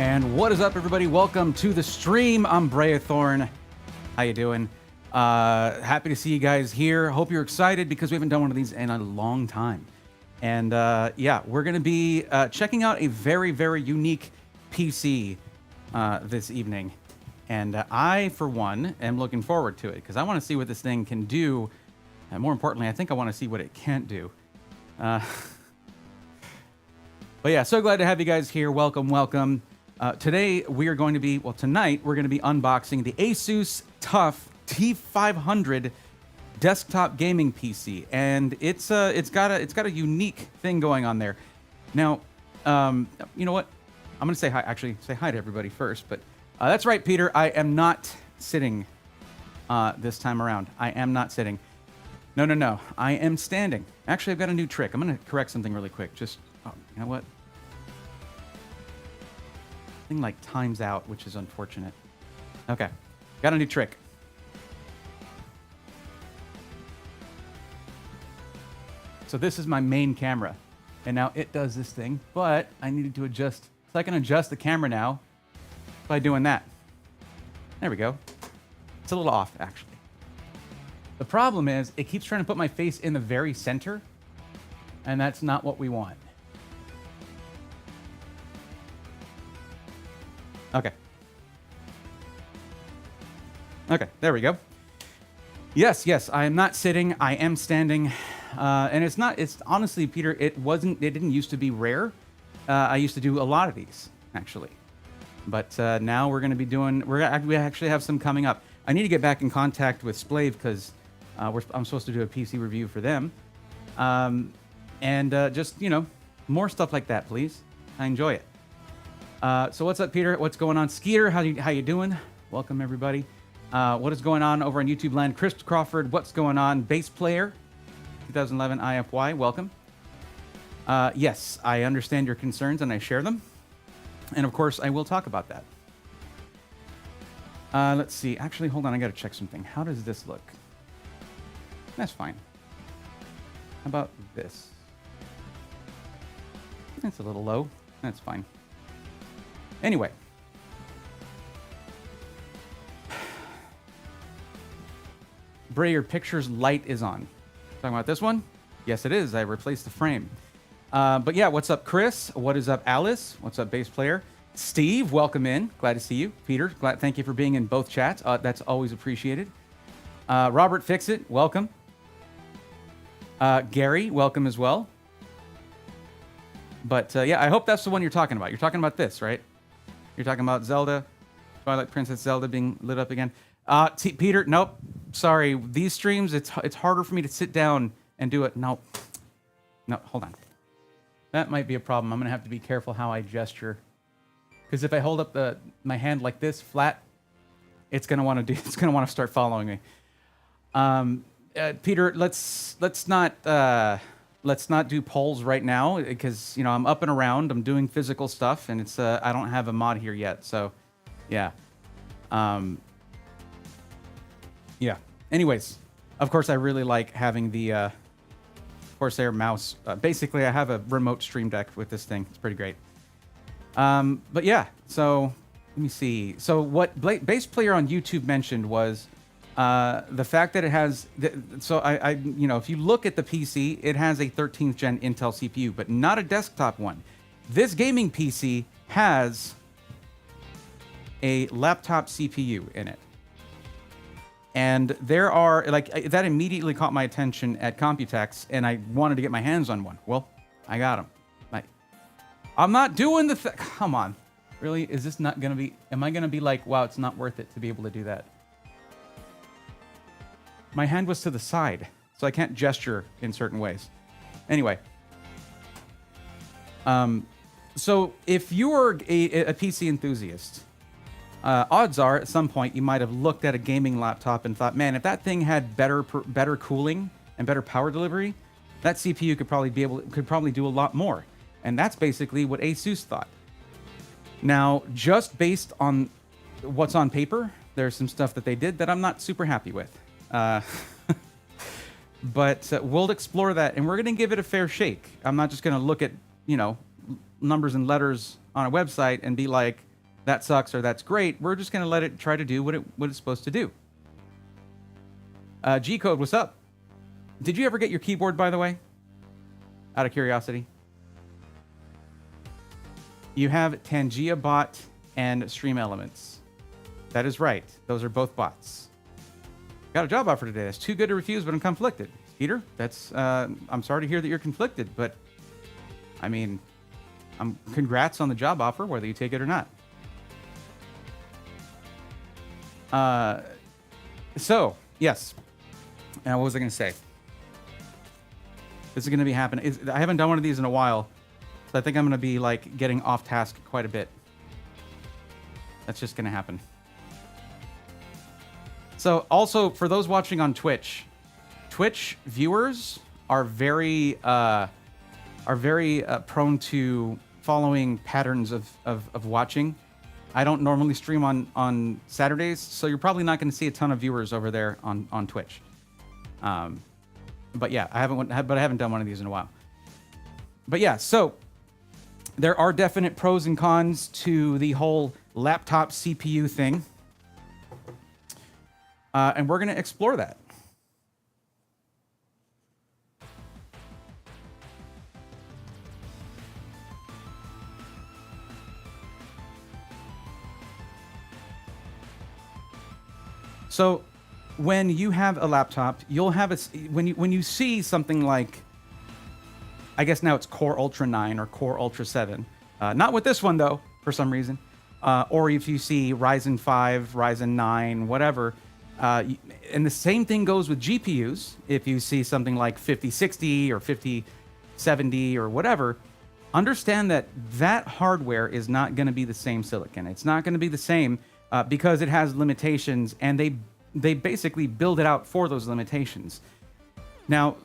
And what is up, everybody? Welcome to the stream. I'm Brayathorn. How you doing? Happy to see you guys here. Hope you're excited because we haven't done one of these in a long time. And yeah, we're going to be checking out a very, very unique PC this evening. And I, for one, am looking forward to it because I want to see what this thing can do. And more importantly, I think I want to see what it can't do. But yeah, so glad to have you guys here. Welcome, welcome. Today we are going to be, well, tonight we're going to be unboxing the ASUS TUF T500 desktop gaming PC, and it's got a unique thing going on there. Now, you know what? I'm going to say hi. Actually, say hi to everybody first. But that's right, Peter. I am not sitting this time around. I am not sitting. No. I am standing. Actually, I've got a new trick. I'm going to correct something really quick. Just, oh, you know what? Thing like times out, which is unfortunate. Okay, got a new trick. So this is my main camera, and now it does this thing, but I needed to adjust. So I can adjust the camera now by doing that. There we go. It's a little off, actually. The problem is it keeps trying to put my face in the very center, and that's not what we want. Okay. Okay, there we go. Yes, I am not sitting, I am standing. And it's honestly, Peter, it didn't used to be rare. I used to do a lot of these, actually. But now we're going to be doing, we actually have some coming up. I need to get back in contact with Splave because I'm supposed to do a PC review for them. And just, you know, more stuff like that, please. I enjoy it. So what's up, Peter? What's going on? Skeeter, how you doing? Welcome, everybody. What is going on over on YouTube land? Chris Crawford, what's going on? Bass player, 2011 IFY, welcome. Yes, I understand your concerns and I share them. And of course, I will talk about that. Let's see. Actually, hold on. I got to check something. How does this look? That's fine. How about this? That's a little low. That's fine. Anyway. Bray, your picture's light is on. Talking about this one? Yes, it is. I replaced the frame. But yeah, what's up, Chris? What is up, Alice? What's up, bass player? Steve, welcome in. Glad to see you. Peter, thank you for being in both chats. That's always appreciated. Robert Fixit, welcome. Gary, welcome as well. But yeah, I hope that's the one you're talking about. You're talking about this, right? You're talking about Zelda, Twilight Princess Zelda being lit up again. Peter, nope. Sorry. These streams, it's harder for me to sit down and do it. No, hold on. That might be a problem. I'm going to have to be careful how I gesture. Because if I hold up my hand like this, flat, it's going to want to start following me. Peter, let's not do polls right now because, you know, I'm up and around. I'm doing physical stuff, and it's I don't have a mod here yet. So, yeah. Yeah. Anyways, of course, I really like having the Corsair mouse. Basically, I have a remote stream deck with this thing. It's pretty great. But yeah, so let me see. So what Bass Player on YouTube mentioned was the fact that it has. So I you know, if you look at the PC, it has a 13th gen Intel CPU, but not a desktop one. This gaming PC has a laptop CPU in it. And there are, like, that immediately caught my attention at Computex, and I wanted to get my hands on one. Well, I got them. I'm not doing the thing. Come on. Really? Is this not going to be, am I going to be like, wow, it's not worth it to be able to do that? My hand was to the side, so I can't gesture in certain ways. Anyway. So if you're a PC enthusiast, odds are, at some point, you might have looked at a gaming laptop and thought, man, if that thing had better cooling and better power delivery, that CPU could probably do a lot more. And that's basically what ASUS thought. Now, just based on what's on paper, there's some stuff that they did that I'm not super happy with. But we'll explore that, and we're going to give it a fair shake. I'm not just going to look at, you know, numbers and letters on a website and be like, that sucks or that's great. We're just going to let it try to do what it's supposed to do. G-Code, what's up? Did you ever get your keyboard, by the way? Out of curiosity. You have Tangia Bot and Stream Elements. That is right. Those are both bots. Got a job offer today. That's too good to refuse, but I'm conflicted. Peter, that's I'm sorry to hear that you're conflicted, but I mean, congrats on the job offer, whether you take it or not. So, yes. Now, what was I going to say? This is going to be happening. I haven't done one of these in a while, so I think I'm going to be like getting off task quite a bit. That's just going to happen. So, also for those watching on Twitch viewers are very prone to following patterns of watching. I don't normally stream on Saturdays, so you're probably not going to see a ton of viewers over there on Twitch. But yeah, I haven't done one of these in a while. But yeah, so there are definite pros and cons to the whole laptop CPU thing. And we're going to explore that. So when you have a laptop, you'll have when you see something like, I guess now it's Core Ultra 9 or Core Ultra 7. Not with this one though, for some reason. Or if you see Ryzen 5, Ryzen 9, whatever. And the same thing goes with GPUs. If you see something like 5060 or 5070 or whatever, understand that that hardware is not going to be the same silicon. It's not going to be the same because it has limitations, and they basically build it out for those limitations. Now,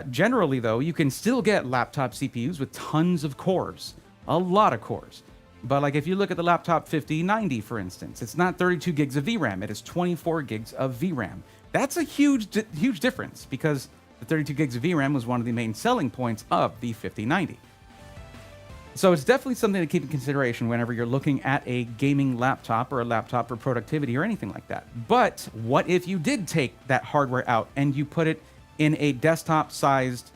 generally though, you can still get laptop CPUs with tons of cores, a lot of cores. But like if you look at the laptop 5090, for instance, it's not 32 gigs of VRAM, it is 24 gigs of VRAM. That's a huge difference, because the 32 gigs of VRAM was one of the main selling points of the 5090. So it's definitely something to keep in consideration whenever you're looking at a gaming laptop or a laptop for productivity or anything like that. But what if you did take that hardware out and you put it in a desktop-sized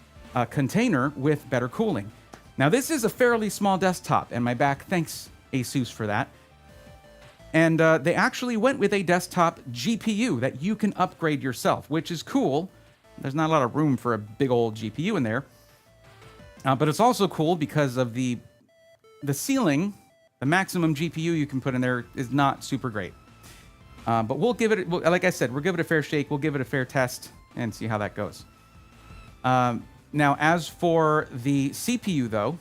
container with better cooling? Now, this is a fairly small desktop, and my back thanks ASUS for that. And they actually went with a desktop GPU that you can upgrade yourself, which is cool. There's not a lot of room for a big old GPU in there. But it's also cool because of the ceiling. The maximum GPU you can put in there is not super great. But we'll give it, like I said, we'll give it a fair shake. We'll give it a fair test and see how that goes. Now, as for the CPU, though,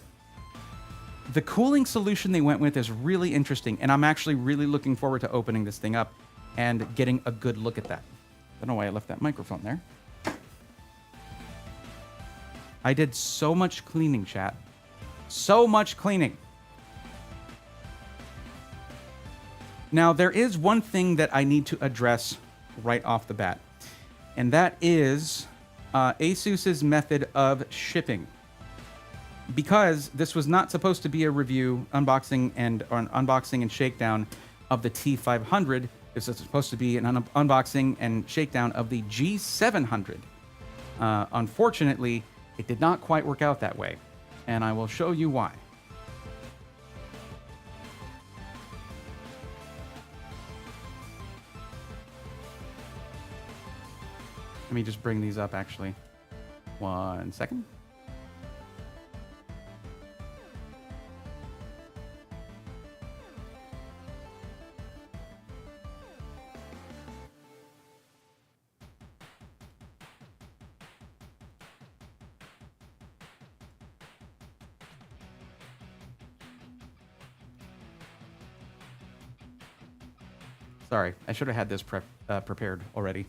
the cooling solution they went with is really interesting, and I'm actually really looking forward to opening this thing up and getting a good look at that. I don't know why I left that microphone there. I did so much cleaning, chat. So much cleaning. Now, there is one thing that I need to address right off the bat, and that is ASUS's method of shipping. Because this was not supposed to be a review, unboxing and shakedown of the T500. This is supposed to be an unboxing and shakedown of the G700. Unfortunately, it did not quite work out that way, and I will show you why. Let me just bring these up, actually. 1 second. Sorry, I should have had this prepared already.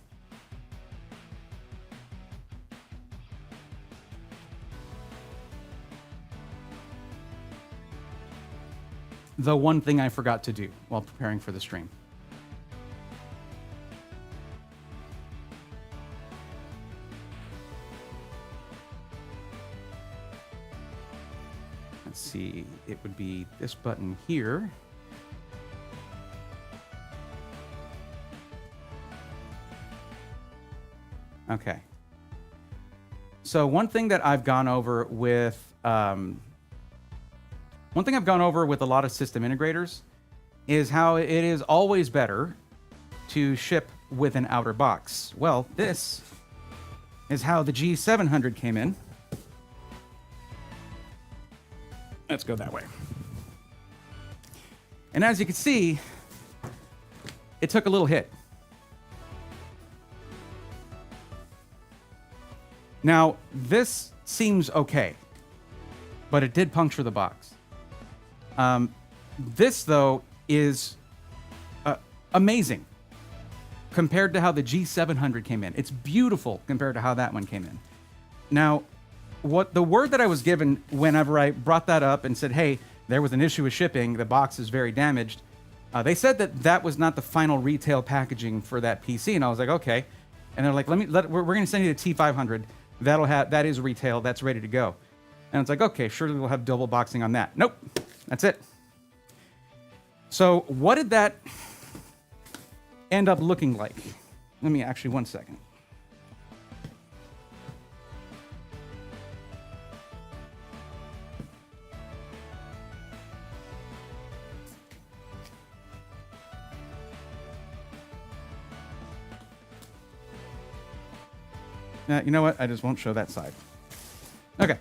The one thing I forgot to do while preparing for the stream. Let's see, it would be this button here. Okay. So one thing that I've gone over with a lot of system integrators is how it is always better to ship with an outer box. Well, this is how the G700 came in. Let's go that way. And as you can see, it took a little hit. Now, this seems okay, but it did puncture the box. This, though, is amazing compared to how the G700 came in. It's beautiful compared to how that one came in. Now, what the word that I was given whenever I brought that up and said, hey, there was an issue with shipping, the box is very damaged, they said that that was not the final retail packaging for that PC, and I was like, okay. And they're like, we're going to send you the T500. That is retail. That's ready to go. And it's like, okay, surely we'll have double boxing on that. Nope, that's it. So what did that end up looking like? Let me actually, 1 second. You know what? I just won't show that side. Okay.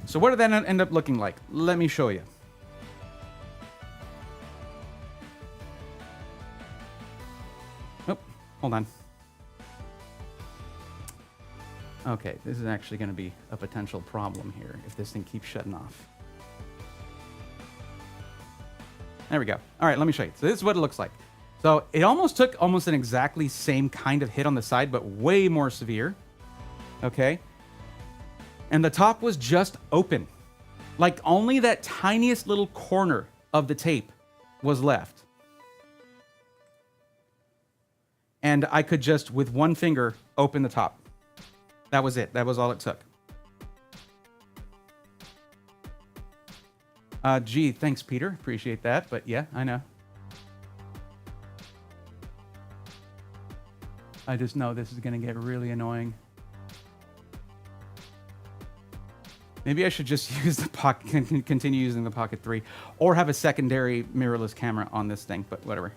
So what did that end up looking like? Let me show you. Oh, hold on. Okay, this is actually going to be a potential problem here if this thing keeps shutting off. There we go. All right, let me show you. So this is what it looks like. So it took an exactly same kind of hit on the side, but way more severe. Okay. And the top was just open. Like only that tiniest little corner of the tape was left. And I could just, with one finger, open the top. That was it. That was all it took. Gee, thanks, Peter. Appreciate that. But yeah, I know. I just know this is going to get really annoying. Maybe I should just use the pocket, continue using the Pocket 3, or have a secondary mirrorless camera on this thing, but whatever.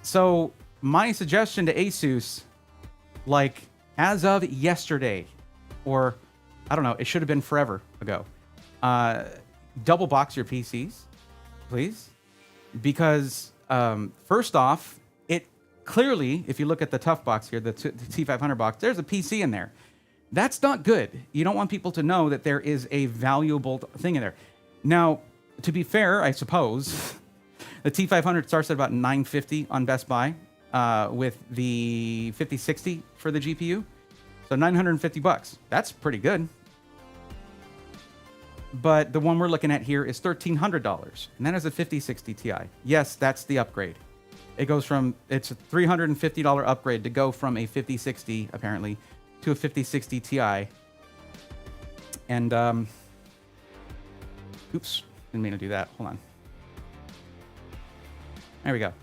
So my suggestion to ASUS, like as of yesterday, or I don't know, it should have been forever ago, double box your PCs, please. Because first off, it clearly, if you look at the TUF box here, the T500 box, there's a PC in there. That's not good. You don't want people to know that there is a valuable thing in there. Now, to be fair, I suppose, the T500 starts at about $950 on Best Buy with the 5060 for the GPU. So $950. That's pretty good. But the one we're looking at here is $1,300, and that is a 5060 Ti. Yes, that's the upgrade. It goes from, it's a $350 upgrade to go from a 5060, apparently, to a 5060 Ti. And, oops, didn't mean to do that. Hold on. There we go.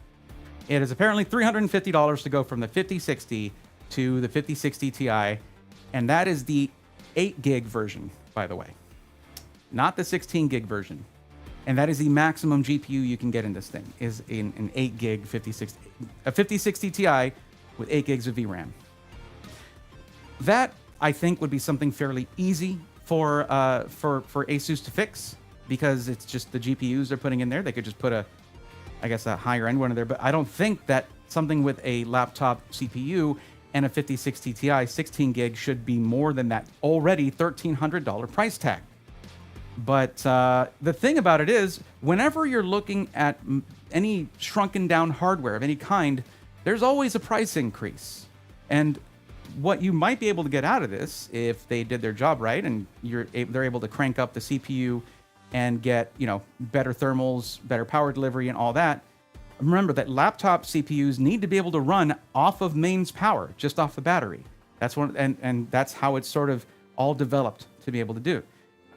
It is apparently $350 to go from the 5060 to the 5060 Ti. And that is the 8 gig version, by the way. Not the 16 gig version. And that is the maximum GPU you can get in this thing, is in an 8 gig 5060, a 5060 Ti with 8 gigs of VRAM. That, I think, would be something fairly easy for ASUS to fix, because it's just the GPUs they're putting in there. They could just put a higher end one in there. But I don't think that something with a laptop CPU and a 5060 Ti 16 gig should be more than that already $1,300 price tag. But the thing about it is, whenever you're looking at any shrunken down hardware of any kind, there's always a price increase. And what you might be able to get out of this, if they did their job right and they're able to crank up the CPU and get, better thermals, better power delivery and all that. Remember that laptop CPUs need to be able to run off of mains power, just off the battery. That's one, and that's how it's sort of all developed to be able to do.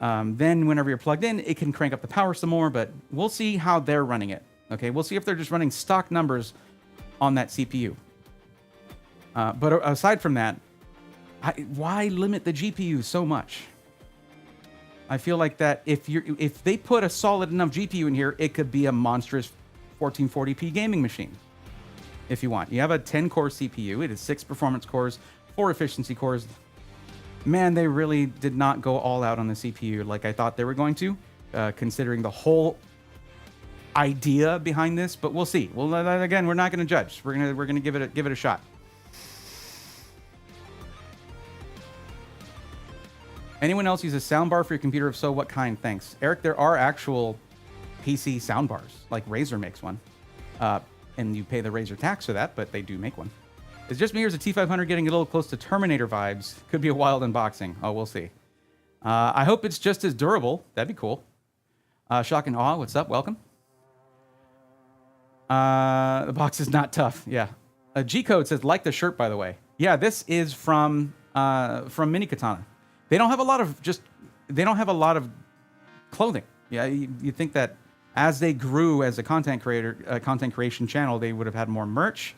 Then whenever you're plugged in, it can crank up the power some more, but we'll see how they're running it. Okay, we'll see if they're just running stock numbers on that CPU. But aside from that, why limit the GPU so much? I feel like that if they put a solid enough GPU in here, it could be a monstrous 1440p gaming machine. If you want, you have a 10-core CPU. It is 6 performance cores, 4 efficiency cores. Man, they really did not go all out on the CPU like I thought they were going to, considering the whole idea behind this. But we'll see. Well, again, we're not going to judge. We're gonna give it a shot. Anyone else use a soundbar for your computer? If so, what kind? Thanks, Eric. There are actual PC soundbars, like Razer makes one. And you pay the Razer tax for that, but they do make one. It's just me, or is a T500 getting a little close to Terminator vibes? Could be a wild unboxing. Oh, we'll see. I hope it's just as durable. That'd be cool. Shock and Awe, what's up? Welcome. The box is not tough. Yeah. G-Code says, like the shirt, by the way. Yeah, this is from Mini Katana. They don't have a lot of clothing. Yeah, you think that as they grew as a content creation channel, they would have had more merch,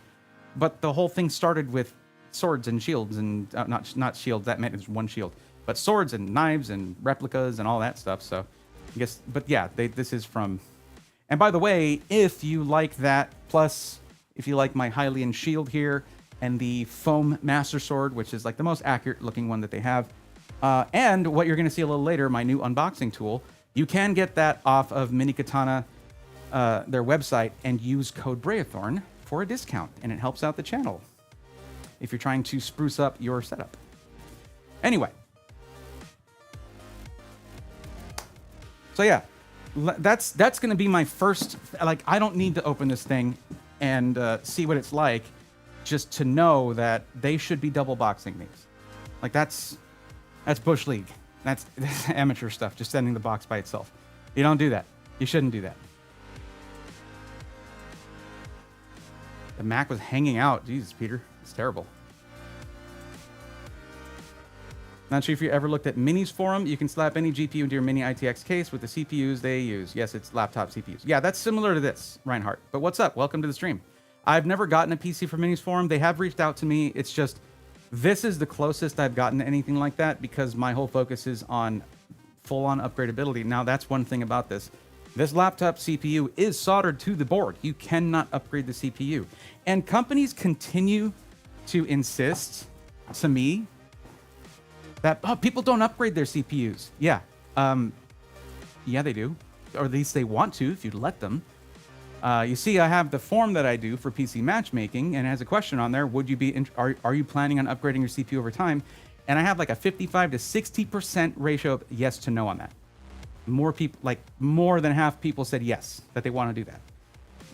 but the whole thing started with swords and shields and not shields. That meant it was one shield, but swords and knives and replicas and all that stuff. So, I guess, but yeah, this is from. And by the way, if you like that, plus if you like my Hylian shield here and the foam master sword, which is like the most accurate looking one that they have, and what you're going to see a little later, my new unboxing tool. You can get that off of Mini Katana, their website, and use code Breathorn for a discount, and it helps out the channel if you're trying to spruce up your setup. Anyway, so yeah, that's going to be my first. Like, I don't need to open this thing and see what it's like, just to know that they should be double boxing these. Like that's Bush League. That's amateur stuff, just sending the box by itself. You don't do that. You shouldn't do that. The Mac was hanging out. Jesus, Peter. It's terrible. Not sure if you ever looked at Mini's forum. You can slap any GPU into your Mini ITX case with the CPUs they use. Yes, it's laptop CPUs. Yeah, that's similar to this, Reinhardt. But what's up? Welcome to the stream. I've never gotten a PC from Mini's forum. They have reached out to me. It's just... this is the closest I've gotten to anything like that because my whole focus is on full-on upgradability. Now, that's one thing about this. This laptop CPU is soldered to the board. You cannot upgrade the CPU. And companies continue to insist to me that people don't upgrade their CPUs. Yeah. Yeah, they do. Or at least they want to if you'd let them. You see, I have the form that I do for PC matchmaking, and it has a question on there. Would you be? Are you planning on upgrading your CPU over time? And I have like a 55 to 60% ratio of yes to no on that. More people, like more than half people said yes, that they want to do that.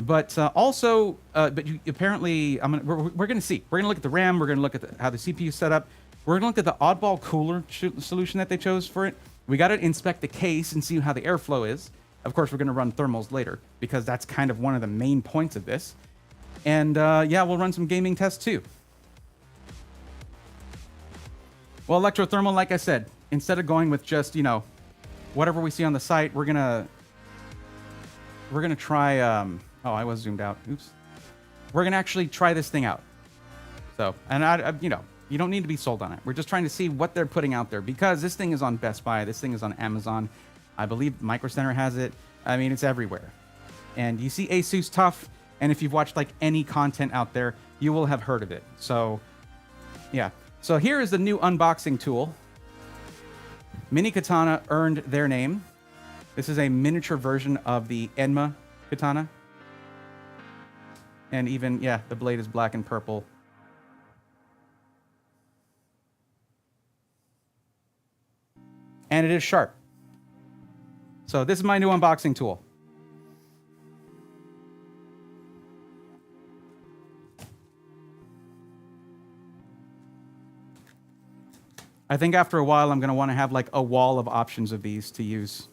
But also, but you, apparently, we're going to see. We're going to look at the RAM. We're going to look at how the CPU is set up. We're going to look at the oddball cooler solution that they chose for it. We got to inspect the case and see how the airflow is. Of course, we're going to run thermals later because that's kind of one of the main points of this. And yeah, we'll run some gaming tests too. Well, electrothermal, like I said, instead of going with just, you know, whatever we see on the site, we're gonna try. Oh, I was zoomed out. Oops. We're gonna actually try this thing out. So, and I you know, you don't need to be sold on it. We're just trying to see what they're putting out there because this thing is on Best Buy. This thing is on Amazon. I believe Micro Center has it. I mean, it's everywhere. And you see ASUS TUF, and if you've watched like any content out there, you will have heard of it. So, yeah. So here is the new unboxing tool. Mini Katana earned their name. This is a miniature version of the Enma Katana. And even, yeah, the blade is black and purple. And it is sharp. So this is my new unboxing tool. I think after a while, I'm going to want to have like a wall of options of these to use.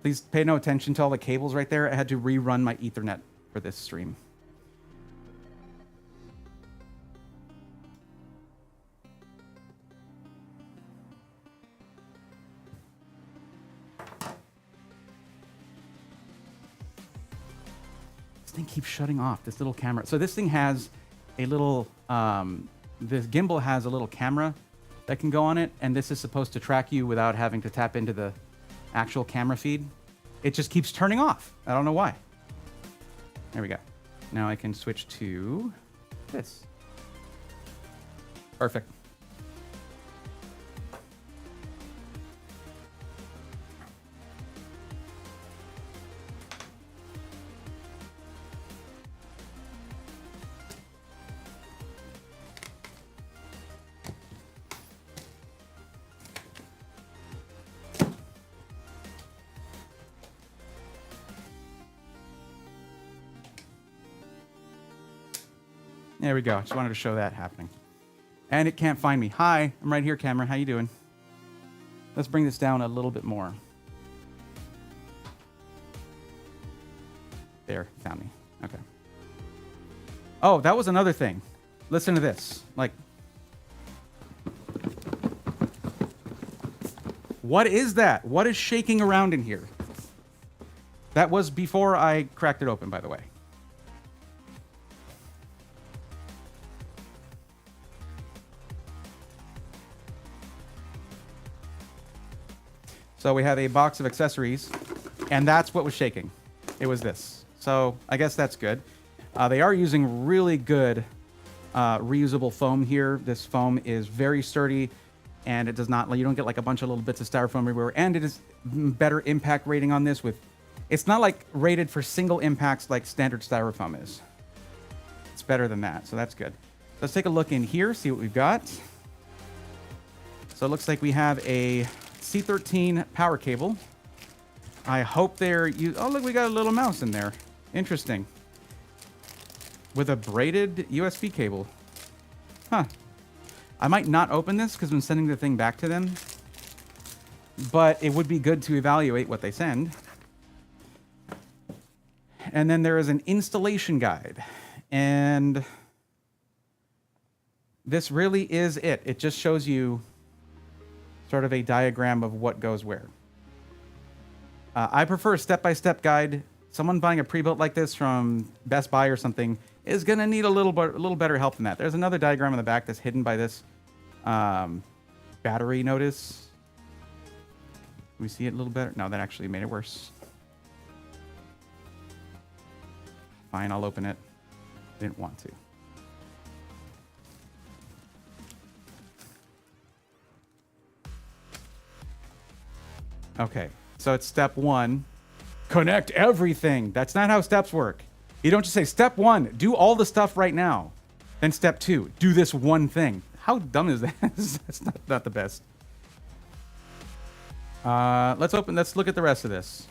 Please pay no attention to all the cables right there. I had to rerun my Ethernet for this stream. thing keeps shutting off, this little camera. So this thing has a little, this gimbal has a little camera that can go on it, and this is supposed to track you without having to tap into the actual camera feed. It just keeps turning off. I don't know why. There we go. Now I can switch to this. Perfect. There we go. Just wanted to show that happening. And it can't find me. Hi, I'm right here, camera. How you doing? Let's bring this down a little bit more. There, found me. Okay. Oh, that was another thing. Listen to this. Like, what is that? What is shaking around in here? That was before I cracked it open, by the way. So we have a box of accessories, and that's what was shaking. It was this. So I guess that's good. They are using really good reusable foam here. This foam is very sturdy, and it does not, you don't get like a bunch of little bits of styrofoam everywhere. And it is better impact rating on this with, it's not like rated for single impacts like standard styrofoam is. It's better than that, so that's good. Let's take a look in here, see what we've got. So it looks like we have a C13 power cable. I hope they're, oh look, we got a little mouse in there. Interesting. With a braided USB cable. Huh. I might not open this because I'm sending the thing back to them. But it would be good to evaluate what they send. And then there is an installation guide. And this really is it. It just shows you sort of a diagram of what goes where. I prefer a step-by-step guide. Someone buying a pre-built like this from Best Buy or something is going to need a little better help than that. There's another diagram in the back that's hidden by this battery notice. Can we see it a little better? No, that actually made it worse. Fine, I'll open it. Didn't want to. Okay, so it's step one. Connect everything. That's not how steps work. You don't just say, step one, do all the stuff right now. Then step two, do this one thing. How dumb is that? That's not the best. Let's look at the rest of this.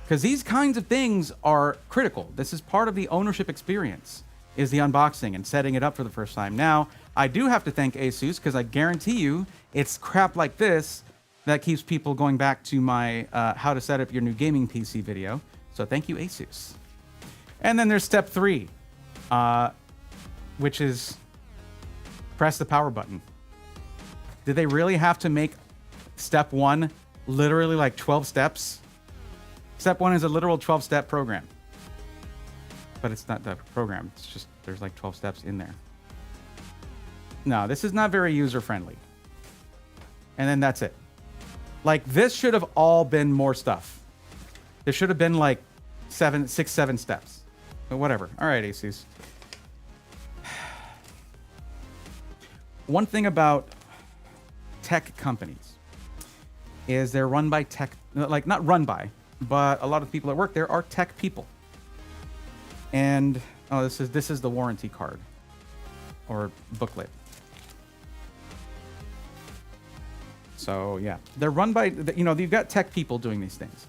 Because these kinds of things are critical. This is part of the ownership experience, is the unboxing and setting it up for the first time. Now, I do have to thank ASUS, because I guarantee you it's crap like this that keeps people going back to my how to set up your new gaming PC video. So thank you, ASUS. And then there's step three, which is press the power button. Did they really have to make step one literally like 12 steps? Step one is a literal 12-step program. But it's not the program. It's just there's like 12 steps in there. No, this is not very user-friendly. And then that's it. Like, this should have all been more stuff. There should have been like 7 steps. But whatever. All right, ASUS. One thing about tech companies is they're run by tech, like not run by, but a lot of people at work there are tech people. And oh, this is the warranty card or booklet. So yeah, they're run by, you've got tech people doing these things.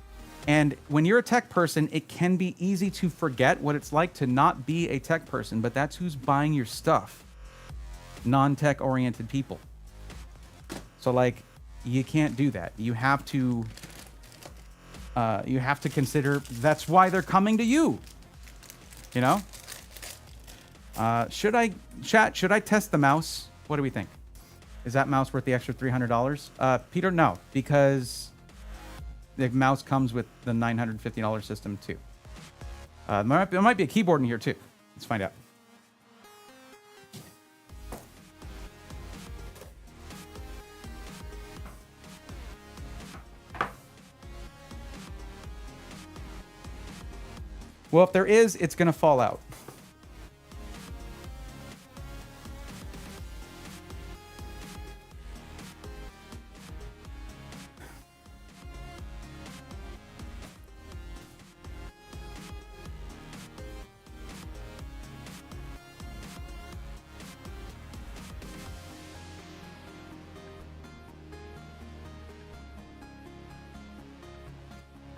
And when you're a tech person, it can be easy to forget what it's like to not be a tech person, but that's who's buying your stuff. Non-tech oriented people. So like, you can't do that. You have to consider that's why they're coming to you. You know? Should I test the mouse? What do we think? Is that mouse worth the extra $300? Peter, no, because the mouse comes with the $950 system too. There might be a keyboard in here too. Let's find out. Well, if there is, it's going to fall out.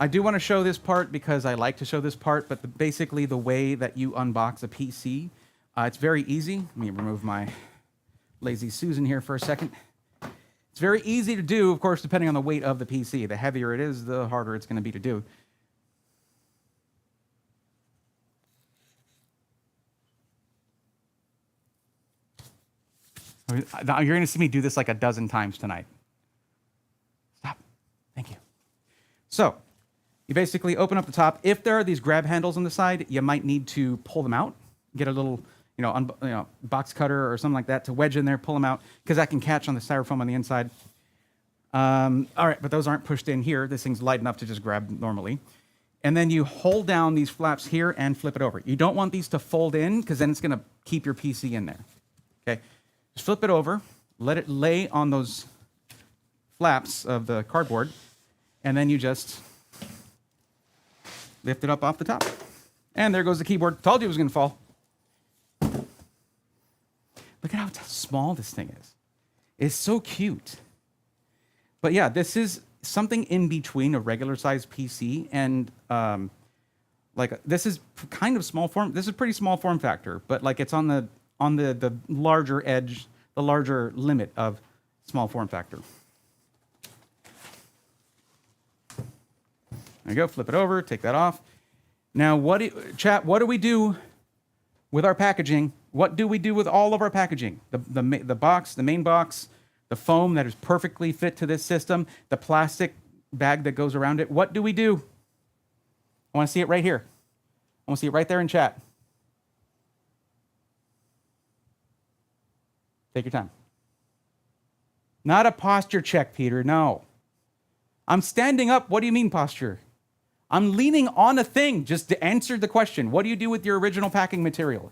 I do want to show this part because I like to show this part, but basically the way that you unbox a PC, it's very easy. Let me remove my lazy Susan here for a second. It's very easy to do, of course, depending on the weight of the PC. The heavier it is, the harder it's going to be to do. You're going to see me do this like a dozen times tonight. Stop. Thank you. So, you basically open up the top. If there are these grab handles on the side, you might need to pull them out. Get a little, box cutter or something like that to wedge in there, pull them out, because that can catch on the styrofoam on the inside. All right, but those aren't pushed in here. This thing's light enough to just grab normally. And then you hold down these flaps here and flip it over. You don't want these to fold in, because then it's going to keep your PC in there. Okay, just flip it over, let it lay on those flaps of the cardboard, and then you just lift it up off the top. And there goes the keyboard. Told you it was going to fall. Look at how small this thing is. It's so cute. But yeah, this is something in between a regular sized PC and this is kind of small form. This is pretty small form factor, but like it's on the larger edge, the larger limit of small form factor. There you go, flip it over, take that off. Now, chat, what do we do with our packaging? What do we do with all of our packaging? The box, the main box, the foam that is perfectly fit to this system, the plastic bag that goes around it. What do we do? I want to see it right here. I want to see it right there in chat. Take your time. Not a posture check, Peter, no. I'm standing up. What do you mean posture? I'm leaning on a thing just to answer the question. What do you do with your original packing material?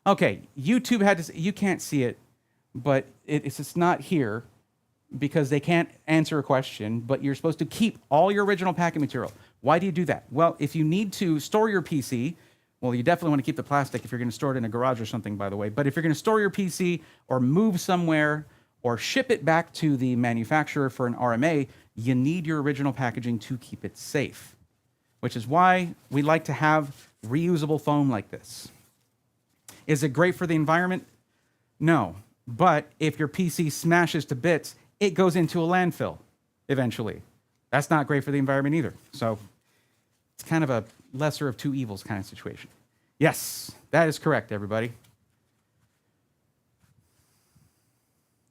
Okay, YouTube had to, you can't see it, but it's not here because they can't answer a question, but you're supposed to keep all your original packing material. Why do you do that? Well, if you need to store your PC, well, you definitely want to keep the plastic if you're going to store it in a garage or something, by the way, but if you're going to store your PC or move somewhere or ship it back to the manufacturer for an RMA, you need your original packaging to keep it safe, which is why we like to have reusable foam like this. Is it great for the environment? No. But if your PC smashes to bits, it goes into a landfill eventually. That's not great for the environment either. So it's kind of a lesser of two evils kind of situation. Yes, that is correct, everybody.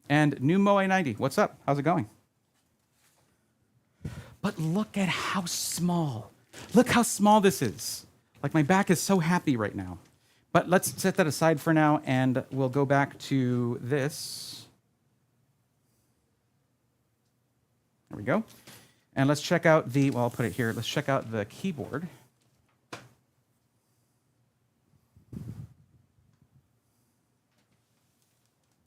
And new Moe90, what's up? How's it going? But look at how small. Look how small this is. Like my back is so happy right now. But let's set that aside for now, and we'll go back to this. There we go. And let's check out well, I'll put it here. Let's check out the keyboard.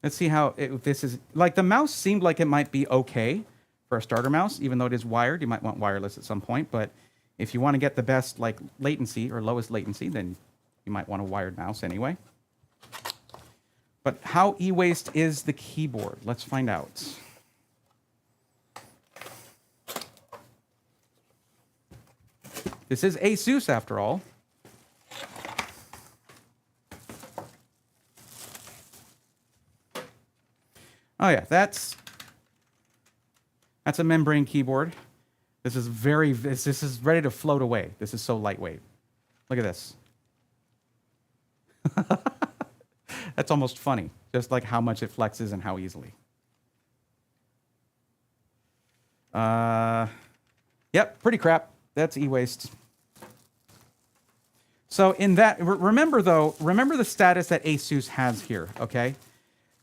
Let's see how this is. Like the mouse seemed like it might be okay for a starter mouse, even though it is wired. You might want wireless at some point, but if you want to get the best like latency or lowest latency, then you might want a wired mouse anyway. But how e-waste is the keyboard? Let's find out. This is ASUS after all. Oh yeah, that's a membrane keyboard. This is this is ready to float away. This is so lightweight. Look at this. That's almost funny, just like how much it flexes and how easily. Yep, pretty crap. That's e-waste. So in that, remember though, remember the status that ASUS has here, okay?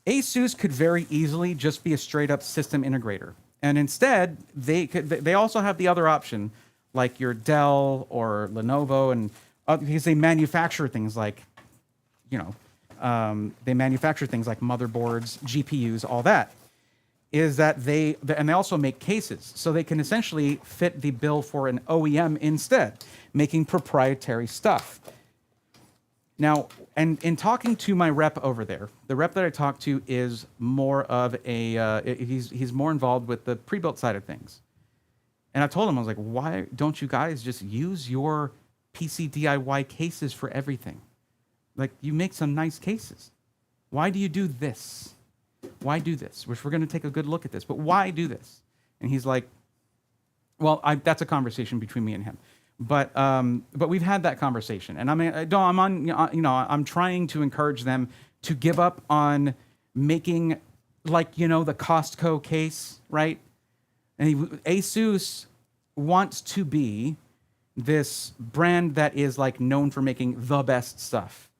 ASUS could very easily just be a straight up system integrator. And instead, they also have the other option, like your Dell or Lenovo, and because they manufacture things like, you know, they manufacture things like motherboards, GPUs, all that. Is that and they also make cases, so they can essentially fit the bill for an OEM instead, making proprietary stuff. Now, and in talking to my rep over there, the rep that I talked to is more of a, he's more involved with the pre-built side of things. And I told him, I was like, why don't you guys just use your PC DIY cases for everything? Like, you make some nice cases. Why do you do this? Why do this? Which we're going to take a good look at this, but why do this? And he's like, well, that's a conversation between me and him. But we've had that conversation, and I'm trying to encourage them to give up on making, like, you know, the Costco case, right? And ASUS wants to be this brand that is like known for making the best stuff,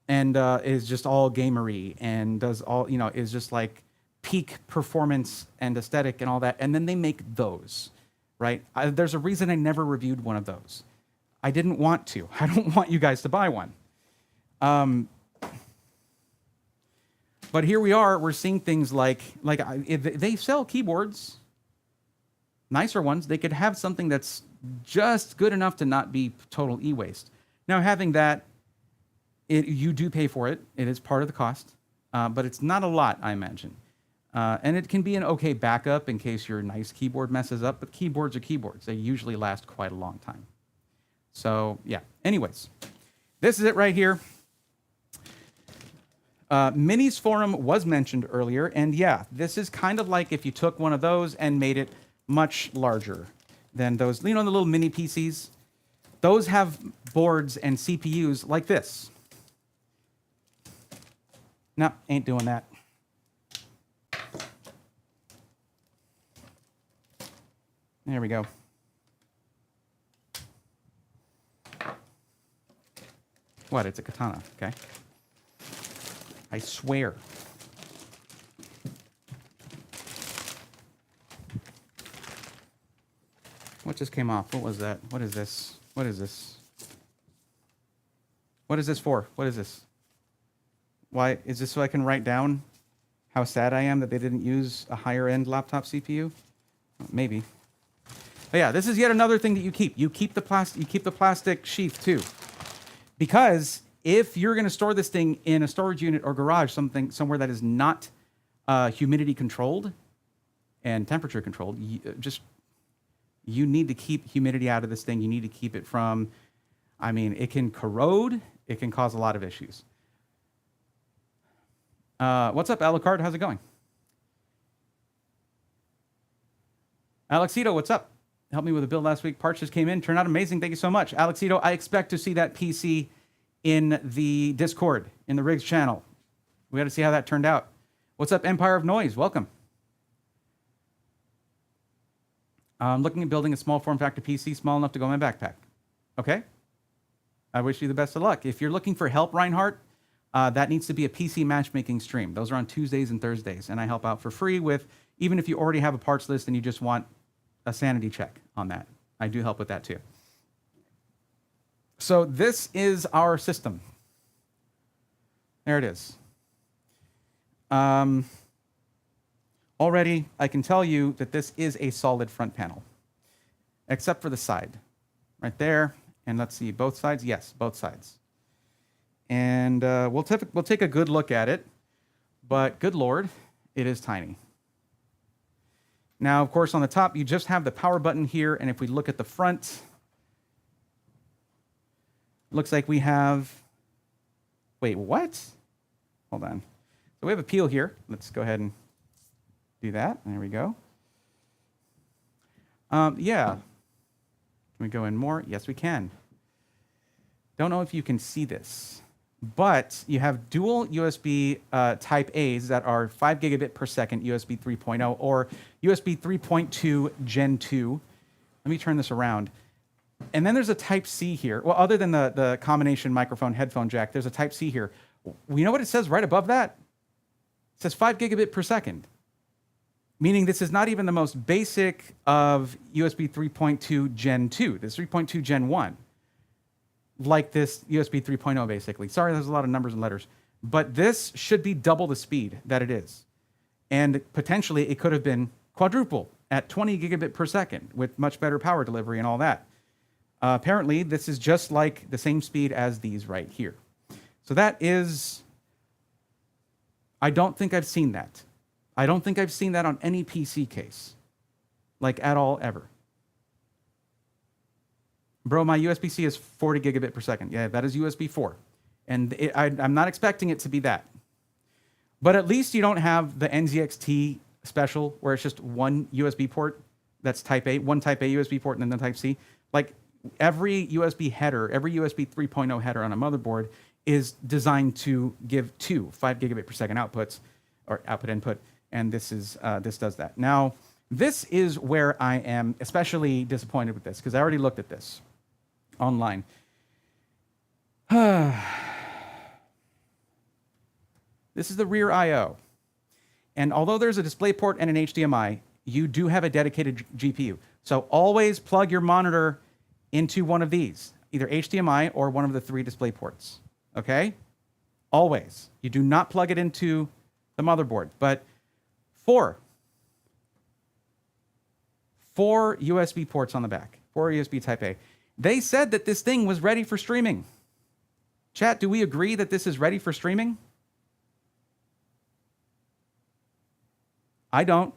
and is just all gamery and does all, you know, is just like peak performance and aesthetic and all that, and then they make those. Right? There's a reason I never reviewed one of those. I didn't want to. I don't want you guys to buy one. But here we are. We're seeing things like if they sell keyboards, nicer ones. They could have something that's just good enough to not be total e-waste. Now, having that, you do pay for it. It is part of the cost, but it's not a lot, I imagine. And it can be an okay backup in case your nice keyboard messes up, but keyboards are keyboards. They usually last quite a long time. So, yeah. Anyways, this is it right here. Minis Forum was mentioned earlier, and yeah, this is kind of like if you took one of those and made it much larger than those, you know, the little mini PCs. Those have boards and CPUs like this. No, ain't doing that. There we go. What? It's a katana, okay? I swear. What just came off? What was that? What is this? What is this? What is this for? What is this? Why? Is this so I can write down how sad I am that they didn't use a higher-end laptop CPU? Maybe. But yeah, this is yet another thing that you keep. You keep the plastic sheath too, because if you're going to store this thing in a storage unit or garage, somewhere that is not humidity controlled and temperature controlled, you need to keep humidity out of this thing. You need to keep it from, I mean, it can corrode. It can cause a lot of issues. What's up, Alucard? How's it going? Alexito, what's up? Helped me with a build last week. Parts just came in. Turned out amazing. Thank you so much. Alexito, I expect to see that PC in the Discord, in the Rigs channel. We got to see how that turned out. What's up, Empire of Noise? Welcome. I'm looking at building a small form factor PC, small enough to go in my backpack. Okay. I wish you the best of luck. If you're looking for help, Reinhardt, that needs to be a PC matchmaking stream. Those are on Tuesdays and Thursdays, and I help out for free with, even if you already have a parts list and you just want a sanity check on that. I do help with that too. So this is our system. There it is. Already, I can tell you that this is a solid front panel, except for the side. Right there, and let's see, both sides? Yes, both sides. And we'll take a good look at it, but good Lord, it is tiny. Now, of course, on the top, you just have the power button here, and if we look at the front, looks like we have, wait, what? Hold on. So we have a peel here. Let's go ahead and do that. There we go. Yeah. Can we go in more? Yes, we can. Don't know if you can see this, but you have dual USB Type A's that are 5 gigabit per second USB 3.0 or USB 3.2 Gen 2. Let me turn this around. And then there's a Type-C here. Well, other than the combination microphone headphone jack, there's a Type-C here. You know what it says right above that? It says 5 gigabit per second, meaning this is not even the most basic of USB 3.2 Gen 2. This is 3.2 Gen 1, like this USB 3.0 basically. Sorry, there's a lot of numbers and letters. But this should be double the speed that it is. And potentially it could have been quadruple at 20 gigabit per second with much better power delivery and all that. Apparently, this is just like the same speed as these right here. So that is, I don't think I've seen that. I don't think I've seen that on any PC case, like at all, ever. Bro, my USB-C is 40 gigabit per second. Yeah, that is USB 4. And I'm not expecting it to be that. But at least you don't have the NZXT special where it's just one USB port that's Type A, one Type A USB port and then the Type-C. Like every USB header, every USB 3.0 header on a motherboard is designed to give two 5 gigabit per second outputs or output input. And this does that. Now, this is where I am especially disappointed with this because I already looked at this online. This is the rear I/O. And although there's a DisplayPort and an HDMI, you do have a dedicated GPU. So always plug your monitor into one of these, either HDMI or one of the 3 DisplayPorts, okay? Always. You do not plug it into the motherboard, but 4 USB ports on the back, 4 USB Type A. They said that this thing was ready for streaming. Chat, do we agree that this is ready for streaming? I don't.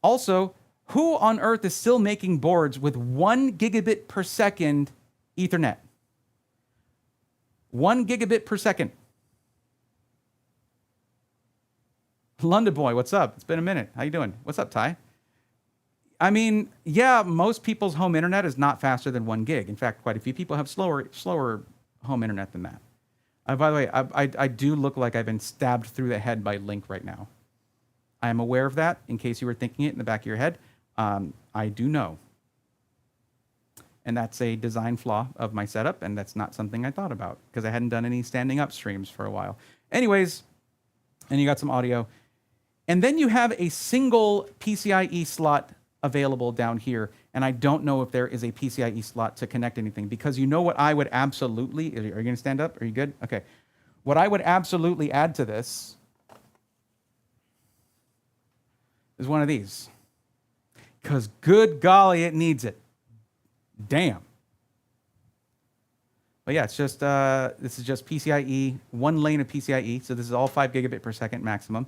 Also, who on earth is still making boards with 1 gigabit per second Ethernet? 1 gigabit per second. London boy, what's up? It's been a minute. How you doing? What's up, Ty? I mean, yeah, most people's home internet is not faster than 1 gig. In fact, quite a few people have slower home internet than that. By the way, I do look like I've been stabbed through the head by Link right now. I am aware of that, in case you were thinking it in the back of your head. I do know. And that's a design flaw of my setup, and that's not something I thought about, because I hadn't done any standing up streams for a while. Anyways, and you got some audio. And then you have a single PCIe slot available down here, and I don't know if there is a PCIe slot to connect anything, because you know what I would absolutely... Are you going to stand up? Are you good? Okay. What I would absolutely add to this is one of these, because good golly, it needs it. Damn. But yeah, it's just this is just PCIe, 1 lane of PCIe, so this is all 5 gigabit per second maximum.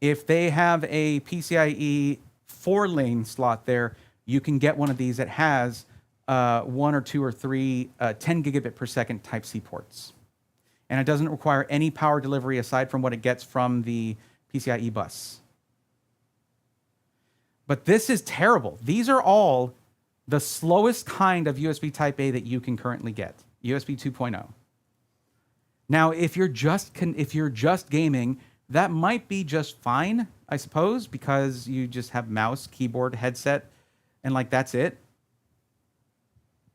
If they have a PCIe 4-lane slot there, you can get one of these that has 1 or 2 or 3 10 gigabit per second Type-C ports, and it doesn't require any power delivery aside from what it gets from the PCIe bus. But this is terrible. These are all the slowest kind of USB Type A that you can currently get, USB 2.0. Now, if you're just gaming, that might be just fine, I suppose, because you just have mouse, keyboard, headset, and like that's it.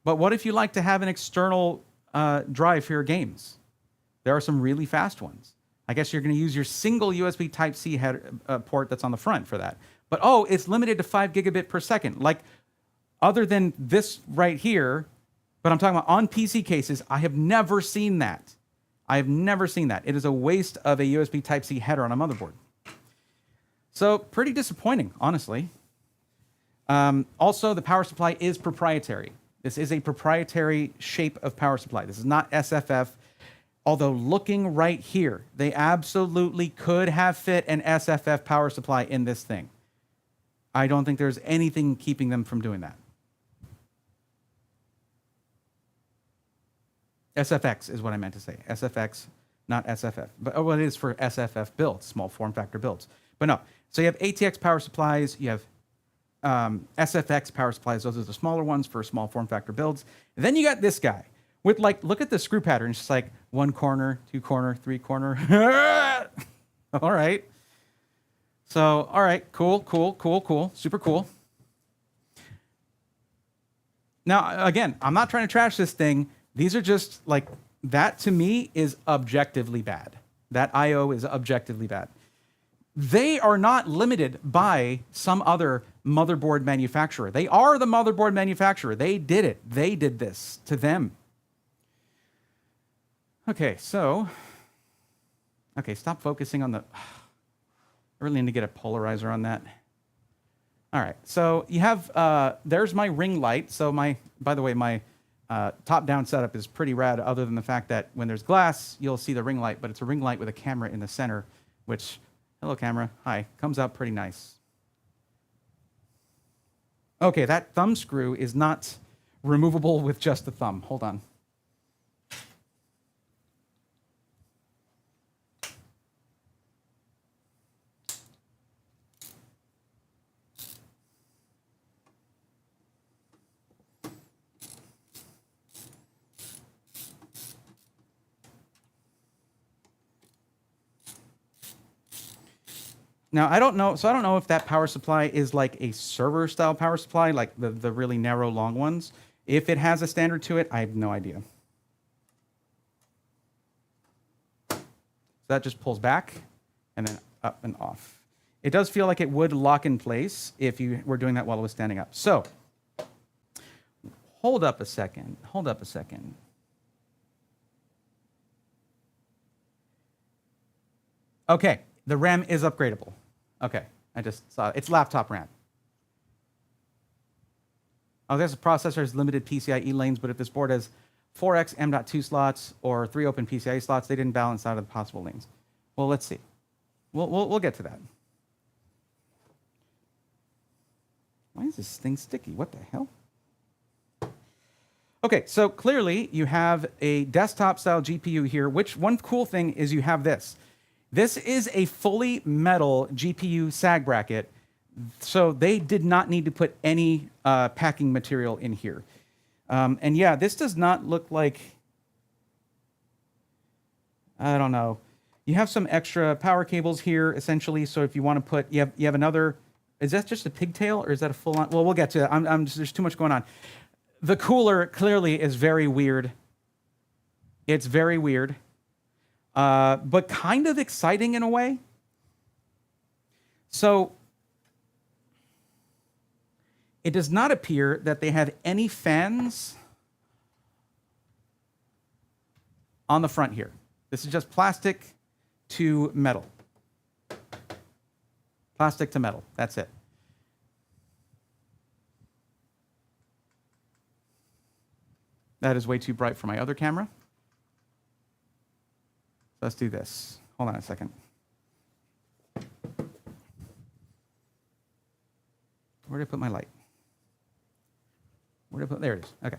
But what if you like to have an external drive for your games? There are some really fast ones. I guess you're going to use your single USB Type-C port that's on the front for that. But oh, it's limited to 5 gigabit per second. Like, other than this right here, but I'm talking about on PC cases, I have never seen that. I have never seen that. It is a waste of a USB Type-C header on a motherboard. So pretty disappointing, honestly. Also, the power supply is proprietary. This is a proprietary shape of power supply. This is not SFF. Although looking right here, they absolutely could have fit an SFF power supply in this thing. I don't think there's anything keeping them from doing that. SFX is what I meant to say. SFX, not SFF. But well, it is for SFF builds, small form factor builds. But no. So you have ATX power supplies. You have SFX power supplies. Those are the smaller ones for small form factor builds. And then you got this guy with, like, look at the screw pattern. It's just like 1 corner, 2 corner, 3 corner. All right. So, all right, cool, super cool. Now, again, I'm not trying to trash this thing. These are just like, that to me is objectively bad. That I/O is objectively bad. They are not limited by some other motherboard manufacturer. They are the motherboard manufacturer. They did it. They did this to them. Okay, so, okay, stop focusing on the, I really need to get a polarizer on that. All right, so you have, there's my ring light. So by the way, my top-down setup is pretty rad, other than the fact that when there's glass, you'll see the ring light, but it's a ring light with a camera in the center, which, hello camera, hi, comes out pretty nice. Okay, that thumb screw is not removable with just the thumb. Hold on. Now, I don't know if that power supply is like a server style power supply, like the really narrow, long ones. If it has a standard to it, I have no idea. So that just pulls back and then up and off. It does feel like it would lock in place if you were doing that while it was standing up. So, hold up a second. Hold up a second. Okay, the RAM is upgradable. Okay, I just saw it. It's laptop RAM. Oh, there's a processor has limited PCIe lanes, but if this board has 4x M.2 slots or 3 open PCIe slots, they didn't balance out of the possible lanes. Well, let's see. We'll get to that. Why is this thing sticky? What the hell? Okay, so clearly you have a desktop-style GPU here, which one cool thing is you have this. This is a fully metal GPU sag bracket, so they did not need to put any packing material in here. And yeah, this does not look like, I don't know. You have some extra power cables here, essentially, so if you want to put, you have another, is that just a pigtail, or is that a full-on? Well, we'll get to it. There's too much going on. The cooler clearly is very weird. It's very weird. But kind of exciting in a way. So it does not appear that they have any fans on the front here. This is just plastic to metal. Plastic to metal, that's it. That is way too bright for my other camera. Let's do this. Hold on a second. Where did I put my light? Where did I put? There it is. Okay.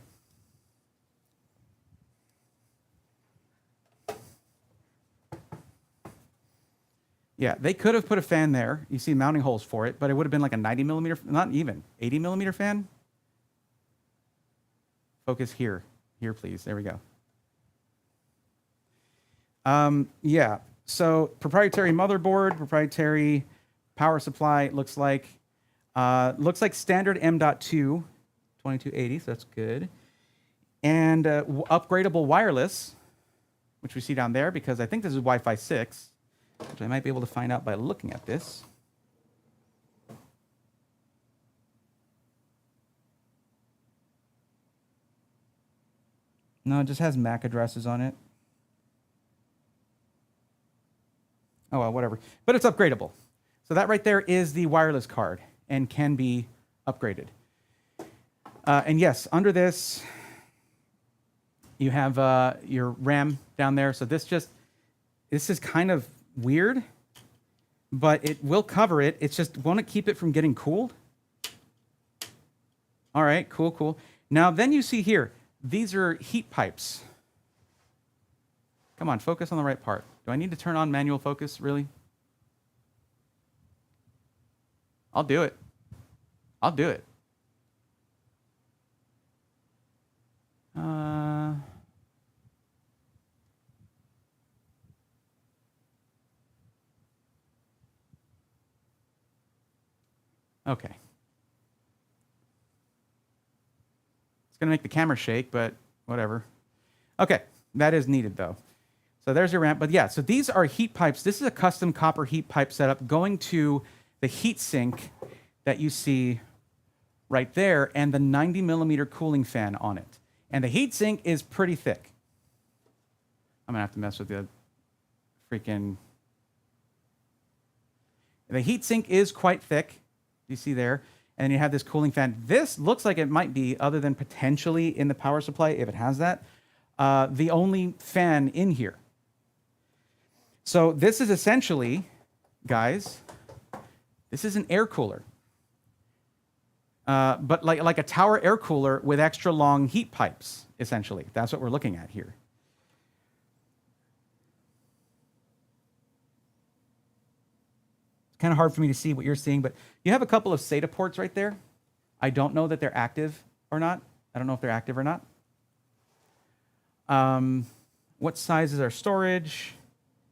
Yeah, they could have put a fan there. You see mounting holes for it, but it would have been like a 90 millimeter, not even, 80 millimeter fan. Focus here. Here, please. There we go. Yeah, so proprietary motherboard, proprietary power supply, looks like standard M.2 2280, so that's good. And upgradable wireless, which we see down there, because I think this is Wi-Fi 6, which I might be able to find out by looking at this. No, it just has MAC addresses on it. Oh, well, whatever. But it's upgradable. So that right there is the wireless card and can be upgraded. And yes, under this, you have your RAM down there. So this is kind of weird, but it will cover it. It's just, won't it keep it from getting cooled? All right, cool, cool. Now then you see here, these are heat pipes. Come on, focus on the right part. Do I need to turn on manual focus, really? I'll do it. I'll do it. Okay. It's going to make the camera shake, but whatever. Okay, that is needed though. So there's your ramp. But yeah, so these are heat pipes. This is a custom copper heat pipe setup going to the heat sink that you see right there and the 90 millimeter cooling fan on it. And the heat sink is pretty thick. I'm going to have to mess with the freaking... The heat sink is quite thick. You see there. And you have this cooling fan. This looks like it might be, other than potentially in the power supply, if it has that, the only fan in here. So this is essentially, guys, this is an air cooler. But like a tower air cooler with extra long heat pipes, essentially. That's what we're looking at here. It's kind of hard for me to see what you're seeing, but you have a couple of SATA ports right there. I don't know that they're active or not. I don't know if they're active or not. What size is our storage?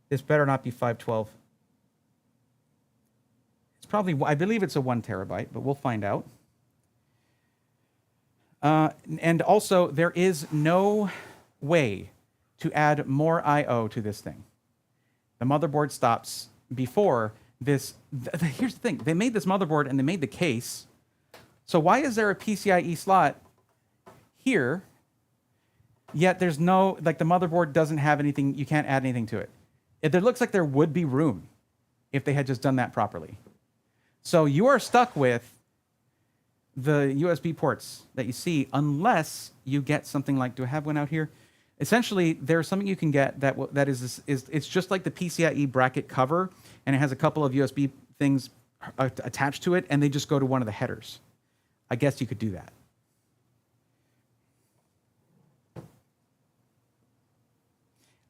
This better not be 512. It's probably, I believe it's a 1 terabyte, but we'll find out. And also, there is no way to add more I/O to this thing. The motherboard stops before this. Here's the thing. They made this motherboard and they made the case. So why is there a PCIe slot here, yet there's no, like the motherboard doesn't have anything, you can't add anything to it. It looks like there would be room if they had just done that properly. So you are stuck with the USB ports that you see unless you get something like, do I have one out here? Essentially, there's something you can get that is it's just like the PCIe bracket cover, and it has a couple of USB things attached to it, and they just go to one of the headers. I guess you could do that.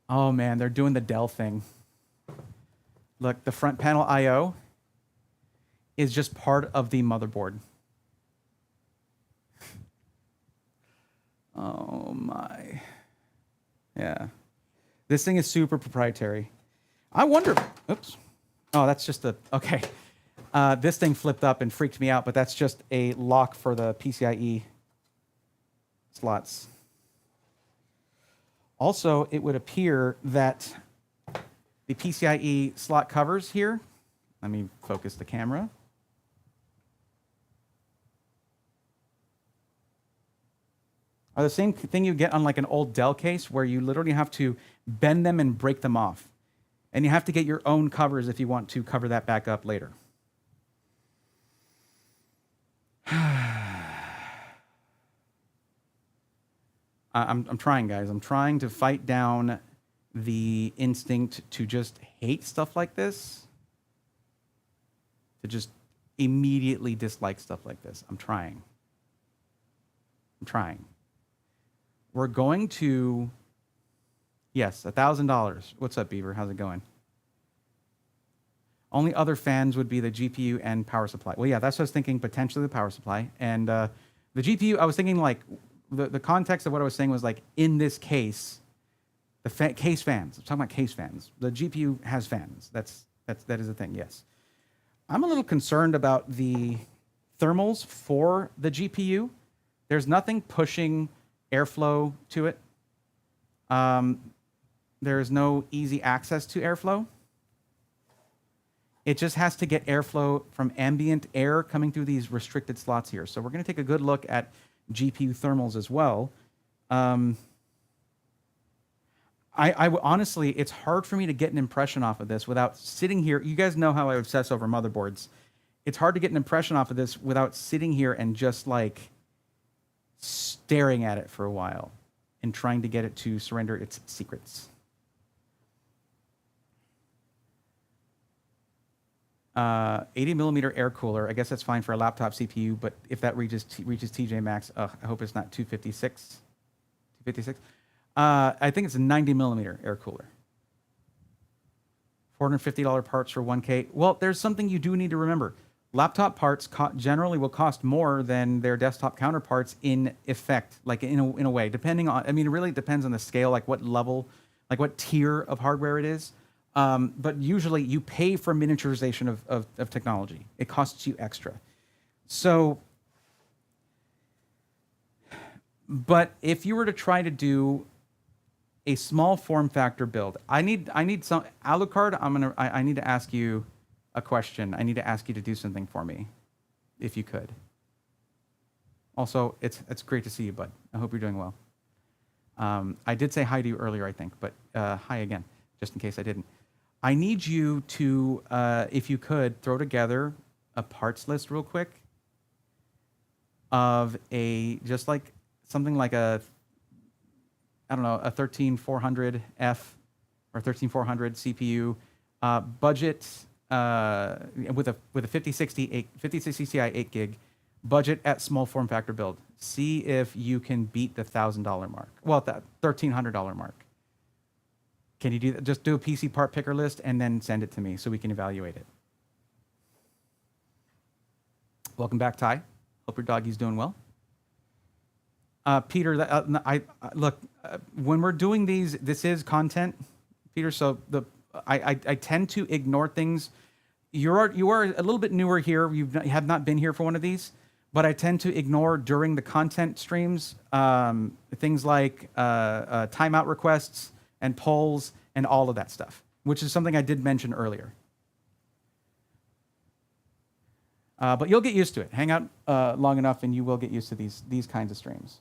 Oh man, they're doing the Dell thing. Look, the front panel I/O is just part of the motherboard. Oh my. Yeah. This thing is super proprietary. I wonder, oops. Oh, that's just a, okay. This thing flipped up and freaked me out, but that's just a lock for the PCIe slots. Also, it would appear that the PCIe slot covers here, let me focus the camera. Are the same thing you get on like an old Dell case where you literally have to bend them and break them off. And you have to get your own covers if you want to cover that back up later. I'm trying, guys. I'm trying to fight down the instinct to just hate stuff like this. To just immediately dislike stuff like this. I'm trying. We're going to, yes, $1,000. What's up, Beaver? How's it going? Only other fans would be the GPU and power supply. Well, yeah, that's what I was thinking, potentially the power supply. And the GPU, I was thinking like, the context of what I was saying was like, in this case, the case fans. I'm talking about case fans. The GPU has fans. That is a thing, yes. I'm a little concerned about the thermals for the GPU. There's nothing pushing airflow to it. There's no easy access to airflow. It just has to get airflow from ambient air coming through these restricted slots here. So we're going to take a good look at GPU thermals as well. Honestly, it's hard for me to get an impression off of this without sitting here. You guys know how I obsess over motherboards. It's hard to get an impression off of this without sitting here and just like staring at it for a while and trying to get it to surrender its secrets. 80 millimeter air cooler. I guess that's fine for a laptop CPU, but if that reaches TJ Maxx, I hope it's not 256. 256. I think it's a 90 millimeter air cooler. $450 parts for 1K. Well, there's something you do need to remember. Laptop parts generally will cost more than their desktop counterparts in effect, like in a way, depending on, I mean, it really depends on the scale, like what level, like what tier of hardware it is. But usually you pay for miniaturization of technology. It costs you extra. So But if you were to try to do a small form factor build, I need some Alucard. I need to ask you a question. I need to ask you to do something for me, if you could. Also, it's great to see you, bud. I hope you're doing well. I did say hi to you earlier, I think, but hi again, just in case I didn't. I need you to, if you could, throw together a parts list real quick of just like something like a, I don't know, a 13400F or 13400 CPU budget with a 5060 Ti 8 gig budget at small form factor build. See if you can beat the $1,000 mark. Well, that $1,300 mark. Can you do that? Just do a PC part picker list and then send it to me so we can evaluate it. Welcome back, Ty. Hope your doggy's doing well. Peter, look, when we're doing these, this is content, Peter. So I tend to ignore things. You are a little bit newer here. You have not been here for one of these, but I tend to ignore during the content streams things like timeout requests and polls and all of that stuff, which is something I did mention earlier. But you'll get used to it. Hang out long enough, and you will get used to these kinds of streams.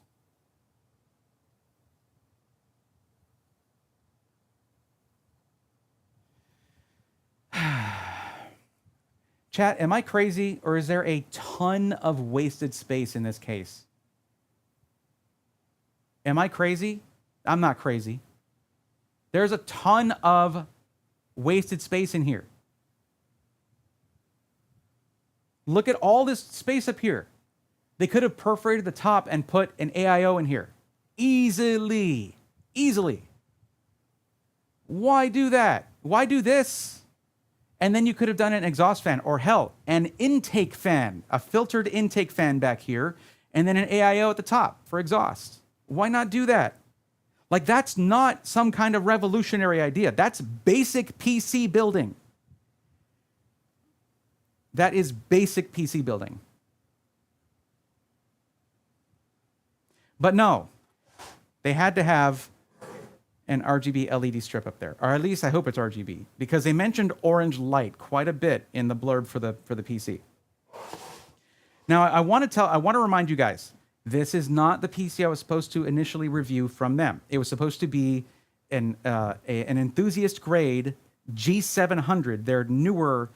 Chat, am I crazy, or is there a ton of wasted space in this case? Am I crazy? I'm not crazy. There's a ton of wasted space in here. Look at all this space up here. They could have perforated the top and put an AIO in here. Easily. Easily. Why do that? Why do this? And then you could have done an exhaust fan, or hell, an intake fan, a filtered intake fan back here, and then an AIO at the top for exhaust. Why not do that? Like, that's not some kind of revolutionary idea. That's basic PC building. That is basic PC building. But no, they had to have an RGB LED strip up there, or at least I hope it's RGB, because they mentioned orange light quite a bit in the blurb for the PC. Now, I want to remind you guys, this is not the PC I was supposed to initially review from them. It was supposed to be an enthusiast grade G700, their newer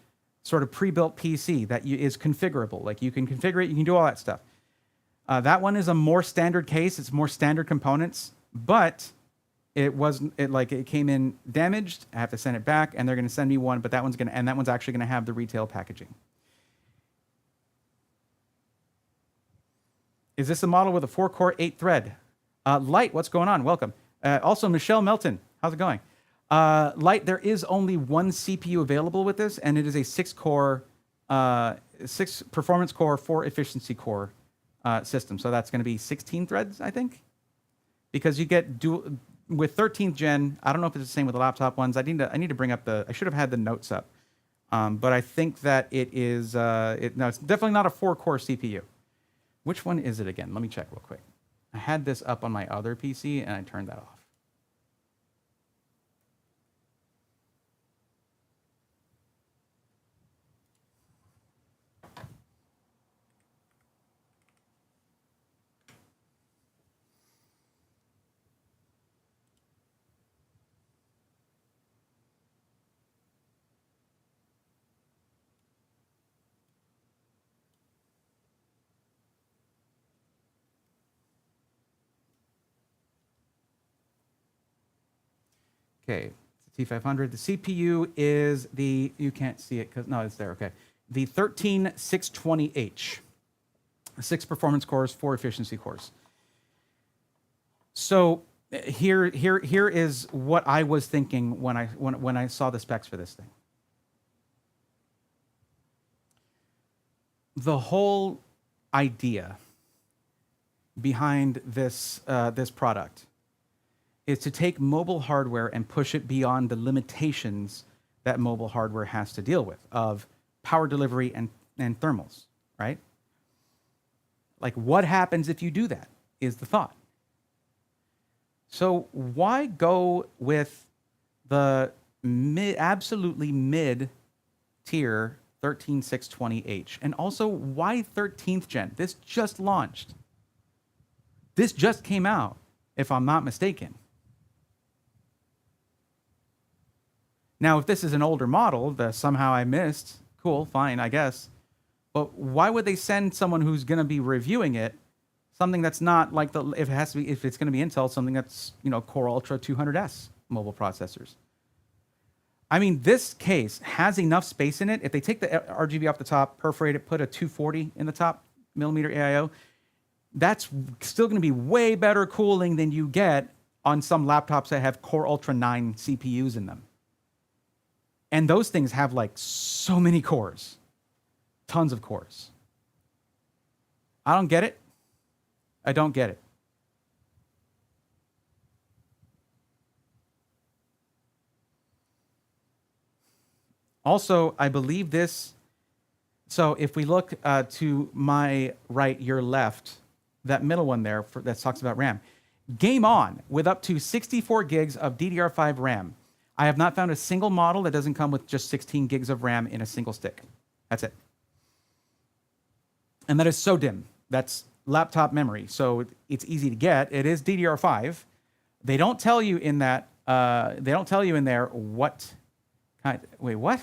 sort of pre-built PC that is configurable. Like, you can configure it, you can do all that stuff. That one is a more standard case. It's more standard components, but it came in damaged. I have to send it back, and they're going to send me one, but that one's actually going to have the retail packaging. Is this a model with a 4-core, 8-thread? Light, what's going on? Welcome. Also, Michelle Melton, how's it going? Light, there is only one CPU available with this, and it is a 6-core, 6 performance core, 4 efficiency core system. So that's going to be 16 threads, I think, because you get with 13th gen. I don't know if it's the same with the laptop ones. I need to bring up I should have had the notes up, but I think that it is. No, it's definitely not a 4-core CPU. Which one is it again? Let me check real quick. I had this up on my other PC, and I turned that off. Okay, it's a T500. The CPU is you can't see it because, no, it's there, okay. The 13620H. 6 performance cores, 4 efficiency cores. So here is what I was thinking when I saw the specs for this thing. The whole idea behind this product is to take mobile hardware and push it beyond the limitations that mobile hardware has to deal with of power delivery and thermals, right? Like, what happens if you do that is the thought. So why go with the absolutely mid tier 13620H? And also, why 13th gen? This just launched. This just came out, if I'm not mistaken. Now, if this is an older model that somehow I missed, cool, fine, I guess. But why would they send someone who's going to be reviewing it something that's not like the, if it has to be, if it's going to be Intel, something that's, you know, Core Ultra 200S mobile processors? I mean, this case has enough space in it. If they take the RGB off the top, perforate it, put a 240 in the top millimeter AIO, that's still going to be way better cooling than you get on some laptops that have Core Ultra 9 CPUs in them. And those things have like so many cores, tons of cores. I don't get it. I don't get it. Also, I believe this, so if we look to my right, your left, that middle one there that talks about RAM, game on with up to 64 gigs of DDR5 RAM. I have not found a single model that doesn't come with just 16 gigs of RAM in a single stick. That's it. And that is so dim. That's laptop memory, so it's easy to get. It is DDR5. They don't tell you in that, they don't tell you in there what kind, wait, what?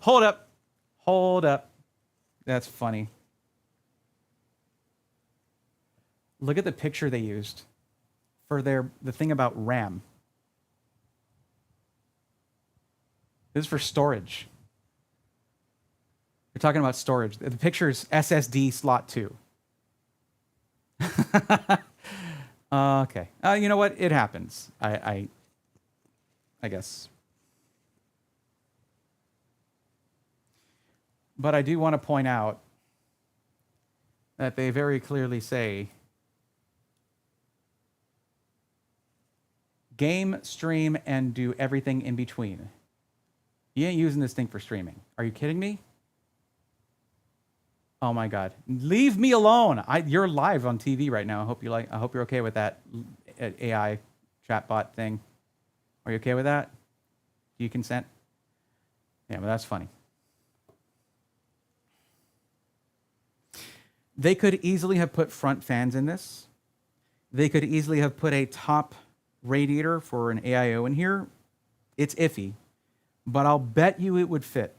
Hold up. Hold up. That's funny. Look at the picture they used for the thing about RAM. This is for storage. We're talking about storage. The picture is SSD slot 2. Okay. You know what? It happens. I guess. But I do want to point out that they very clearly say game, stream, and do everything in between. You ain't using this thing for streaming. Are you kidding me? Oh my God! Leave me alone. You're live on TV right now. I hope you're okay with that AI chatbot thing. Are you okay with that? Do you consent? Yeah, but that's funny. They could easily have put front fans in this. They could easily have put a top radiator for an AIO in here. It's iffy, but I'll bet you it would fit.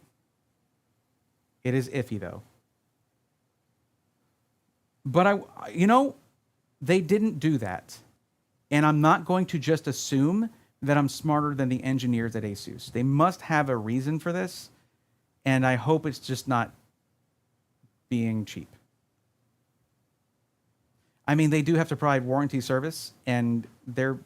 It is iffy though. But they didn't do that. And I'm not going to just assume that I'm smarter than the engineers at ASUS. They must have a reason for this, and I hope it's just not being cheap. I mean, they do have to provide warranty service, and they're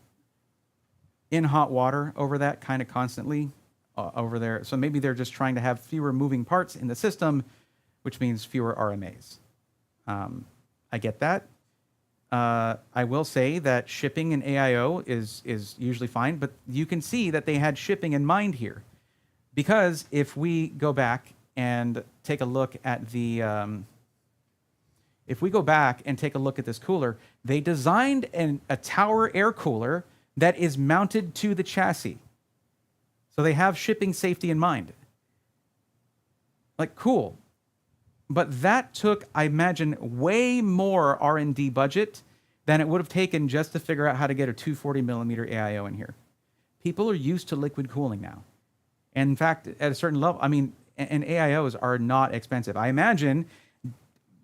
in hot water over that kind of constantly over there. So maybe they're just trying to have fewer moving parts in the system, which means fewer RMAs. I get that. I will say that shipping in AIO is usually fine, but you can see that they had shipping in mind here. Because if we go back and take a look at the... if we go back and take a look at this cooler, they designed a tower air cooler that is mounted to the chassis. So they have shipping safety in mind. Like, cool. But that took, I imagine, way more R&D budget than it would have taken just to figure out how to get a 240 millimeter AIO in here. People are used to liquid cooling now. And in fact, at a certain level, I mean, and AIOs are not expensive. I imagine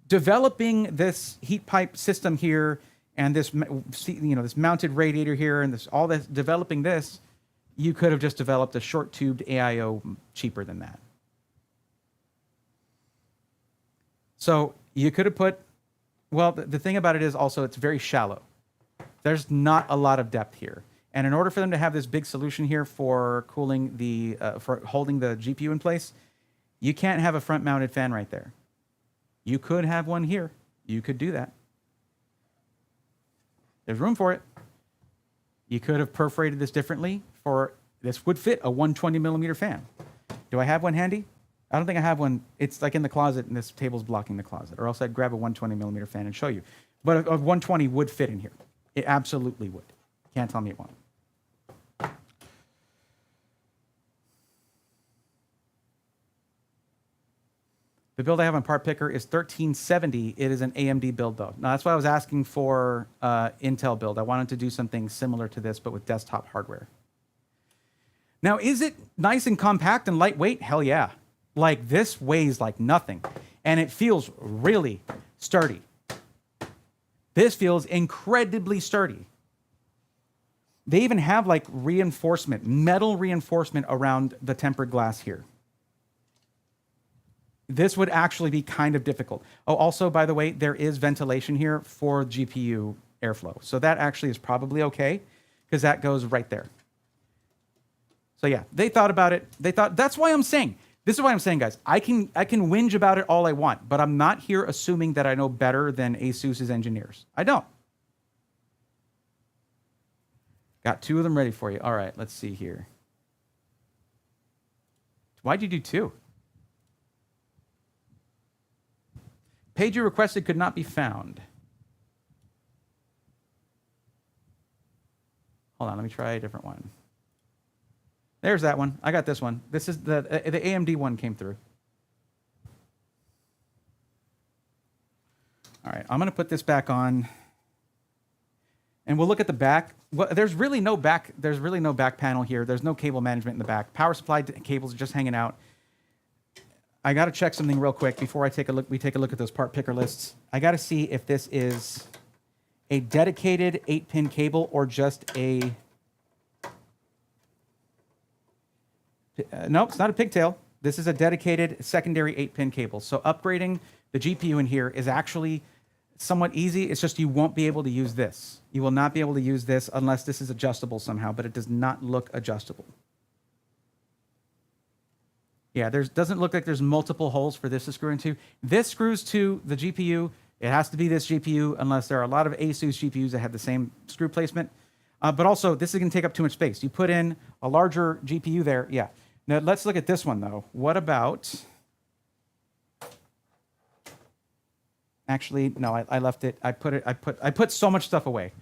developing this heat pipe system here and this, this mounted radiator here and developing this, you could have just developed a short tubed AIO cheaper than that. So you could have put, well, the thing about it is also it's very shallow. There's not a lot of depth here. And in order for them to have this big solution here for cooling for holding the GPU in place, you can't have a front mounted fan right there. You could have one here. You could do that. There's room for it. You could have perforated this differently this would fit a 120 millimeter fan. Do I have one handy? I don't think I have one. It's like in the closet and this table's blocking the closet, or else I'd grab a 120 millimeter fan and show you. But a 120 would fit in here. It absolutely would. Can't tell me it won't. The build I have on Part Picker is 1370. It is an AMD build, though. Now, that's why I was asking for Intel build. I wanted to do something similar to this, but with desktop hardware. Now, is it nice and compact and lightweight? Hell yeah. Like, this weighs like nothing, and it feels really sturdy. This feels incredibly sturdy. They even have, like, reinforcement, metal reinforcement around the tempered glass here. This would actually be kind of difficult. Oh, also, by the way, there is ventilation here for GPU airflow. So that actually is probably okay, because that goes right there. So yeah, they thought about it. They thought, that's why I'm saying, this is why I'm saying, guys, I can whinge about it all I want, but I'm not here assuming that I know better than ASUS's engineers. I don't. Got 2 of them ready for you. All right, let's see here. Why'd you do 2? Page you requested could not be found. Hold on, let me try a different one. There's that one. I got this one. This is the AMD one came through. All right, I'm going to put this back on, and we'll look at the back. Well, there's really no back. There's really no back panel here. There's no cable management in the back. Power supply cables are just hanging out. I got to check something real quick before I take a look. We take a look at those part picker lists. I got to see if this is a dedicated 8-pin cable or just a. Nope, it's not a pigtail. This is a dedicated secondary 8-pin cable. So upgrading the GPU in here is actually somewhat easy. It's just you won't be able to use this. You will not be able to use this unless this is adjustable somehow, but it does not look adjustable. Yeah, doesn't look like there's multiple holes for this to screw into. This screws to the GPU. It has to be this GPU unless there are a lot of ASUS GPUs that have the same screw placement. But also, this is going to take up too much space. You put in a larger GPU there. Yeah. Now, let's look at this one, though. What about... Actually, no, I left it. I put so much stuff away.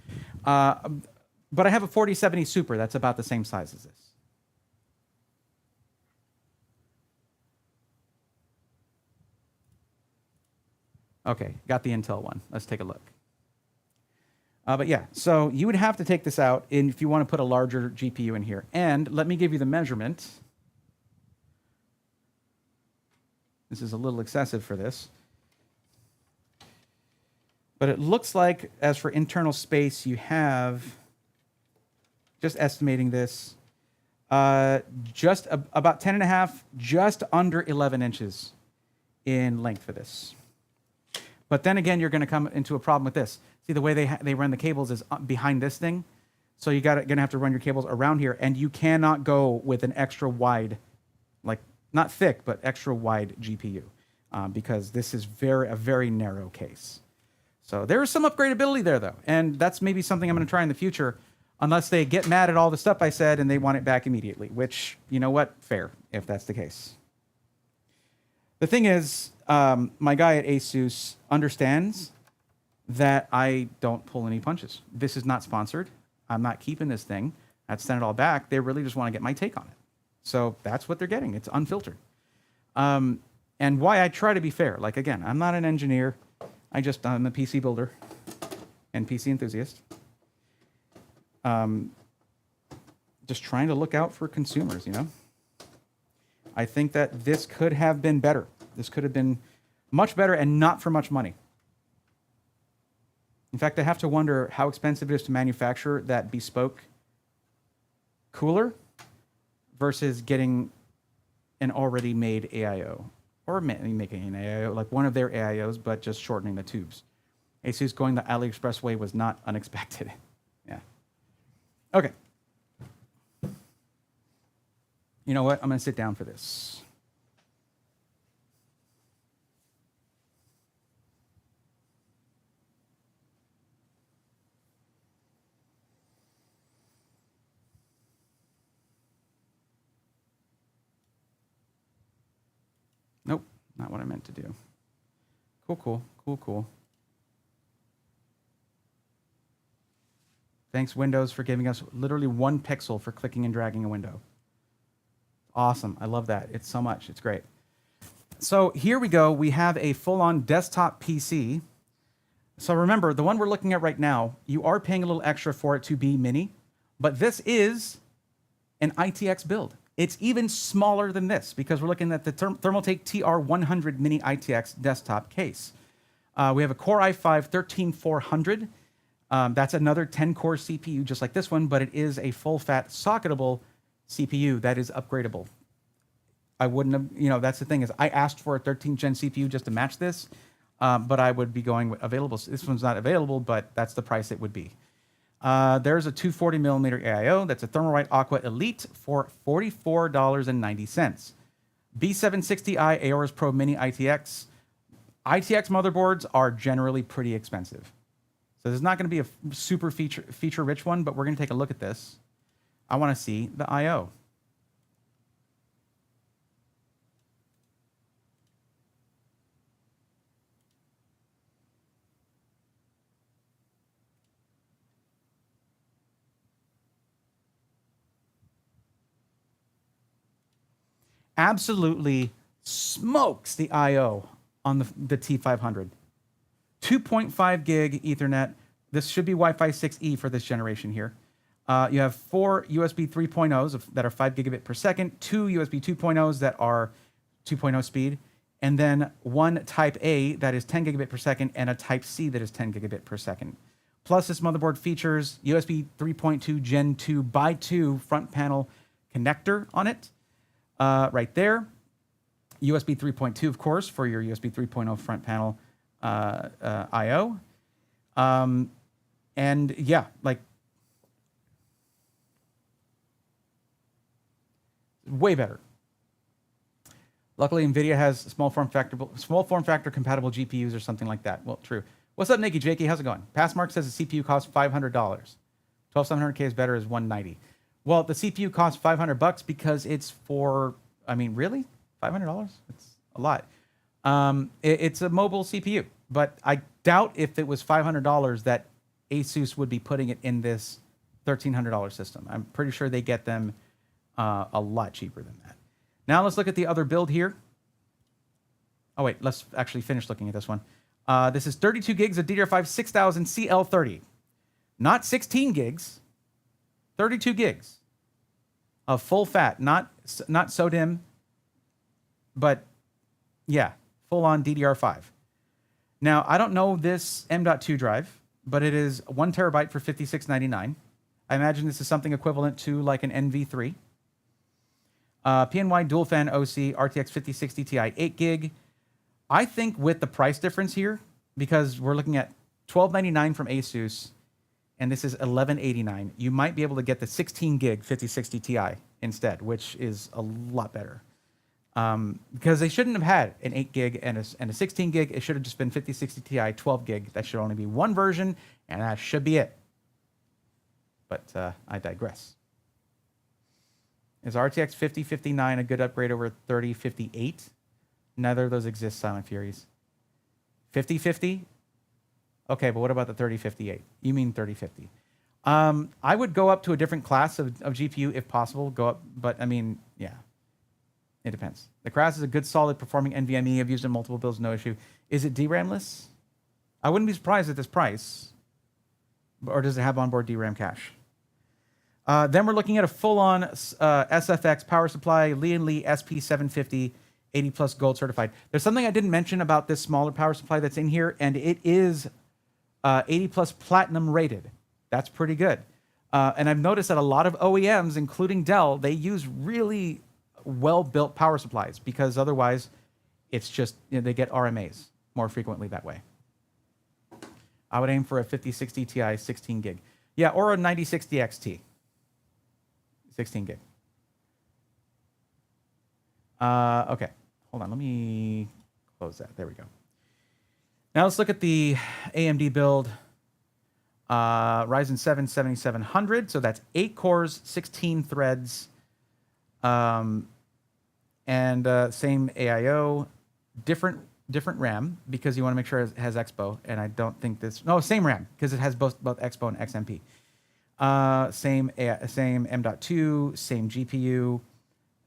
But I have a 4070 Super that's about the same size as this. Okay, got the Intel one. Let's take a look. But yeah, so you would have to take this out if you want to put a larger GPU in here. And let me give you the measurement. This is a little excessive for this. But it looks like, as for internal space, you have, just estimating this, just about 10.5, just under 11 inches in length for this. But then again, you're going to come into a problem with this. See, the way they run the cables is behind this thing. So you're going to have to run your cables around here, and you cannot go with an extra wide, like not thick, but extra wide GPU, because this is a very narrow case. So there is some upgradability there, though, and that's maybe something I'm going to try in the future, unless they get mad at all the stuff I said and they want it back immediately, which, you know what, fair, if that's the case. The thing is, my guy at ASUS understands that I don't pull any punches. This is not sponsored. I'm not keeping this thing. I'd send it all back. They really just want to get my take on it. So that's what they're getting. It's unfiltered. And why I try to be fair. Like, again, I'm not an engineer. I'm a PC builder and PC enthusiast. Just trying to look out for consumers, you know? I think that this could have been better. This could have been much better and not for much money. In fact, I have to wonder how expensive it is to manufacture that bespoke cooler versus getting an already made AIO. Or making an AIO, like one of their AIOs, but just shortening the tubes. ASUS going the AliExpress way was not unexpected. Yeah. Okay. You know what? I'm going to sit down for this. Nope, not what I meant to do. Cool. Thanks, Windows, for giving us literally 1 pixel for clicking and dragging a window. Awesome. I love that. It's so much. It's great. So here we go. We have a full-on desktop PC. So remember, the one we're looking at right now, you are paying a little extra for it to be mini, but this is an ITX build. It's even smaller than this because we're looking at the Thermaltake TR100 Mini ITX desktop case. We have a Core i5 13400. That's another 10-core CPU just like this one, but it is a full-fat socketable CPU that is upgradable. I wouldn't have, that's the thing is I asked for a 13th gen CPU just to match this, but I would be going with available. This one's not available, but that's the price it would be. There's a 240mm AIO. That's a Thermalright Aqua Elite for $44.90. B760i Aorus Pro Mini ITX. ITX motherboards are generally pretty expensive. So there's not going to be a super feature-rich one, but we're going to take a look at this. I want to see the I/O. Absolutely smokes the I/O on the T500. 2.5 gig Ethernet. This should be Wi-Fi 6E for this generation here. You have 4 USB 3.0s that are 5 gigabit per second, 2 USB 2.0s that are 2.0 speed, and then 1 Type A that is 10 gigabit per second and a Type C that is 10 gigabit per second. Plus, this motherboard features USB 3.2 Gen 2 by 2 front panel connector on it, right there. USB 3.2, of course, for your USB 3.0 front panel I/O. And yeah, like way better. Luckily, NVIDIA has small form factor compatible GPUs or something like that. Well, true. What's up, Nikki Jakey? How's it going? Passmark says the CPU costs $500. 12700K is better is $190. Well, the CPU costs $500 because it's for, I mean, really? $500? It's a lot. It's a mobile CPU, but I doubt if it was $500 that ASUS would be putting it in this $1,300 system. I'm pretty sure they get them a lot cheaper than that. Now let's look at the other build here. Oh wait, let's actually finish looking at this one. This is 32 gigs of DDR5 6000 CL30. Not 16 gigs, 32 gigs of full fat, not SODIMM, but yeah, full on DDR5. Now, I don't know this M.2 drive, but it is 1 terabyte for $56.99. I imagine this is something equivalent to like an NV3. PNY dual fan OC RTX 5060 Ti 8 gig. I think with the price difference here, because we're looking at $12.99 from ASUS, and this is $11.89, you might be able to get the 16 gig 5060 Ti instead, which is a lot better. Because they shouldn't have had an 8 gig and a 16 gig. It should have just been 5060 Ti 12 gig. That should only be one version, and that should be it. But I digress. Is RTX 5059 a good upgrade over 3058? Neither of those exist, Silent Furies. 5050? Okay, but what about the 3058? You mean 3050. I would go up to a different class of GPU if possible. Go up, but I mean, yeah. It depends. The Kras is a good, solid performing NVMe. I've used it in multiple builds, no issue. Is it DRAM-less? I wouldn't be surprised at this price. Or does it have onboard DRAM cache? Then we're looking at a full-on SFX power supply, Lee & Lee SP750, 80 plus gold certified. There's something I didn't mention about this smaller power supply that's in here, and it is 80 plus platinum rated. That's pretty good. And I've noticed that a lot of OEMs, including Dell, they use really well-built power supplies because otherwise it's just, they get RMAs more frequently that way. I would aim for a 5060 Ti 16 gig. Yeah, or a 9060 XT. 16 gig. Okay, hold on. Let me close that. There we go. Now let's look at the AMD build. Ryzen 7 7700. So that's 8 cores, 16 threads. And same AIO, different RAM because you want to make sure it has Expo. And I don't think this. No, same RAM because it has both Expo and XMP. Same M.2, same GPU,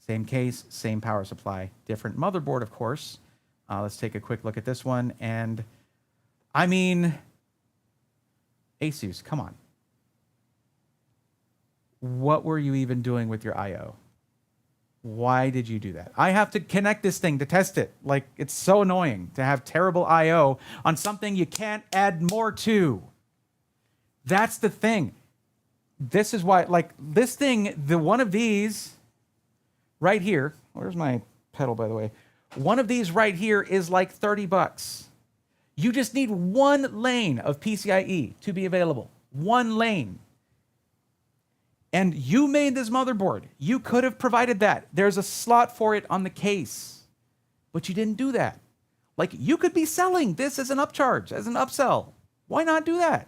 same case, same power supply, different motherboard, of course. Let's take a quick look at this one. And I mean, ASUS, come on. What were you even doing with your I/O? Why did you do that? I have to connect this thing to test it. Like, it's so annoying to have terrible I/O on something you can't add more to. That's the thing. This is why, like, this thing, the one of these right here, where's my pedal, by the way? One of these right here is like 30 bucks. You just need one lane of PCIe to be available. One lane. And you made this motherboard. You could have provided that. There's a slot for it on the case, but you didn't do that. Like, you could be selling this as an upcharge, as an upsell. Why not do that?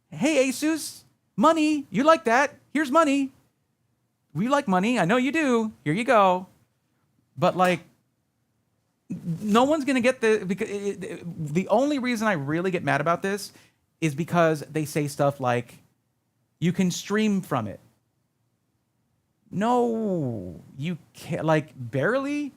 Hey, ASUS, money, you like that? Here's money. We like money. I know you do. Here you go. But like, no one's going to get the only reason I really get mad about this is because they say stuff like, you can stream from it. No, you can't, like, barely.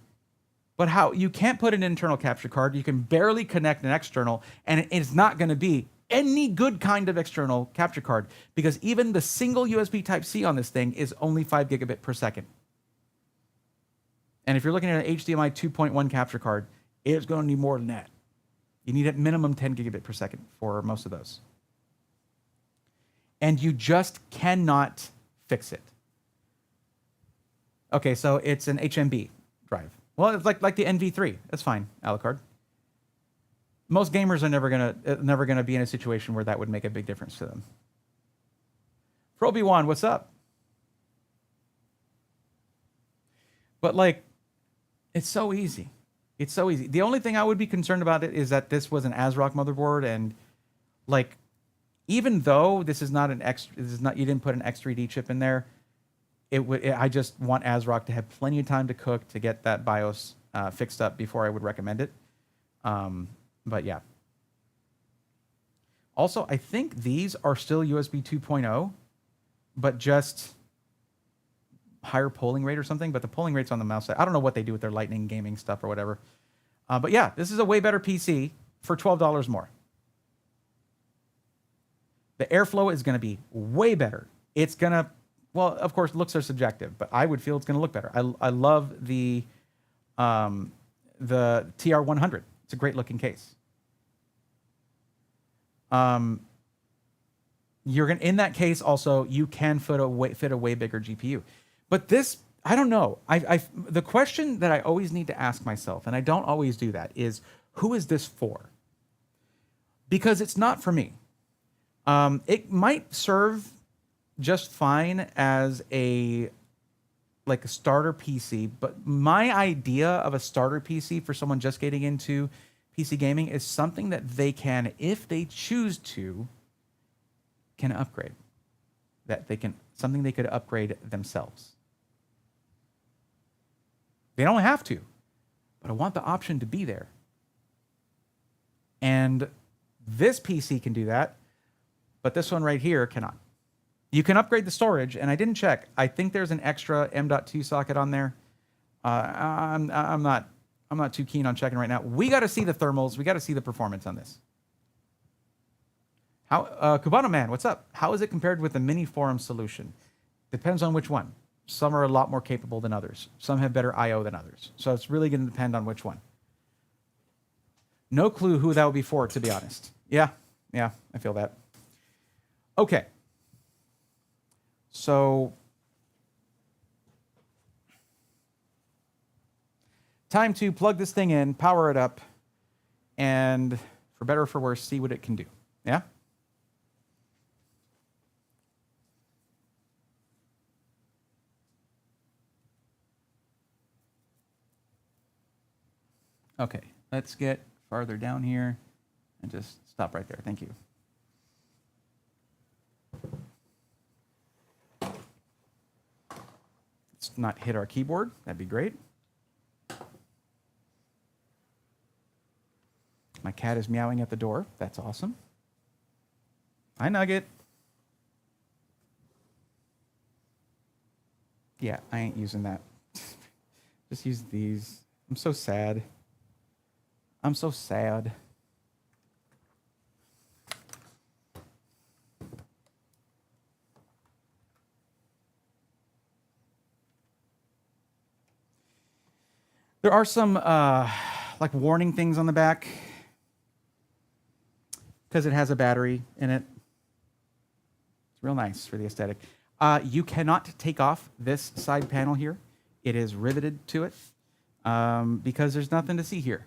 But how? You can't put an internal capture card. You can barely connect an external, and it's not going to be any good kind of external capture card, because even the single USB Type-C on this thing is only 5 gigabit per second. And if you're looking at an HDMI 2.1 capture card, it's going to need more than that. You need at minimum 10 gigabit per second for most of those. And you just cannot fix it. Okay, so it's an HMB drive. Well, it's like the NV3. That's fine, Alucard. Most gamers are never gonna be in a situation where that would make a big difference to them. Proby1, what's up? But like, it's so easy. It's so easy. The only thing I would be concerned about it is that this was an ASRock motherboard, and like, even though this is not you didn't put an X3D chip in there, I just want ASRock to have plenty of time to cook to get that BIOS fixed up before I would recommend it. But yeah. Also, I think these are still USB 2.0, but just higher polling rate or something. But the polling rate's on the mouse side. I don't know what they do with their Lightning gaming stuff or whatever. But yeah, this is a way better PC for $12 more. The airflow is going to be way better. It's going to, well, of course, looks are subjective, but I would feel it's going to look better. I love the TR100. It's a great looking case. You're gonna, in that case also, you can fit a way bigger GPU. But this, I don't know. The question that I always need to ask myself, and I don't always do that, is who is this for? Because it's not for me. It might serve just fine as a starter PC, but my idea of a starter PC for someone just getting into PC gaming is something that they can, if they choose to, can upgrade. Something they could upgrade themselves. They don't have to, but I want the option to be there. And this PC can do that, but this one right here cannot. You can upgrade the storage, and I didn't check. I think there's an extra M.2 socket on there. I'm not too keen on checking right now. We got to see the thermals. We got to see the performance on this. Cubano Man, what's up? How is it compared with the mini forum solution? Depends on which one. Some are a lot more capable than others. Some have better I/O than others. So it's really going to depend on which one. No clue who that would be for, to be honest. Yeah, I feel that. Okay. So time to plug this thing in, power it up, and for better or for worse, see what it can do. Yeah? Okay, let's get farther down here and just stop right there. Thank you. Let's not hit our keyboard. That'd be great. My cat is meowing at the door. That's awesome. Hi, Nugget. Yeah, I ain't using that. Just use these. I'm so sad. I'm so sad. There are some like warning things on the back because it has a battery in it. It's real nice for the aesthetic. You cannot take off this side panel here. It is riveted to it because there's nothing to see here.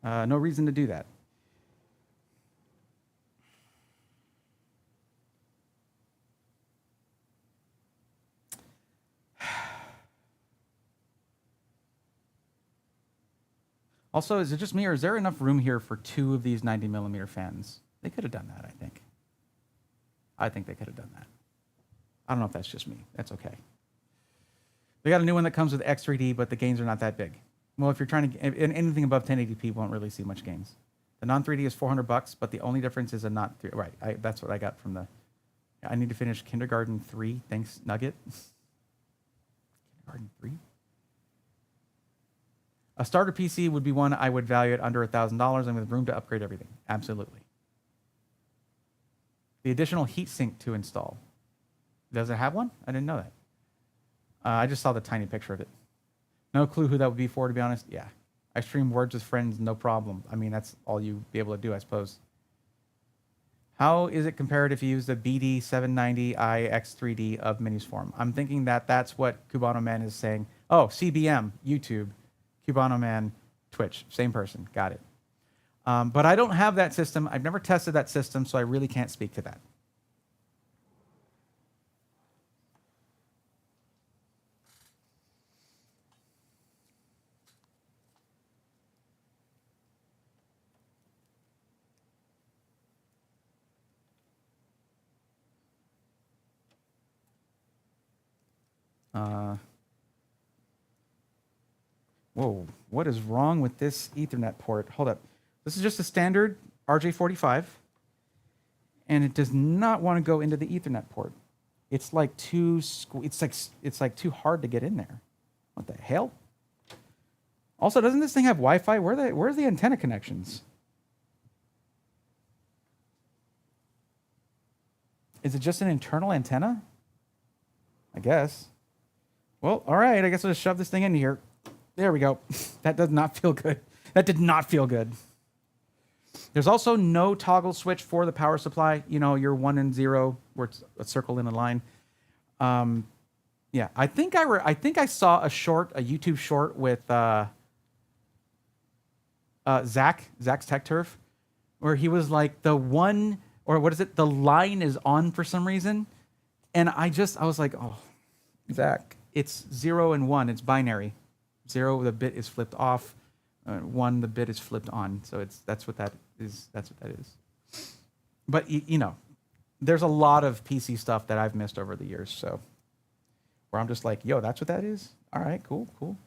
No reason to do that. Also, is it just me or is there enough room here for 2 of these 90mm fans? They could have done that, I think. I think they could have done that. I don't know if that's just me. That's okay. They got a new one that comes with X3D, but the gains are not that big. Well, if you're trying to, anything above 1080p won't really see much gains. The non-3D is $400, but the only difference is a not 3. Right, that's what I got from the. I need to finish Kindergarten 3. Thanks, Nugget. Kindergarten 3. A starter PC would be one I would value at under $1,000 and with room to upgrade everything. Absolutely. The additional heatsink to install. Does it have one? I didn't know that. I just saw the tiny picture of it. No clue who that would be for, to be honest. Yeah. I stream Words with Friends, no problem. I mean, that's all you'd be able to do, I suppose. How is it compared if you use the BD790i X3D of Minis form? I'm thinking that that's what Cubano Man is saying. Oh, CBM, YouTube. Cubano Man, Twitch. Same person. Got it. But I don't have that system. I've never tested that system, so I really can't speak to that. Whoa, what is wrong with this Ethernet port? Hold up. This is just a standard RJ45, and it does not want to go into the Ethernet port. It's like too too hard to get in there. What the hell? Also, doesn't this thing have Wi-Fi? Where's the antenna connections? Is it just an internal antenna? I guess. Well, all right. I guess I'll just shove this thing in here. There we go. That does not feel good. That did not feel good. There's also no toggle switch for the power supply. You know, your 1 and 0, where it's a circle in a line. Yeah, I think I saw a YouTube short with Zach's Tech Turf, where he was like the line is on for some reason, and I was like, oh, Zach, it's 0 and 1. It's binary. 0, the bit is flipped off. 1, the bit is flipped on. So that's what that is. That's what that is. But you know, there's a lot of PC stuff that I've missed over the years. So where I'm just like, yo, that's what that is. All right, cool.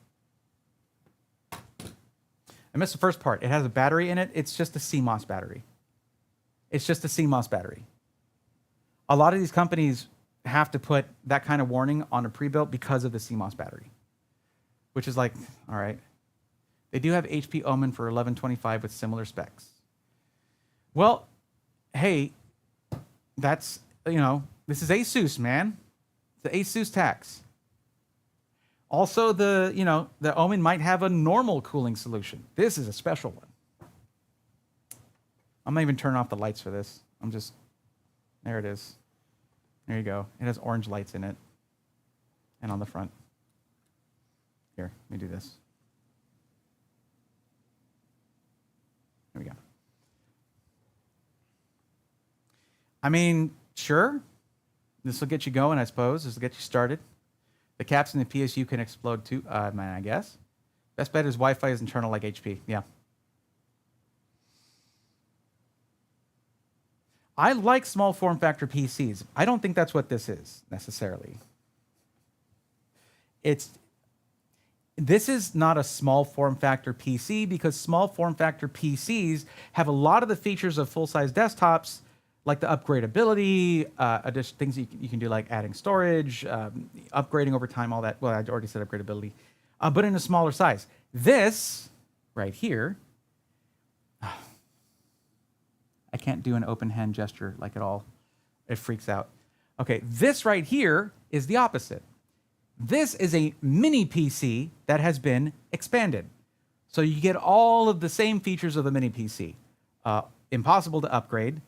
I missed the first part. It has a battery in it. It's just a CMOS battery. A lot of these companies have to put that kind of warning on a pre-built because of the CMOS battery, which is like, all right. They do have HP Omen for 1125 with similar specs. Well, hey, that's, you know, this is ASUS, man. The ASUS tax. Also, the Omen might have a normal cooling solution. This is a special one. I'm not even turning off the lights for this. There it is. There you go. It has orange lights in it. And on the front. Here, let me do this. There we go. I mean, sure. This will get you going, I suppose. This will get you started. The caps in the PSU can explode too, I guess. Best bet is Wi-Fi is internal like HP. Yeah. I like small form factor PCs. I don't think that's what this is necessarily. This is not a small form factor PC because small form factor PCs have a lot of the features of full-size desktops, like the upgradability, additional things you can do, like adding storage, upgrading over time, all that. Well, I already said upgradability, but in a smaller size. This right here, I can't do an open hand gesture like at all. It freaks out. Okay, this right here is the opposite. This is a mini PC that has been expanded. So you get all of the same features of the mini PC. Impossible to upgrade,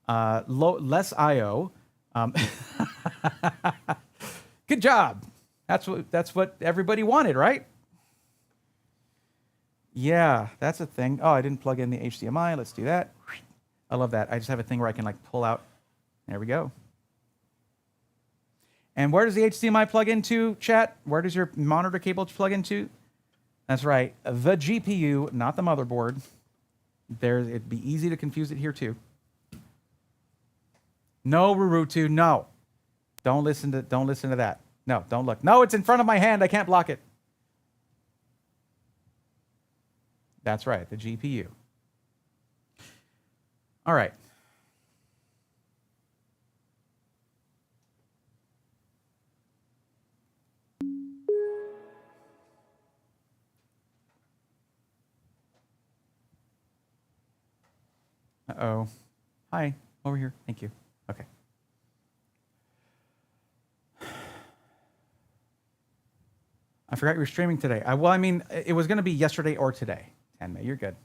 less I/O. Good job. That's what everybody wanted, right? Yeah, that's a thing. Oh, I didn't plug in the HDMI. Let's do that. I love that. I just have a thing where I can like pull out. There we go. And where does the HDMI plug into, chat? Where does your monitor cable plug into? That's right, the GPU, not the motherboard. It'd be easy to confuse it here too. No, Rurutu, no. Don't listen to that. No, don't look. No, it's in front of my hand. I can't block it. That's right, the GPU. All right. Uh-oh. Hi, over here. Thank you. Okay. I forgot you were streaming today. Well, I mean, it was going to be yesterday or today. Tenma, you're good.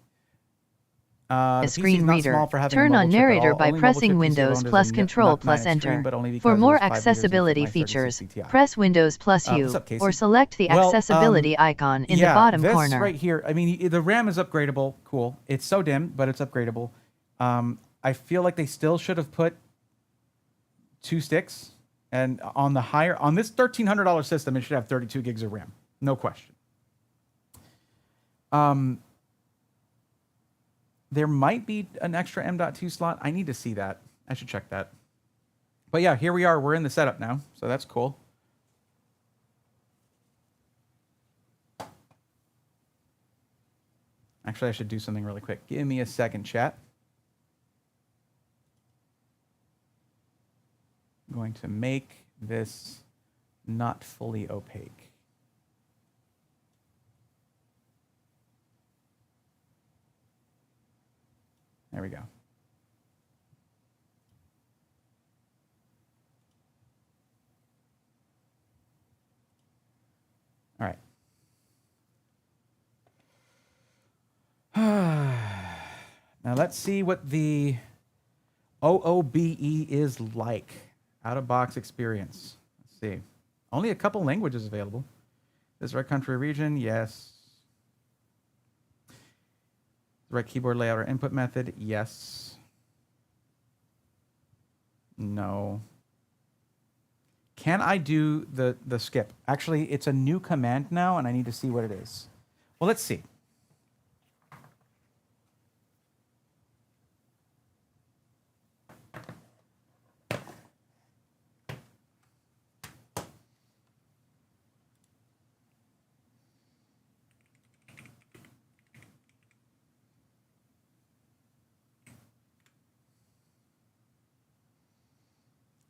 A screen reader. Turn on narrator by pressing Windows plus Control plus Enter. For more accessibility features, press Windows plus U or select the accessibility icon in the bottom corner. This right here, I mean, the RAM is upgradable. Cool. It's so dim, but it's upgradable. I feel like they still should have put 2 sticks, and on this $1,300 system, it should have 32 gigs of RAM. No question. There might be an extra M.2 slot. I need to see that. I should check that. But yeah, here we are. We're in the setup now, so that's cool. Actually, I should do something really quick. Give me a second, chat. I'm going to make this not fully opaque. There we go. All right. Now let's see what the OOBE is like. Out-of-box experience. Let's see. Only a couple languages available. Is the right country or region? Yes. The right keyboard layout or input method? Yes. No. Can I do the skip? Actually, it's a new command now, and I need to see what it is. Well, let's see.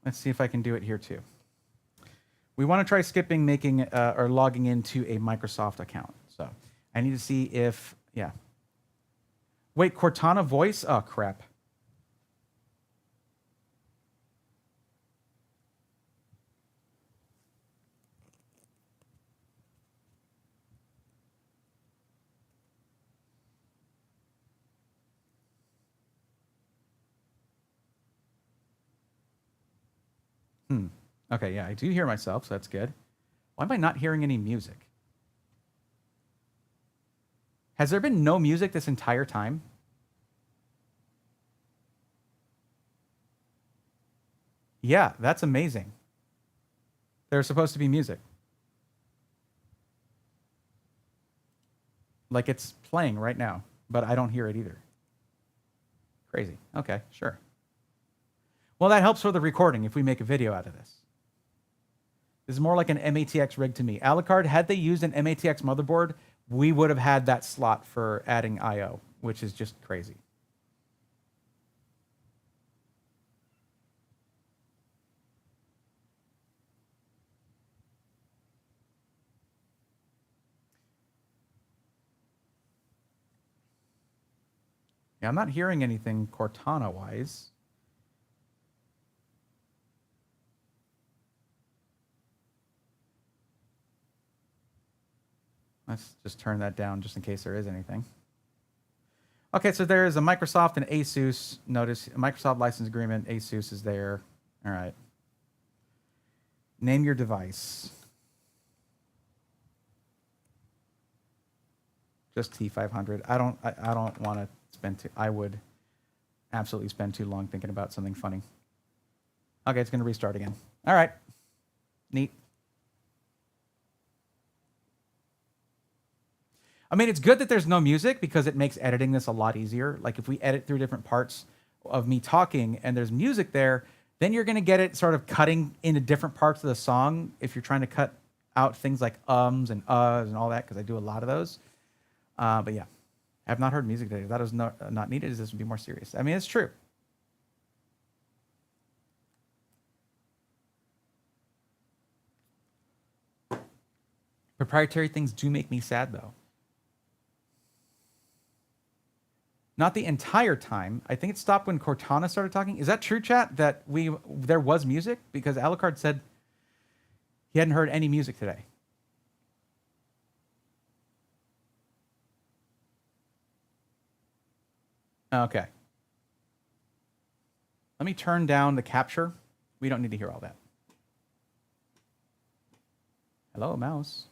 Let's see if I can do it here too. We want to try skipping making or logging into a Microsoft account. So I need to see if, yeah. Wait, Cortana voice? Oh, crap. Okay, yeah, I do hear myself, so that's good. Why am I not hearing any music? Has there been no music this entire time? Yeah, that's amazing. There's supposed to be music. Like it's playing right now, but I don't hear it either. Crazy. Okay, sure. Well, that helps for the recording if we make a video out of this. This is more like an MATX rig to me. Alucard, had they used an MATX motherboard, we would have had that slot for adding I/O, which is just crazy. Yeah, I'm not hearing anything Cortana-wise. Let's just turn that down just in case there is anything. Okay, so there is a Microsoft and ASUS. Notice Microsoft license agreement. ASUS is there. All right. Name your device. Just T500. I don't want to spend too. I would absolutely spend too long thinking about something funny. Okay, it's going to restart again. All right. Neat. I mean, it's good that there's no music because it makes editing this a lot easier. Like if we edit through different parts of me talking and there's music there, then you're going to get it sort of cutting into different parts of the song if you're trying to cut out things like ums and uhs and all that, because I do a lot of those. But yeah, I have not heard music today. That is not needed. This would be more serious. I mean, it's true. Proprietary things do make me sad, though. Not the entire time. I think it stopped when Cortana started talking. Is that true, chat? That there was music? Because Alucard said he hadn't heard any music today. Okay. Let me turn down the capture. We don't need to hear all that. Hello, mouse.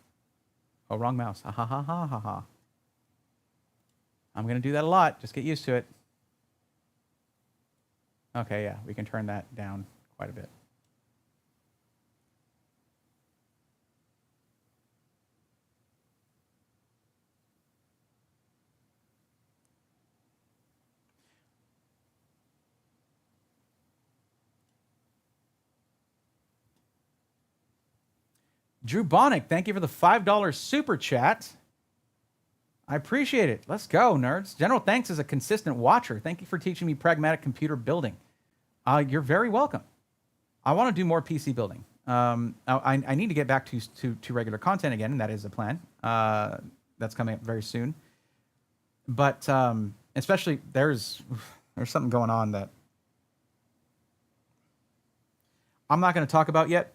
Oh, wrong mouse. Ha ha ha ha ha ha. I'm going to do that a lot. Just get used to it. Okay, yeah, we can turn that down quite a bit. Drew Bonick, thank you for the $5 super chat. I appreciate it. Let's go, nerds. General thanks as a consistent watcher. Thank you for teaching me pragmatic computer building. You're very welcome. I want to do more PC building. I need to get back to regular content again, and that is the plan. That's coming up very soon. But especially there's something going on that I'm not going to talk about yet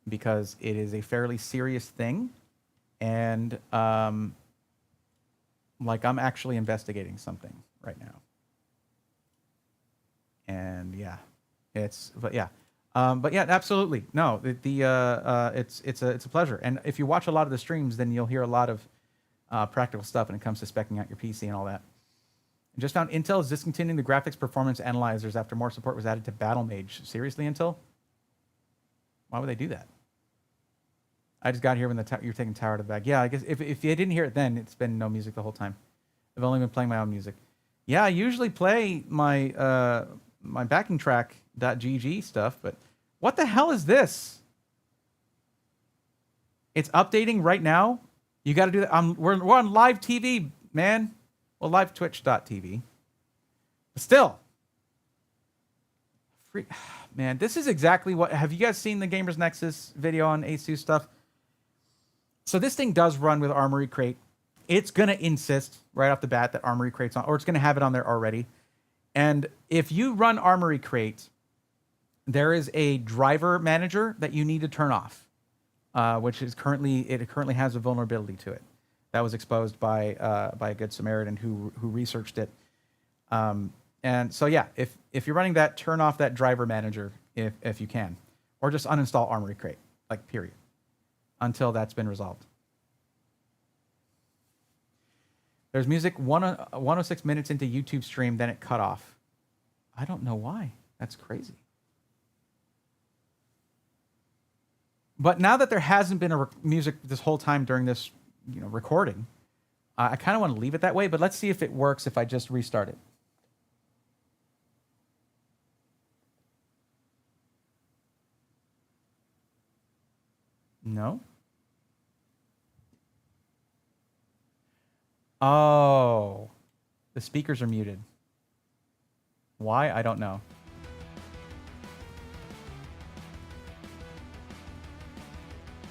because it is a fairly serious thing. And like I'm actually investigating something right now. And yeah, but yeah, absolutely. No, it's a pleasure. And if you watch a lot of the streams, then you'll hear a lot of practical stuff when it comes to speccing out your PC and all that. I just found Intel is discontinuing the graphics performance analyzers after more support was added to BattleMage. Seriously, Intel? Why would they do that? I just got here when you're taking Tower to the bag. Yeah, I guess if you didn't hear it then, it's been no music the whole time. I've only been playing my own music. Yeah, I usually play my my backing track .gg stuff, but what the hell is this? It's updating right now. You got to do that. We're on live TV, man. Well, live Twitch.tv. But still, man, this is exactly what. Have you guys seen the Gamers Nexus video on ASUS stuff? So this thing does run with Armory Crate. It's going to insist right off the bat that Armory Crate's on, or it's going to have it on there already. And if you run Armory Crate, there is a driver manager that you need to turn off, which is currently has a vulnerability to it. That was exposed by a good Samaritan who researched it. And so yeah, if you're running that, turn off that driver manager if you can, or just uninstall Armory Crate, like period, until that's been resolved. There's music 106 minutes into YouTube stream, then it cut off. I don't know why. That's crazy. But now that there hasn't been music this whole time during this, recording, I kind of want to leave it that way. But let's see if it works if I just restart it. No. Oh, the speakers are muted. Why? I don't know.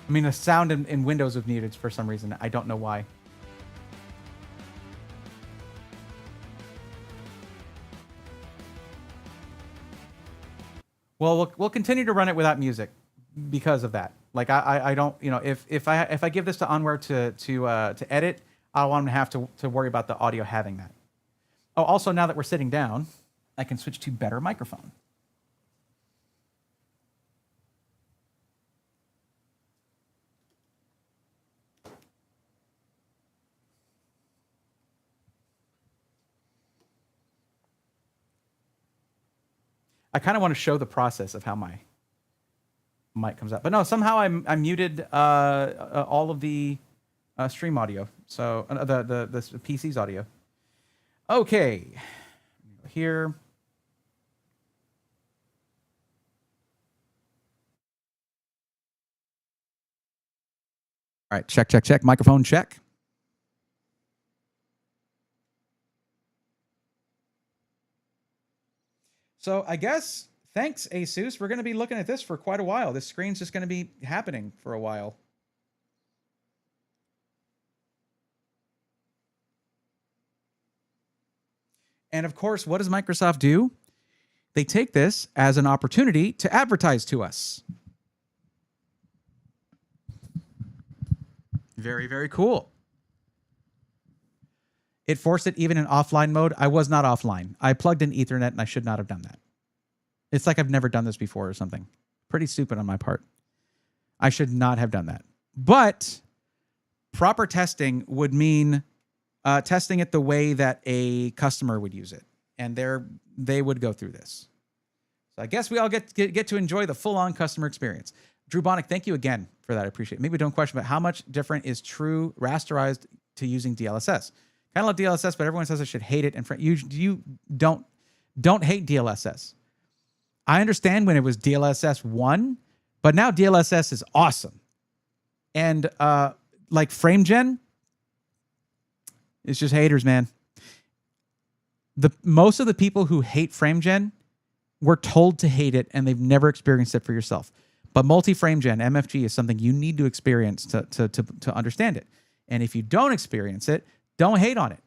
I mean, the sound in Windows was muted for some reason. I don't know why. Well, we'll continue to run it without music because of that. Like I don't, you know, if I give this to Unware to edit, I don't want them to have to worry about the audio having that. Oh, also now that we're sitting down, I can switch to better microphone. I kind of want to show the process of how my mic comes out, but no, somehow I muted all of the stream audio, so the PC's audio. Okay, here. All right, check, check, check. Microphone check. So I guess, thanks, ASUS. We're going to be looking at this for quite a while. This screen's just going to be happening for a while. And of course, what does Microsoft do? They take this as an opportunity to advertise to us. Very, very cool. It forced it even in offline mode. I was not offline. I plugged in Ethernet and I should not have done that. It's like I've never done this before or something. Pretty stupid on my part. I should not have done that. But proper testing would mean testing it the way that a customer would use it. And they would go through this. So I guess we all get to enjoy the full-on customer experience. Drew Bonick, thank you again for that. I appreciate it. Maybe don't question, but how much different is true rasterized to using DLSS? Kind of love DLSS, but everyone says I should hate it. And you don't hate DLSS. I understand when it was DLSS 1, but now DLSS is awesome. And like frame gen, it's just haters, man. Most of the people who hate frame gen were told to hate it and they've never experienced it for yourself. But multi-frame gen, MFG, is something you need to experience to understand it. And if you don't experience it, don't hate on it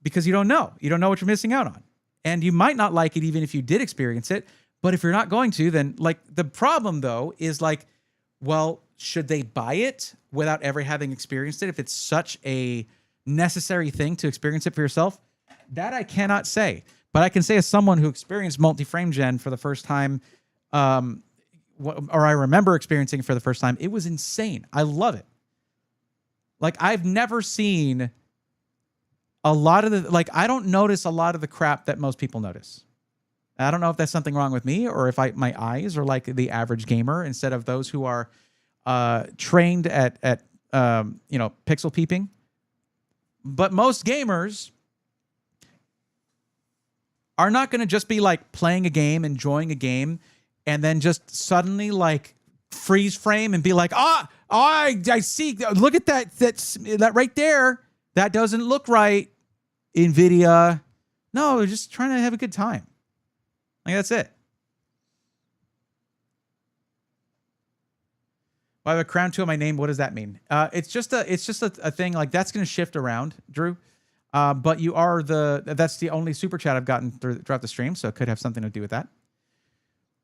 because you don't know. You don't know what you're missing out on. And you might not like it even if you did experience it. But if you're not going to, then like the problem though is like, well, should they buy it without ever having experienced it? If it's such a necessary thing to experience it for yourself, that I cannot say. But I can say as someone who experienced multi-frame gen for the first time, or I remember experiencing it for the first time, it was insane. I love it. Like I've never seen a lot of the, like I don't notice a lot of the crap that most people notice. I don't know if that's something wrong with me or if my eyes are like the average gamer instead of those who are trained at pixel peeping. But most gamers are not going to just be like playing a game, enjoying a game, and then just suddenly like freeze frame and be like, I see, look at that right there. That doesn't look right, NVIDIA. No, they're just trying to have a good time. Like that's it. Well, I have a crown 2 on my name. What does that mean? It's just a thing like that's going to shift around, Drew. But that's the only super chat I've gotten throughout the stream, so it could have something to do with that.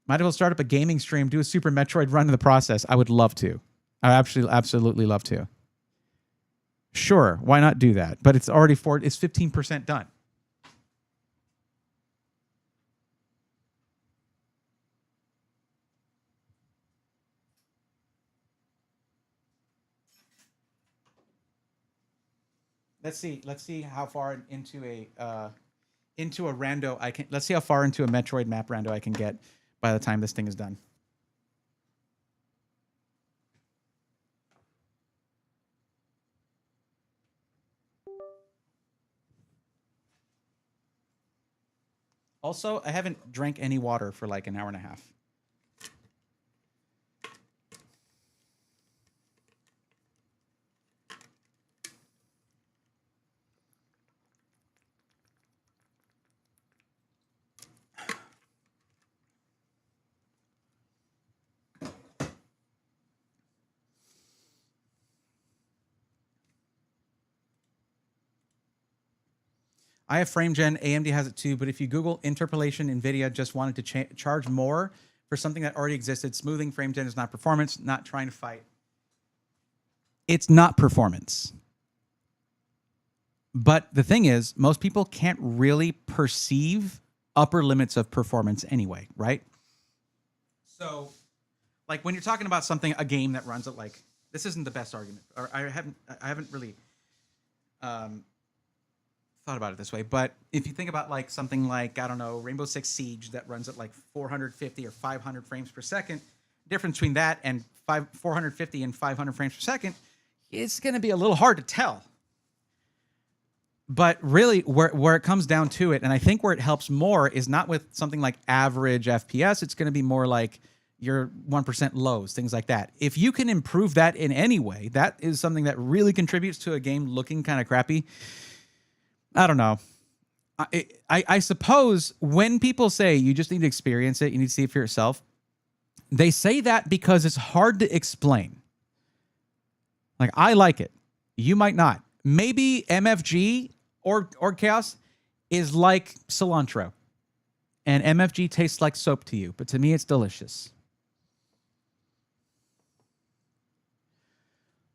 Might as well start up a gaming stream, do a Super Metroid run in the process. I would love to. I absolutely love to. Sure, why not do that? But it's already it's 15% done. Let's see how far into a rando I can. Let's see how far into a Metroid map rando I can get by the time this thing is done. Also, I haven't drank any water for like an hour and a half. I have frame gen. AMD has it too. But if you Google interpolation, NVIDIA just wanted to charge more for something that already existed. Smoothing frame gen is not performance, not trying to fight. It's not performance. But the thing is, most people can't really perceive upper limits of performance anyway, right? So, like when you're talking about a game that runs at like, this isn't the best argument, or I haven't really thought about it this way. But if you think about like something like, I don't know, Rainbow Six Siege that runs at like 450 or 500 frames per second, difference between that and 450 and 500 frames per second, it's going to be a little hard to tell. But really, where it comes down to it, and I think where it helps more is not with something like average FPS. It's going to be more like your 1% lows, things like that. If you can improve that in any way, that is something that really contributes to a game looking kind of crappy. I don't know. I suppose when people say you just need to experience it, you need to see it for yourself, they say that because it's hard to explain. Like, I like it. You might not. Maybe MFG or Chaos is like cilantro, and MFG tastes like soap to you, but to me, it's delicious.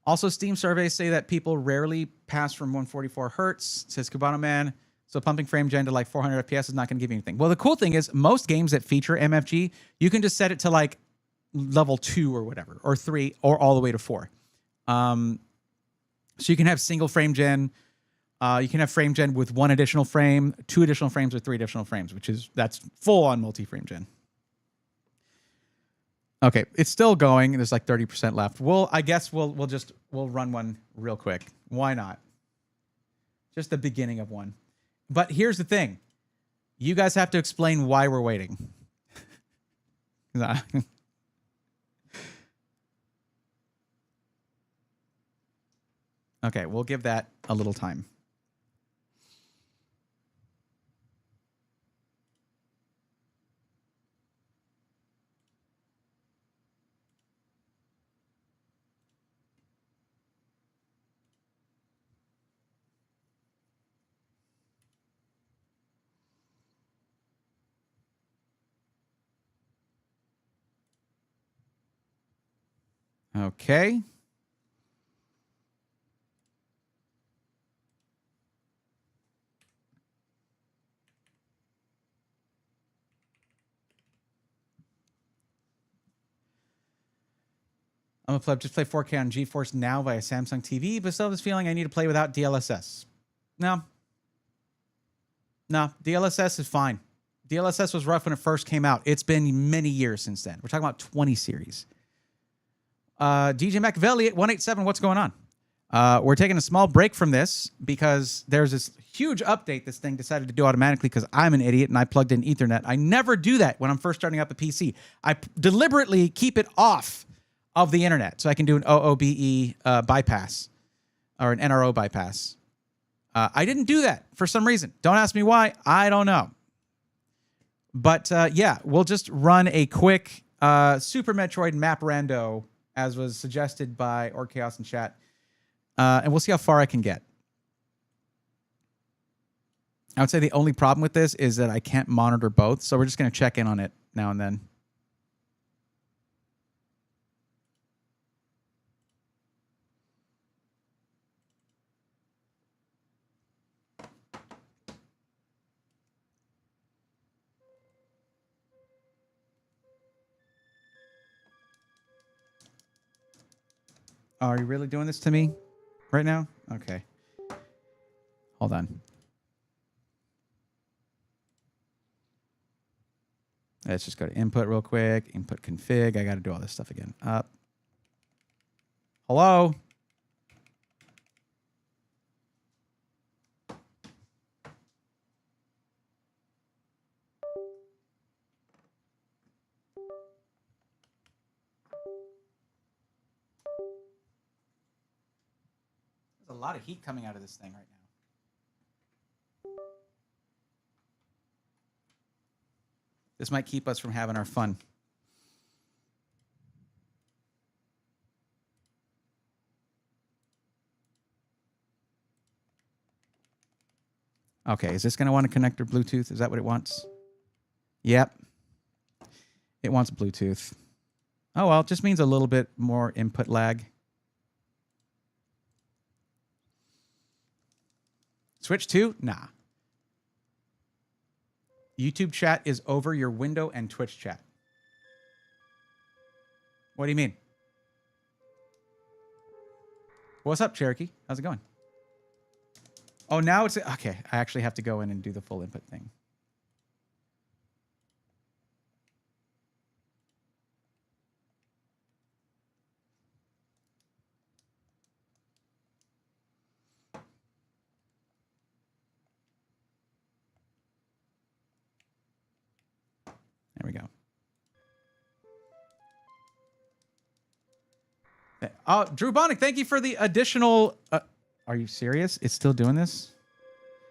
Also, Steam surveys say that people rarely pass from 144 hertz, says Cubano Man. So pumping frame gen to like 400 FPS is not going to give you anything. Well, the cool thing is most games that feature MFG, you can just set it to like level 2 or whatever, or 3, or all the way to 4. So you can have single frame gen. You can have frame gen with 1 additional frame, 2 additional frames, or 3 additional frames, that's full on multi-frame gen. Okay, it's still going. There's like 30% left. I guess we'll run one real quick. Why not? Just the beginning of one. But here's the thing. You guys have to explain why we're waiting. Okay, we'll give that a little time. Okay. I'm going to just play 4K on GeForce Now via Samsung TV, but still have this feeling I need to play without DLSS. No, DLSS is fine. DLSS was rough when it first came out. It's been many years since then. We're talking about 20 series. DJ Machiavelli at 187, what's going on? We're taking a small break from this because there's this huge update this thing decided to do automatically because I'm an idiot and I plugged in Ethernet. I never do that when I'm first starting up a PC. I deliberately keep it off of the internet so I can do an OOBE bypass or an NRO bypass. I didn't do that for some reason. Don't ask me why. I don't know. But yeah, we'll just run a quick Super Metroid map rando as was suggested by Orchaos in chat. And we'll see how far I can get. I would say the only problem with this is that I can't monitor both, so we're just going to check in on it now and then. Oh, are you really doing this to me right now? Okay. Hold on. Let's just go to input real quick. Input config. I got to do all this stuff again. Hello? There's a lot of heat coming out of this thing right now. This might keep us from having our fun. Okay, is this going to want to connect to Bluetooth? Is that what it wants? Yep. It wants Bluetooth. Oh, well, it just means a little bit more input lag. Switch to? Nah. YouTube chat is over your window and Twitch chat. What do you mean? What's up, Cherokee? How's it going? Oh, now it's... Okay, I actually have to go in and do the full input thing. There we go. Oh, Drew Bonick, thank you for the additional... are you serious? It's still doing this?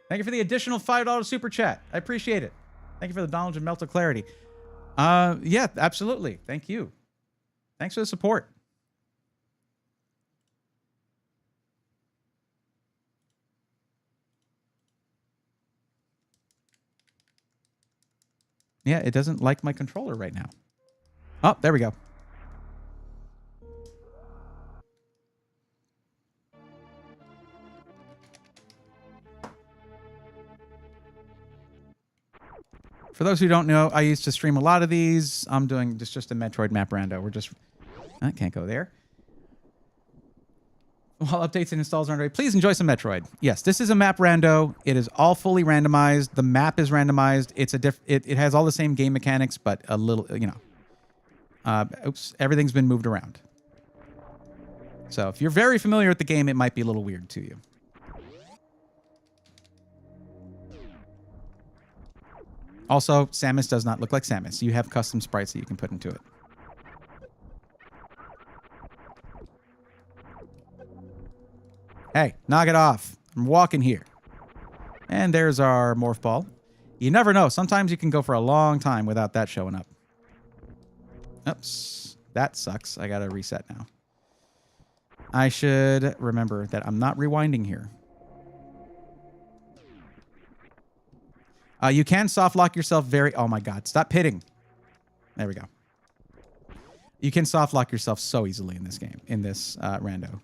Thank you for the additional $5 super chat. I appreciate it. Thank you for the knowledge and mental clarity. Yeah, absolutely. Thank you. Thanks for the support. Yeah, it doesn't like my controller right now. Oh, there we go. For those who don't know, I used to stream a lot of these. I'm doing just a Metroid map rando. We're just... I can't go there. While updates and installs are underway, please enjoy some Metroid. Yes, this is a map rando. It is all fully randomized. The map is randomized. It's a it has all the same game mechanics, but a little, you know. Oops, everything's been moved around. So if you're very familiar with the game, it might be a little weird to you. Also, Samus does not look like Samus. You have custom sprites that you can put into it. Hey, knock it off. I'm walking here. And there's our morph ball. You never know. Sometimes you can go for a long time without that showing up. Oops. That sucks. I gotta reset now. I should remember that I'm not rewinding here. You can soft lock yourself very... Oh my god. Stop pitting. There we go. You can soft lock yourself so easily in this game. In this rando.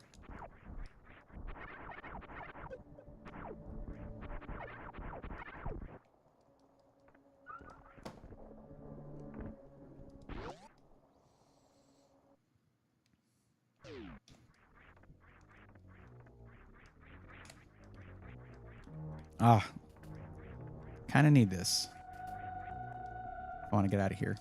Ah. Kind of need this. I want to get out of here.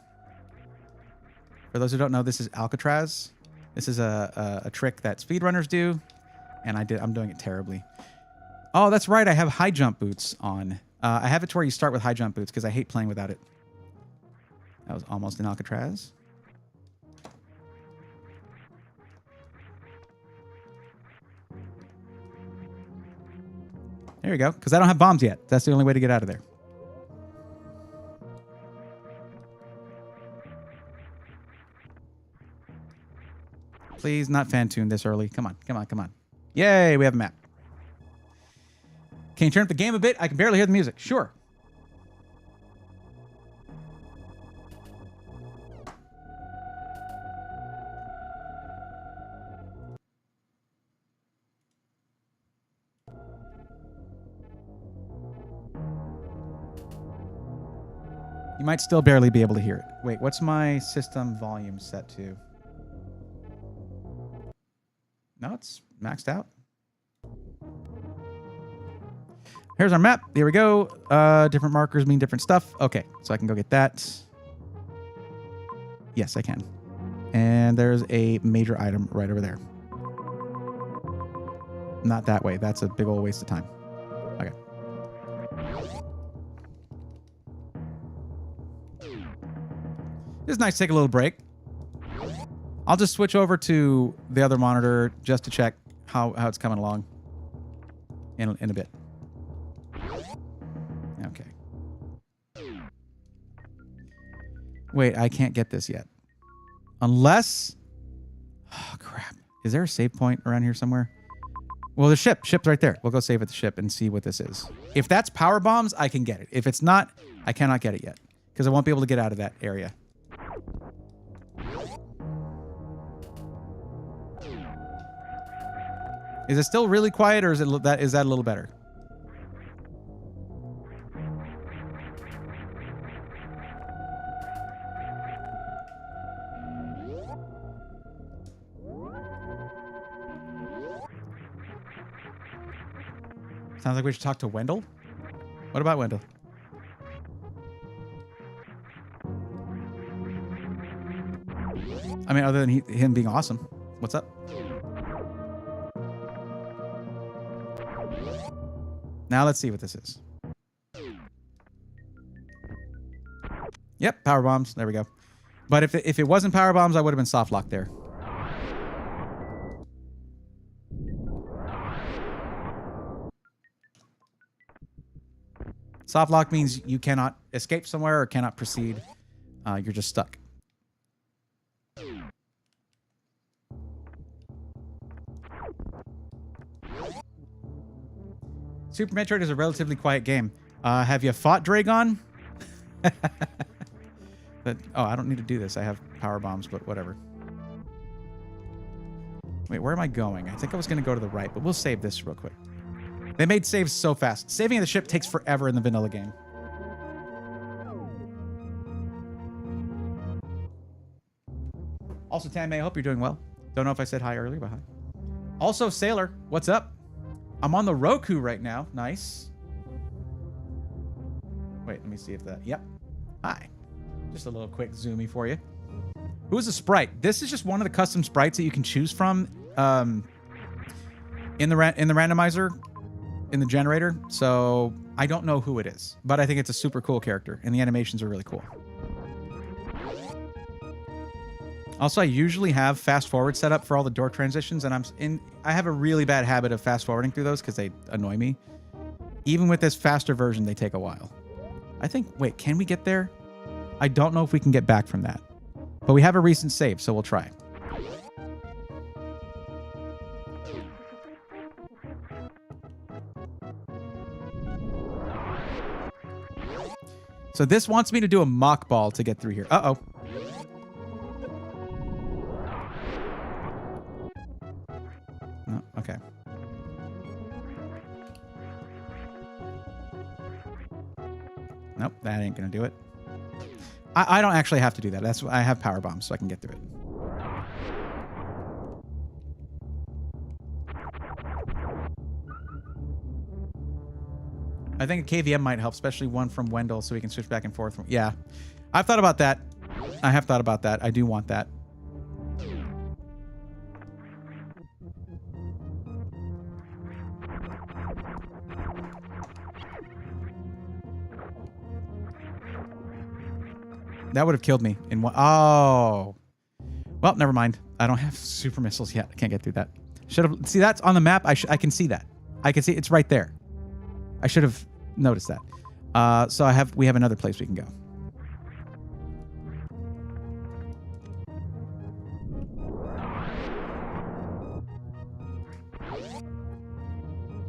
For those who don't know, this is Alcatraz. This is a trick that speedrunners do, and I'm doing it terribly. Oh, that's right. I have high jump boots on. I have it to where you start with high jump boots because I hate playing without it. That was almost in Alcatraz. There you go. Because I don't have bombs yet. That's the only way to get out of there. Please, not fan tune this early. Come on, come on, come on. Yay, we have a map. Can you turn up the game a bit? I can barely hear the music. Sure. You might still barely be able to hear it. Wait, what's my system volume set to? No, it's maxed out. Here's our map. There we go. Different markers mean different stuff. Okay, so I can go get that. Yes, I can. And there's a major item right over there. Not that way. That's a big old waste of time. Okay. It's nice to take a little break. I'll just switch over to the other monitor just to check how it's coming along in a bit. Okay. Wait, I can't get this yet. Unless... Oh, crap. Is there a save point around here somewhere? Well, the ship. Ship's right there. We'll go save at the ship and see what this is. If that's power bombs, I can get it. If it's not, I cannot get it yet. Because I won't be able to get out of that area. Is it still really quiet, or is that a little better? Sounds like we should talk to Wendell. What about Wendell? I mean, other than him being awesome. What's up? Now let's see what this is. Yep, power bombs. There we go. But if it wasn't power bombs, I would have been soft locked there. Soft lock means you cannot escape somewhere or cannot proceed. You're just stuck. Super Metroid is a relatively quiet game. Have you fought Dragon? But, oh, I don't need to do this. I have power bombs, but whatever. Wait, where am I going? I think I was going to go to the right, but we'll save this real quick. They made saves so fast. Saving the ship takes forever in the vanilla game. Also, Tamay, I hope you're doing well. Don't know if I said hi earlier, but hi. Also, Sailor, what's up? I'm on the Roku right now. Nice. Wait, let me see if that... Yep. Hi. Just a little quick zoomy for you. Who's a sprite? This is just one of the custom sprites that you can choose from in the randomizer, in the generator. So I don't know who it is, but I think it's a super cool character, and the animations are really cool. Also, I usually have fast forward set up for all the door transitions, and I have a really bad habit of fast forwarding through those because they annoy me. Even with this faster version, they take a while. I think, wait, can we get there? I don't know if we can get back from that, but we have a recent save, so we'll try. So this wants me to do a mock ball to get through here. Uh-oh. No, okay. Nope, that ain't gonna do it. I don't actually have to do that. That's why I have power bombs, so I can get through it. I think a KVM might help, especially one from Wendell, so we can switch back and forth. Yeah, I've thought about that. I have thought about that. I do want that. That would have killed me in one. Oh. Well, never mind. I don't have super missiles yet. I can't get through that. Should have. See, that's on the map. I can see that. I can see it's right there. I should have noticed that. So we have another place we can go.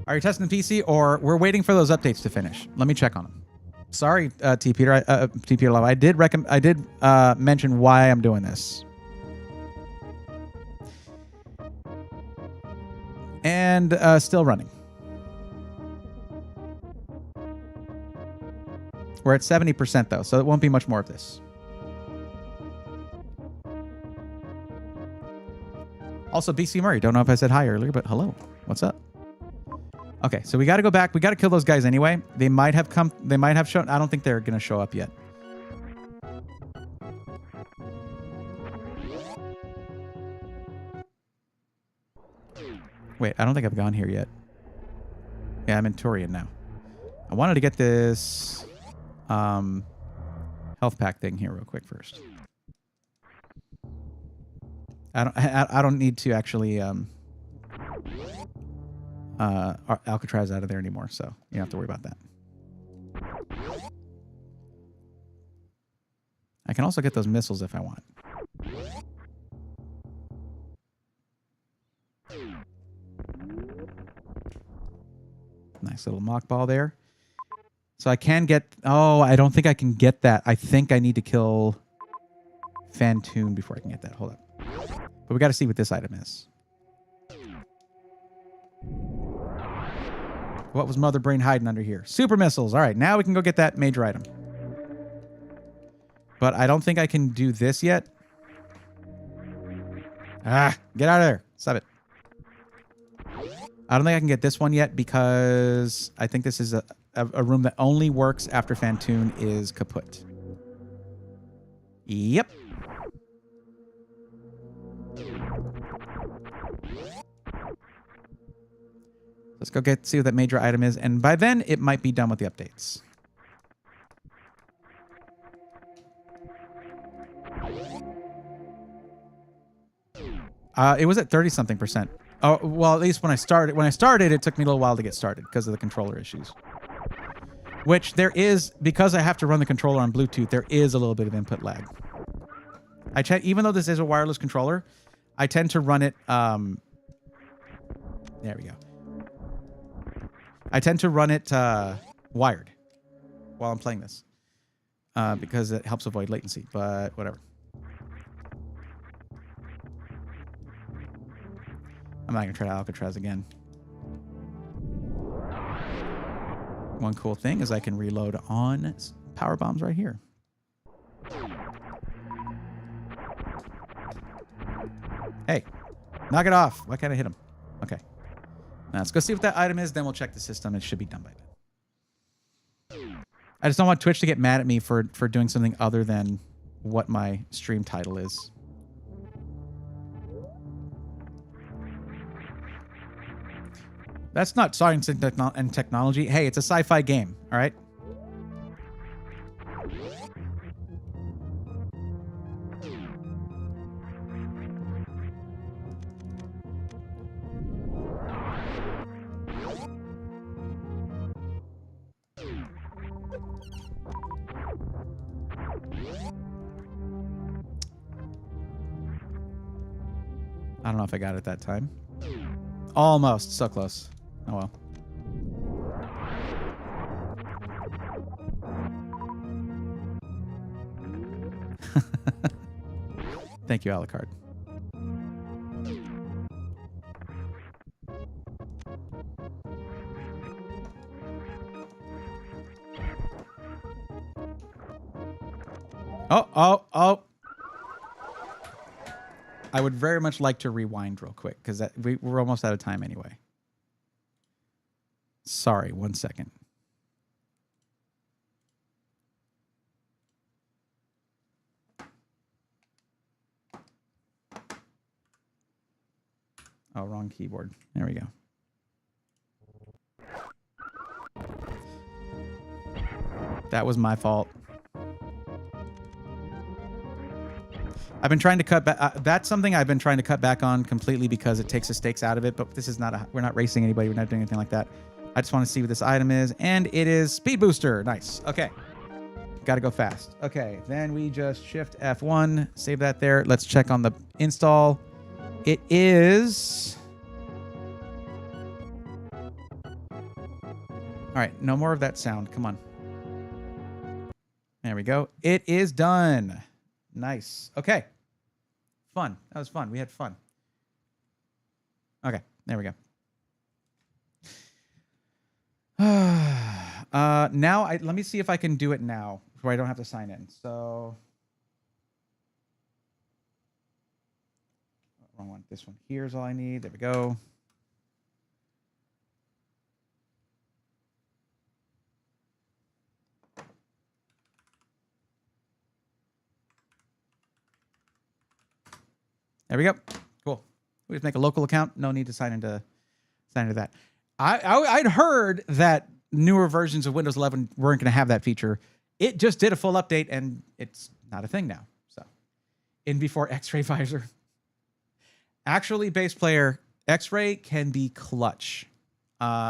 Are you testing the PC, or we're waiting for those updates to finish? Let me check on them. Sorry, T. Peter. T. Peter Love. I did mention why I'm doing this. And still running. We're at 70% though, so it won't be much more of this. Also, BC Murray. Don't know if I said hi earlier, but hello. What's up? Okay, so we got to go back. We got to kill those guys anyway. They might have come. They might have shown. I don't think they're going to show up yet. Wait, I don't think I've gone here yet. Yeah, I'm in Turian now. I wanted to get this health pack thing here real quick first. I don't need to actually Alcatraz out of there anymore, so you don't have to worry about that. I can also get those missiles if I want. Nice little mock ball there. So I can get... Oh, I don't think I can get that. I think I need to kill Fantoon before I can get that. Hold up. But we got to see what this item is. What was Mother Brain hiding under here? Super missiles. All right, now we can go get that major item. But I don't think I can do this yet. Ah, get out of there. Stop it. I don't think I can get this one yet because I think this is a room that only works after Fantoon is kaput. Yep. Let's go see what that major item is. And by then, it might be done with the updates. It was at 30-something%. Oh, well, at least when I started, it took me a little while to get started because of the controller issues. Which there is, because I have to run the controller on Bluetooth, there is a little bit of input lag. Even though this is a wireless controller, I tend to run it, there we go. I tend to run it wired while I'm playing this because it helps avoid latency, but whatever. I'm not going to try Alcatraz again. One cool thing is I can reload on power bombs right here. Hey, knock it off. Why can't I hit him? Okay. Now let's go see what that item is, then we'll check the system. It should be done by then. I just don't want Twitch to get mad at me for doing something other than what my stream title is. That's not science and technology. Hey, it's a sci-fi game, all right? I don't know if I got it that time. Almost. So close. Oh, well. Thank you, Alucard. Oh. I would very much like to rewind real quick because we're almost out of time anyway. Sorry, 1 second. Oh, wrong keyboard. There we go. That was my fault. I've been trying to cut back. That's something I've been trying to cut back on completely because it takes the stakes out of it. But this is not we're not racing anybody. We're not doing anything like that. I just want to see what this item is. And it is Speed Booster. Nice. Okay. Got to go fast. Okay. Then we just shift F1. Save that there. Let's check on the install. It is... All right. No more of that sound. Come on. There we go. It is done. Nice. Okay. Fun. That was fun. We had fun. Okay. There we go. Now, let me see if I can do it now where I don't have to sign in. So, wrong one. This one here is all I need. There we go. There we go. Cool. We just make a local account. No need to sign into that. I'd heard that newer versions of Windows 11 weren't going to have that feature. It just did a full update, and it's not a thing now. So, in before X-ray visor. Actually, bass player, X-ray can be clutch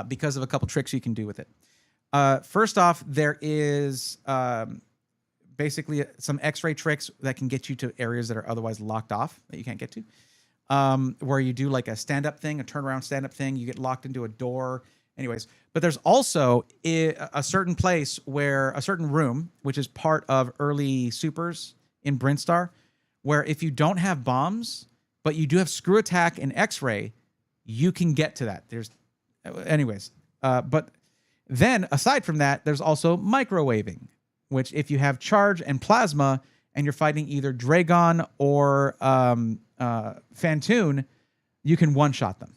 because of a couple tricks you can do with it. First off, there is basically some X-ray tricks that can get you to areas that are otherwise locked off that you can't get to. Where you do like a stand-up thing, a turnaround stand-up thing, you get locked into a door. Anyways, but there's also a certain place where a certain room, which is part of early supers in Brinstar, where if you don't have bombs, but you do have screw attack and X-ray, you can get to that. anyways, but then aside from that, there's also microwaving, which if you have charge and plasma and you're fighting either Dragon or Fantoon, you can one-shot them.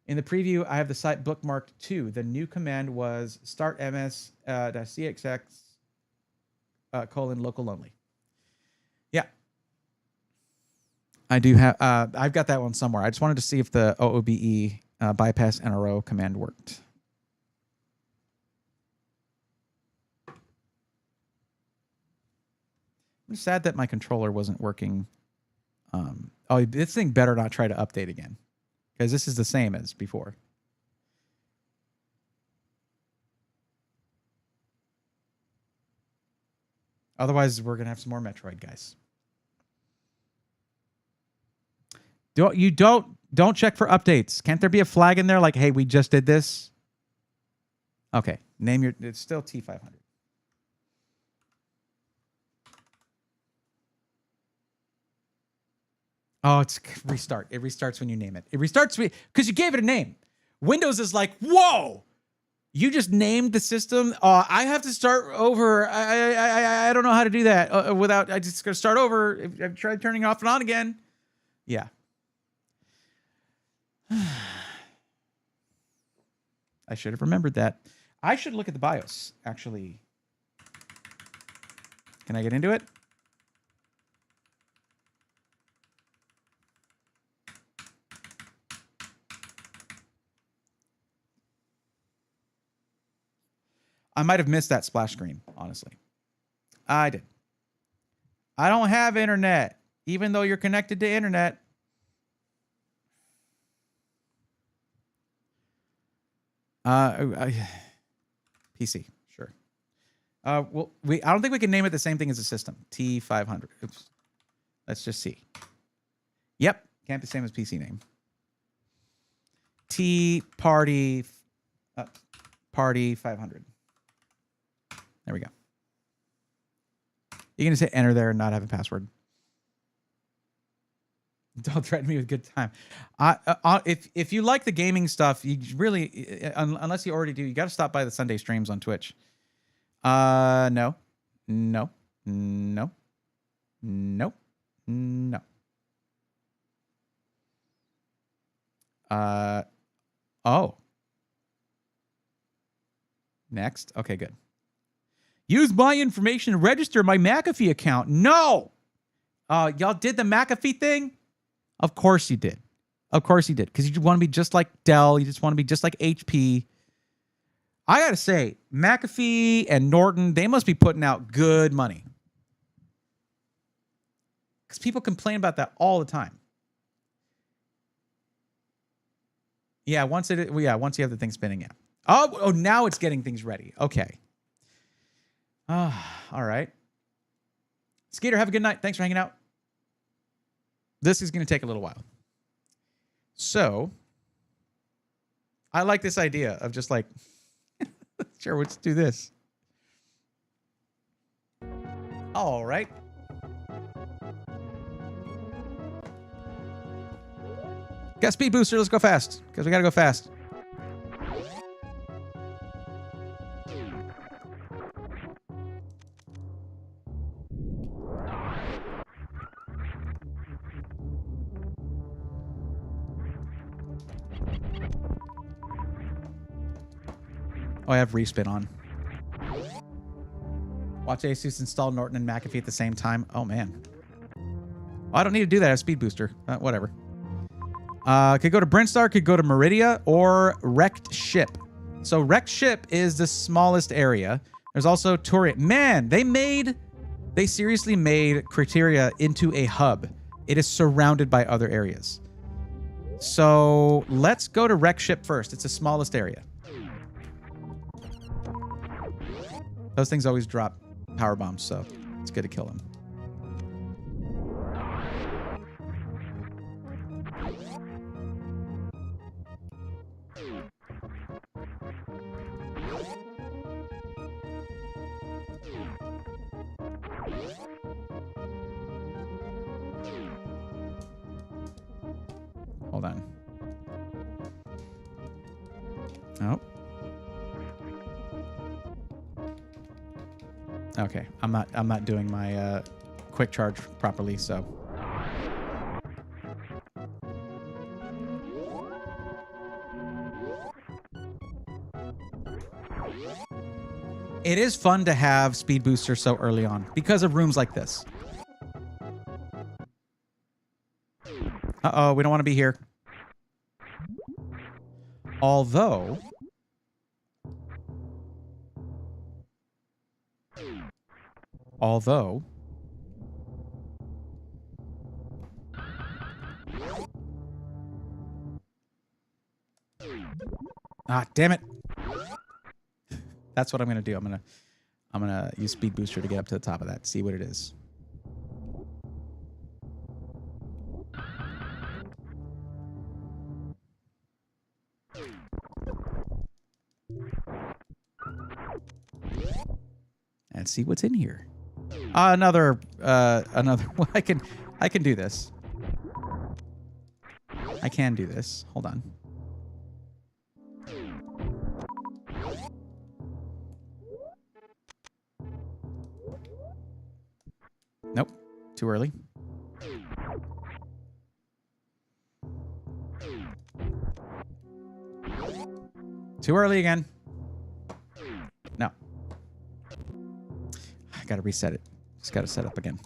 In the preview, I have the site bookmarked too. The new command was start ms -cxx :local only. Yeah. I do have, I've got that one somewhere. I just wanted to see if the OOBE bypass NRO command worked. I'm sad that my controller wasn't working. Oh, this thing better not try to update again, because this is the same as before. Otherwise, we're going to have some more Metroid, guys. Don't check for updates. Can't there be a flag in there like, hey, we just did this? Okay, name your, it's still T500. Oh, it's restart. It restarts when you name it. It restarts because you gave it a name. Windows is like, whoa, you just named the system. I have to start over. I don't know how to do that without. I just gotta start over. I've tried turning it off and on again. Yeah. I should have remembered that. I should look at the BIOS, actually. Can I get into it? I might have missed that splash screen, honestly. I did. I don't have internet, even though you're connected to internet. PC, sure. Well, I don't think we can name it the same thing as a system. T500. Oops. Let's just see. Yep, can't be the same as PC name. Party 500. There we go. You're going to say enter there and not have a password. Don't threaten me with good time. If you like the gaming stuff, you really, unless you already do, you got to stop by the Sunday streams on Twitch. No. Oh. Next. Okay, good. Use my information to register my McAfee account. No! Y'all did the McAfee thing? Of course you did. Of course you did. Because you want to be just like Dell. You just want to be just like HP. I got to say, McAfee and Norton, they must be putting out good money. Because people complain about that all the time. Yeah, once you have the thing spinning, yeah. Oh, now it's getting things ready. Okay. All right. Skater, have a good night. Thanks for hanging out. This is going to take a little while. So, I like this idea of just like, sure, let's do this. All right. Got speed booster. Let's go fast because we got to go fast. Oh, I have respin on. Watch ASUS install Norton and McAfee at the same time. Oh, man. Oh, I don't need to do that. I have speed booster. Whatever. Could go to Brintstar, could go to Meridia, or Wrecked Ship. So Wrecked Ship is the smallest area. There's also Turian. Man, they seriously made Criteria into a hub. It is surrounded by other areas. So let's go to Wrecked Ship first. It's the smallest area. Those things always drop power bombs, so it's good to kill them. Hold on. Oh. Okay, I'm not doing my quick charge properly, so. It is fun to have speed booster so early on because of rooms like this. Uh-oh, we don't want to be here. Although... Ah, damn it. That's what I'm going to do. I'm going to use speed booster to get up to the top of that. See what it is. And see what's in here. Another. Well, I can do this. I can do this. Hold on. Nope. Too early. Too early again. No. I gotta reset it. Just gotta set up again.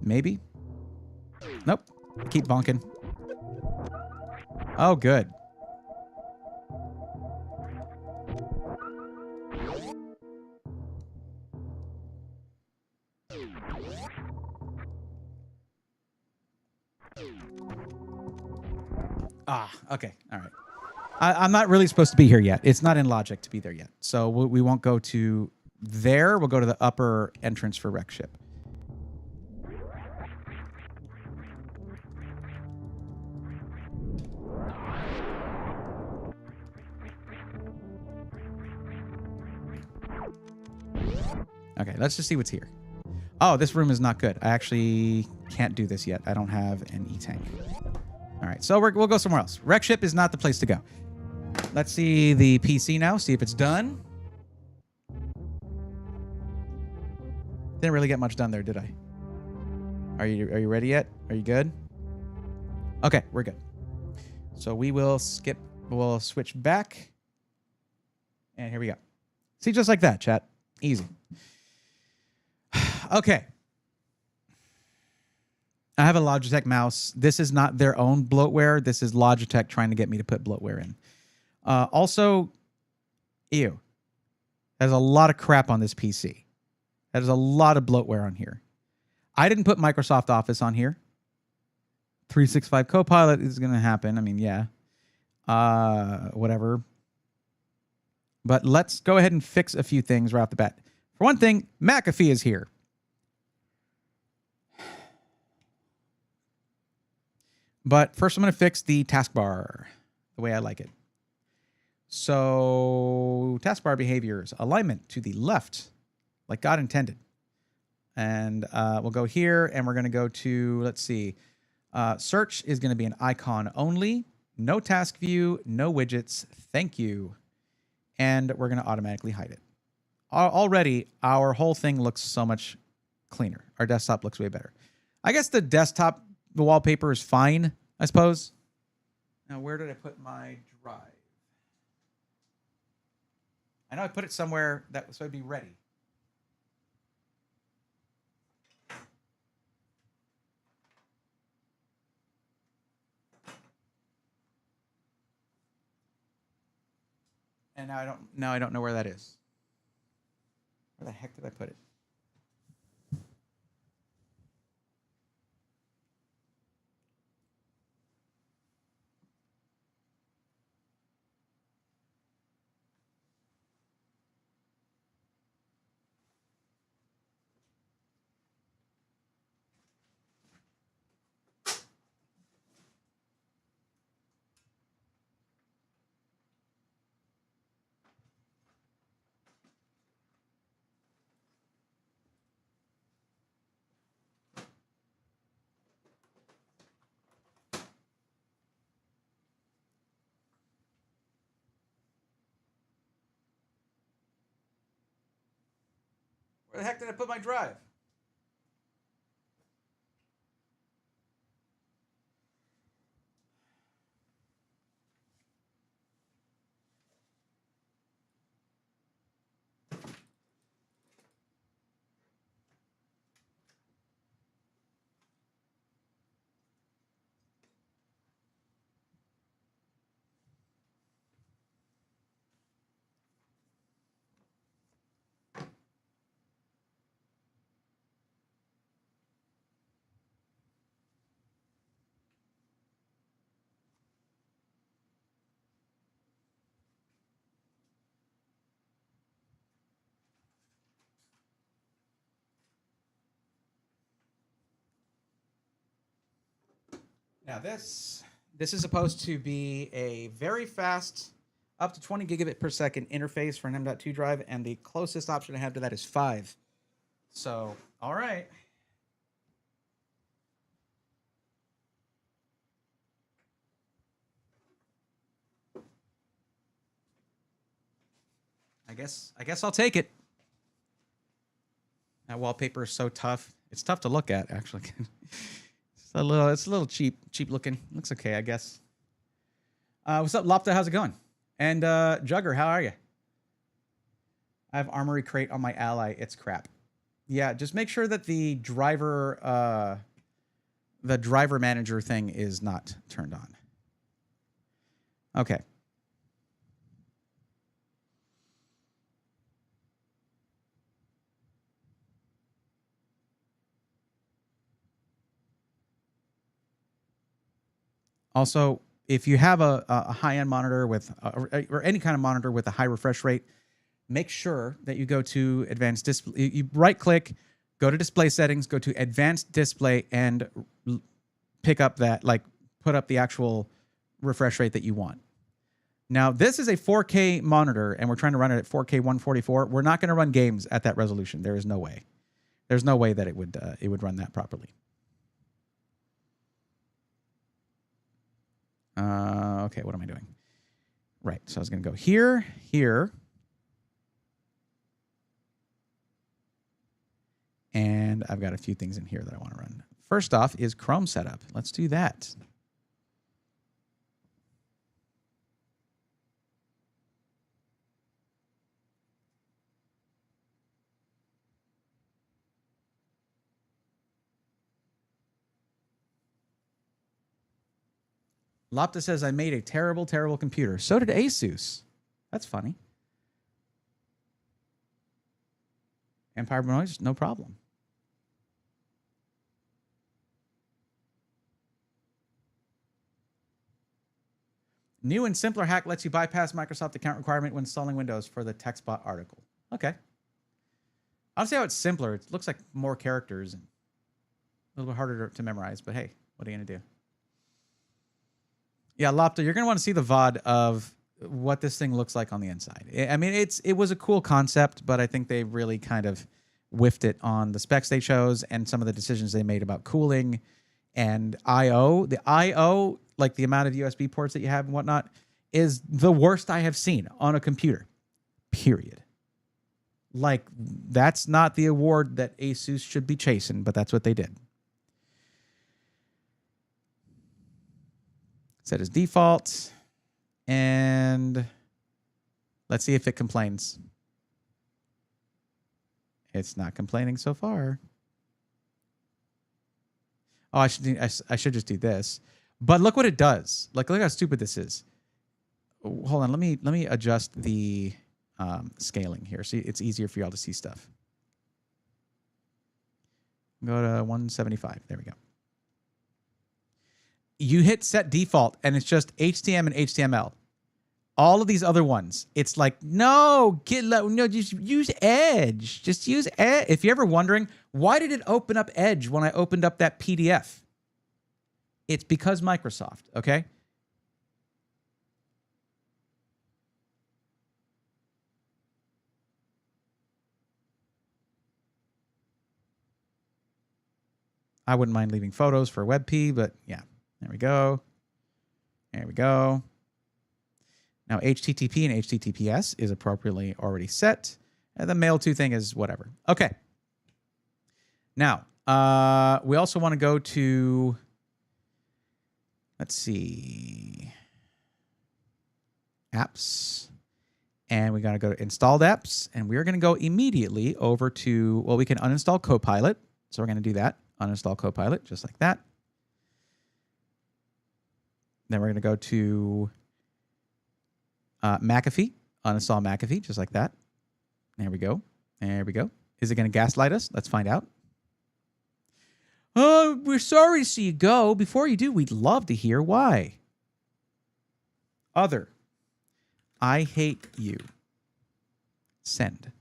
Maybe. Nope. Keep bonking. Oh, good. Ah, okay. All right. I'm not really supposed to be here yet. It's not in logic to be there yet. So we won't go to there. We'll go to the upper entrance for wreck ship. Okay, let's just see what's here. Oh, this room is not good. I actually can't do this yet. I don't have an E-tank. All right, so we'll go somewhere else. Wreck ship is not the place to go. Let's see the PC now, see if it's done. Didn't really get much done there, did I? Are you ready yet? Are you good? Okay, we're good. So we'll switch back. And here we go. See, just like that, chat. Easy. Okay. I have a Logitech mouse. This is not their own bloatware. This is Logitech trying to get me to put bloatware in. Also, ew. There's a lot of crap on this PC. There's a lot of bloatware on here. I didn't put Microsoft Office on here. 365 Copilot is going to happen. I mean, yeah. Whatever. But let's go ahead and fix a few things right off the bat. For one thing, McAfee is here. But first I'm going to fix the taskbar the way I like it. So taskbar behaviors, alignment to the left, like God intended. And we'll go here and we're going to go to, let's see, search is going to be an icon only, no task view, no widgets, thank you. And we're going to automatically hide it. Already, our whole thing looks so much cleaner. Our desktop looks way better. I guess the desktop, the wallpaper is fine, I suppose. Now, where did I put my drive? I know I put it somewhere that so it'd be ready. And now I don't know where that is. Where the heck did I put it? Where the heck did I put my drive? Now this is supposed to be a very fast, up to 20 gigabit per second interface for an M.2 drive, and the closest option I have to that is 5. So, all right. I guess I'll take it. That wallpaper is so tough. It's tough to look at, actually. It's a little cheap looking. Looks okay, I guess. What's up, Lopta? How's it going? And Jugger, how are you? I have Armory Crate on my Ally. It's crap. Yeah, just make sure that the driver manager thing is not turned on. Okay. Also, if you have a high-end monitor with or any kind of monitor with a high refresh rate, make sure that you go to advanced display. You right-click, go to display settings, go to advanced display, and pick up that, like, put up the actual refresh rate that you want. Now, this is a 4K monitor, and we're trying to run it at 4K 144. We're not going to run games at that resolution. There is no way. There's no way that it would run that properly. Okay, what am I doing? Right, so I was going to go here, here. And I've got a few things in here that I want to run. First off is Chrome setup. Let's do that. Lopta says, I made a terrible, terrible computer. So did ASUS. That's funny. Empire Noise, no problem. New and simpler hack lets you bypass Microsoft account requirement when installing Windows for the TechSpot article. Okay. I'll see how it's simpler. It looks like more characters and a little bit harder to memorize, but hey, what are you going to do? Yeah, Lopta, you're going to want to see the VOD of what this thing looks like on the inside. I mean, it was a cool concept, but I think they really kind of whiffed it on the specs they chose and some of the decisions they made about cooling and I/O. The I/O, like the amount of USB ports that you have and whatnot, is the worst I have seen on a computer, period. Like, that's not the award that ASUS should be chasing, but that's what they did. Set as default, and let's see if it complains. It's not complaining so far. Oh, I should just do this. But look what it does. Like, look how stupid this is. Hold on, let me adjust the scaling here. See, it's easier for y'all to see stuff. Go to 175. There we go. You hit set default, and it's just HTML and HTML. All of these other ones, it's like, no, just use Edge. Just use Edge. If you're ever wondering, why did it open up Edge when I opened up that PDF? It's because Microsoft, okay? I wouldn't mind leaving photos for WebP, but yeah. There we go. There we go. Now, HTTP and HTTPS is appropriately already set. And the mail to thing is whatever. Okay. Now, we also want to go to, let's see, apps. And we got to go to installed apps. And we're going to go immediately over to, well, we can uninstall Copilot. So we're going to do that. Uninstall Copilot, just like that. Then we're going to go to McAfee. Uninstall McAfee, just like that. There we go. There we go. Is it going to gaslight us? Let's find out. Oh, we're sorry to see you go. Before you do, we'd love to hear why. Other. I hate you. Send.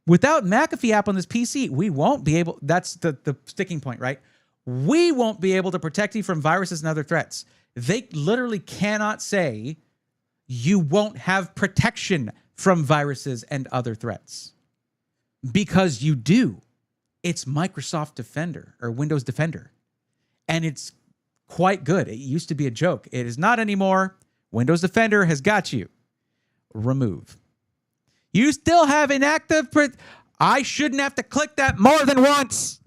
Without McAfee app on this PC, we won't be able, that's the sticking point, right? We won't be able to protect you from viruses and other threats. They literally cannot say you won't have protection from viruses and other threats. Because you do. It's Microsoft Defender or Windows Defender. And it's quite good. It used to be a joke. It is not anymore. Windows Defender has got you. Remove. You still have inactive. I shouldn't have to click that more than once.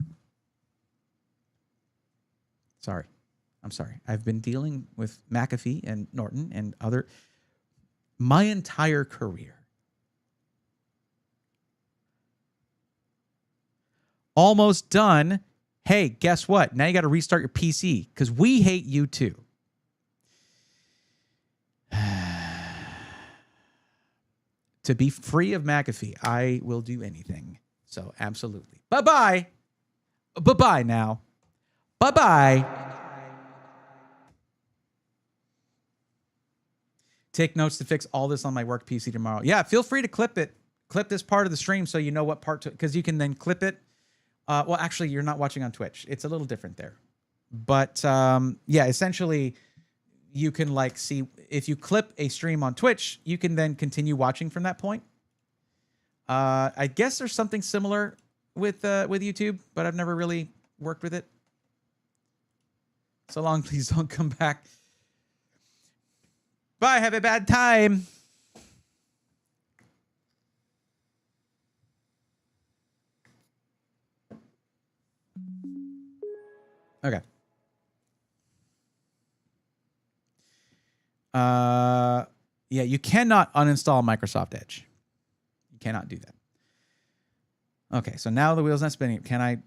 Sorry. I'm sorry. I've been dealing with McAfee and Norton and other my entire career. Almost done. Hey, guess what? Now you got to restart your PC because we hate you too. To be free of McAfee, I will do anything. So absolutely. Bye-bye. Bye-bye now. Bye-bye. Take notes to fix all this on my work PC tomorrow. Yeah, feel free to clip it. Clip this part of the stream so you know what part to, because you can then clip it. Well, actually, you're not watching on Twitch. It's a little different there. But yeah, essentially, you can like see if you clip a stream on Twitch, you can then continue watching from that point. I guess there's something similar with YouTube, but I've never really worked with it. So long, please don't come back. Bye, have a bad time. Okay. Yeah, you cannot uninstall Microsoft Edge. You cannot do that. Okay, so now the wheel's not spinning. Can I?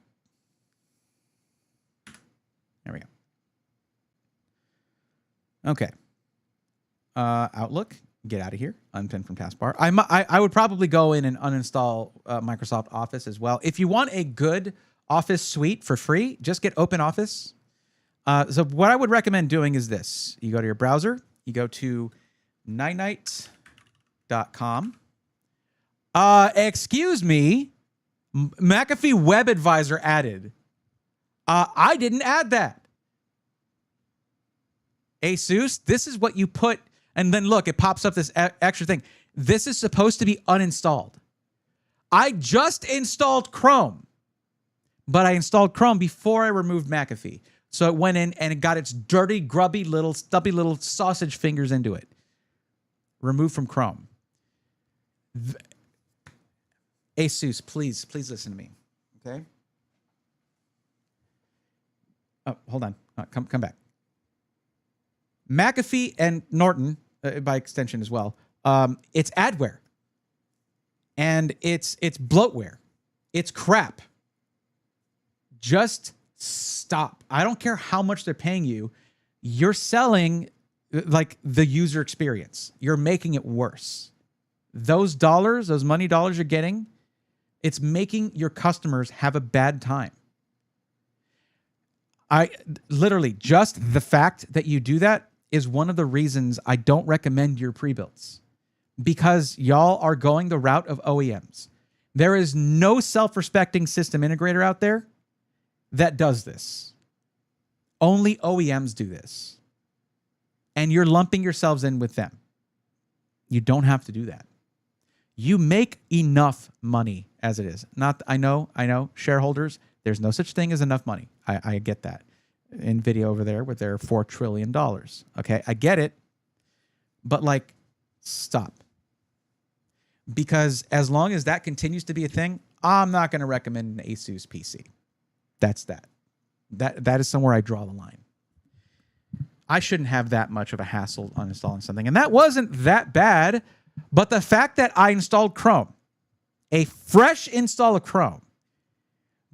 There we go. Okay. Outlook, get out of here. Unpin from taskbar. I would probably go in and uninstall Microsoft Office as well. If you want a good Office suite for free, just get OpenOffice. So what I would recommend doing is this. You go to your browser. You go to nightnight.com. Excuse me. McAfee Web Advisor added. I didn't add that. ASUS, this is what you put. And then look, it pops up this extra thing. This is supposed to be uninstalled. I just installed Chrome. But I installed Chrome before I removed McAfee. So it went in and it got its dirty, grubby, little, stubby little sausage fingers into it. Remove from Chrome. ASUS, please listen to me. Okay? Oh, hold on. Come back. McAfee and Norton, by extension as well, it's adware. And it's bloatware. It's crap. Just stop. I don't care how much they're paying you. You're selling like the user experience. You're making it worse. Those dollars, those money dollars you're getting, it's making your customers have a bad time. I literally, just the fact that you do that is one of the reasons I don't recommend your pre-builds, because y'all are going the route of OEMs. There is no self-respecting system integrator out there that does this. Only OEMs do this. And you're lumping yourselves in with them. You don't have to do that. You make enough money as it is. I know, shareholders, there's no such thing as enough money. I get that. NVIDIA over there with their $4 trillion. Okay, I get it. But like, stop. Because as long as that continues to be a thing, I'm not going to recommend an ASUS PC. That's that. That is somewhere I draw the line. I shouldn't have that much of a hassle on installing something. And that wasn't that bad. But the fact that I installed Chrome, a fresh install of Chrome,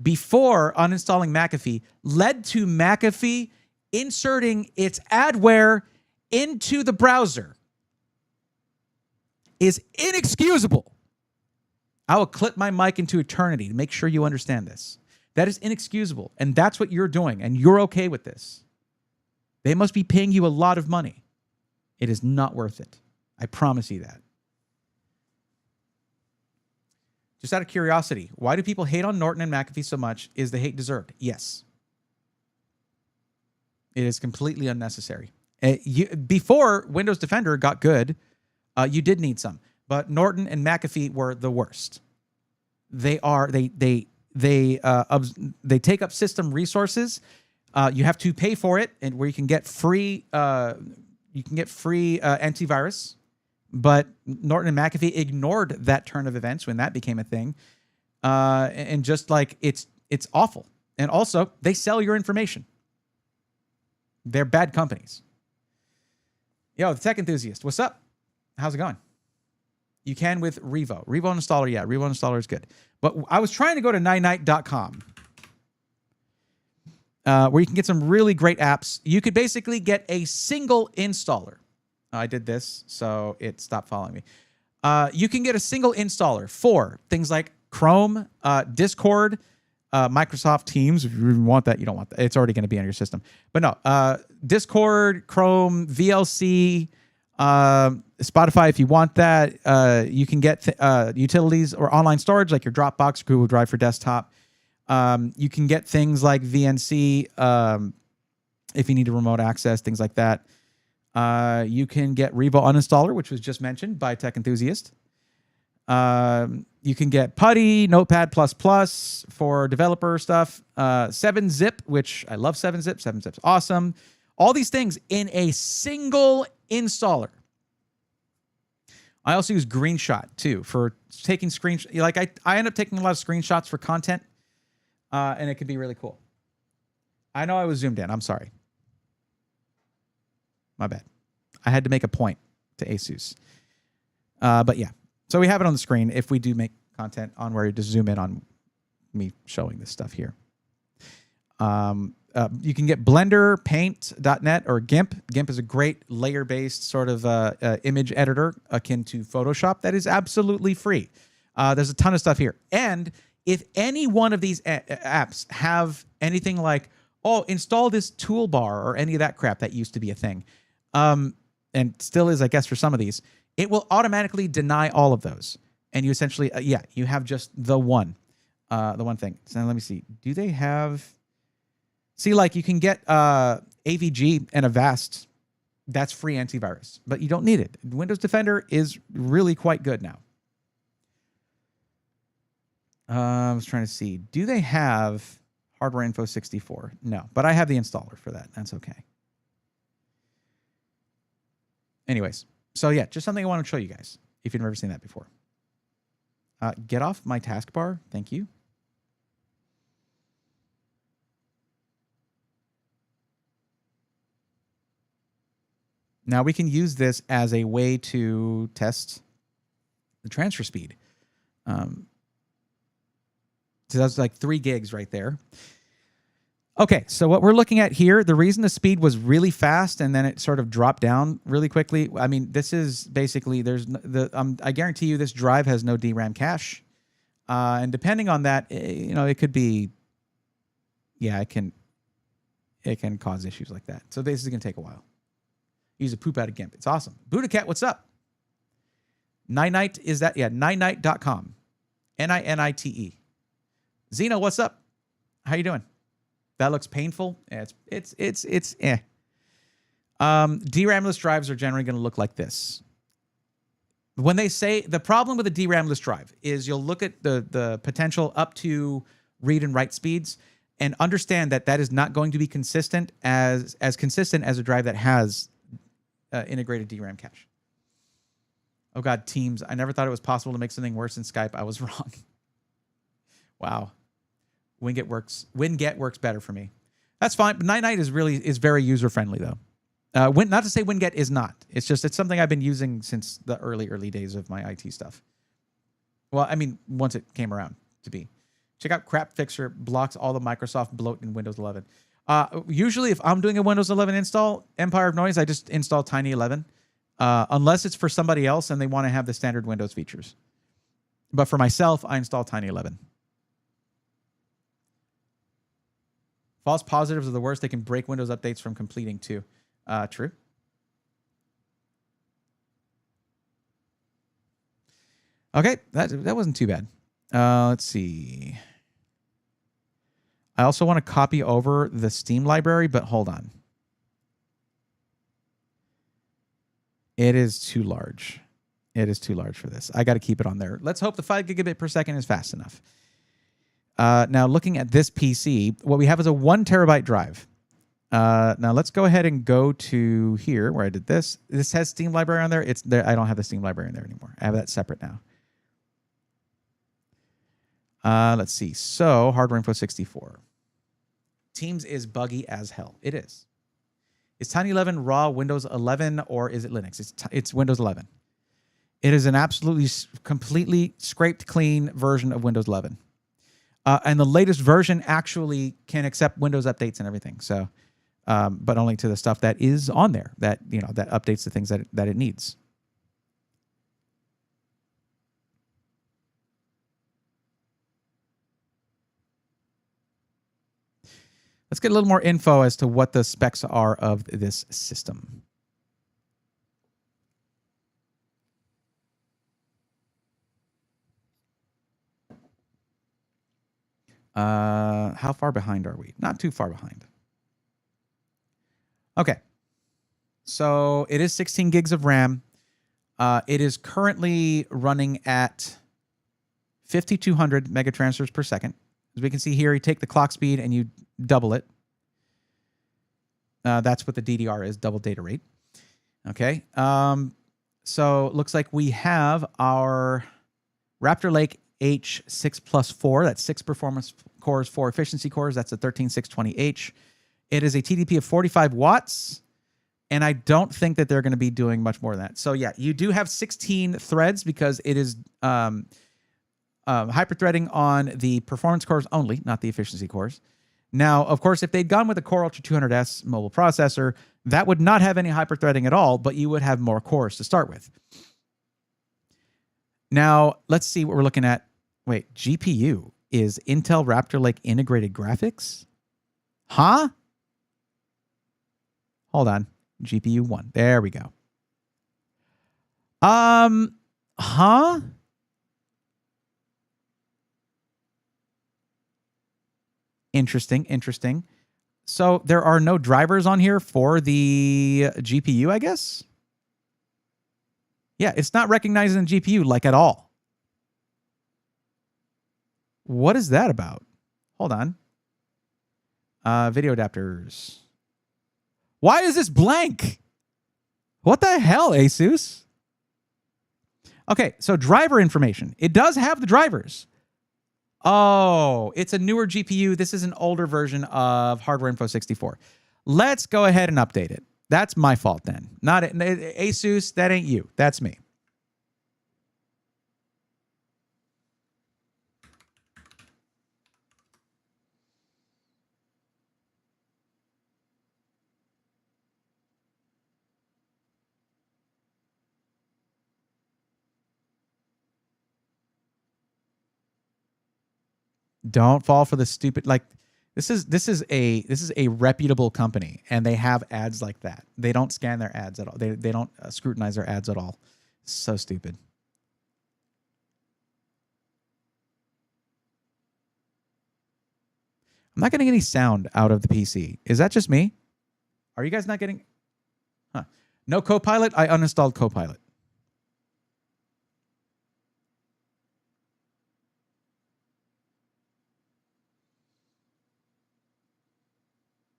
before uninstalling McAfee, led to McAfee inserting its adware into the browser is inexcusable. I will clip my mic into eternity to make sure you understand this. That is inexcusable. And that's what you're doing. And you're okay with this. They must be paying you a lot of money. It is not worth it. I promise you that. Just out of curiosity, why do people hate on Norton and McAfee so much? Is the hate deserved? Yes. It is completely unnecessary. Before Windows Defender got good, you did need some. But Norton and McAfee were the worst. They take up system resources. You have to pay for it, and where you can get free antivirus. But Norton and McAfee ignored that turn of events when that became a thing, and just like it's awful. And also, they sell your information. They're bad companies. Yo, the Tech Enthusiast, what's up? How's it going? You can with Revo. Revo installer, yeah, Revo installer is good. But I was trying to go to nightknight.com, where you can get some really great apps. You could basically get a single installer. I did this, so it stopped following me. You can get a single installer for things like Chrome, Discord, Microsoft Teams. If you even want that, you don't want that. It's already going to be on your system. But no, Discord, Chrome, VLC, Spotify if you want that. You can get utilities or online storage like your Dropbox, Google Drive for desktop. You can get things like VNC if you need a remote access, things like that. You can get Revo Uninstaller, which was just mentioned by Tech Enthusiast. You can get Putty, Notepad++ for developer stuff. 7-Zip, which I love 7-Zip. 7-Zip's awesome. All these things in a single installer. I also use Greenshot, too, for taking screenshots. Like I end up taking a lot of screenshots for content, and it can be really cool. I know I was zoomed in. I'm sorry. My bad. I had to make a point to ASUS. But yeah. So we have it on the screen if we do make content on where you just zoom in on me showing this stuff here. You can get Blender, Paint.net, or GIMP. GIMP is a great layer-based sort of image editor akin to Photoshop that is absolutely free. There's a ton of stuff here. And if any one of these apps have anything like, oh, install this toolbar or any of that crap that used to be a thing, and still is, I guess, for some of these, it will automatically deny all of those. And you essentially, you have just the one thing. So let me see. Do they have... See, like you can get AVG and Avast. That's free antivirus, but you don't need it. Windows Defender is really quite good now. I was trying to see. Do they have Hardware Info 64? No, but I have the installer for that. That's okay. Anyways, so yeah, just something I want to show you guys if you've never seen that before. Get off my taskbar. Thank you. Now we can use this as a way to test the transfer speed. So that's like 3 gigs right there. Okay, so what we're looking at here, the reason the speed was really fast and then it sort of dropped down really quickly, I mean, this is basically, I guarantee you this drive has no DRAM cache. And depending on that, it could be, it can cause issues like that. So this is going to take a while. Use a poop out of GIMP. It's awesome. BuddhaCat, what's up? Night is that? Yeah, nightknight.com. NINITE. Zeno, what's up? How you doing? That looks painful. Yeah, it's eh. DRAM-less drives are generally going to look like this. When they say the problem with a DRAM-less drive is you'll look at the potential up to read and write speeds and understand that is not going to be consistent as consistent as a drive that has integrated DRAM cache. Oh God, Teams. I never thought it was possible to make something worse than Skype. I was wrong. Wow. Winget works better for me. That's fine. But Night is very user friendly though. Not to say Winget is not. It's something I've been using since the early days of my IT stuff. Well, I mean, once it came around to be. Check out Crap Fixer, blocks all the Microsoft bloat in Windows 11. Usually, if I'm doing a Windows 11 install, Empire of Noise, I just install Tiny 11, unless it's for somebody else and they want to have the standard Windows features. But for myself, I install Tiny 11. False positives are the worst. They can break Windows updates from completing too. True. Okay, that wasn't too bad. Let's see. I also want to copy over the Steam library, but hold on. It is too large. It is too large for this. I got to keep it on there. Let's hope the 5 gigabit per second is fast enough. Now, looking at this PC, what we have is a 1 terabyte drive. Now, let's go ahead and go to here where I did this. This has Steam library on there. It's there. I don't have the Steam library in there anymore. I have that separate now. Let's see. So, hardware info 64. Teams is buggy as hell. It is. Is Tiny 11 raw Windows 11 or is it Linux? It's Windows 11. It is an absolutely completely scraped clean version of Windows 11. And the latest version actually can accept Windows updates and everything. So, but only to the stuff that is on there that updates the things that it needs. Let's get a little more info as to what the specs are of this system. How far behind are we? Not too far behind. Okay. So it is 16 gigs of RAM. It is currently running at 5,200 megatransfers per second. As we can see here, you take the clock speed and you double it. That's what the DDR is, double data rate. Okay. So it looks like we have our Raptor Lake H6+4. That's 6 performance cores, 4 efficiency cores. That's a 13620H. It is a TDP of 45 watts. And I don't think that they're going to be doing much more than that. So yeah, you do have 16 threads because it is hyperthreading on the performance cores only, not the efficiency cores. Now, of course, if they'd gone with a Core Ultra 200S mobile processor, that would not have any hyperthreading at all, but you would have more cores to start with. Now, let's see what we're looking at. Wait, GPU is Intel Raptor Lake integrated graphics? Huh? Hold on. GPU 1. There we go. Huh? Interesting. So there are no drivers on here for the GPU, I guess? Yeah, it's not recognizing the GPU like at all. What is that about? Hold on. Video adapters. Why is this blank? What the hell, ASUS? Okay, so driver information. It does have the drivers. Oh, it's a newer GPU. This is an older version of Hardware Info 64. Let's go ahead and update it. That's my fault then. Not ASUS, that ain't you. That's me. Don't fall for the stupid, like, this is a reputable company and they have ads like that. They don't scan their ads at all. They don't scrutinize their ads at all. So stupid. I'm not getting any sound out of the PC. Is that just me? Are you guys not getting? Huh. No Copilot? I uninstalled Copilot.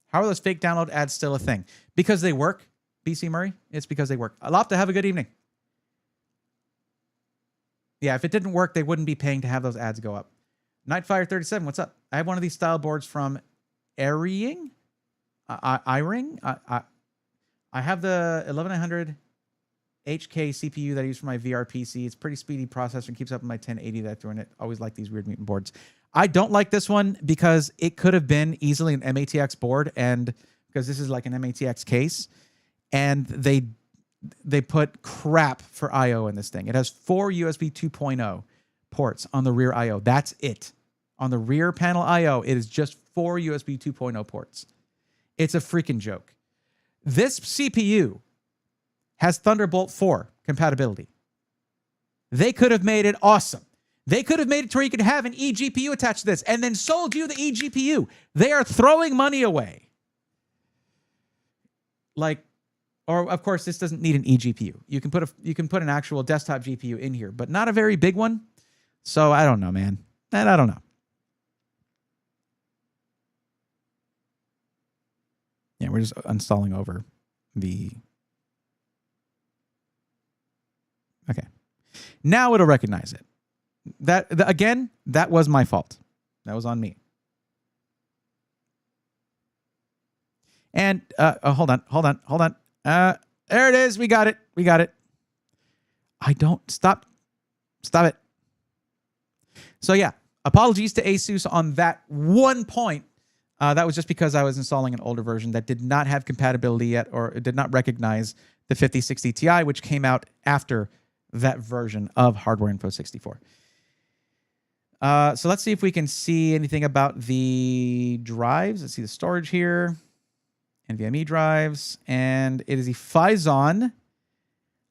How are those fake download ads still a thing? Because they work, BC Murray. It's because they work. I'll have to have a good evening. Yeah, if it didn't work, they wouldn't be paying to have those ads go up. Nightfire 37, what's up? I have one of these style boards from iRing. I have the 11900 HK CPU that I use for my VR PC. It's pretty speedy processor and keeps up with my 1080 that I throw in it. Always like these Weird Mutant boards. I don't like this one because it could have been easily an MATX board, and because this is like an MATX case, and they put crap for I/O in this thing. It has 4 USB 2.0 ports on the rear I/O. That's it. On the rear panel I/O, it is just 4 USB 2.0 ports. It's a freaking joke. This CPU has Thunderbolt 4 compatibility. They could have made it awesome. They could have made it to where you could have an eGPU attached to this and then sold you the eGPU. They are throwing money away. Like, or of course, this doesn't need an eGPU. You can put an actual desktop GPU in here, but not a very big one. So I don't know, man. And I don't know. Yeah, we're just installing over the... Okay. Now it'll recognize it. Again, that was my fault. That was on me. And hold on. There it is. We got it. I don't stop it. So yeah, apologies to ASUS on that one point. That was just because I was installing an older version that did not have compatibility yet, or it did not recognize the 5060 Ti, which came out after that version of Hardware Info 64. So let's see if we can see anything about the drives. Let's see the storage here. NVMe drives. And it is a Phison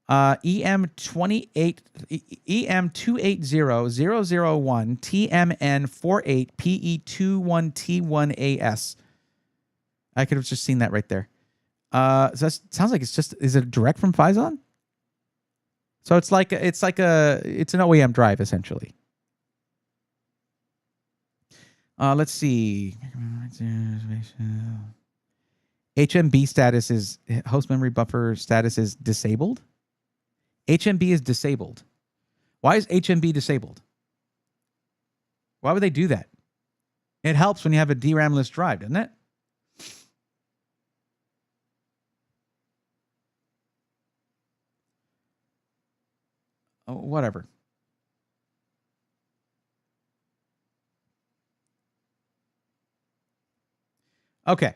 EM28001 TMN48PE21T1AS. I could have just seen that right there. So that sounds like it's just, is it direct from Phison? So it's an OEM drive essentially. Let's see. HMB status is, host memory buffer status is disabled. HMB is disabled. Why is HMB disabled? Why would they do that? It helps when you have a DRAM-less drive, doesn't it? Oh, whatever. Okay.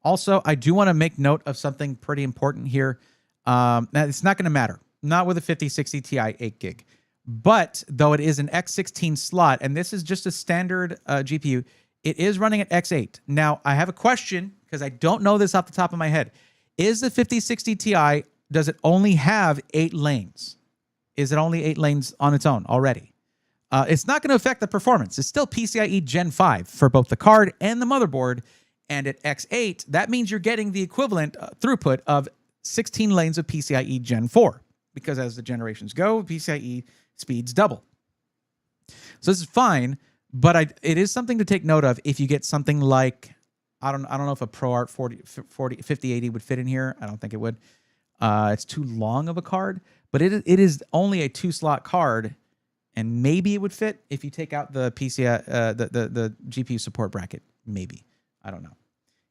Also, I do want to make note of something pretty important here. Now, it's not going to matter. Not with a 5060 Ti 8 gig. But, though it is an X16 slot, and this is just a standard GPU, it is running at X8. Now, I have a question, because I don't know this off the top of my head. Is the 5060 Ti, does it only have 8 lanes? Is it only 8 lanes on its own already? It's not going to affect the performance. It's still PCIe Gen 5 for both the card and the motherboard. And at X8, that means you're getting the equivalent throughput of 16 lanes of PCIe Gen 4. Because as the generations go, PCIe speeds double. So this is fine, but it is something to take note of if you get something like, I don't know if a ProArt 5080 would fit in here. I don't think it would. It's too long of a card, but it is only a 2-slot card, and maybe it would fit if you take out the PCI the GPU support bracket. Maybe. I don't know.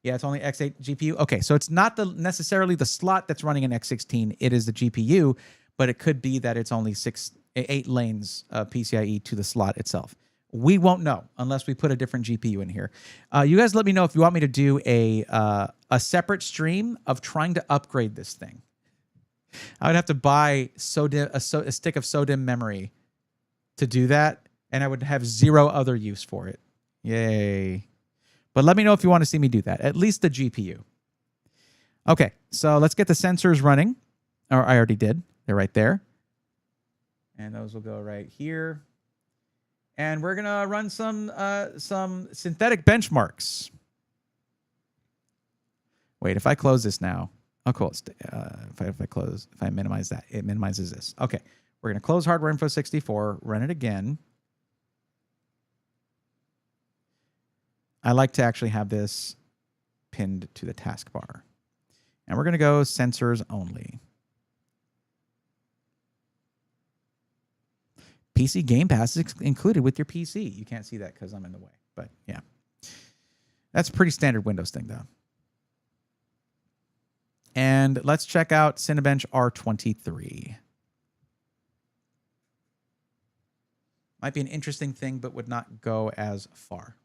Yeah, it's only X8 GPU. Okay, so it's not necessarily the slot that's running an X16. It is the GPU, but it could be that it's only 8 lanes of PCIe to the slot itself. We won't know unless we put a different GPU in here. You guys let me know if you want me to do a separate stream of trying to upgrade this thing. I would have to buy a stick of SODIMM memory to do that, and I would have zero other use for it. Yay. But let me know if you want to see me do that, at least the GPU. Okay, so let's get the sensors running. Or I already did. They're right there. And those will go right here. And we're going to run some synthetic benchmarks. Wait, if I close this now. Oh, cool. If I minimize that, it minimizes this. Okay, we're going to close Hardware Info 64, run it again. I like to actually have this pinned to the taskbar. And we're going to go sensors only. PC Game Pass is included with your PC. You can't see that because I'm in the way. But yeah. That's a pretty standard Windows thing, though. And let's check out Cinebench R23. Might be an interesting thing, but would not go as far.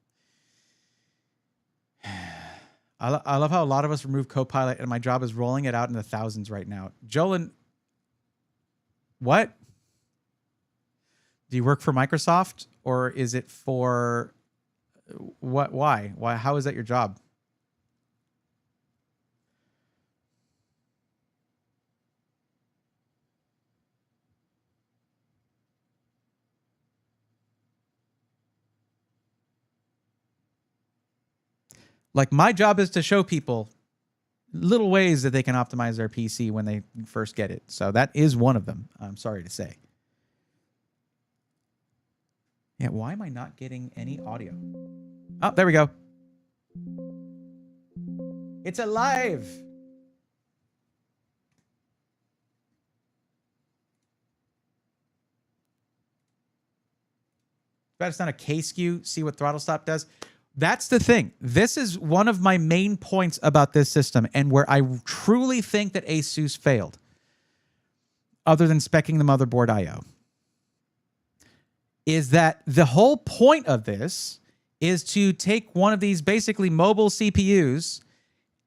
I love how a lot of us remove Copilot, and my job is rolling it out in the thousands right now. Jolyn, what? Do you work for Microsoft, or is it for what? Why? How is that your job? Like, my job is to show people little ways that they can optimize their PC when they first get it. So that is one of them, I'm sorry to say. Yeah, why am I not getting any audio? Oh, there we go. It's alive. Better sound a K-SKU, see what throttle stop does. That's the thing. This is one of my main points about this system, and where I truly think that ASUS failed, other than speccing the motherboard I/O, is that the whole point of this is to take one of these basically mobile CPUs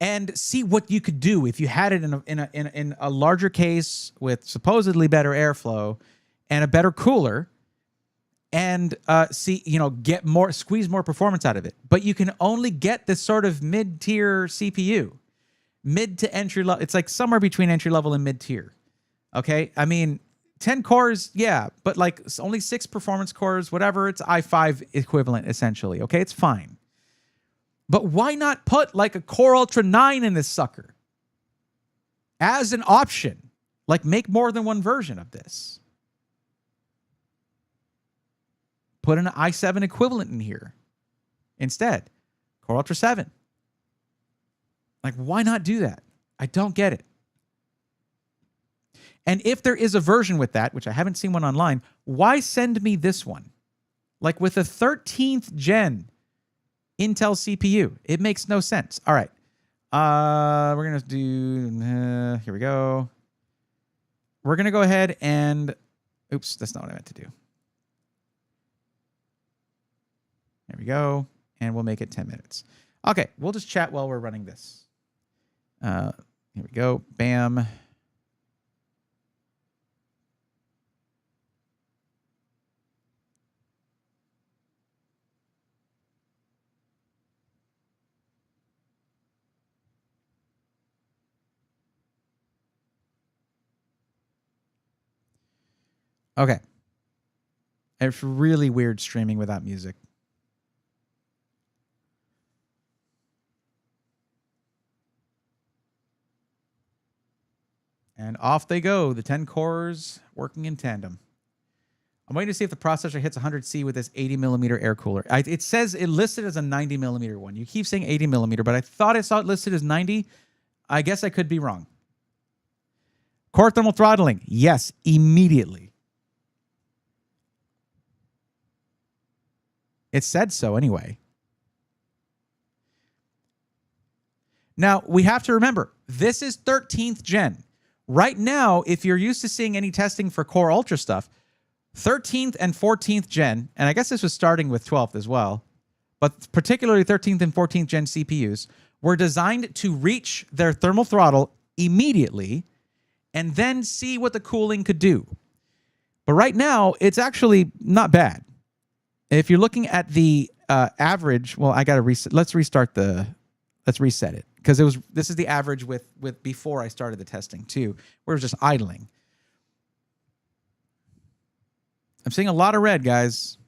and see what you could do if you had it in a larger case with supposedly better airflow and a better cooler, and see, squeeze more performance out of it. But you can only get this sort of mid-tier CPU, mid to entry level. It's like somewhere between entry level and mid-tier. Okay, I mean, 10 cores, yeah, but like only 6 performance cores, whatever. It's i5 equivalent essentially. Okay, it's fine. But why not put like a Core Ultra 9 in this sucker as an option? Like, make more than one version of this. Put an i7 equivalent in here instead. Core Ultra 7. Like, why not do that? I don't get it. And if there is a version with that, which I haven't seen one online, why send me this one? Like, with a 13th gen Intel CPU. It makes no sense. All right. We're going to do... here we go. We're going to go ahead and... Oops, that's not what I meant to do. There we go. And we'll make it 10 minutes. Okay, we'll just chat while we're running this. Here we go. Bam. Okay. It's really weird streaming without music. And off they go, the 10 cores working in tandem. I'm waiting to see if the processor hits 100C with this 80 millimeter air cooler. It says it listed as a 90 millimeter one. You keep saying 80 millimeter, but I thought I saw it listed as 90. I guess I could be wrong. Core thermal throttling. Yes, immediately. It said so anyway. Now, we have to remember, this is 13th gen. Right now, if you're used to seeing any testing for Core Ultra stuff, 13th and 14th gen, and I guess this was starting with 12th as well, but particularly 13th and 14th gen CPUs, were designed to reach their thermal throttle immediately and then see what the cooling could do. But right now, it's actually not bad. If you're looking at the average, well, I got to reset. Let's reset it. Because this is the average with before I started the testing too, where it was just idling. I'm seeing a lot of red, guys.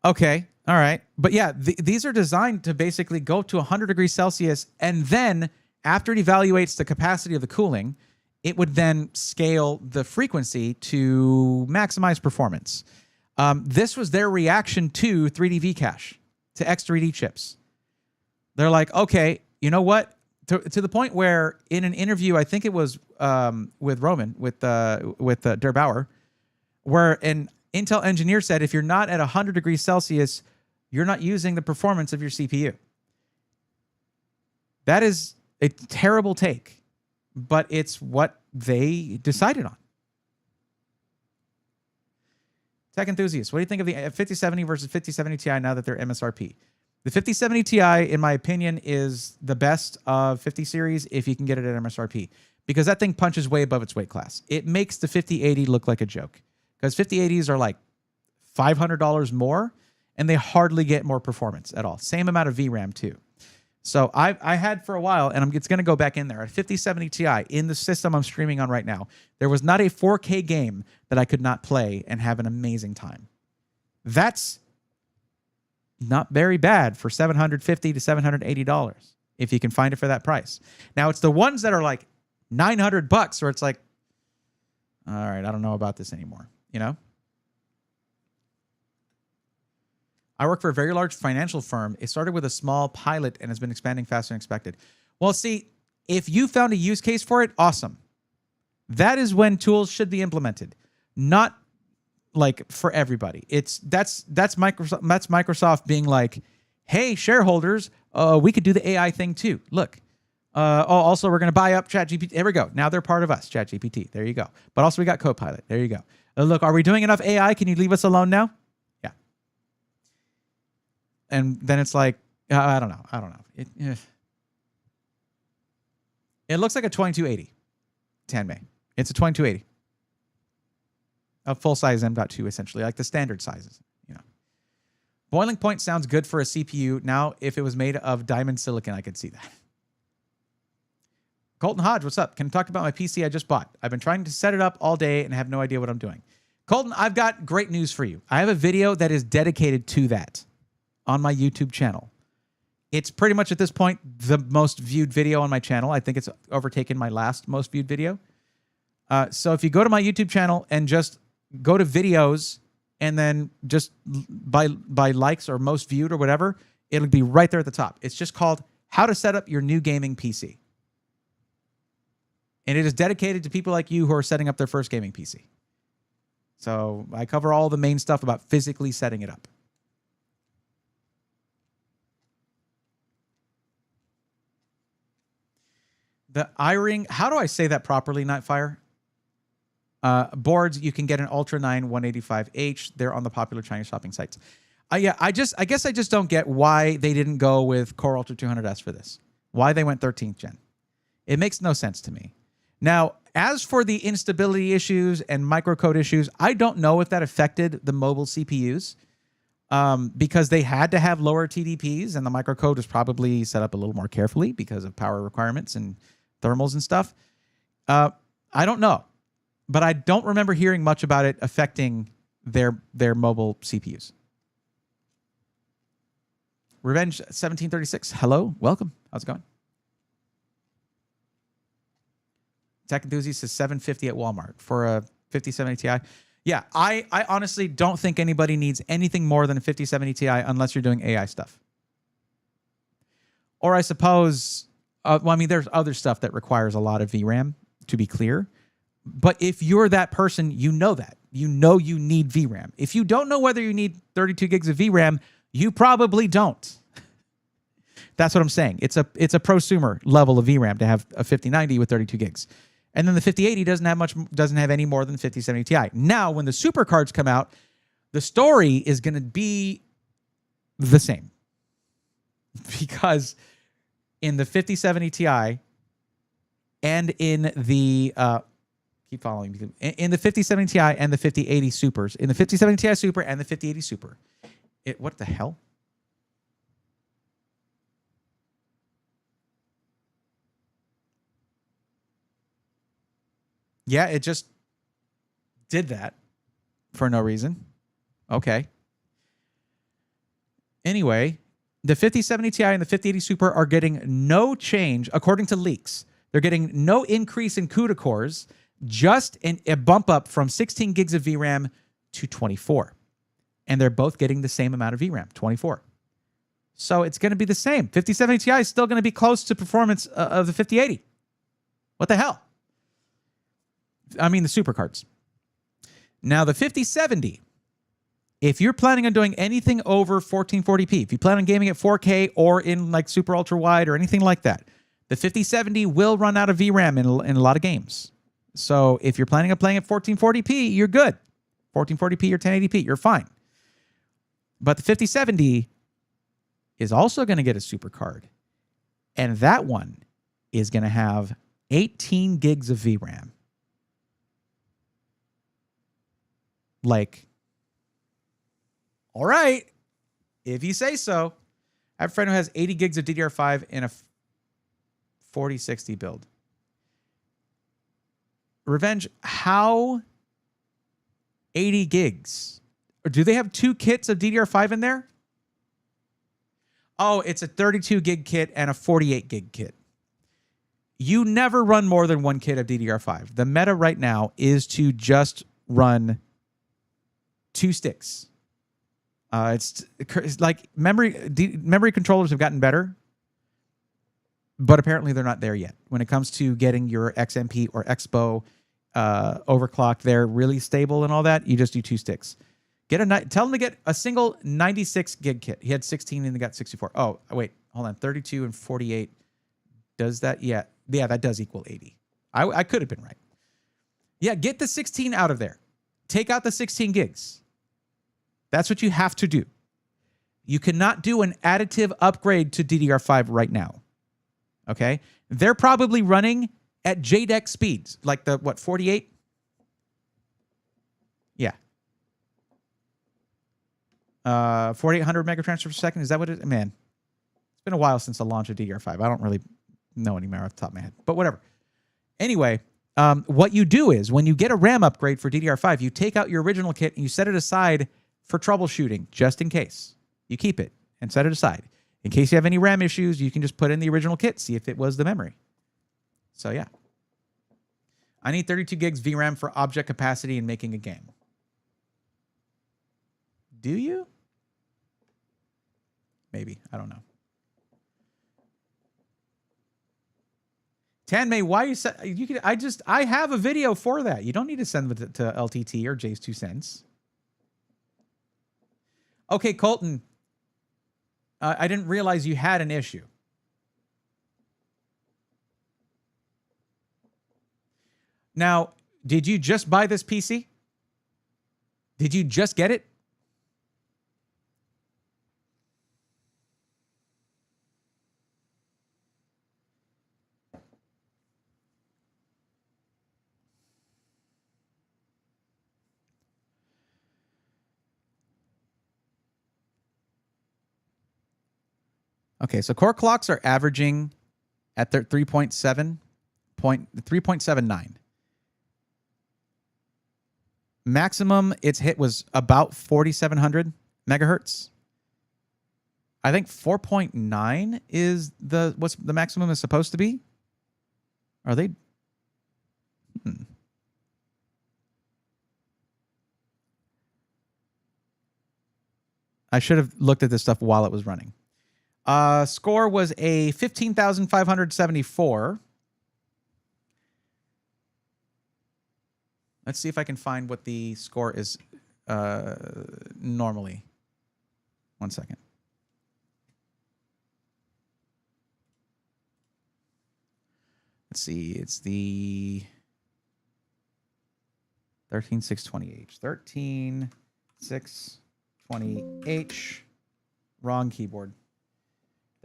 Okay, all right. But yeah, these are designed to basically go to 100 degrees Celsius, and then after it evaluates the capacity of the cooling, it would then scale the frequency to maximize performance. This was their reaction to 3D V-Cache, to X3D chips. They're like, okay, you know what? to the point where in an interview, I think it was with Roman, with Der Bauer, where an Intel engineer said, if you're not at 100 degrees Celsius, you're not using the performance of your CPU. That is a terrible take, but it's what they decided on. Tech enthusiasts, what do you think of the 5070 versus 5070 Ti now that they're MSRP? The 5070 Ti, in my opinion, is the best of 50 series if you can get it at MSRP, because that thing punches way above its weight class. It makes the 5080 look like a joke, because 5080s are like $500 more, and they hardly get more performance at all. Same amount of VRAM too. So I had for a while, and it's going to go back in there, a 5070 Ti in the system I'm streaming on right now. There was not a 4K game that I could not play and have an amazing time. That's not very bad for $750 to $780 if you can find it for that price. Now, it's the ones that are like $900 where it's like, all right, I don't know about this anymore, you know? I work for a very large financial firm. It started with a small pilot and has been expanding faster than expected. Well, see, if you found a use case for it, awesome. That is when tools should be implemented, not like for everybody. That's Microsoft being like, hey, shareholders, we could do the AI thing too. Look, also we're going to buy up ChatGPT. There we go. Now they're part of us, ChatGPT. There you go. But also we got Copilot. There you go. Look, are we doing enough AI? Can you leave us alone now? Yeah. And then it's like, I don't know. It looks like a 2280 10 It's a 2280. A full-size M.2, essentially, like the standard sizes. You know, boiling point sounds good for a CPU. Now, if it was made of diamond silicon, I could see that. Colton Hodge, what's up? Can I talk about my PC I just bought? I've been trying to set it up all day and have no idea what I'm doing. Colton, I've got great news for you. I have a video that is dedicated to that on my YouTube channel. It's pretty much at this point the most viewed video on my channel. I think it's overtaken my last most viewed video. So if you go to my YouTube channel and just go to videos and then just by likes or most viewed or whatever, it'll be right there at the top. It's just called How to Set Up Your New Gaming PC. And it is dedicated to people like you who are setting up their first gaming PC. So I cover all the main stuff about physically setting it up. The iRing, how do I say that properly, Nightfire? Boards, you can get an Ultra 9 185H. They're on the popular Chinese shopping sites. I guess I just don't get why they didn't go with Core Ultra 200S for this. Why they went 13th gen. It makes no sense to me. Now, as for the instability issues and microcode issues, I don't know if that affected the mobile CPUs because they had to have lower TDPs and the microcode was probably set up a little more carefully because of power requirements and thermals and stuff. I don't know. But I don't remember hearing much about it affecting their mobile CPUs. Revenge 1736. Hello, welcome. How's it going? Tech Enthusiast says $750 at Walmart for a 5070 Ti. Yeah, I honestly don't think anybody needs anything more than a 5070 Ti unless you're doing AI stuff. Or I suppose, well, I mean, there's other stuff that requires a lot of VRAM, to be clear. But if you're that person, you know that. You know you need VRAM. If you don't know whether you need 32 gigs of VRAM, you probably don't. That's what I'm saying. It's a prosumer level of VRAM to have a 5090 with 32 gigs. And then the 5080 doesn't have any more than 5070 Ti. Now, when the super cards come out, the story is going to be the same. Because in the 5070 Ti and in the keep following me. In the 5070 Ti and the 5080 Supers, in the 5070 Ti Super and the 5080 Super, what the hell? Yeah, it just did that for no reason. Okay. Anyway, the 5070 Ti and the 5080 Super are getting no change, according to leaks. They're getting no increase in CUDA cores, just a bump up from 16 gigs of VRAM to 24. And they're both getting the same amount of VRAM, 24. So it's going to be the same. 5070 Ti is still going to be close to performance of the 5080. What the hell? I mean, the supercards. Now, the 5070, if you're planning on doing anything over 1440p, if you plan on gaming at 4K or in like super ultra wide or anything like that, the 5070 will run out of VRAM in a lot of games. So if you're planning on playing at 1440p, you're good. 1440p or 1080p, you're fine. But the 5070 is also going to get a super card. And that one is going to have 18 gigs of VRAM. Like, all right, if you say so. I have a friend who has 80 gigs of DDR5 in a 4060 build. Revenge, how 80 gigs? Or do they have 2 kits of DDR5 in there? Oh, it's a 32 gig kit and a 48 gig kit. You never run more than 1 kit of DDR5. The meta right now is to just run 2 sticks. It's like memory controllers have gotten better, but apparently they're not there yet. When it comes to getting your XMP or Expo overclocked, they're really stable and all that. You just do 2 sticks. Tell them to get a single 96 gig kit. He had 16 and he got 64. Oh, wait, hold on. 32 and 48. Does that? Yeah, that does equal 80. I could have been right. Yeah, get the 16 out of there. Take out the 16 gigs. That's what you have to do. You cannot do an additive upgrade to DDR5 right now. Okay? They're probably running at JDEC speeds, like the, 48? Yeah. 4800 megatransfers per second. Is that what it is? Man, it's been a while since the launch of DDR5. I don't really know anymore off the top of my head, but whatever. Anyway, what you do is when you get a RAM upgrade for DDR5, you take out your original kit and you set it aside for troubleshooting, just in case. You keep it and set it aside. In case you have any RAM issues, you can just put in the original kit, see if it was the memory. So yeah. I need 32 gigs VRAM for object capacity in making a game. Do you? Maybe. I don't know. Tanmay, why you can I have a video for that. You don't need to send it to LTT or Jay's 2 cents. Okay, Colton. I didn't realize you had an issue. Now, did you just buy this PC? Did you just get it? Okay, so core clocks are averaging at their 3.79. Maximum it's hit was about 4,700 megahertz. I think 4.9 is what's the maximum is supposed to be. Are they? I should have looked at this stuff while it was running. Score was a 15,574. Let's see if I can find what the score is normally. 1 second. Let's see. It's the 13620H. 13620H. Wrong keyboard.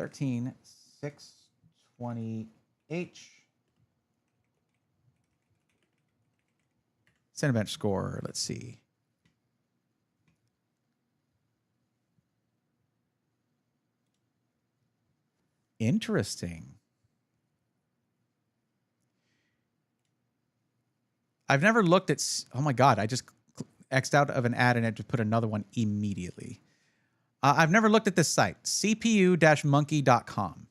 13620H. Cinebench score. Let's see. Interesting. I've never looked at... Oh my God, I just X'd out of an ad and I just put another one immediately. I've never looked at this site, cpu-monkey.com.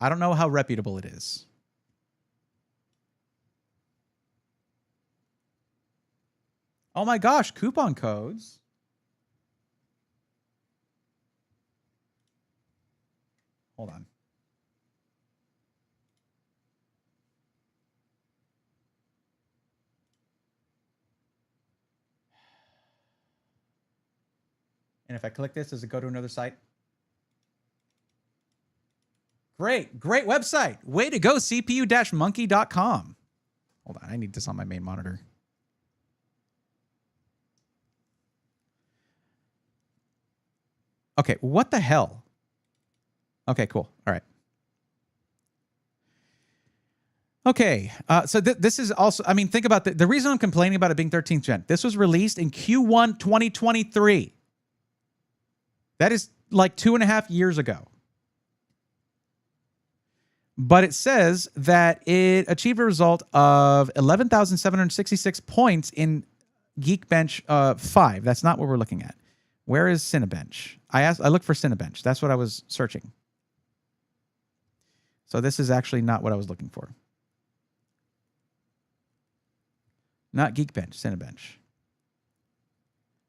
I don't know how reputable it is. Oh my gosh, coupon codes. Hold on. And if I click this, does it go to another site? Great website. Way to go, CPU-monkey.com. Hold on, I need this on my main monitor. Okay, what the hell? Okay, cool. All right. Okay, so this is also, I mean, think about the reason I'm complaining about it being 13th gen. This was released in Q1 2023. That is like 2.5 years ago. But it says that it achieved a result of 11,766 points in Geekbench 5. That's not what we're looking at. Where is Cinebench? I looked for Cinebench. That's what I was searching. So this is actually not what I was looking for. Not Geekbench, Cinebench.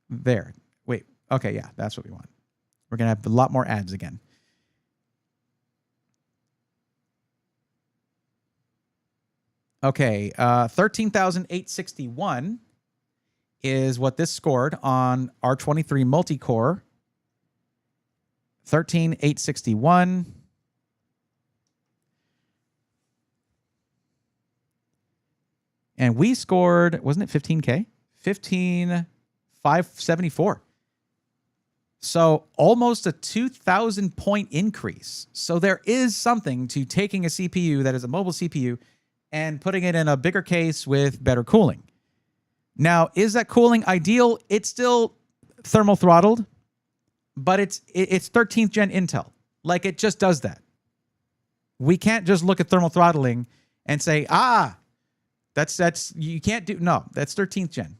There. Wait. Okay, yeah, that's what we want. We're going to have a lot more ads again. Okay, 13,861 is what this scored on R23 multi-core. 13,861. And we scored, wasn't it 15K? 15,574. So almost a 2,000 point increase. So there is something to taking a CPU that is a mobile CPU and putting it in a bigger case with better cooling. Now, is that cooling ideal? It's still thermal throttled, but it's 13th gen Intel. Like, it just does that. We can't just look at thermal throttling and say, that's you can't do, no, that's 13th gen.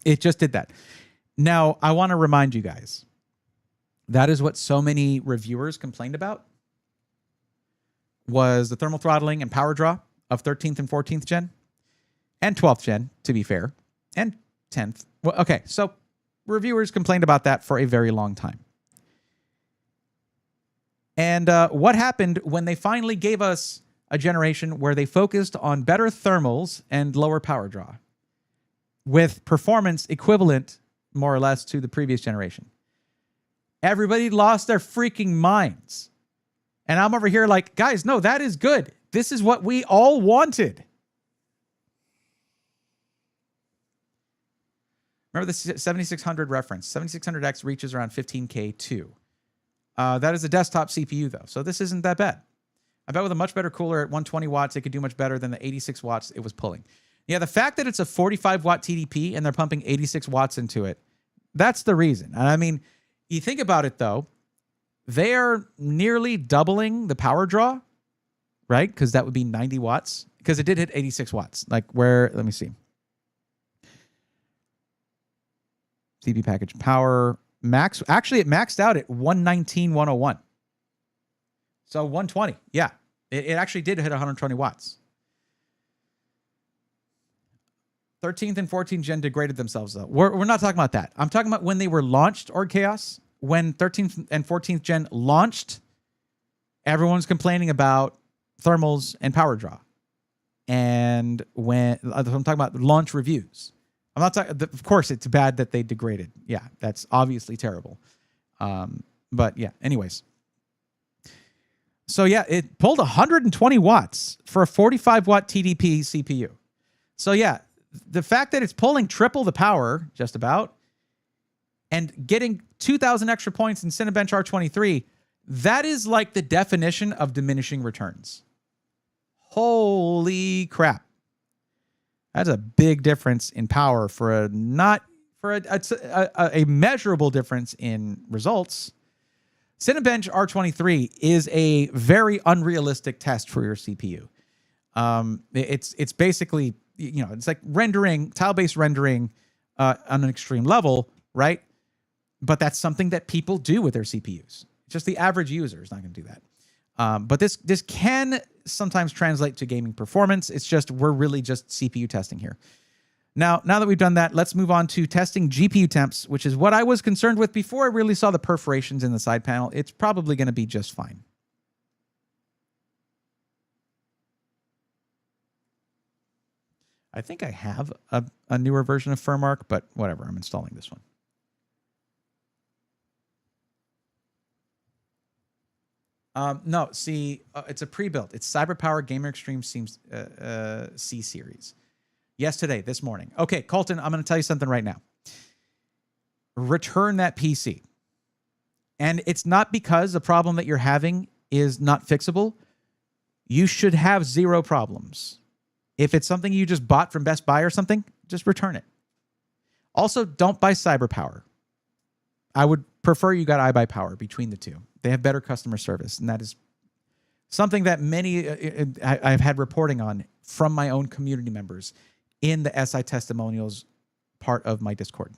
It just did that. Now, I want to remind you guys, that is what so many reviewers complained about, was the thermal throttling and power draw of 13th and 14th gen, and 12th gen, to be fair, and 10th. Well, okay, so reviewers complained about that for a very long time. And what happened when they finally gave us a generation where they focused on better thermals and lower power draw with performance equivalent, more or less, to the previous generation? Everybody lost their freaking minds. And I'm over here like, guys, no, that is good. This is what we all wanted. Remember the 7600 reference. 7600X reaches around 15K too. That is a desktop CPU, though, so this isn't that bad. I bet with a much better cooler at 120 watts, it could do much better than the 86 watts it was pulling. Yeah, the fact that it's a 45-watt TDP and they're pumping 86 watts into it, that's the reason. And I mean, you think about it, though, they are nearly doubling the power draw, right? Because that would be 90 watts. Because it did hit 86 watts. Like where, let me see. CP package power max. Actually, it maxed out at 119,101. So 120. Yeah, it actually did hit 120 watts. 13th and 14th gen degraded themselves, though. We're not talking about that. I'm talking about when they were launched, Org Chaos. When 13th and 14th gen launched, everyone's complaining about thermals and power draw. And when I'm talking about launch reviews, I'm not talking, of course, it's bad that they degraded. Yeah, that's obviously terrible. But yeah, anyways. So yeah, it pulled 120 watts for a 45-watt TDP CPU. So yeah, the fact that it's pulling triple the power, just about, and getting 2,000 extra points in Cinebench R23, that is like the definition of diminishing returns. Holy crap. That's a big difference in power for a measurable difference in results. Cinebench R23 is a very unrealistic test for your CPU. It's basically, you know, it's like rendering, tile-based rendering on an extreme level, right? But that's something that people do with their CPUs. Just the average user is not going to do that. But this can sometimes translate to gaming performance. It's just, we're really just CPU testing here. Now that we've done that, let's move on to testing GPU temps, which is what I was concerned with before I really saw the perforations in the side panel. It's probably going to be just fine. I think I have a newer version of FurMark, but whatever, I'm installing this one. No, see, it's a pre-built. It's CyberPower Gamer Extreme C series. Yesterday, this morning. Okay, Colton, I'm going to tell you something right now. Return that PC. And it's not because the problem that you're having is not fixable. You should have zero problems. If it's something you just bought from Best Buy or something, just return it. Also, don't buy CyberPower. I would prefer you got iBuyPower between the two. They have better customer service, and that is something that many I've had reporting on from my own community members in the SI testimonials part of my Discord.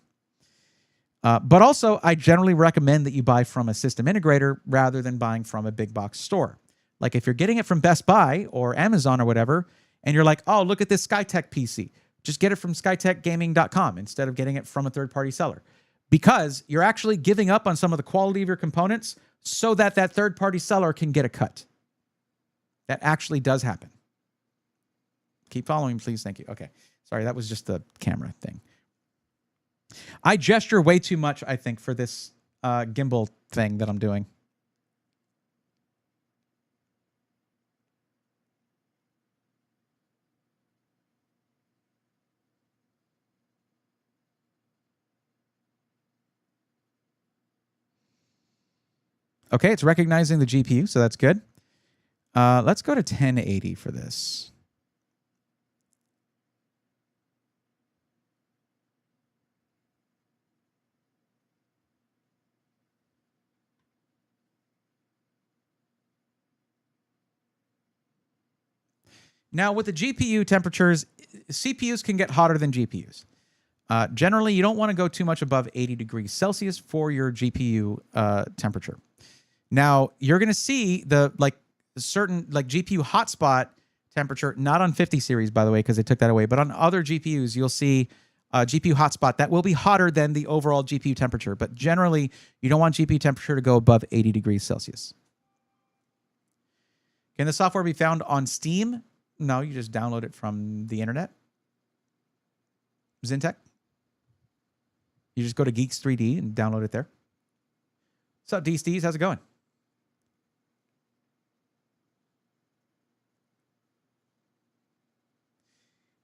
But also, I generally recommend that you buy from a system integrator rather than buying from a big box store. Like if you're getting it from Best Buy or Amazon or whatever, and you're like, oh, look at this Skytech PC. Just get it from skytechgaming.com instead of getting it from a third-party seller. Because you're actually giving up on some of the quality of your components so that that third-party seller can get a cut. That actually does happen. Keep following, please. Thank you. Okay. Sorry, that was just the camera thing. I gesture way too much, I think, for this gimbal thing that I'm doing. Okay, it's recognizing the GPU, so that's good. Let's go to 1080 for this. Now, with the GPU temperatures, CPUs can get hotter than GPUs. Generally, you don't want to go too much above 80 degrees Celsius for your GPU temperature. Now, you're going to see the certain GPU hotspot temperature, not on 50 series, by the way, because they took that away, but on other GPUs, you'll see GPU hotspot that will be hotter than the overall GPU temperature. But generally, you don't want GPU temperature to go above 80 degrees Celsius. Can the software be found on Steam? No, you just download it from the internet. Zintech. You just go to Geeks 3D and download it there. What's up, D-Steez? How's it going?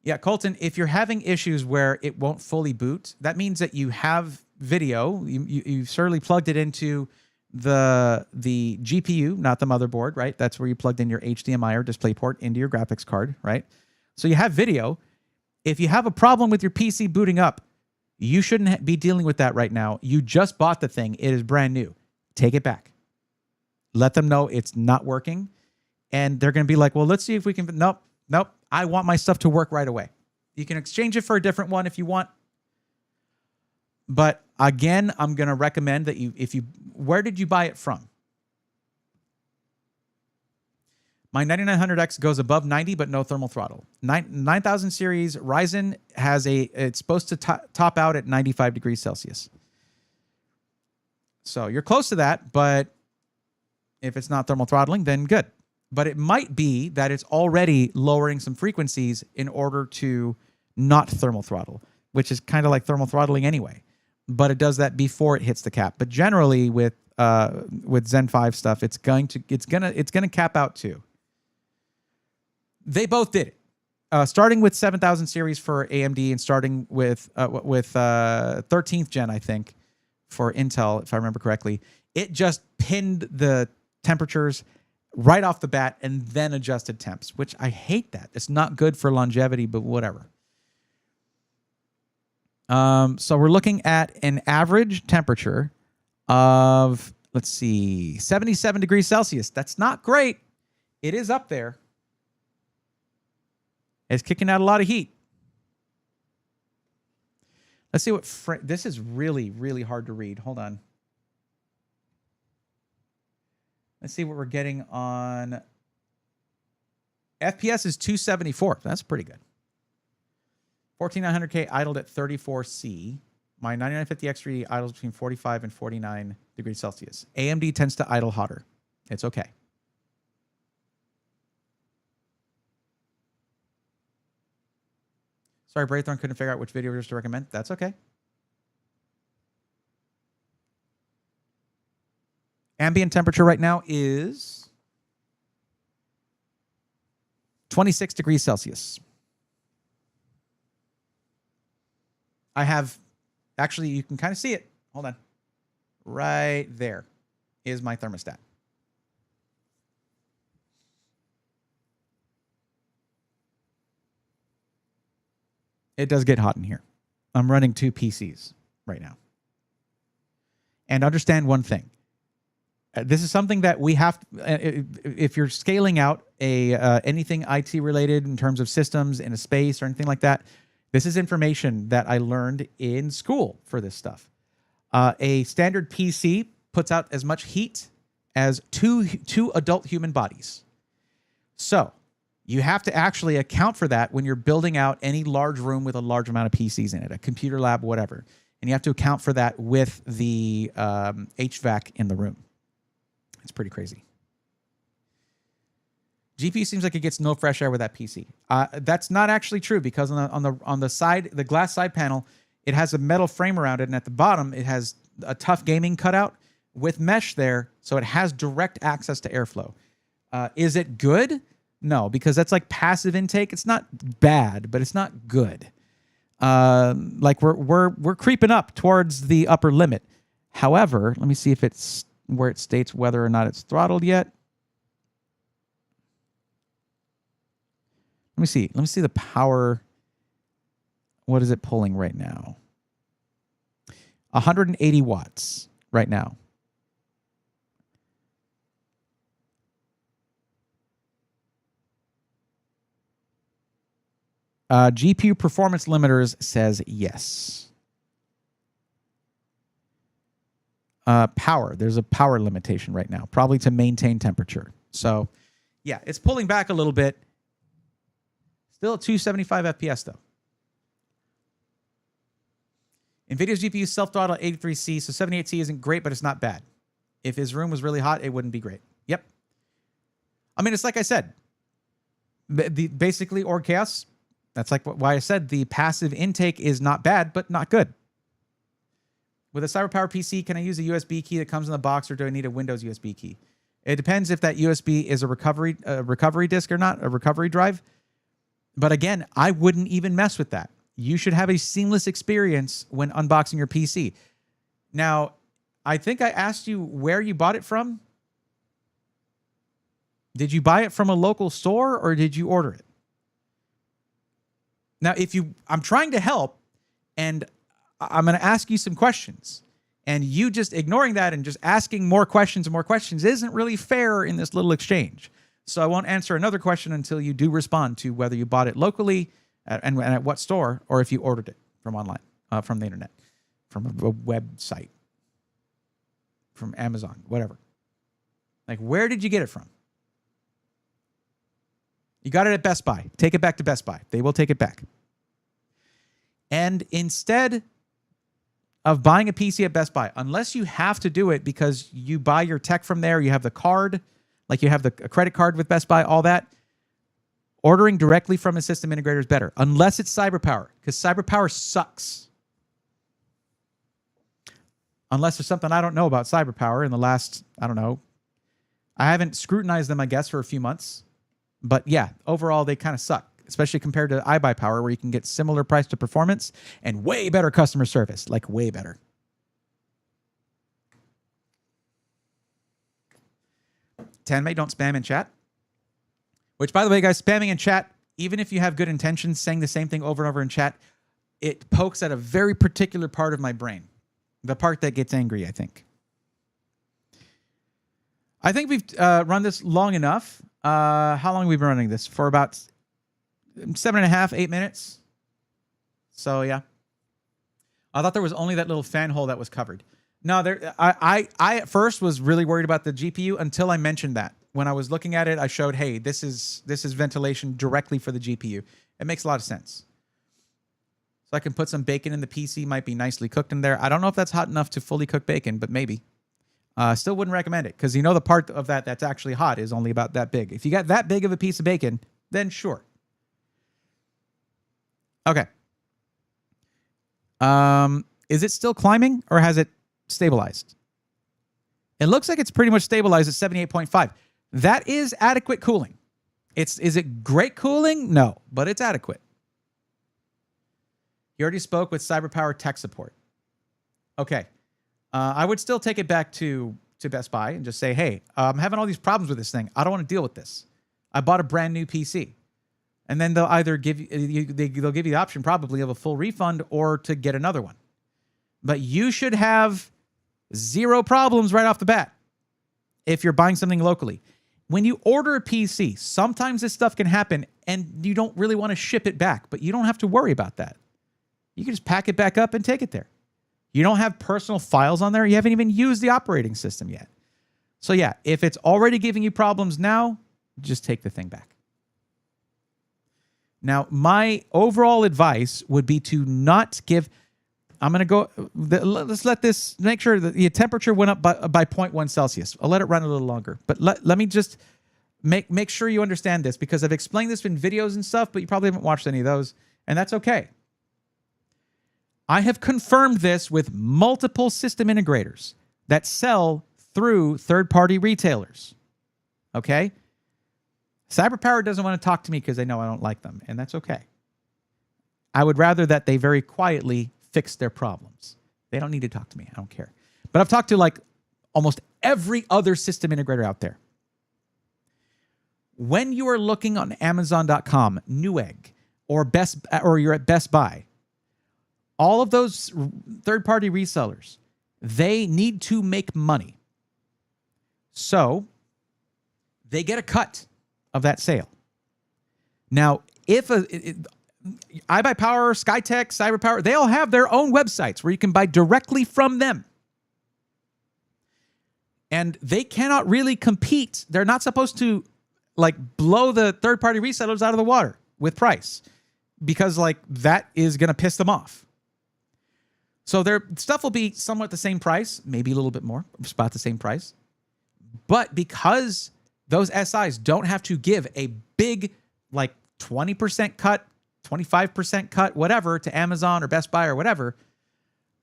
Yeah, Colton, if you're having issues where it won't fully boot, that means that you have video. You've certainly plugged it into the GPU, not the motherboard, right? That's where you plugged in your HDMI or DisplayPort into your graphics card, right? So you have video. If you have a problem with your PC booting up, you shouldn't be dealing with that right now. You just bought the thing. It is brand new. Take it back. Let them know it's not working. And they're going to be like, well, let's see if we can... Nope. I want my stuff to work right away. You can exchange it for a different one if you want. But again, I'm going to recommend that where did you buy it from? My 9900X goes above 90, but no thermal throttle. 9000 series Ryzen it's supposed to top out at 95 degrees Celsius. So you're close to that, but if it's not thermal throttling, then good. But it might be that it's already lowering some frequencies in order to not thermal throttle, which is kind of like thermal throttling anyway. But it does that before it hits the cap. But generally, with Zen 5 stuff, it's gonna cap out too. They both did it, starting with 7000 series for AMD and starting with 13th gen, I think, for Intel, if I remember correctly. It just pinned the temperatures right off the bat and then adjusted temps, which I hate that. It's not good for longevity, but whatever. So we're looking at an average temperature of, let's see, 77 degrees Celsius. That's not great. It is up there. It's kicking out a lot of heat. Let's see what... this is really, really hard to read. Hold on. Let's see what we're getting on... FPS is 274. That's pretty good. 14900K idled at 34C. My 9950X3 idles between 45 and 49 degrees Celsius. AMD tends to idle hotter. It's okay. Sorry, Braithorn couldn't figure out which video videos to recommend. That's okay. Ambient temperature right now is 26 degrees Celsius. I have, actually, you can kind of see it. Hold on. Right there is my thermostat. It does get hot in here. I'm running 2 PCs right now. And understand one thing. This is something that we have, if you're scaling out anything IT related in terms of systems in a space or anything like that, this is information that I learned in school for this stuff. A standard PC puts out as much heat as two adult human bodies. So you have to actually account for that when you're building out any large room with a large amount of PCs in it, a computer lab, whatever. And you have to account for that with the HVAC in the room. It's pretty crazy. GPU seems like it gets no fresh air with that PC. That's not actually true because on the side, the glass side panel, it has a metal frame around it, and at the bottom, it has a TUF gaming cutout with mesh there, so it has direct access to airflow. Is it good? No, because that's like passive intake. It's not bad, but it's not good. Like we're creeping up towards the upper limit. However, let me see if it's where it states whether or not it's throttled yet. Let me see. Let me see the power. What is it pulling right now? 180 watts right now. GPU performance limiters says yes. Power. There's a power limitation right now, probably to maintain temperature. So, yeah, it's pulling back a little bit. Still at 275 FPS, though. NVIDIA's GPU self-throttle at 83C, so 78C isn't great, but it's not bad. If his room was really hot, it wouldn't be great. Yep. I mean, it's like I said. Basically, org chaos. That's like why I said the passive intake is not bad, but not good. With a CyberPower PC, can I use a USB key that comes in the box, or do I need a Windows USB key? It depends if that USB is a recovery disk or not, a recovery drive. But again, I wouldn't even mess with that. You should have a seamless experience when unboxing your PC. Now, I think I asked you where you bought it from. Did you buy it from a local store or did you order it? Now, I'm trying to help, and I'm going to ask you some questions. And you just ignoring that and just asking more questions and more questions isn't really fair in this little exchange. So I won't answer another question until you do respond to whether you bought it locally and at what store, or if you ordered it from online, from the internet, from a website, from Amazon, whatever. Like, where did you get it from? You got it at Best Buy. Take it back to Best Buy. They will take it back. And instead of buying a PC at Best Buy, unless you have to do it because you buy your tech from there, you have the card, like you have a credit card with Best Buy, all that, ordering directly from a system integrator is better, unless it's CyberPower, because CyberPower sucks. Unless there's something I don't know about CyberPower in the last, I don't know. I haven't scrutinized them, I guess, for a few months. But yeah, overall, they kind of suck, especially compared to iBuyPower, where you can get similar price to performance and way better customer service, like way better. Tanmay, don't spam in chat. Which, by the way, guys, spamming in chat, even if you have good intentions, saying the same thing over and over in chat, it pokes at a very particular part of my brain. The part that gets angry, I think. I think we've run this long enough. How long have we been running this? For about 7.5, 8 minutes. So, yeah. I thought there was only that little fan hole that was covered. No, I at first was really worried about the GPU until I mentioned that. When I was looking at it, I showed, hey, this is ventilation directly for the GPU. It makes a lot of sense. So I can put some bacon in the PC. Might be nicely cooked in there. I don't know if that's hot enough to fully cook bacon, but maybe. Still wouldn't recommend it because the part of that that's actually hot is only about that big. If you got that big of a piece of bacon, then sure. Okay. Is it still climbing or has it stabilized? It looks like it's pretty much stabilized at 78.5. That is adequate cooling. Is it great cooling? No, but it's adequate. You already spoke with CyberPower tech support. Okay. I would still take it back to Best Buy and just say, hey, I'm having all these problems with this thing. I don't want to deal with this. I bought a brand new PC. And then they'll either give you the option probably of a full refund or to get another one. But you should have zero problems right off the bat if you're buying something locally. When you order a PC, sometimes this stuff can happen and you don't really want to ship it back, but you don't have to worry about that. You can just pack it back up and take it there. You don't have personal files on there. You haven't even used the operating system yet. So yeah, if it's already giving you problems now, just take the thing back. Now, my overall advice would be to not give... I'm going to go... Let's let this... Make sure that the temperature went up by 0.1 Celsius. I'll let it run a little longer. But let me just make sure you understand this, because I've explained this in videos and stuff, but you probably haven't watched any of those, and that's okay. I have confirmed this with multiple system integrators that sell through third-party retailers. Okay? CyberPower doesn't want to talk to me because they know I don't like them, and that's okay. I would rather that they very quietly fix their problems. They don't need to talk to me. I don't care. But I've talked to like almost every other system integrator out there. When you are looking on Amazon.com, Newegg, or you're at Best Buy, all of those third-party resellers, they need to make money. So they get a cut of that sale. Now, if iBuyPower, Skytech, CyberPower, they all have their own websites where you can buy directly from them. And they cannot really compete. They're not supposed to blow the third-party resellers out of the water with price, because that is going to piss them off. So their stuff will be somewhat the same price, maybe a little bit more, about the same price. But because those SIs don't have to give a big 20% cut, 25% cut, whatever, to Amazon or Best Buy or whatever,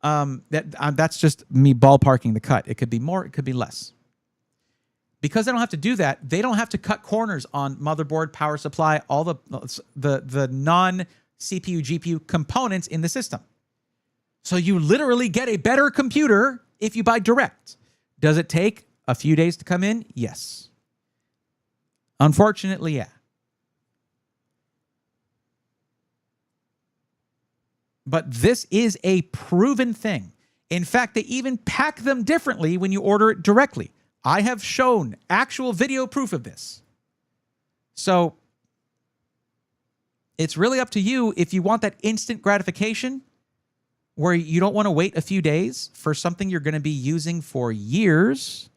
that's just me ballparking the cut. It could be more, it could be less. Because they don't have to do that, they don't have to cut corners on motherboard, power supply, all the non-CPU, GPU components in the system. So you literally get a better computer if you buy direct. Does it take a few days to come in? Yes. Unfortunately, yeah. But this is a proven thing. In fact, they even pack them differently when you order it directly. I have shown actual video proof of this. So it's really up to you if you want that instant gratification where you don't want to wait a few days for something you're going to be using for years,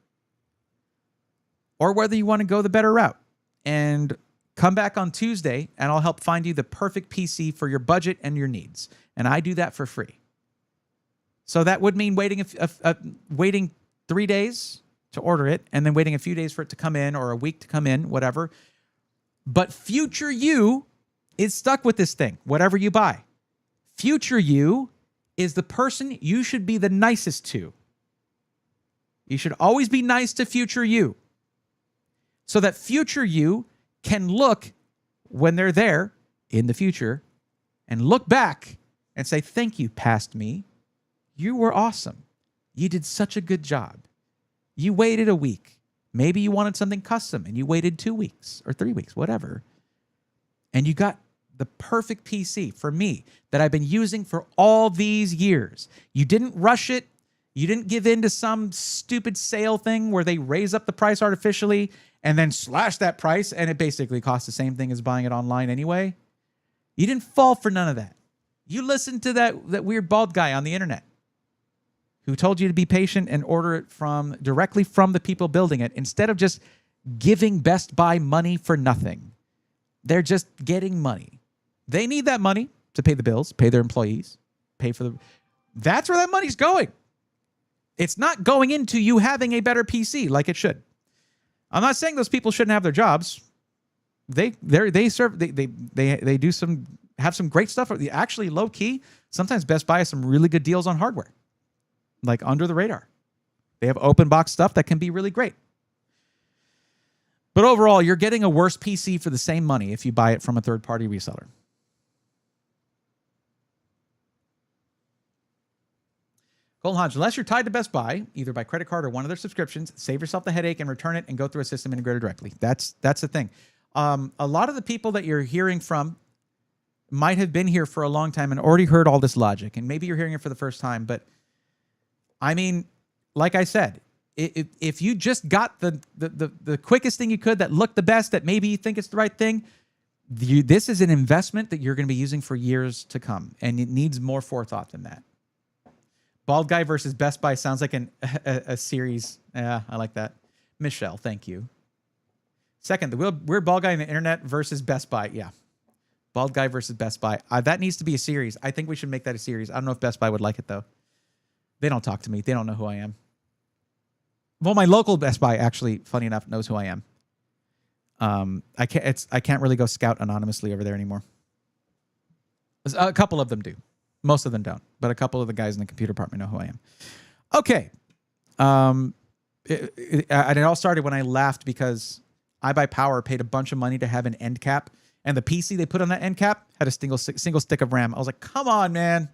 or whether you want to go the better route and come back on Tuesday and I'll help find you the perfect PC for your budget and your needs. And I do that for free. So that would mean waiting 3 days to order it and then waiting a few days for it to come in, or a week to come in, whatever. But future you is stuck with this thing, whatever you buy. Future you is the person you should be the nicest to. You should always be nice to future you, so that future you can look when they're there in the future and look back and say, thank you, past me. You were awesome. You did such a good job. You waited a week. Maybe you wanted something custom and you waited 2 weeks or 3 weeks, whatever. And you got the perfect PC for me that I've been using for all these years. You didn't rush it. You didn't give in to some stupid sale thing where they raise up the price artificially and then slash that price, and it basically costs the same thing as buying it online anyway. You didn't fall for none of that. You listened to that weird bald guy on the internet who told you to be patient and order it directly from the people building it, instead of just giving Best Buy money for nothing. They're just getting money. They need that money. to pay the bills, pay their employees, pay for the... That's where that money's going. It's not going into you having a better PC like it should. I'm not saying those people shouldn't have their jobs. They have some great stuff. Actually, low key, sometimes Best Buy has some really good deals on hardware, like under the radar. They have open box stuff that can be really great. But overall, you're getting a worse PC for the same money if you buy it from a third-party reseller. Colin Hodge, unless you're tied to Best Buy, either by credit card or one of their subscriptions, save yourself the headache and return it and go through a system integrator directly. That's the thing. A lot of the people that you're hearing from might have been here for a long time and already heard all this logic, and maybe you're hearing it for the first time. But I mean, like I said, if you just got the quickest thing you could that looked the best, that maybe you think it's the right thing, this is an investment that you're going to be using for years to come, and it needs more forethought than that. Bald Guy versus Best Buy sounds like a series. Yeah, I like that. Michelle, thank you. Second, the weird bald guy on the internet versus Best Buy. Yeah. Bald Guy versus Best Buy. That needs to be a series. I think we should make that a series. I don't know if Best Buy would like it, though. They don't talk to me. They don't know who I am. Well, my local Best Buy, actually, funny enough, knows who I am. I can't really go scout anonymously over there anymore. A couple of them do. Most of them don't, but a couple of the guys in the computer department know who I am. Okay. It all started when I laughed because iBuyPower paid a bunch of money to have an end cap, and the PC they put on that end cap had a single stick of RAM. I was like, come on, man.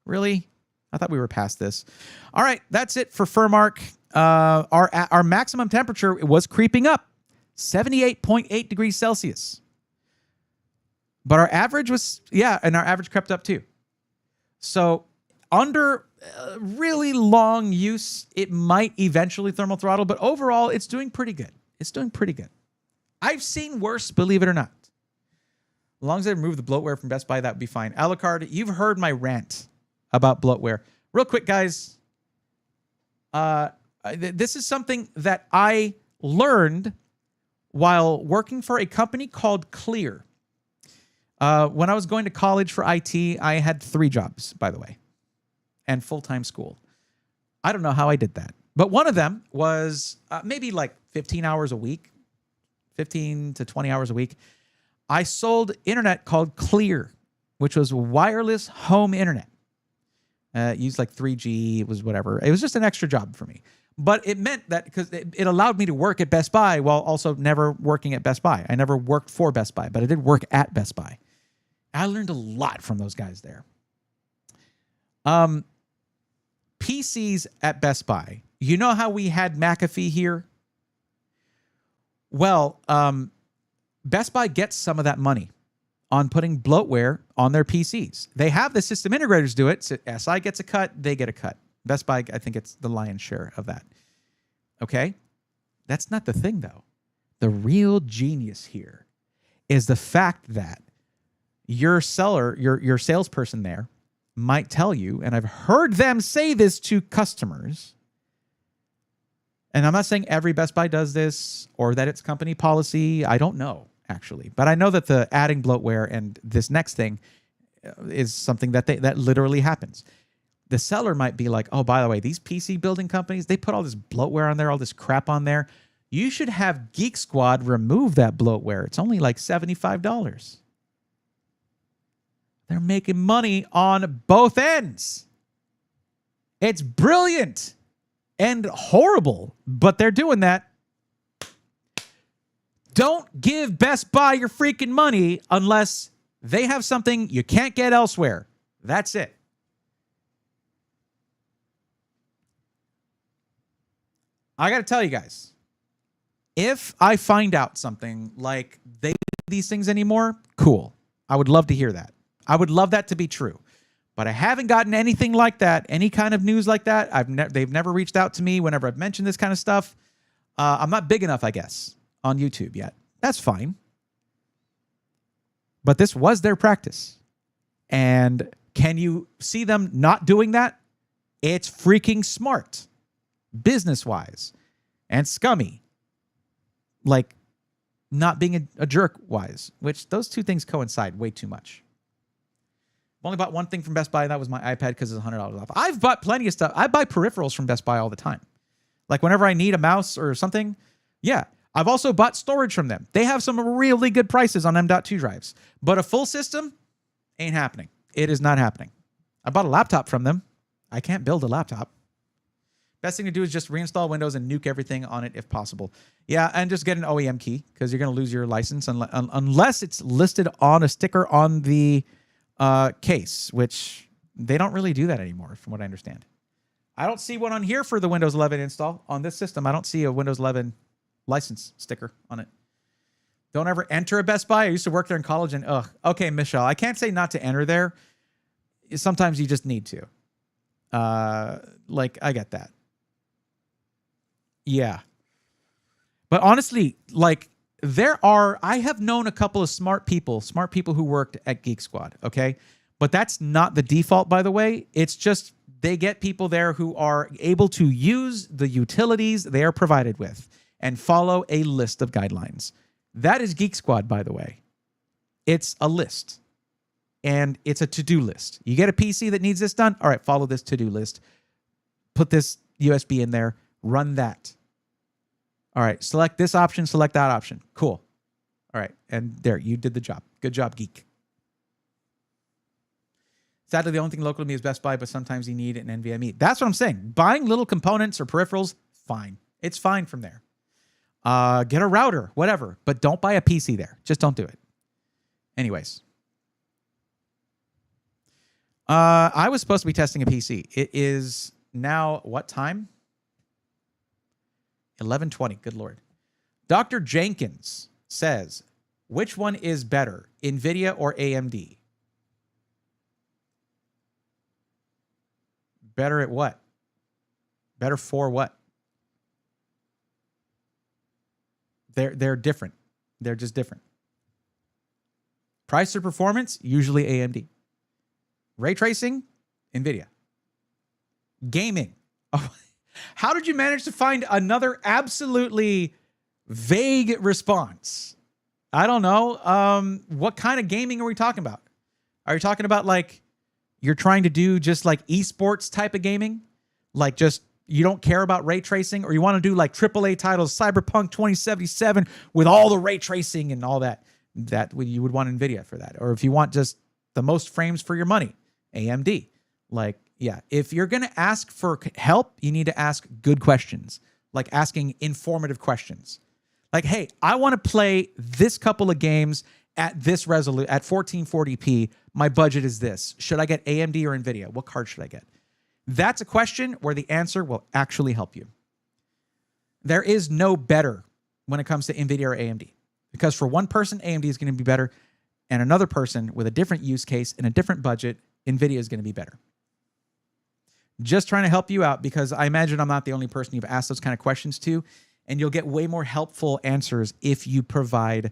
Really? I thought we were past this. All right, that's it for Furmark. Our maximum temperature was creeping up, 78.8 degrees Celsius. But our average was, and our average crept up too. So under really long use, it might eventually thermal throttle, but overall, it's doing pretty good. It's doing pretty good. I've seen worse, believe it or not. As long as I remove the bloatware from Best Buy, that would be fine. Alucard, you've heard my rant about bloatware. Real quick, guys. This is something that I learned while working for a company called Clear. When I was going to college for IT, I had 3 jobs, by the way, and full-time school. I don't know how I did that. But one of them was maybe like 15 hours a week, 15 to 20 hours a week. I sold internet called Clear, which was wireless home internet. Used like 3G, it was whatever. It was just an extra job for me. But it meant that because it allowed me to work at Best Buy while also never working at Best Buy. I never worked for Best Buy, but I did work at Best Buy. I learned a lot from those guys there. PCs at Best Buy. You know how we had McAfee here? Well, Best Buy gets some of that money on putting bloatware on their PCs. They have the system integrators do it. So SI gets a cut, they get a cut. Best Buy, I think it's the lion's share of that. Okay? That's not the thing, though. The real genius here is the fact that your seller, your salesperson there might tell you, and I've heard them say this to customers, and I'm not saying every Best Buy does this or that it's company policy. I don't know, actually. But I know that the adding bloatware and this next thing is something that literally happens. The seller might be like, oh, by the way, these PC building companies, they put all this bloatware on there, all this crap on there. You should have Geek Squad remove that bloatware. It's only like $75. They're making money on both ends. It's brilliant and horrible, but they're doing that. Don't give Best Buy your freaking money unless they have something you can't get elsewhere. That's it. I got to tell you guys, if I find out something like they don't do these things anymore, cool. I would love to hear that. I would love that to be true. But I haven't gotten anything like that, any kind of news like that. They've never reached out to me whenever I've mentioned this kind of stuff. I'm not big enough, I guess, on YouTube yet. That's fine. But this was their practice. And can you see them not doing that? It's freaking smart. Business-wise and scummy, like not being a jerk-wise, which those two things coincide way too much. I've only bought one thing from Best Buy, and that was my iPad because it's $100 off. I've bought plenty of stuff. I buy peripherals from Best Buy all the time. Like whenever I need a mouse or something, yeah. I've also bought storage from them. They have some really good prices on M.2 drives. But a full system ain't happening. It is not happening. I bought a laptop from them. I can't build a laptop. Best thing to do is just reinstall Windows and nuke everything on it if possible. Yeah, and just get an OEM key because you're going to lose your license unless it's listed on a sticker on the case, which they don't really do that anymore from what I understand. I don't see one on here for the Windows 11 install. On this system, I don't see a Windows 11 license sticker on it. Don't ever enter a Best Buy. I used to work there in college and okay, Michelle, I can't say not to enter there. Sometimes you just need to. Like, I get that. Yeah. But honestly, like, I have known a couple of smart people who worked at Geek Squad, okay? But that's not the default, by the way. It's just they get people there who are able to use the utilities they are provided with and follow a list of guidelines. That is Geek Squad, by the way. It's a list. And it's a to-do list. You get a PC that needs this done? All right, follow this to-do list. Put this USB in there. Run that. All right, select this option, select that option. Cool. All right, and there, you did the job. Good job, geek. Sadly, the only thing local to me is Best Buy, but sometimes you need an NVMe. That's what I'm saying. Buying little components or peripherals, fine. It's fine from there. Get a router, whatever, but don't buy a PC there. Just don't do it. Anyways. I was supposed to be testing a PC. It is now what time? 11:20. Good Lord. Dr. Jenkins says, which one is better, NVIDIA or AMD? Better at what? Better for what? They're different. They're just different. Price or performance? Usually AMD. Ray tracing? NVIDIA. Gaming. Oh, how did you manage to find another absolutely vague response? I don't know. What kind of gaming are we talking about? Are you talking about like you're trying to do just like esports type of gaming? Like just you don't care about ray tracing, or you want to do like AAA titles, Cyberpunk 2077 with all the ray tracing and all that? That you would want NVIDIA for that. Or if you want just the most frames for your money, AMD. Like, yeah, if you're going to ask for help, you need to ask good questions, like asking informative questions. Like, hey, I want to play this couple of games at this resolution, at 1440p. My budget is this. Should I get AMD or NVIDIA? What card should I get? That's a question where the answer will actually help you. There is no better when it comes to NVIDIA or AMD. Because for one person, AMD is going to be better, and another person with a different use case and a different budget, NVIDIA is going to be better. Just trying to help you out because I imagine I'm not the only person you've asked those kind of questions to, and you'll get way more helpful answers if you provide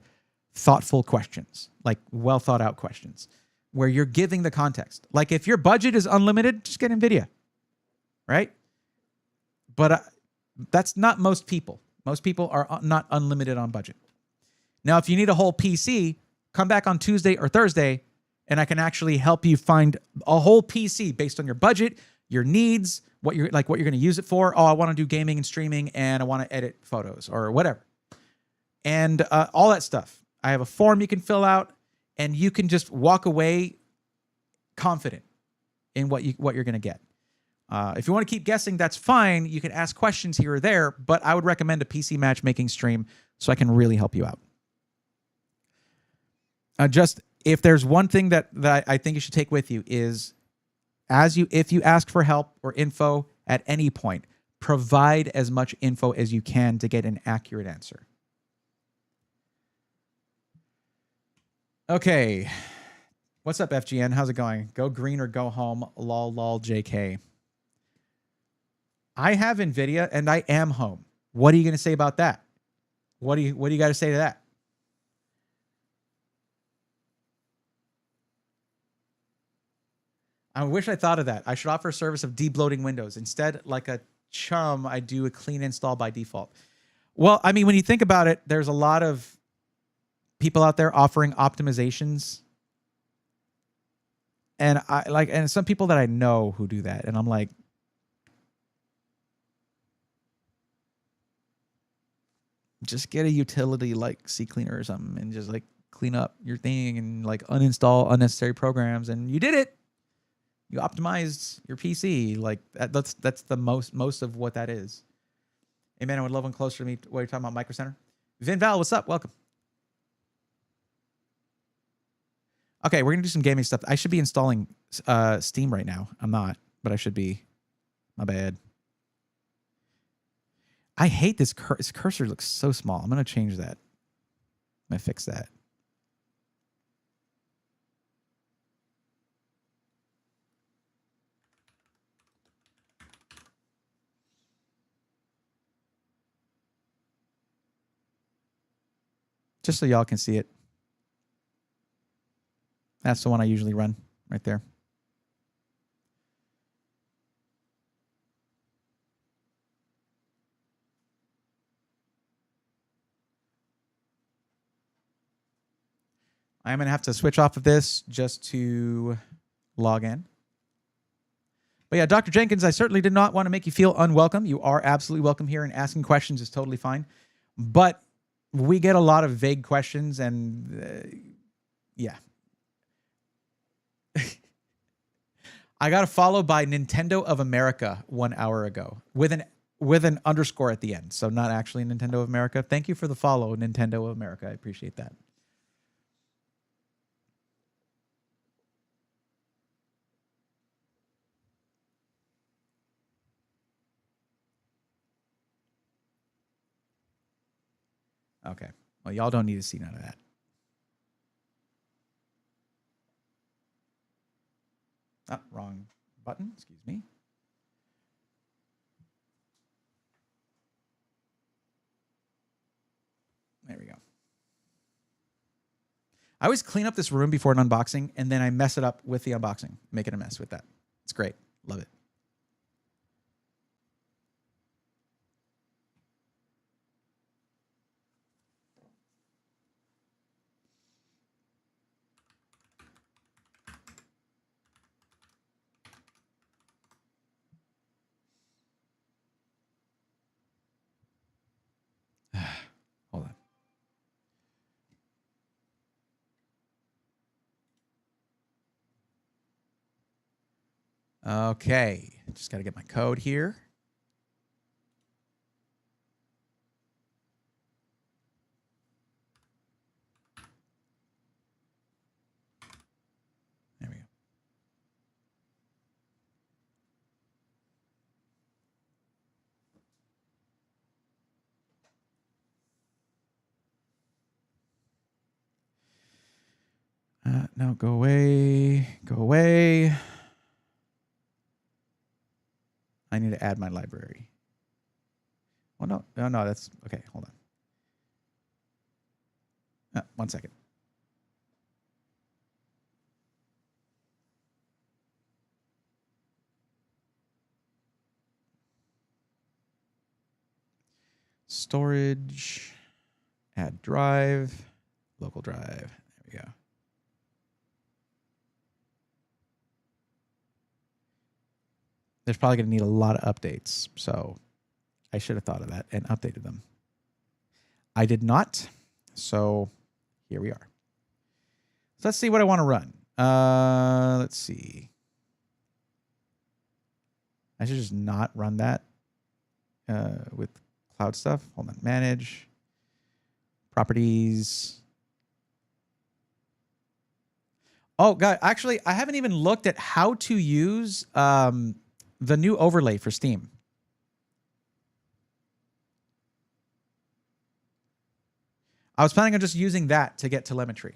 thoughtful questions, like well thought out questions, where you're giving the context. Like if your budget is unlimited, just get NVIDIA, right? But that's not most people. Most people are not unlimited on budget. Now, if you need a whole PC, come back on Tuesday or Thursday, and I can actually help you find a whole PC based on your budget, your needs, what you're going to use it for. Oh, I want to do gaming and streaming, and I want to edit photos or whatever, and all that stuff. I have a form you can fill out, and you can just walk away confident in what you're going to get. If you want to keep guessing, that's fine. You can ask questions here or there, but I would recommend a PC matchmaking stream so I can really help you out. Just if there's one thing that I think you should take with you is, if you ask for help or info at any point, provide as much info as you can to get an accurate answer. Okay. What's up, FGN? How's it going? Go green or go home. Lol, lol, JK. I have NVIDIA and I am home. What are you going to say about that? What do you got to say to that? I wish I thought of that. I should offer a service of debloating Windows. Instead, like a chum, I do a clean install by default. Well, I mean, when you think about it, there's a lot of people out there offering optimizations. And and some people that I know who do that, and I'm like, just get a utility like CCleaner or something, and just like clean up your thing and like uninstall unnecessary programs, and you did it. You optimized your PC. Like that's the most of what that is. Hey man, I would love one closer to me. What are you talking about, Micro Center? Vin Val, what's up? Welcome. Okay, we're gonna do some gaming stuff. I should be installing Steam right now. I'm not, but I should be. My bad. I hate this cursor. Looks so small. I'm gonna change that. I'm gonna fix that. Just so y'all can see it. That's the one I usually run right there. I'm going to have to switch off of this just to log in. But yeah, Dr. Jenkins, I certainly did not want to make you feel unwelcome. You are absolutely welcome here, and asking questions is totally fine. But we get a lot of vague questions, and yeah. I got followed by Nintendo of America 1 hour ago with an underscore at the end. So not actually Nintendo of America. Thank you for the follow, Nintendo of America. I appreciate that. Okay. Well, y'all don't need to see none of that. Oh, wrong button. Excuse me. There we go. I always clean up this room before an unboxing, and then I mess it up with the unboxing, make it a mess with that. It's great. Love it. Hold on. Okay. Just got to get my code here. There we go. No, go away. Go away. I need to add my library. Well, no, that's okay. Hold on. 1 second. Storage, add drive, local drive. There we go. There's probably going to need a lot of updates, so I should have thought of that and updated them. I did not, so here we are. So let's see what I want to run. Let's see. I should just not run that with cloud stuff. Hold on. Manage. Properties. Oh, God. Actually, I haven't even looked at how to use the new overlay for Steam. I was planning on just using that to get telemetry.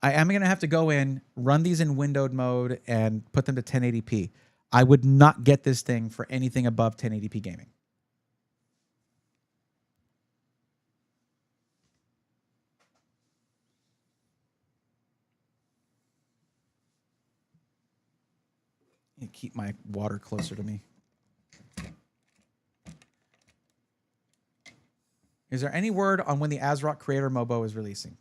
I am going to have to go in, run these in windowed mode, and put them to 1080p. I would not get this thing for anything above 1080p gaming. Keep my water closer to me. Is there any word on when the ASRock Creator Mobo is releasing?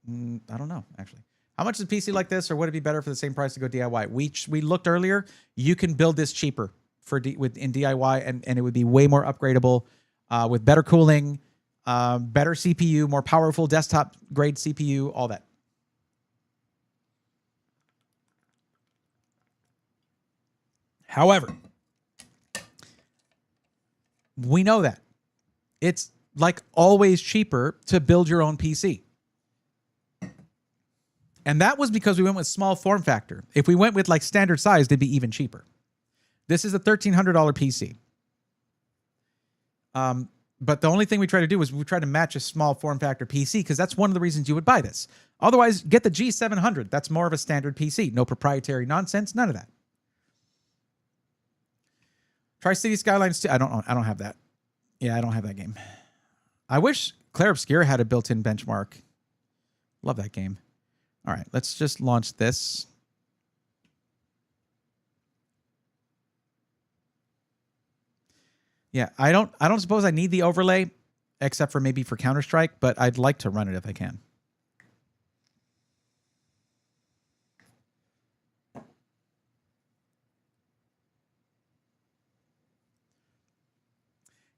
I don't know, actually. How much is a PC like this, or would it be better for the same price to go DIY? We looked earlier. You can build this cheaper in DIY, and it would be way more upgradable with better cooling, better CPU, more powerful desktop grade CPU, all that. However, we know that it's like always cheaper to build your own PC. And that was because we went with small form factor. If we went with like standard size, they'd be even cheaper. This is a $1,300 PC. But the only thing we try to do is we try to match a small form factor PC because that's one of the reasons you would buy this. Otherwise, get the G700. That's more of a standard PC. No proprietary nonsense, none of that. Tri-City Skylines 2. I don't have that. Yeah, I don't have that game. I wish Claire Obscure had a built-in benchmark. Love that game. All right, let's just launch this. Yeah, I don't suppose I need the overlay, except for maybe for Counter-Strike, but I'd like to run it if I can.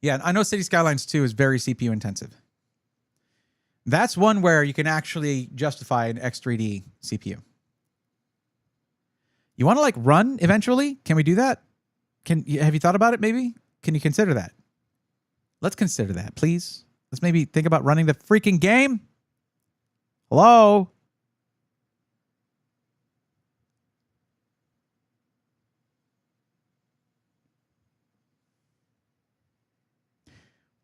Yeah, I know City Skylines 2 is very CPU intensive. That's one where you can actually justify an X3D CPU. You want to like run eventually? Can we do that? Have you thought about it maybe? Can you consider that? Let's consider that, please. Let's maybe think about running the freaking game. Hello?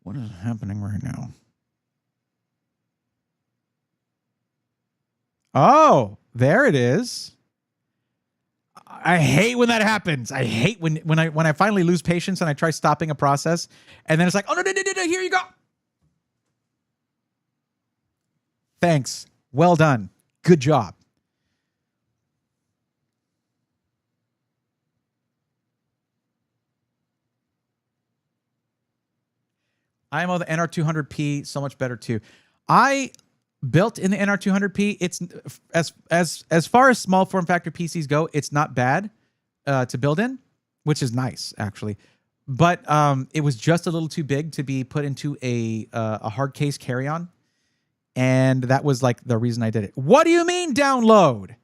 What is happening right now? Oh, there it is. I hate when that happens. I hate when I finally lose patience and I try stopping a process, and then it's like, oh no, here you go. Thanks. Well done. Good job. IMO the NR200P so much better too. I built in the NR200P. It's as far as small form factor PCs go, it's not bad to build in, which is nice actually. But it was just a little too big to be put into a hard case carry-on, and that was like the reason I did it. What do you mean download?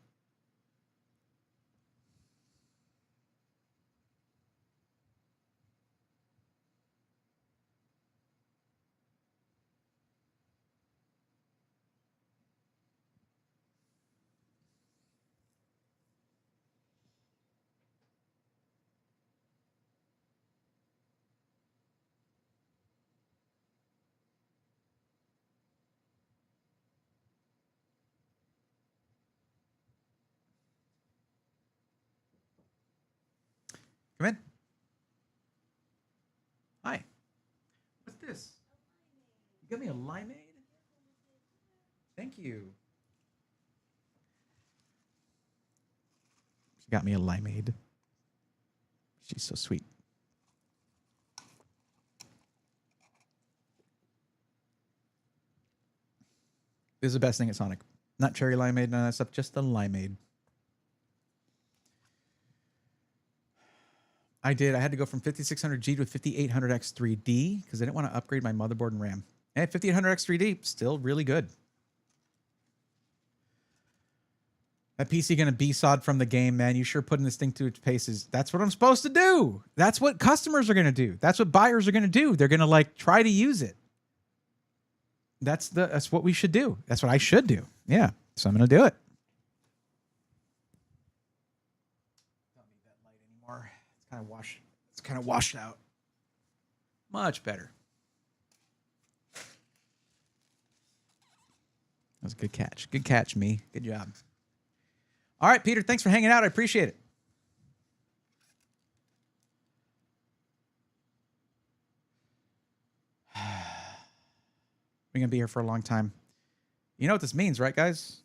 Come in. Hi. What's this? You got me a limeade? Thank you. She got me a limeade. She's so sweet. This is the best thing at Sonic. Not cherry limeade, none of that stuff, just the limeade. I did. I had to go from 5600G to 5800X3D because I didn't want to upgrade my motherboard and RAM. And 5800X3D, still really good. That PC going to B-SOD from the game, man. You sure putting this thing through its paces. That's what I'm supposed to do. That's what customers are going to do. That's what buyers are going to do. They're going to like try to use it. That's what we should do. That's what I should do. Yeah. So I'm going to do it. Don't need that light anymore. It's kind of washed out. Much better. That was a good catch. Good catch, me. Good job. All right, Peter, thanks for hanging out. I appreciate it. We're going to be here for a long time. You know what this means, right, guys?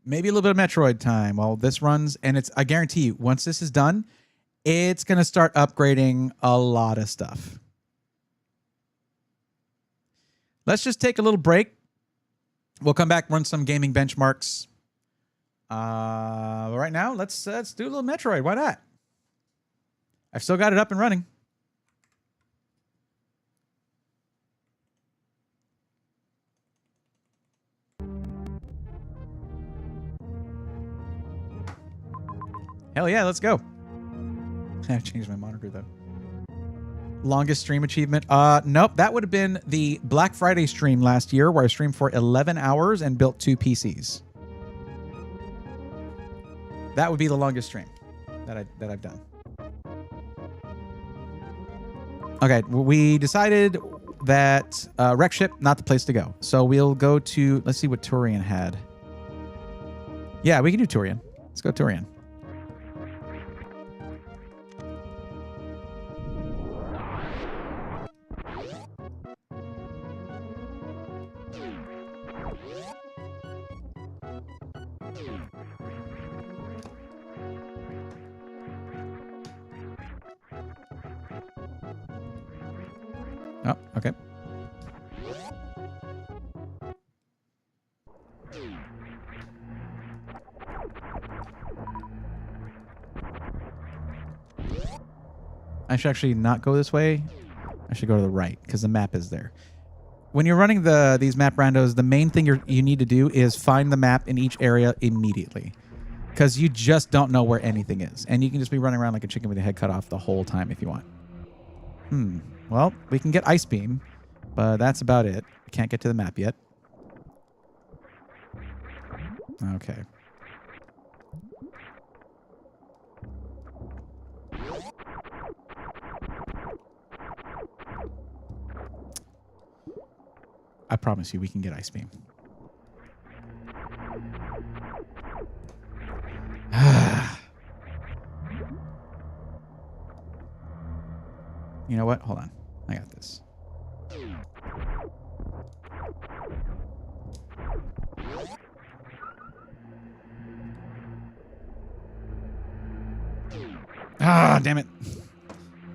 maybe a little bit of Metroid time while this runs. And I guarantee you, once this is done, it's going to start upgrading a lot of stuff. Let's just take a little break. We'll come back, run some gaming benchmarks. Right now, let's do a little Metroid. Why not? I've still got it up and running. Hell yeah, let's go. I've changed my monitor though. Longest stream achievement? Nope. That would have been the Black Friday stream last year where I streamed for 11 hours and built 2 PCs. That would be the longest stream that I've done. Okay, we decided that Wreck Ship, not the place to go. So we'll go to, let's see what Turian had. Yeah, we can do Turian. Let's go Turian. Oh, okay. I should actually not go this way. I should go to the right because the map is there. When you're running these map randos, the main thing you need to do is find the map in each area immediately because you just don't know where anything is. And you can just be running around like a chicken with your head cut off the whole time if you want. Well, we can get Ice Beam, but that's about it. We can't get to the map yet. Okay. I promise you we can get Ice Beam. You know what? Hold on. I got this. Ah, damn it.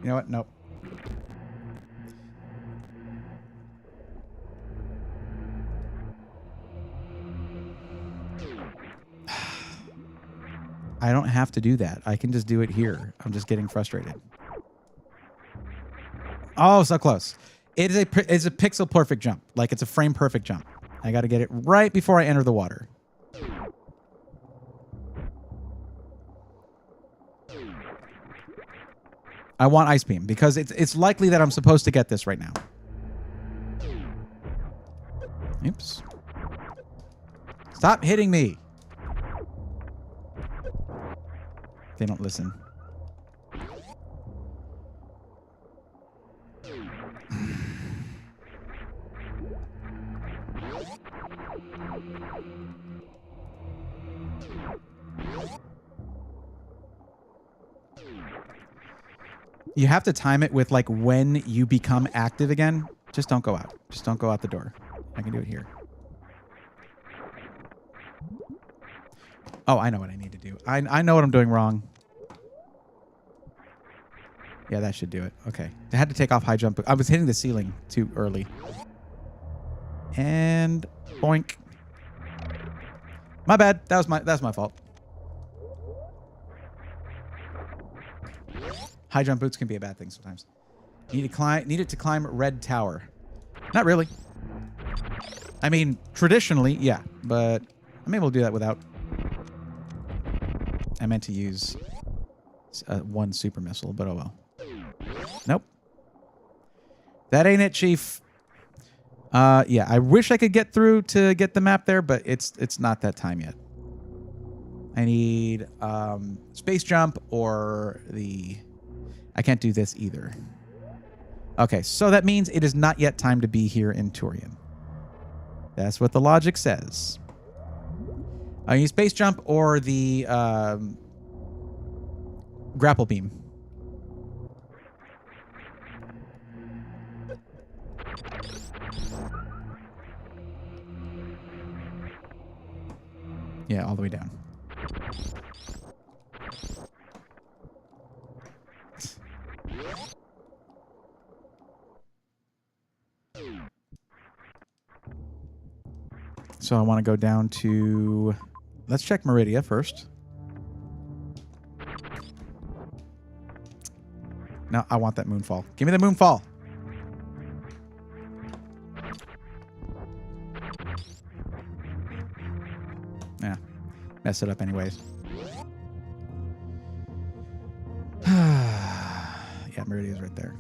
You know what? Nope. I don't have to do that. I can just do it here. I'm just getting frustrated. Oh, so close. It's a pixel perfect jump. Like it's a frame perfect jump. I got to get it right before I enter the water. I want Ice Beam because it's likely that I'm supposed to get this right now. Oops. Stop hitting me. They don't listen. You have to time it with like when you become active again. Just don't go out. Just don't go out the door. I can do it here. Oh, I know what I need to do. I know what I'm doing wrong. Yeah, that should do it. Okay. I had to take off high jump. I was hitting the ceiling too early. And boink. My bad. That's my fault. High jump boots can be a bad thing sometimes. Needed to climb Red Tower. Not really. I mean, traditionally, yeah, but I'm able to do that without. I meant to use one super missile, but oh well. Nope. That ain't it, Chief. Yeah, I wish I could get through to get the map there, but it's not that time yet. I need space jump or the... I can't do this either. Okay, so that means it is not yet time to be here in Turian. That's what the logic says. I need space jump or the grapple beam. Yeah, all the way down. So I want to go down to... Let's check Meridia first. No, I want that moonfall. Give me the moonfall. Yeah, mess it up anyways. Yeah, Meridia's right there.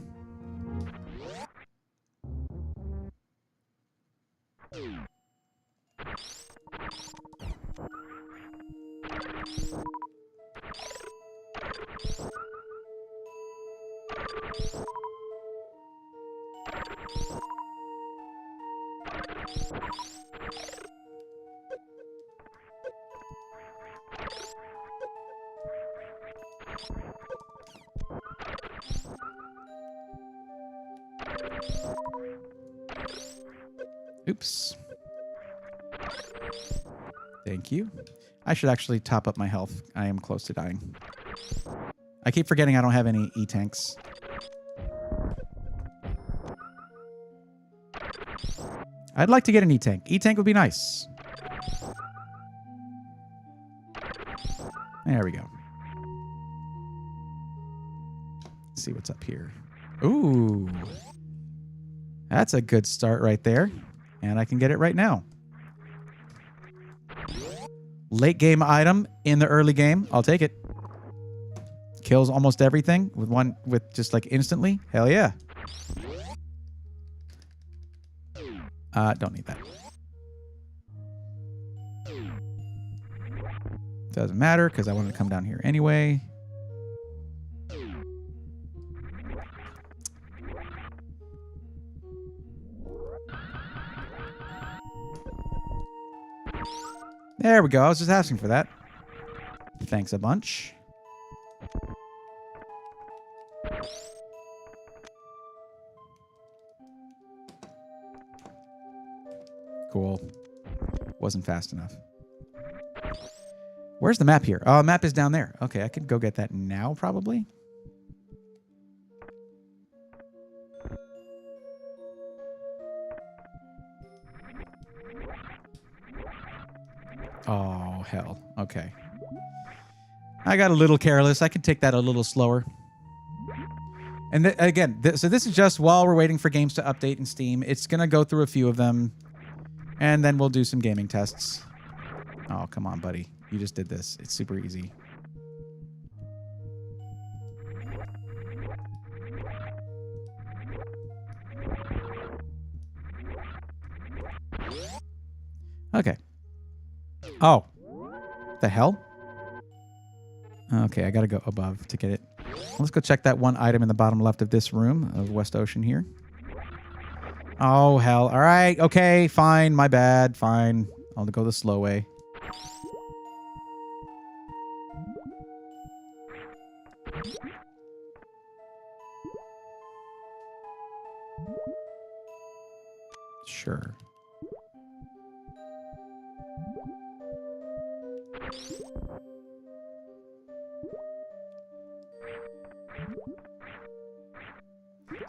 Oops. Thank you. I should actually top up my health. I am close to dying. I keep forgetting I don't have any E-tanks. I'd like to get an E-tank. E-tank would be nice. There we go. Let's see what's up here. Ooh. That's a good start right there. And I can get it right now. Late game item in the early game. I'll take it. Kills almost everything with just like instantly. Hell yeah. Don't need that. Doesn't matter because I wanted to come down here anyway. There we go. I was just asking for that. Thanks a bunch. Cool. Wasn't fast enough. Where's the map here? Oh, map is down there. Okay, I could go get that now, probably. Oh, hell. Okay. I got a little careless. I can take that a little slower. And again, so this is just while we're waiting for games to update in Steam. It's going to go through a few of them. And then we'll do some gaming tests. Oh, come on, buddy. You just did this. It's super easy. Okay. Oh. The hell? Okay, I gotta go above to get it. Let's go check that one item in the bottom left of this room of West Ocean here. Oh, hell. All right. Okay, fine. My bad. Fine. I'll go the slow way. Sure.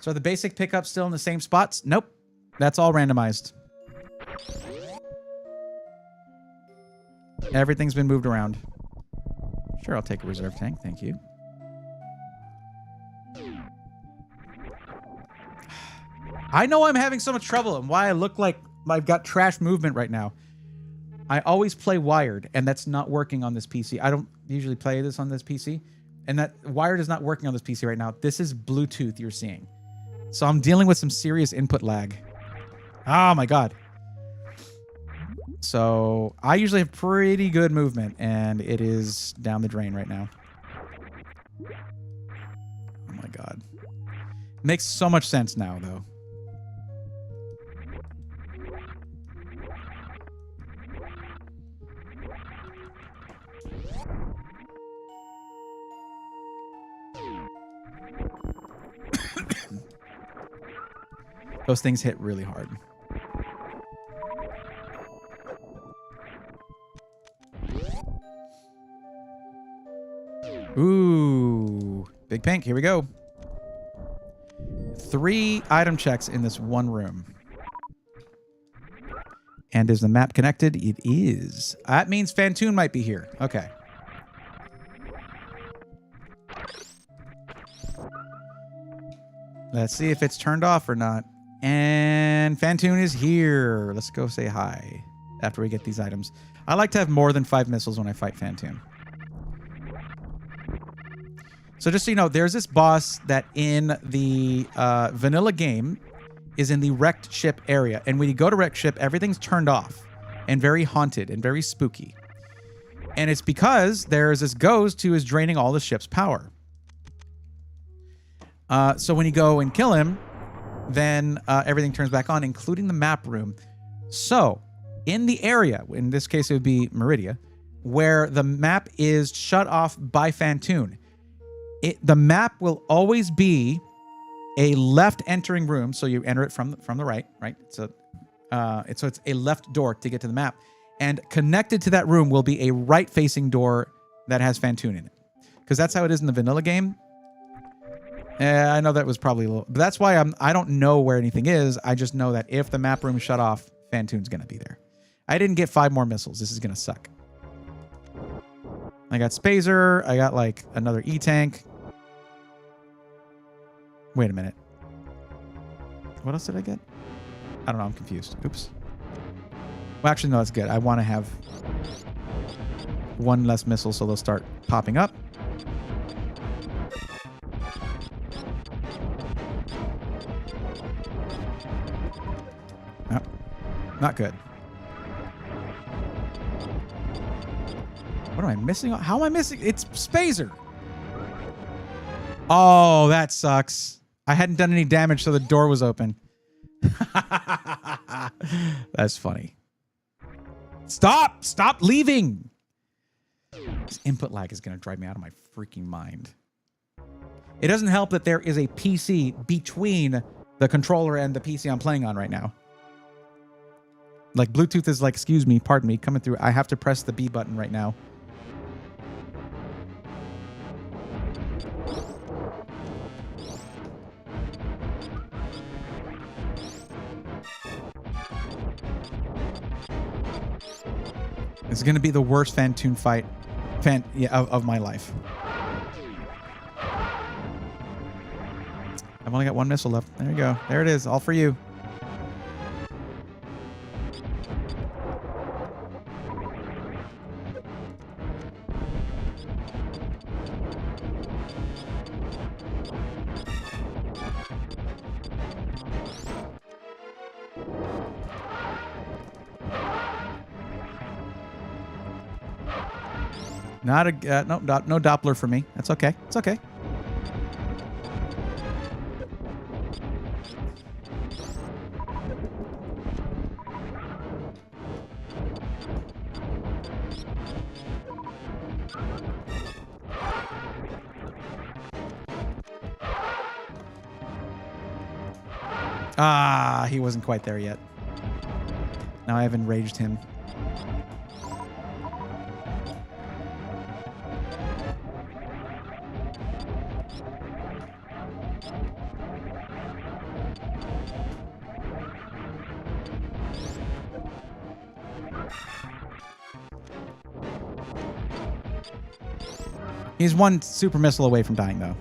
So the basic pickup's still in the same spots? Nope. That's all randomized. Everything's been moved around. Sure, I'll take a reserve tank. Thank you. I know I'm having so much trouble and why I look like I've got trash movement right now. I always play wired, and that's not working on this PC. I don't usually play this on this PC, and that wired is not working on this PC right now. This is Bluetooth you're seeing. So I'm dealing with some serious input lag. Oh my God. So I usually have pretty good movement, and it is down the drain right now. Oh my God. Makes so much sense now, though. Those things hit really hard. Ooh, big pink. Here we go. 3 item checks in this one room. And is the map connected? It is. That means Fantoon might be here. Okay. Let's see if it's turned off or not. And Fantoon is here. Let's go say hi after we get these items. I like to have more than 5 missiles when I fight Fantoon. So just so you know, there's this boss that in the vanilla game is in the wrecked ship area. And when you go to wrecked ship, everything's turned off and very haunted and very spooky. And it's because there's this ghost who is draining all the ship's power. So when you go and kill him, then everything turns back on, including the map room. So in the area, in this case it would be Meridia, where the map is shut off by Fantoon, the map will always be a left entering room. So you enter it from the right, right? So it's a left door to get to the map. And connected to that room will be a right-facing door that has Fantoon in it. Because that's how it is in the vanilla game. I know that was probably a little... But that's why I don't know where anything is. I just know that if the map room is shut off, Fantoon's going to be there. I didn't get 5 more missiles. This is going to suck. I got Spazer. I got, like, another E-Tank. Wait a minute. What else did I get? I don't know. I'm confused. Oops. Well, actually, no, that's good. I want to have 1 less missile, so they'll start popping up. No, not good. What am I missing? How am I missing? It's Spazer. Oh, that sucks. I hadn't done any damage, so the door was open. That's funny. Stop! Stop leaving! This input lag is going to drive me out of my freaking mind. It doesn't help that there is a PC between the controller and the PC I'm playing on right now. Like, Bluetooth is like, excuse me, pardon me, coming through. I have to press the B button right now. It's going to be the worst Fantoon fight of my life. I've only got 1 missile left. There you go. There it is. All for you. Not a no Doppler for me. That's okay. It's okay. Ah, he wasn't quite there yet. Now I have enraged him. He's 1 super missile away from dying, though.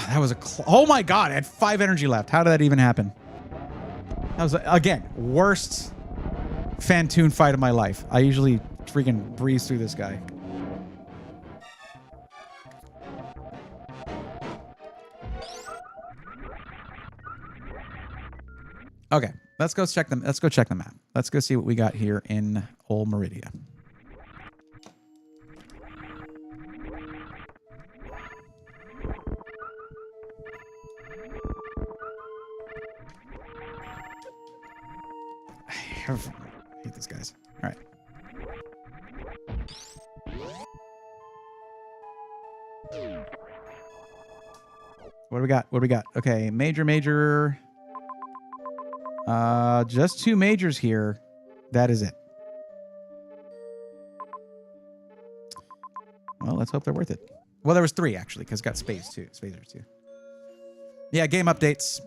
That was oh my god, I had 5 energy left. How did that even happen? That was, again, worst Fantoon fight of my life. I usually freaking breeze through this guy. Okay, let's go check them. Let's go check the map. Let's go see what we got here in old Meridia. I hate these guys. All right. What do we got? What do we got? Okay, major. Just 2 majors here. That is it. Well, let's hope they're worth it. Well, there was 3 actually, because it got spacers too. Yeah, game updates.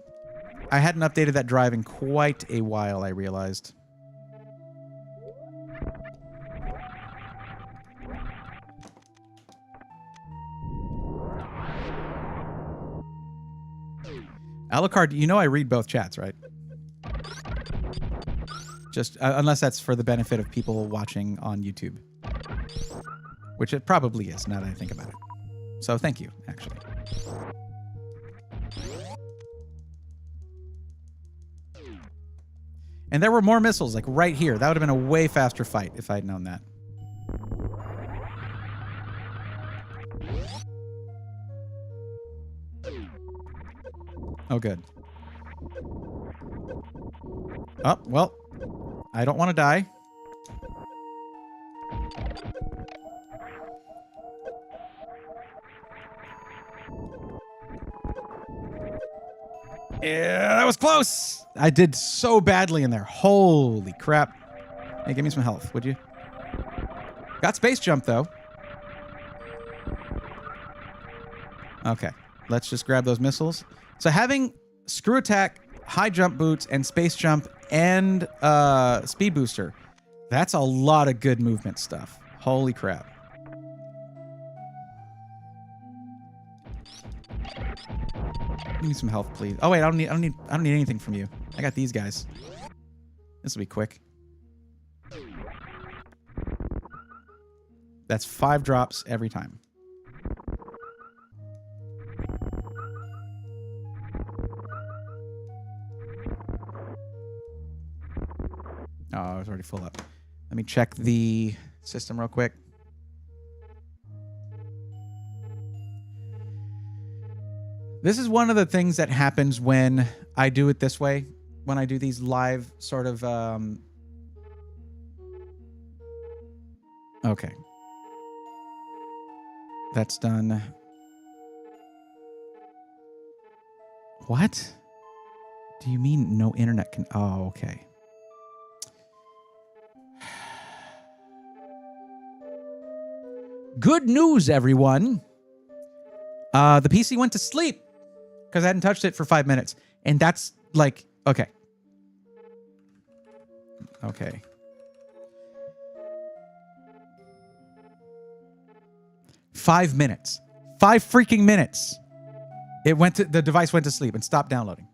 I hadn't updated that drive in quite a while, I realized. Alucard, you know I read both chats, right? Just unless that's for the benefit of people watching on YouTube. Which it probably is, now that I think about it. So thank you, actually. And there were more missiles, like right here. That would have been a way faster fight if I had known that. Oh, good. Oh, well, I don't want to die. Yeah, that was close. I did so badly in there. Holy crap. Hey, give me some health, would you? Got space jump, though. Okay, let's just grab those missiles. So having screw attack, high jump boots, and space jump, and speed booster, that's a lot of good movement stuff. Holy crap. Give me some health, please. Oh wait, I don't need anything from you. I got these guys. This will be quick. That's 5 drops every time. Oh, I was already full up. Let me check the system real quick. This is one of the things that happens when I do it this way, when I do these live sort of... Okay. That's done. What? Do you mean no internet can... Oh, okay. Good news, everyone. The PC went to sleep because I hadn't touched it for 5 minutes. And that's like, okay. Okay. Five minutes. 5 freaking minutes. The device went to sleep and stopped downloading.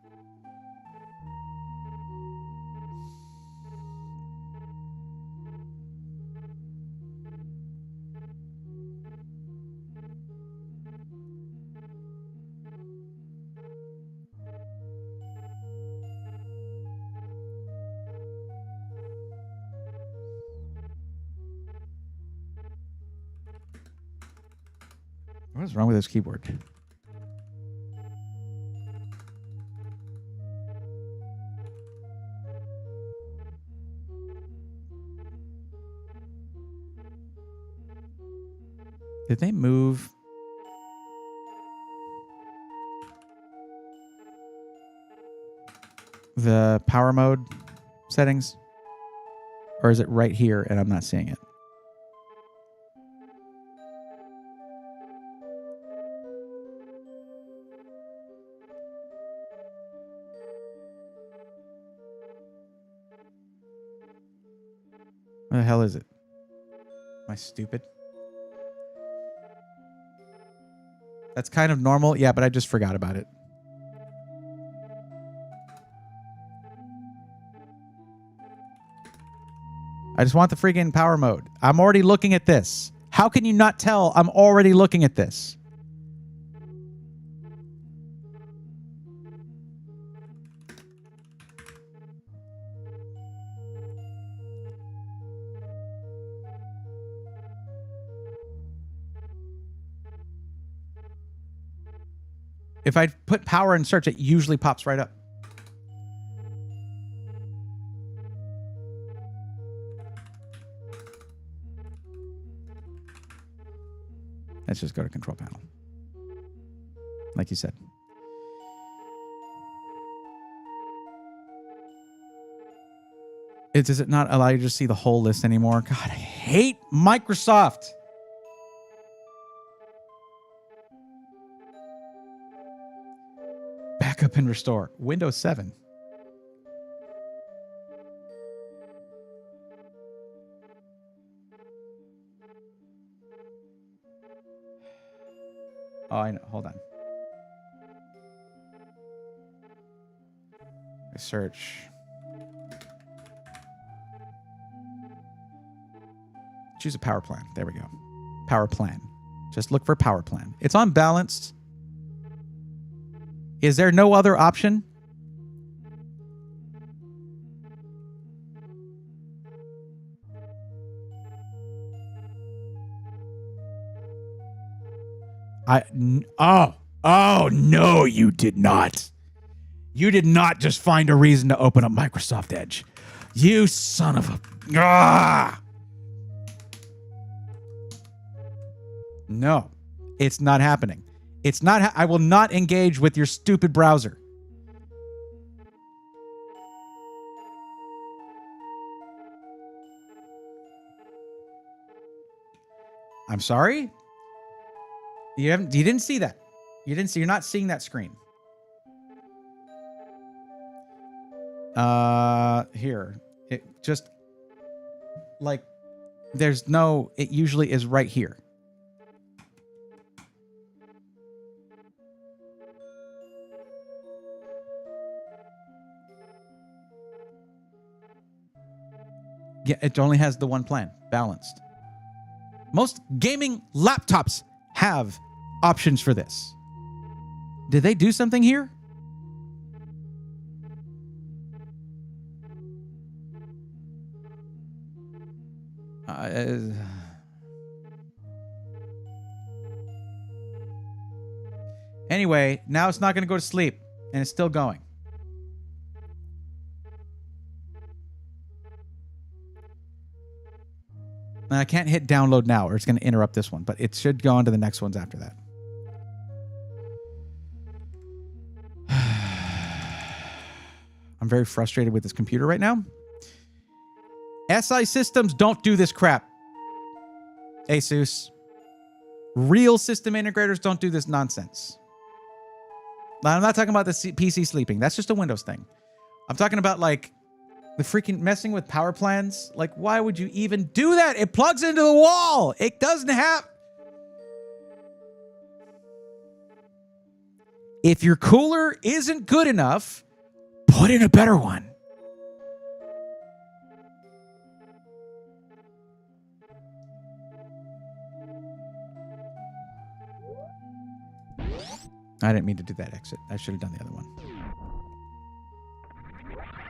What is wrong with this keyboard? Did they move? The power mode settings? Or is it right here and I'm not seeing it? Where the hell is it? Am I stupid? That's kind of normal. Yeah, but I just forgot about it. I just want the freaking power mode. I'm already looking at this. How can you not tell I'm already looking at this? If I put power in search, it usually pops right up. Let's just go to control panel. Like you said. Does it not allow you to see the whole list anymore? God, I hate Microsoft. Backup and restore. Windows 7. Oh, I know. Hold on. Search. Choose a power plan. There we go. Power plan. Just look for power plan. It's on balanced. Is there no other option? Oh, no, you did not. You did not just find a reason to open up Microsoft Edge. You son of a... Ah! No, it's not happening. It's not. I will not engage with your stupid browser. I'm sorry. You didn't see that. You're not seeing that screen. Here. It just like there's no, it usually is right here. Yeah, it only has the one plan, balanced. Most gaming laptops have options for this. Did they do something here? Anyway, now it's not going to go to sleep, and it's still going. And I can't hit download now, or it's going to interrupt this one, but it should go on to the next ones after that. I'm very frustrated with this computer right now. SI systems don't do this crap. ASUS. Real system integrators don't do this nonsense. Now, I'm not talking about the PC sleeping. That's just a Windows thing. I'm talking about like the freaking messing with power plans. Like, why would you even do that? It plugs into the wall. It doesn't have... If your cooler isn't good enough, put in a better one. I didn't mean to do that exit. I should have done the other one.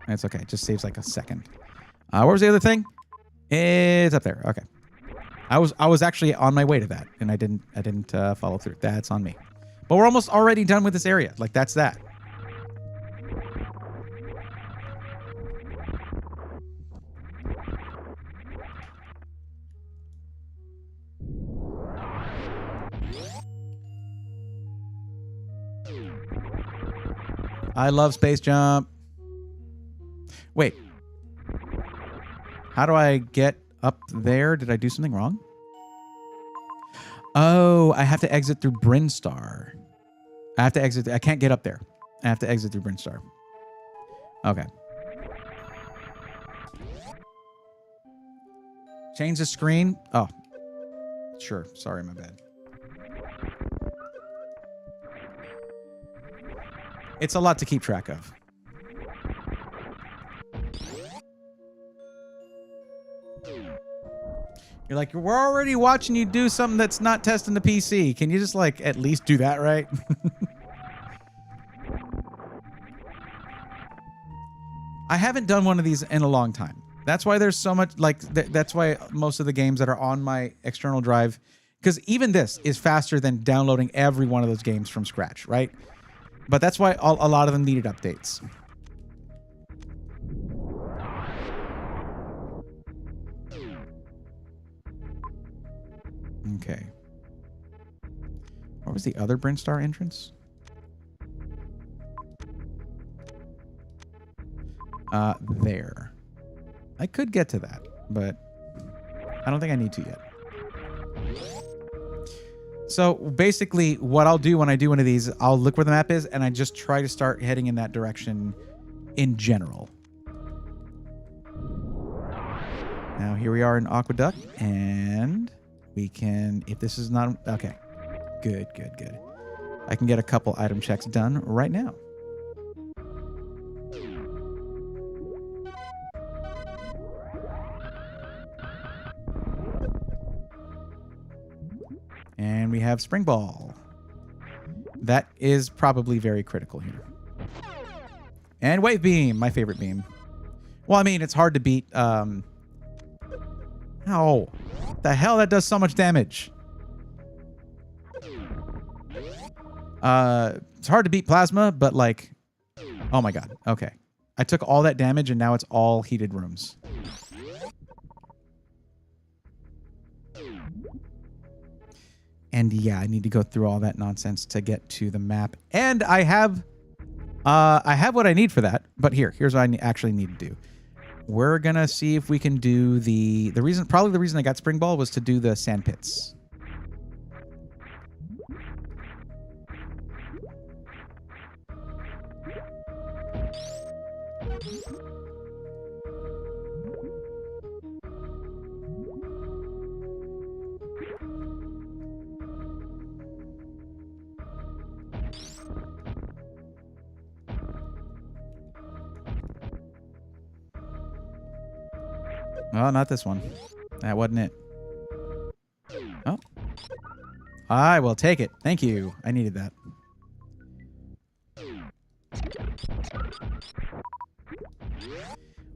That's okay. It just saves like a second. What was the other thing? It's up there. Okay. I was actually on my way to that, and I didn't follow through. That's on me. But we're almost already done with this area. Like, that's that. I love Space Jump. Wait. How do I get up there? Did I do something wrong? Oh, I have to exit through Brinstar. I have to exit. I can't get up there. I have to exit through Brinstar. Okay. Change the screen. Oh. Sure. Sorry, my bad. It's a lot to keep track of. You're like, we're already watching you do something that's not testing the PC. Can you just like at least do that right? I haven't done one of these in a long time. That's why there's so much like that's why most of the games that are on my external drive, because even this is faster than downloading every one of those games from scratch, right? But that's why a lot of them needed updates. Okay. What was the other Brinstar entrance? There. I could get to that, but I don't think I need to yet. So basically what I'll do when I do one of these, I'll look where the map is and I just try to start heading in that direction in general. Now here we are in Aqueduct and we can, if this is not, okay, good. I can get a couple item checks done right now. And we have Spring Ball. That is probably very critical here. And Wave Beam, my favorite beam. Well, I mean, it's hard to beat. Ow. The hell, that does so much damage. It's hard to beat Plasma, but like, oh my god. Okay. I took all that damage and now it's all heated rooms. And yeah, I need to go through all that nonsense to get to the map. And I have what I need for that. But here's what I actually need to do. We're gonna see if we can do the reason I got Spring Ball was to do the sand pits. Oh, not this one. That wasn't it. Oh. I will take it. Thank you. I needed that.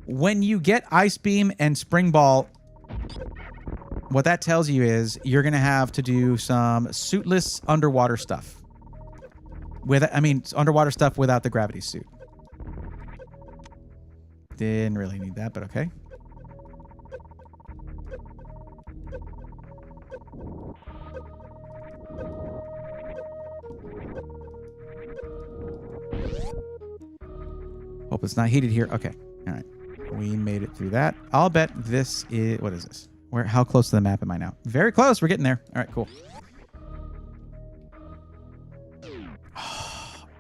When you get Ice Beam and Spring Ball, what that tells you is you're going to have to do some suitless underwater stuff. Underwater stuff without the gravity suit. Didn't really need that, but okay. Hope it's not heated here. Okay. All right. We made it through that. I'll bet this is... What is this? How close to the map am I now? Very close. We're getting there. All right, cool.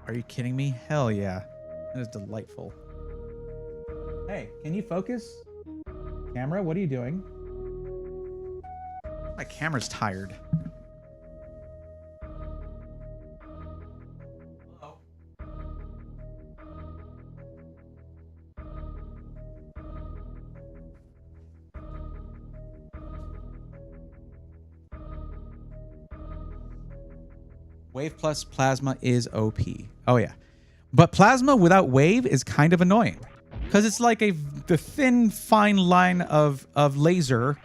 Are you kidding me? Hell yeah. That is delightful. Hey, can you focus? Camera, what are you doing? My camera's tired. Wave plus Plasma is OP. Oh, yeah. But Plasma without Wave is kind of annoying. Because it's like the thin, fine line of laser.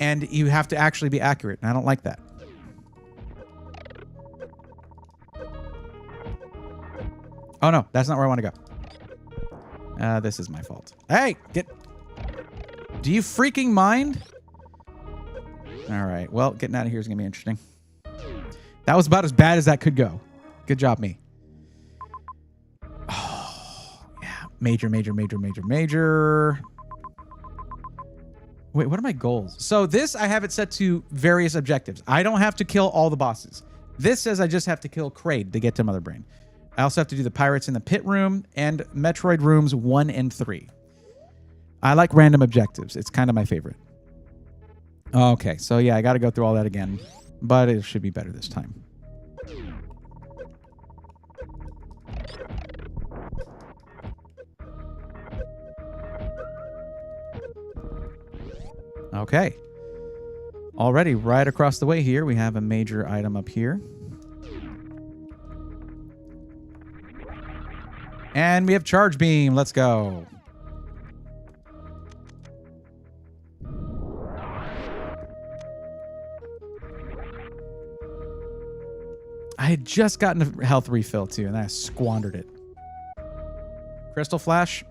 And you have to actually be accurate. And I don't like that. Oh, no. That's not where I want to go. This is my fault. Hey! Do you freaking mind? All right. Well, getting out of here is going to be interesting. That was about as bad as that could go. Good job, me. Oh, yeah. Major. Wait, what are my goals? So this, I have it set to various objectives. I don't have to kill all the bosses. This says I just have to kill Kraid to get to Mother Brain. I also have to do the pirates in the pit room and Metroid rooms 1 and 3. I like random objectives. It's kind of my favorite. Okay, so yeah, I got to go through all that again. But it should be better this time. Okay. Already right across the way here, we have a major item up here. And we have Charge Beam. Let's go. I had just gotten a health refill too, and I squandered it. Crystal Flash,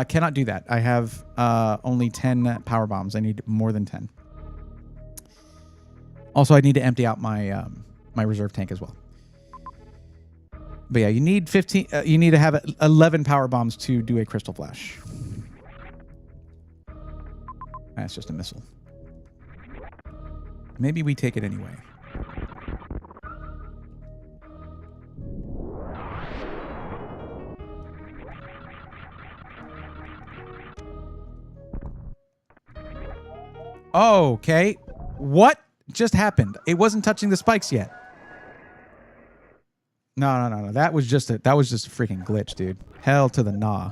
cannot do that. I have only 10 power bombs. I need more than 10. Also, I need to empty out my my reserve tank as well. But yeah, you need 15. You need to have 11 power bombs to do a Crystal Flash. That's just a missile. Maybe we take it anyway. Okay. What just happened? It wasn't touching the spikes yet. No. That was just a freaking glitch, dude. Hell to the nah.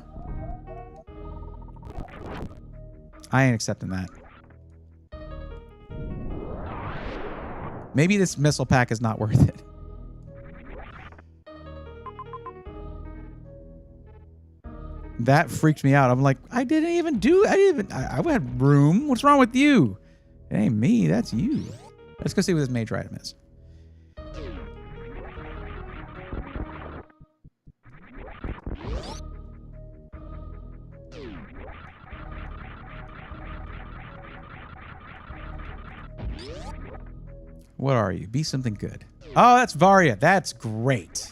I ain't accepting that. Maybe this missile pack is not worth it. That freaked me out. I'm like, I had room. What's wrong with you? It ain't me, that's you. Let's go see what this major item is. What are you? Be something good. Oh, that's Varia. That's great.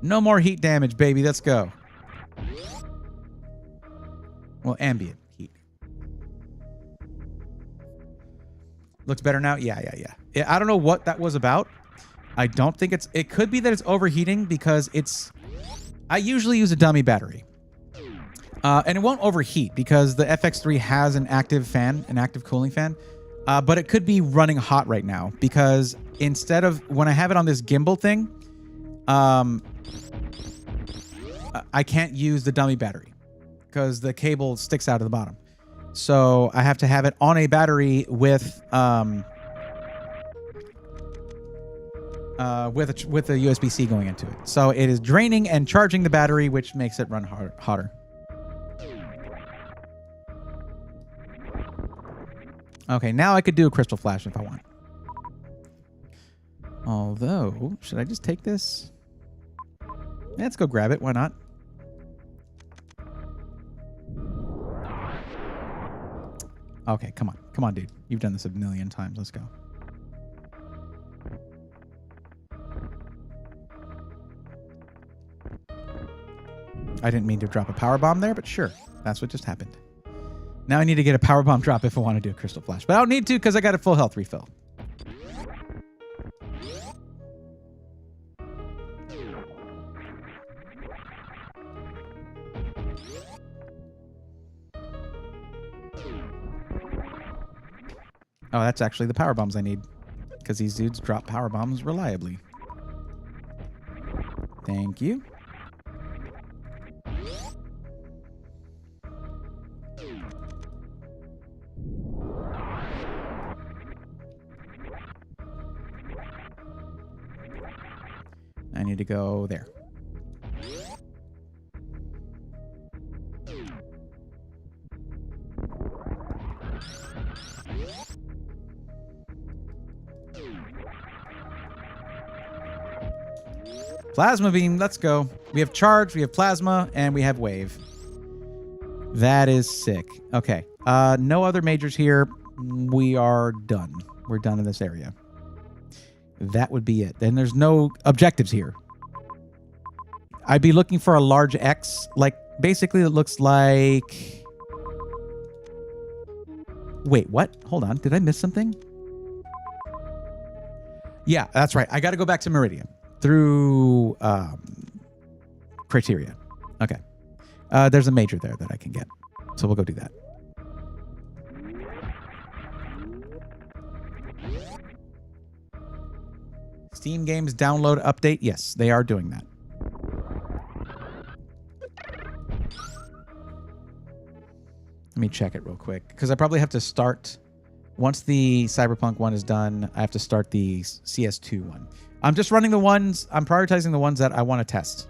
No more heat damage, baby. Let's go. Well, ambient heat. Looks better now? Yeah. I don't know what that was about. I don't think it could be that it's overheating because I usually use a dummy battery. And it won't overheat because the FX3 has an active fan, an active cooling fan. But it could be running hot right now because instead of when I have it on this gimbal thing, I can't use the dummy battery because the cable sticks out of the bottom. So I have to have it on a battery with a USB-C going into it. So it is draining and charging the battery, which makes it run hotter. Okay, now I could do a crystal flash if I want. Although, should I just take this? Let's go grab it. Why not? Okay, come on. Come on, dude. You've done this a million times. Let's go. I didn't mean to drop a power bomb there, but sure. That's what just happened. Now I need to get a power bomb drop if I want to do a crystal flash. But I don't need to because I got a full health refill. Oh, that's actually the power bombs I need. Because these dudes drop power bombs reliably. Thank you. I need to go there. Plasma beam, let's go. We have charge, we have plasma, and we have wave. That is sick. Okay. No other majors here. We are done. We're done in this area. That would be it. And there's no objectives here. I'd be looking for a large X. Like, basically it looks like... Wait, what? Hold on. Did I miss something? Yeah, that's right. I got to go back to Meridian through criteria. Okay. There's a major there that I can get. So we'll go do that. Steam Games download update. Yes, they are doing that. Let me check it real quick because I probably have to start once the Cyberpunk one is done. I have to start the CS2 one. I'm just running the ones. I'm prioritizing the ones that I want to test.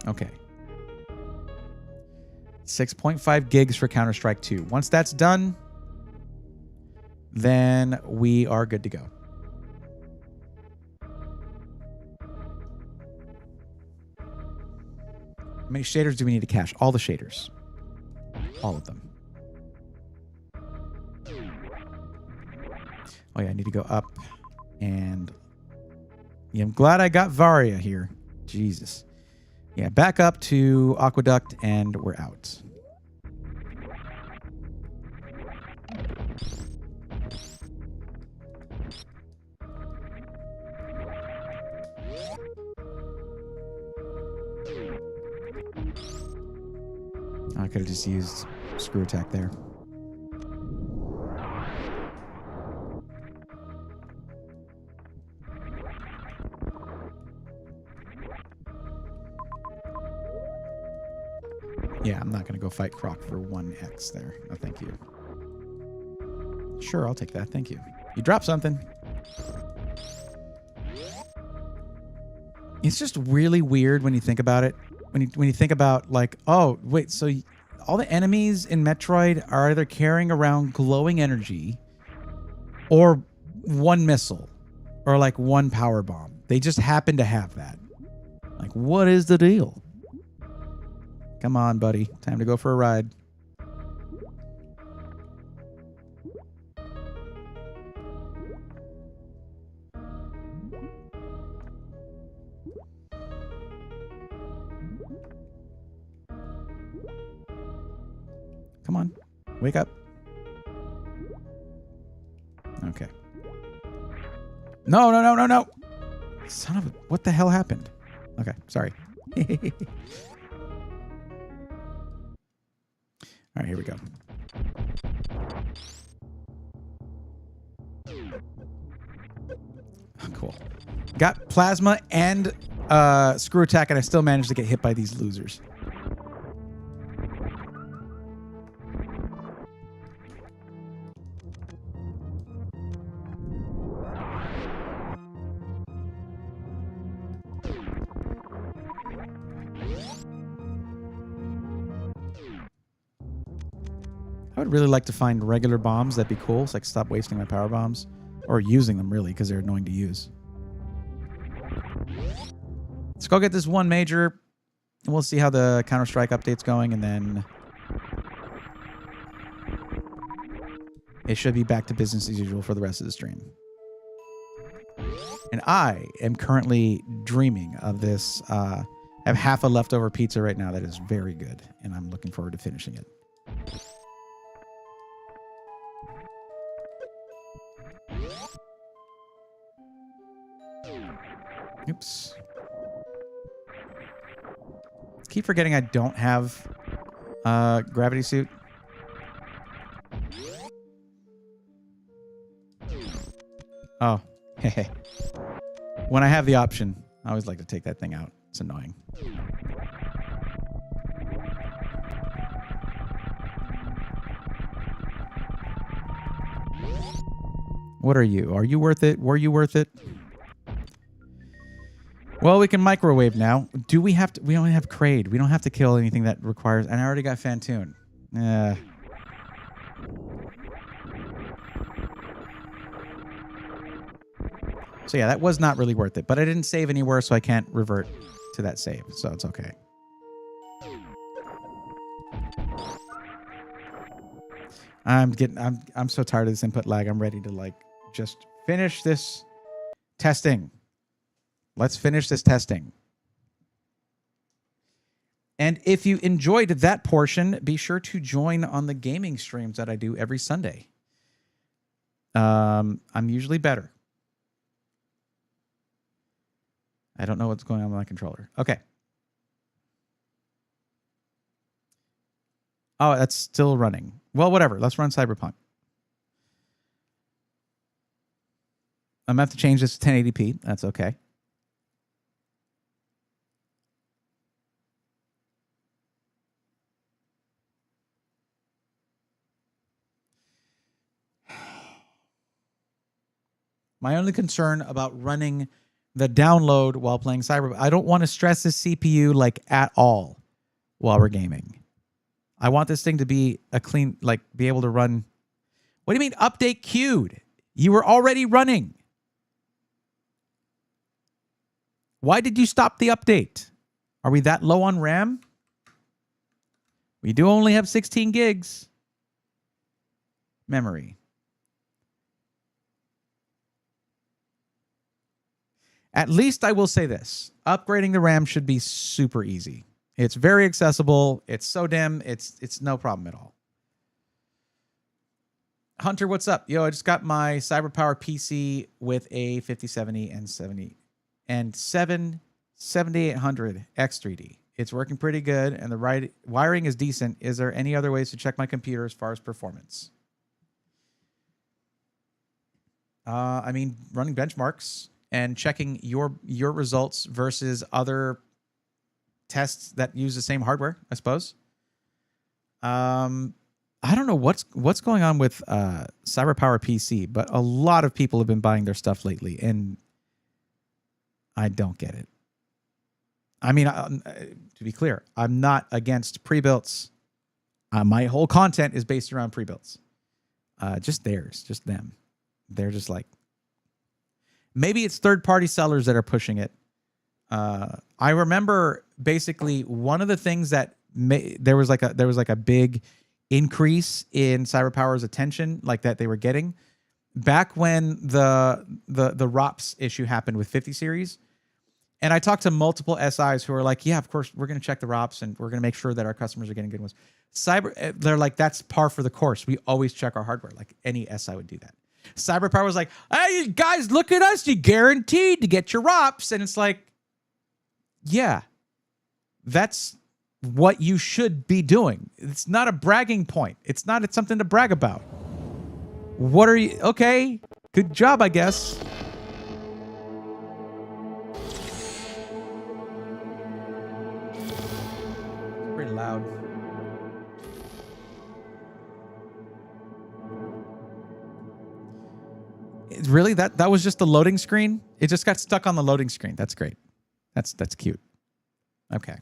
Okay. 6.5 gigs for Counter-Strike 2. Once that's done, then we are good to go. How many shaders do we need to cache? All the shaders. All of them. Oh yeah, I need to go up and Yeah, I'm glad I got Varia here. Jesus. Yeah, back up to Aqueduct, and we're out. I could have just used screw attack there. Yeah, I'm not going to go fight Croc for 1x there. No, thank you. Sure, I'll take that. Thank you. You dropped something. It's just really weird when you think about it. When you think about, like, oh, wait, so all the enemies in Metroid are either carrying around glowing energy or one missile or, like, one power bomb. They just happen to have that. Like, what is the deal? Come on, buddy. Time to go for a ride. Come on. Wake up. Okay. No, no, no, no, no. Son of a... What the hell happened? Okay, sorry. All right, here we go. Cool. Got plasma and screw attack, and I still managed to get hit by these losers. I would really like to find regular bombs. That'd be cool. So I can stop wasting my power bombs. Or using them, really, because they're annoying to use. Let's go get this one major. And we'll see how the Counter-Strike update's going. And then it should be back to business as usual for the rest of the stream. And I am currently dreaming of this. I have half a leftover pizza right now that is very good. And I'm looking forward to finishing it. Oops. Keep forgetting I don't have gravity suit. Oh, hey. When I have the option, I always like to take that thing out. It's annoying. What are you? Are you worth it? Were you worth it? Well, we can microwave now. Do we have to? We only have Kraid. We don't have to kill anything that requires... And I already got Fantoon. So yeah, that was not really worth it. But I didn't save anywhere, so I can't revert to that save. So it's okay. I'm so tired of this input lag. I'm ready to, like, just finish this testing. Let's finish this testing. And if you enjoyed that portion, be sure to join on the gaming streams that I do every Sunday. I'm usually better. I don't know what's going on with my controller. Okay. Oh, that's still running. Well, whatever. Let's run Cyberpunk. I'm going to have to change this to 1080p. That's okay. My only concern about running the download while playing Cyberpunk, I don't want to stress the CPU, like, at all while we're gaming. I want this thing to be a clean, like, be able to run. What do you mean update queued? You were already running. Why did you stop the update? Are we that low on RAM? We do only have 16 gigs. Memory. At least I will say this. Upgrading the RAM should be super easy. It's very accessible. It's so dim. It's no problem at all. Hunter, what's up? Yo, I just got my CyberPower PC with a 5070 and 7800 X3D. It's working pretty good, and the wiring is decent. Is there any other ways to check my computer as far as performance? I mean, running benchmarks and checking your results versus other tests that use the same hardware, I suppose. I don't know what's going on with CyberPower PC, but a lot of people have been buying their stuff lately, and I don't get it. I mean, to be clear, I'm not against pre-builts. My whole content is based around pre-builts. Just theirs, just them. They're just like, maybe it's third-party sellers that are pushing it. I remember basically one of the things that there was like a big increase in CyberPower's attention, like that they were getting back when the ROPS issue happened with 50 series. And I talked to multiple SIs who are like, yeah, of course, we're going to check the ROPS and we're going to make sure that our customers are getting good ones. They're like, that's par for the course. We always check our hardware. Like any SI would do that. CyberPower was like, hey, guys, look at us. You guaranteed to get your ROPS. And it's like, yeah, that's what you should be doing. It's not a bragging point. It's something to brag about. What are you? Okay, good job, I guess. Pretty loud. Really? That was just the loading screen? It just got stuck on the loading screen. That's great. That's cute. Okay.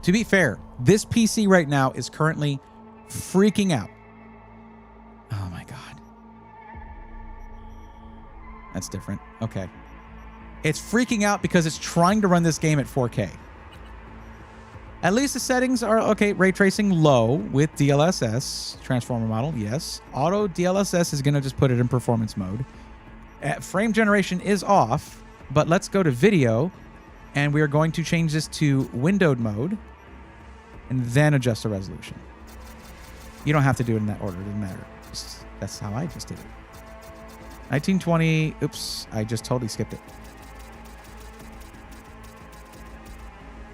To be fair, this PC right now is currently freaking out. Oh my God. That's different. Okay. It's freaking out because it's trying to run this game at 4K. At least the settings are okay. Ray tracing low with DLSS. Transformer model, yes. Auto DLSS is going to just put it in performance mode. Frame generation is off, but let's go to video. And we are going to change this to windowed mode and then adjust the resolution. You don't have to do it in that order. It doesn't matter. That's how I just did it. 1920. Oops. I just totally skipped it.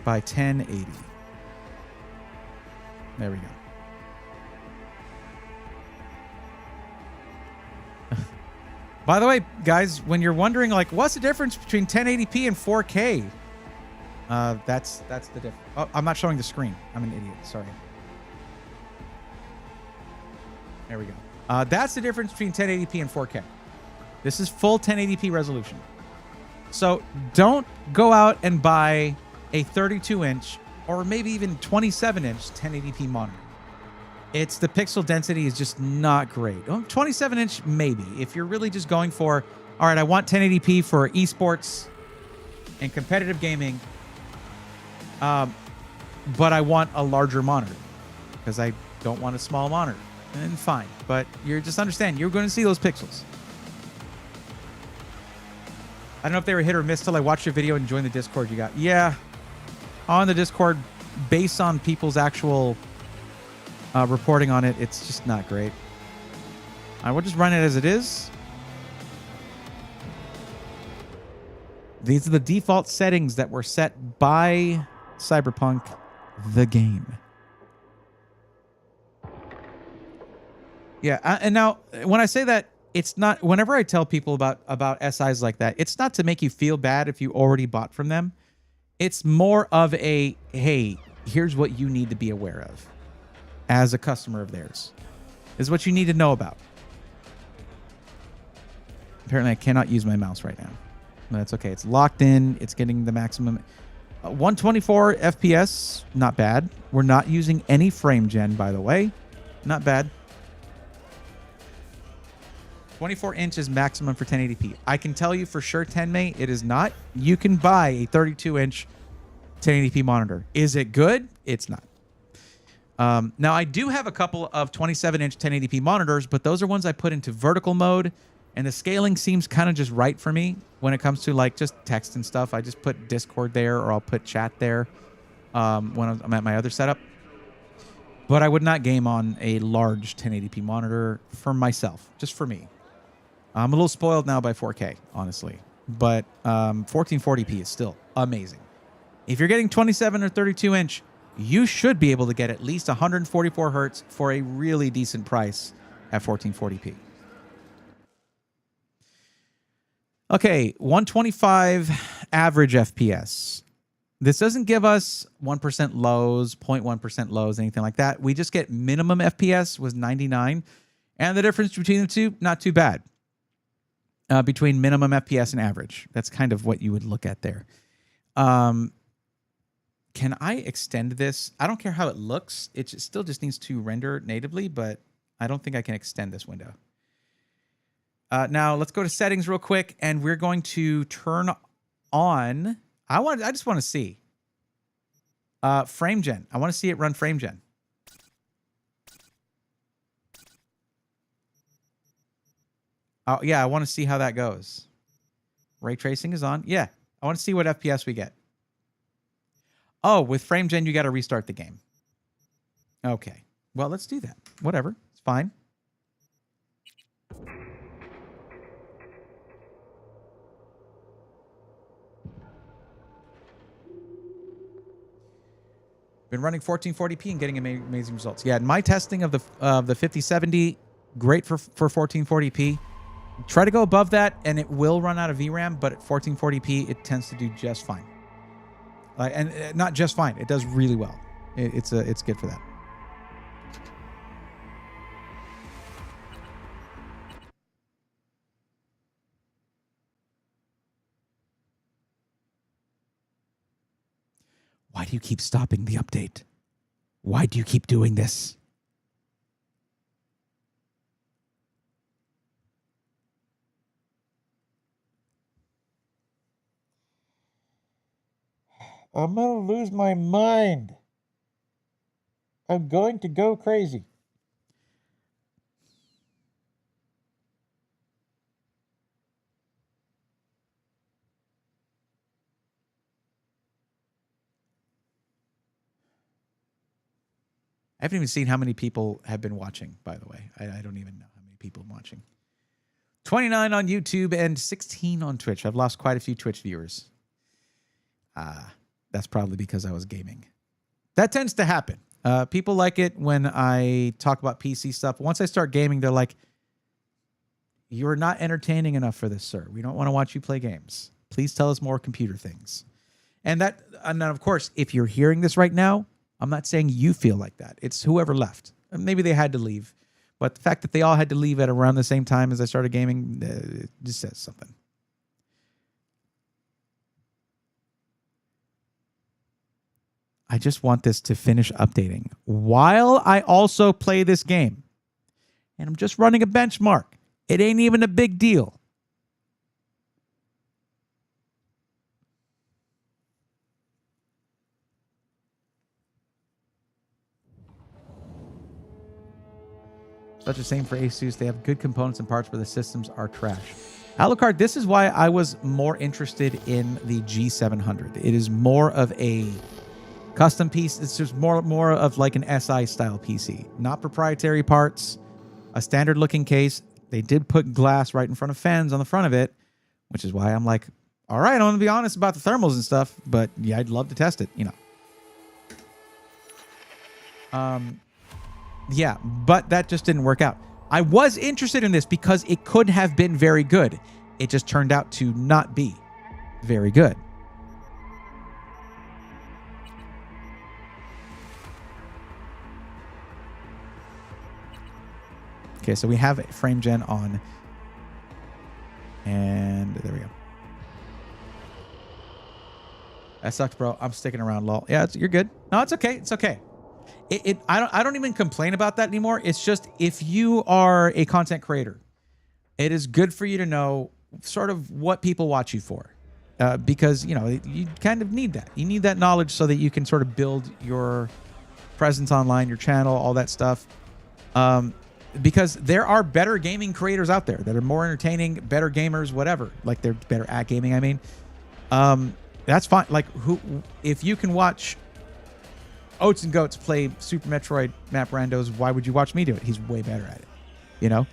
By 1080. There we go. By the way, guys, when you're wondering, like, what's the difference between 1080p and 4K? That's the difference. Oh, I'm not showing the screen. I'm an idiot. Sorry. There we go. That's the difference between 1080p and 4K. This is full 1080p resolution. So don't go out and buy a 32-inch or maybe even 27-inch 1080p monitor. It's the pixel density is just not great. 27-inch maybe. If you're really just going for, all right, I want 1080p for esports and competitive gaming, but I want a larger monitor because I don't want a small monitor. And fine, but you're just understand, you're going to see those pixels. I don't know if they were hit or miss till I watched your video and joined the Discord you got. Yeah, on the Discord, based on people's actual reporting on it, it's just not great. I will just run it as it is. These are the default settings that were set by Cyberpunk, the game. Yeah, and now when I say that, it's not, whenever I tell people about SIs like that, it's not to make you feel bad if you already bought from them. It's more of a, hey, here's what you need to be aware of as a customer of theirs. This is what you need to know about. Apparently I cannot use my mouse right now. No, that's okay. It's locked in. It's getting the maximum. 124 FPS, not bad. We're not using any frame gen, by the way. Not bad. 24 inches maximum for 1080p. I can tell you for sure, 10May, it is not. You can buy a 32-inch 1080p monitor. Is it good? It's not. Now, I do have a couple of 27-inch 1080p monitors, but those are ones I put into vertical mode, and the scaling seems kind of just right for me when it comes to like just text and stuff. I just put Discord there, or I'll put chat there when I'm at my other setup. But I would not game on a large 1080p monitor for myself, just for me. I'm a little spoiled now by 4K, honestly. But 1440p is still amazing. If you're getting 27 or 32 inch, you should be able to get at least 144 hertz for a really decent price at 1440p. Okay, 125 average FPS. This doesn't give us 1% lows, 0.1% lows, anything like that. We just get minimum FPS was 99. And the difference between the two, not too bad. Between minimum FPS and average. That's kind of what you would look at there. Can I extend this? I don't care how it looks. It still just needs to render natively, but I don't think I can extend this window. Now, let's go to settings real quick, and we're going to turn on... I just want to see frame gen. I want to see it run frame gen. Oh, yeah, I want to see how that goes. Ray tracing is on. Yeah, I want to see what FPS we get. Oh, with frame gen, you got to restart the game. Okay. Well, let's do that. Whatever. It's fine. Been running 1440p and getting amazing results. Yeah, my testing of the 5070, great for 1440p. Try to go above that, and it will run out of VRAM, but at 1440p, it tends to do just fine. And not just fine, it does really well. It's good for that. Why do you keep stopping the update? Why do you keep doing this? I'm going to lose my mind. I'm going to go crazy. I haven't even seen how many people have been watching, by the way. I don't even know how many people are watching. 29 on YouTube and 16 on Twitch. I've lost quite a few Twitch viewers. That's probably because I was gaming. That tends to happen. People like it when I talk about PC stuff. Once I start gaming, they're like, you're not entertaining enough for this, sir. We don't want to watch you play games. Please tell us more computer things. And then, of course, if you're hearing this right now, I'm not saying you feel like that. It's whoever left. Maybe they had to leave. But the fact that they all had to leave at around the same time as I started gaming, it just says something. I just want this to finish updating while I also play this game. And I'm just running a benchmark. It ain't even a big deal. Such a same for ASUS. They have good components and parts, but the systems are trash. Alucard, this is why I was more interested in the G700. It is more of a custom piece. It's just more of like an SI style PC. Not proprietary parts, a standard looking case. They did put glass right in front of fans on the front of it, which is why I'm like, all right, I want to be honest about the thermals and stuff, but yeah, I'd love to test it, you know. Yeah, but that just didn't work out. I was interested in this because it could have been very good. It just turned out to not be very good. Okay, so we have frame gen on. And there we go. That sucked, bro. I'm sticking around, lol. Yeah, you're good. No, it's okay. It's okay. I don't even complain about that anymore. It's just if you are a content creator, it is good for you to know sort of what people watch you for. Because, you know, you kind of need that. You need that knowledge so that you can sort of build your presence online, your channel, all that stuff. Because there are better gaming creators out there that are more entertaining, better gamers, whatever. Like, they're better at gaming, I mean. That's fine. Like, if you can watch Oats and Goats play Super Metroid map randos, why would you watch me do it? He's way better at it, you know?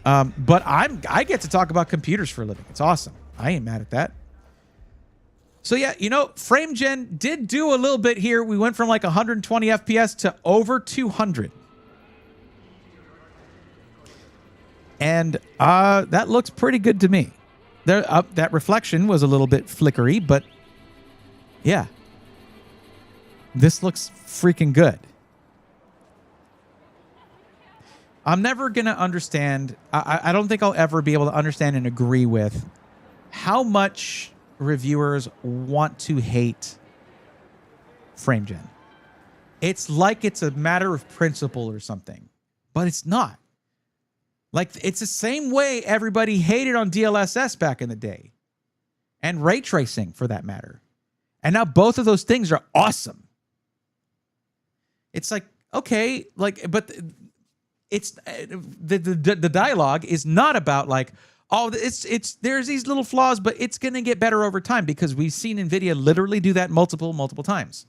But I get to talk about computers for a living. It's awesome. I ain't mad at that. So yeah, you know, frame gen did do a little bit here. We went from like 120 FPS to over 200. And that looks pretty good to me. That reflection was a little bit flickery, but yeah. This looks freaking good. I'm never going to understand. I don't think I'll ever be able to understand and agree with how much reviewers want to hate frame gen. It's like it's a matter of principle or something, but it's not. Like, it's the same way everybody hated on DLSS back in the day, and ray tracing for that matter. And now both of those things are awesome. It's like, okay, like, but it's the dialogue is not about like, oh, it's there's these little flaws, but it's going to get better over time, because we've seen NVIDIA literally do that multiple times.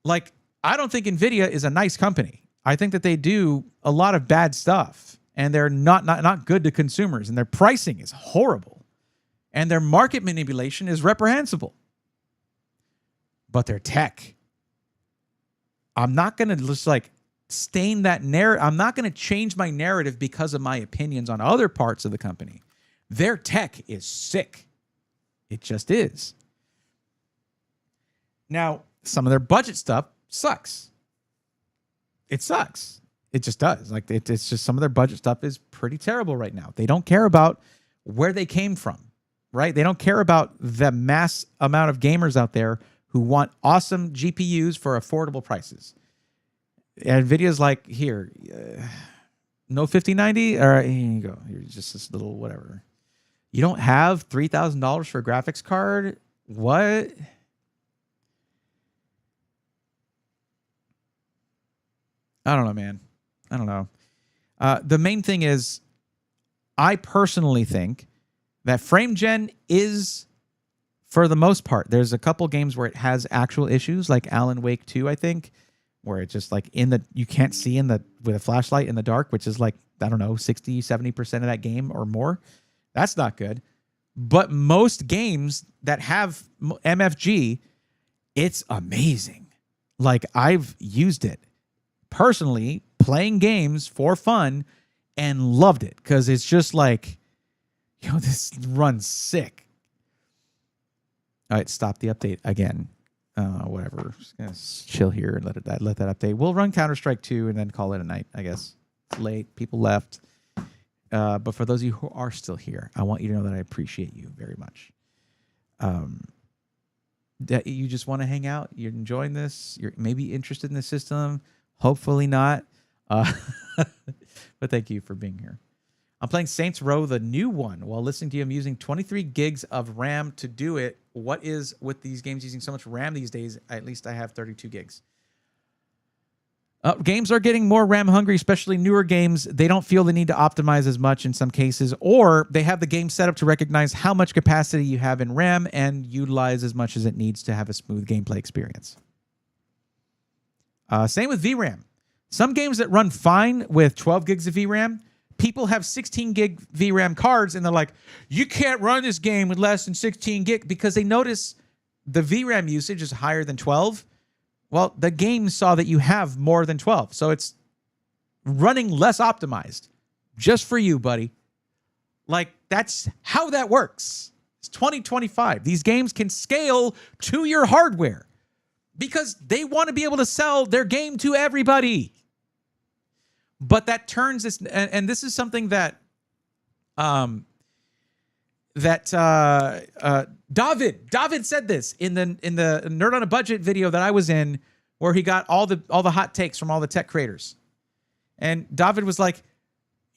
Like, I don't think NVIDIA is a nice company. I think that they do a lot of bad stuff, and they're not good to consumers, and their pricing is horrible, and their market manipulation is reprehensible. But their tech, I'm not going to just like stain that narrative. I'm not going to change my narrative because of my opinions on other parts of the company. Their tech is sick. It just is. Now, some of their budget stuff sucks. It sucks. It just does. Like, it's just some of their budget stuff is pretty terrible right now. They don't care about where they came from, right? They don't care about the mass amount of gamers out there who want awesome GPUs for affordable prices. And NVIDIA's like, here, no 5090? All right, here you go. Here's just this little whatever. You don't have $3,000 for a graphics card? What? I don't know, man. I don't know. The main thing is, I personally think that frame gen is, for the most part, there's a couple games where it has actual issues, like Alan Wake 2, I think, where it's just like you can't see with a flashlight in the dark, which is like, I don't know, 60, 70% of that game or more. That's not good. But most games that have MFG, it's amazing. Like, I've used it personally, playing games for fun, and loved it, because it's just like, yo, this runs sick. All right, stop the update again. Whatever. Just gonna chill here and let that update. We'll run Counter-Strike 2 and then call it a night, I guess. It's late. People left. But for those of you who are still here, I want you to know that I appreciate you very much. That you just want to hang out. You're enjoying this. You're maybe interested in the system. Hopefully not. But thank you for being here. I'm playing Saints Row, the new one, while listening to you. I'm using 23 gigs of RAM to do it. What is with these games using so much RAM these days? At least I have 32 gigs. Games are getting more RAM hungry, especially newer games. They don't feel the need to optimize as much in some cases, or they have the game set up to recognize how much capacity you have in RAM and utilize as much as it needs to have a smooth gameplay experience. Same with VRAM. Some games that run fine with 12 gigs of VRAM, people have 16 gig VRAM cards, and they're like, you can't run this game with less than 16 gig, because they notice the VRAM usage is higher than 12. Well, the game saw that you have more than 12, so it's running less optimized just for you, buddy. Like, that's how that works. It's 2025. These games can scale to your hardware because they want to be able to sell their game to everybody. But that turns this, and this is something that David said this in the Nerd on a Budget video that I was in, where he got all the hot takes from all the tech creators. And David was like,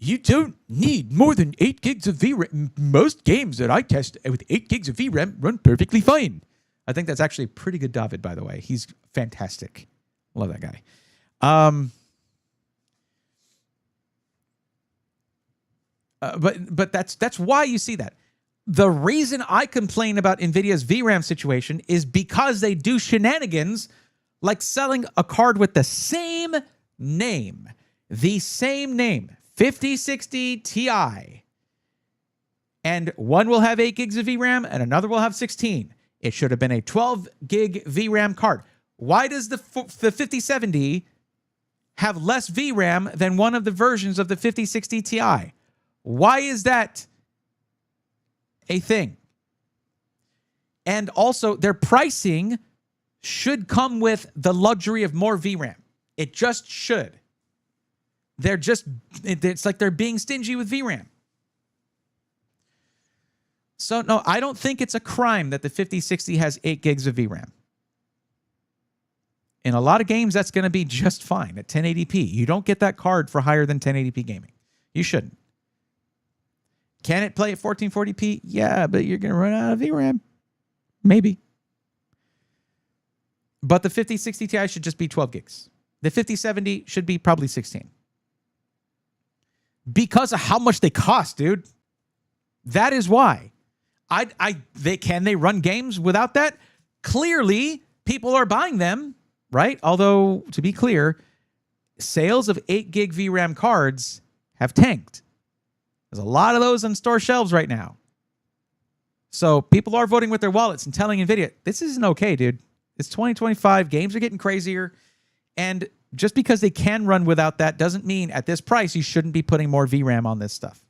You don't need more than 8 gigs of VRAM. Most games that I test with 8 gigs of VRAM run perfectly fine. I think that's actually pretty good David, by the way. He's fantastic. Love that guy. But that's why you see that. The reason I complain about NVIDIA's VRAM situation is because they do shenanigans like selling a card with the same name. The same name. 5060 Ti. And one will have 8 gigs of VRAM and another will have 16. It should have been a 12 gig VRAM card. Why does the 5070 have less VRAM than one of the versions of the 5060 Ti? Why is that a thing? And also, their pricing should come with the luxury of more VRAM. It just should. It's like they're being stingy with VRAM. So, no, I don't think it's a crime that the 5060 has 8 gigs of VRAM. In a lot of games, that's going to be just fine at 1080p. You don't get that card for higher than 1080p gaming. You shouldn't. Can it play at 1440p? Yeah, but you're going to run out of VRAM. Maybe. But the 5060 Ti should just be 12 gigs. The 5070 should be probably 16. Because of how much they cost, dude. That is why. Can they run games without that? Clearly, people are buying them, right? Although, to be clear, sales of 8 gig VRAM cards have tanked. There's a lot of those on store shelves right now. So people are voting with their wallets and telling NVIDIA, this isn't okay, dude. It's 2025. Games are getting crazier. And just because they can run without that doesn't mean at this price you shouldn't be putting more VRAM on this stuff.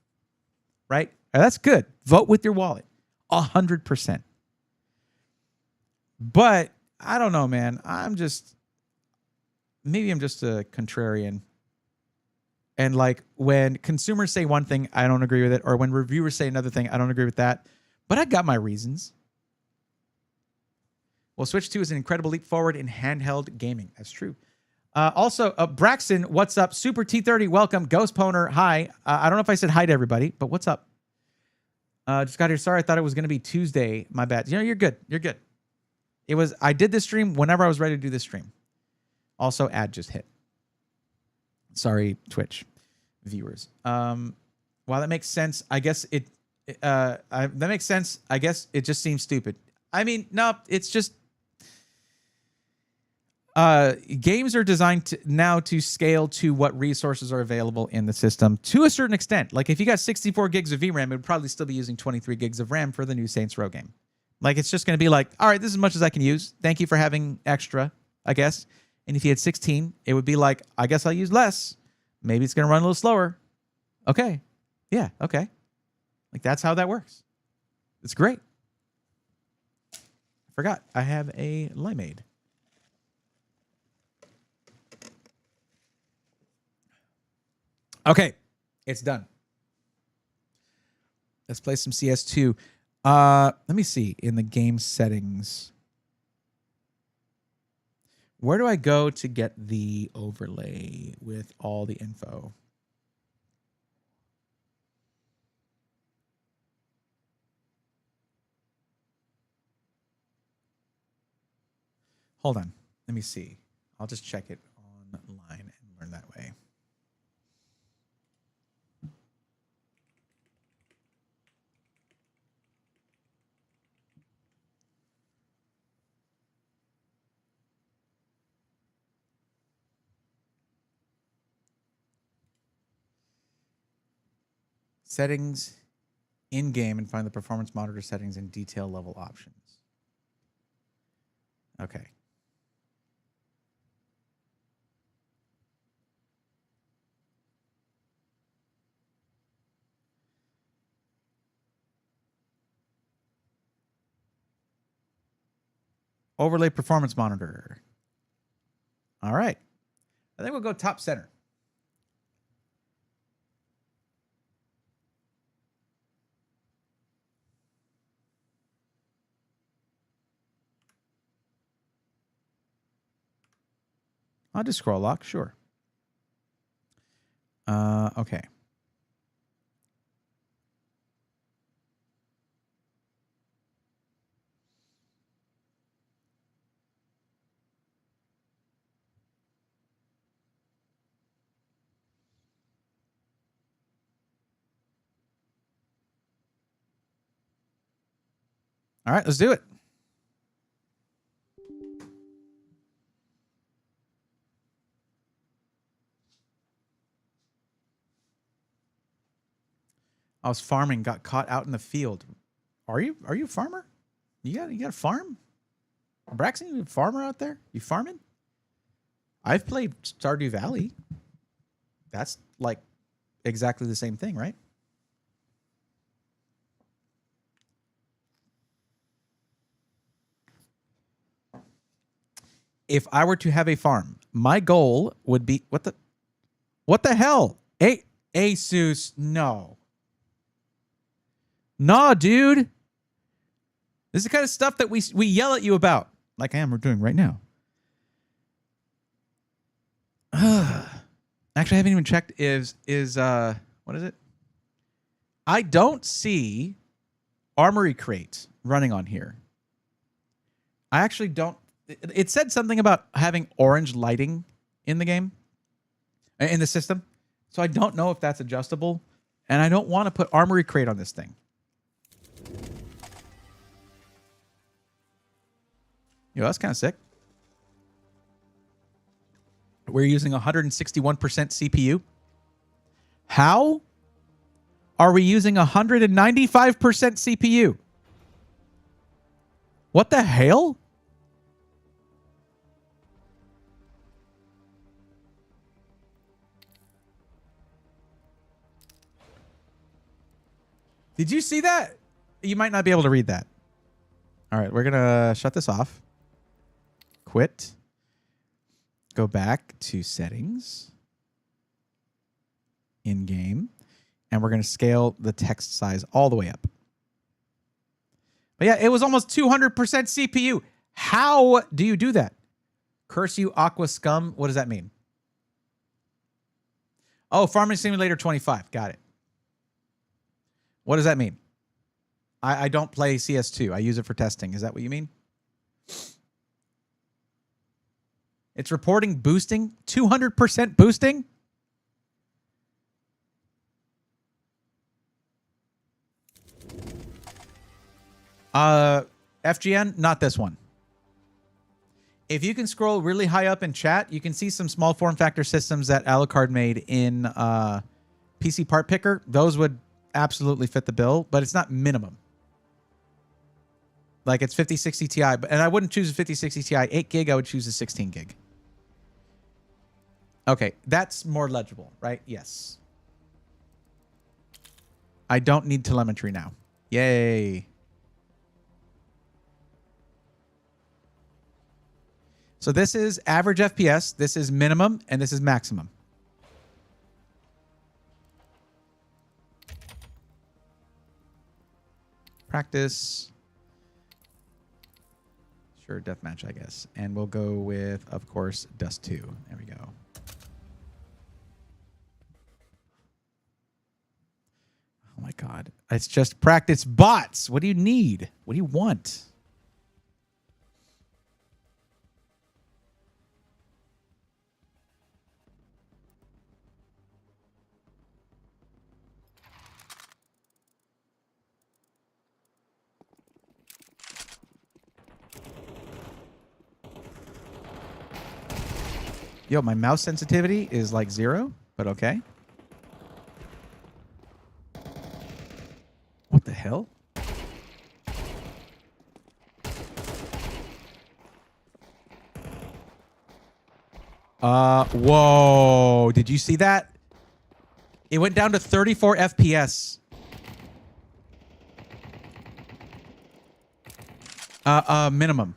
Right? That's good. Vote with your wallet. 100%. But I don't know, man. Maybe I'm just a contrarian. And like when consumers say one thing, I don't agree with it. Or when reviewers say another thing, I don't agree with that. But I got my reasons. Well, Switch 2 is an incredible leap forward in handheld gaming. That's true. Also, Braxton, what's up? Super T30, welcome. Ghost Poner, hi. I don't know if I said hi to everybody, but what's up? Just got here. Sorry, I thought it was going to be Tuesday. My bad. You know, you're good. You're good. I did this stream whenever I was ready to do this stream. Also, ad just hit. Sorry, Twitch viewers. While that makes sense, I guess that makes sense. I guess it just seems stupid. I mean, no, it's just games are designed now to scale to what resources are available in the system to a certain extent. Like if you got 64 gigs of VRAM, it would probably still be using 23 gigs of RAM for the new Saints Row game. Like it's just going to be like, all right, this is as much as I can use. Thank you for having extra, I guess. And if you had 16, it would be like, I guess I'll use less. Maybe it's going to run a little slower. Okay. Yeah, okay. Like that's how that works. It's great. I forgot I have a limeade. Okay, it's done. Let's play some CS2. Let me see in the game settings. Where do I go to get the overlay with all the info? Hold on. Let me see. I'll just check it online and learn that way. Settings in game and find the performance monitor settings and detail level options. Okay. Overlay performance monitor. All right. I think we'll go top center. I'll just scroll lock, sure. Okay. All right, let's do it. I was farming, got caught out in the field. Are you a farmer? You got a farm? Braxton, you a farmer out there? You farming? I've played Stardew Valley. That's like exactly the same thing, right? If I were to have a farm, my goal would be what the hell? ASUS, no. Nah, dude. This is the kind of stuff that we yell at you about, like I am doing right now. Actually, I haven't even checked. Is what is it? I don't see Armory Crate running on here. I actually don't. It said something about having orange lighting in the game, in the system. So I don't know if that's adjustable, and I don't want to put Armory Crate on this thing. Yo, that's kind of sick. We're using 161% CPU. How are we using 195% CPU? What the hell? Did you see that? You might not be able to read that. All right, we're going to shut this off. Quit. Go back to settings. In-game. And we're going to scale the text size all the way up. But yeah, it was almost 200% CPU. How do you do that? Curse you, Aqua Scum. What does that mean? Oh, Farming Simulator 25. Got it. What does that mean? I don't play CS2. I use it for testing. Is that what you mean? It's reporting boosting. 200% boosting? FGN, not this one. If you can scroll really high up in chat, you can see some small form factor systems that Alucard made in PC Part Picker. Those would absolutely fit the bill, but it's not minimum. Like it's 5060 Ti, and I wouldn't choose a 5060 Ti 8 gig. I would choose a 16 gig. Okay, that's more legible, right? Yes. I don't need telemetry now. Yay. So this is average FPS, this is minimum, and this is maximum. Practice. Sure, deathmatch, I guess. And we'll go with, of course, Dust 2. There we go. Oh my God. It's just practice bots. What do you need? What do you want? Yo, my mouse sensitivity is like 0, but okay. What the hell? Whoa. Did you see that? It went down to 34 FPS. Minimum.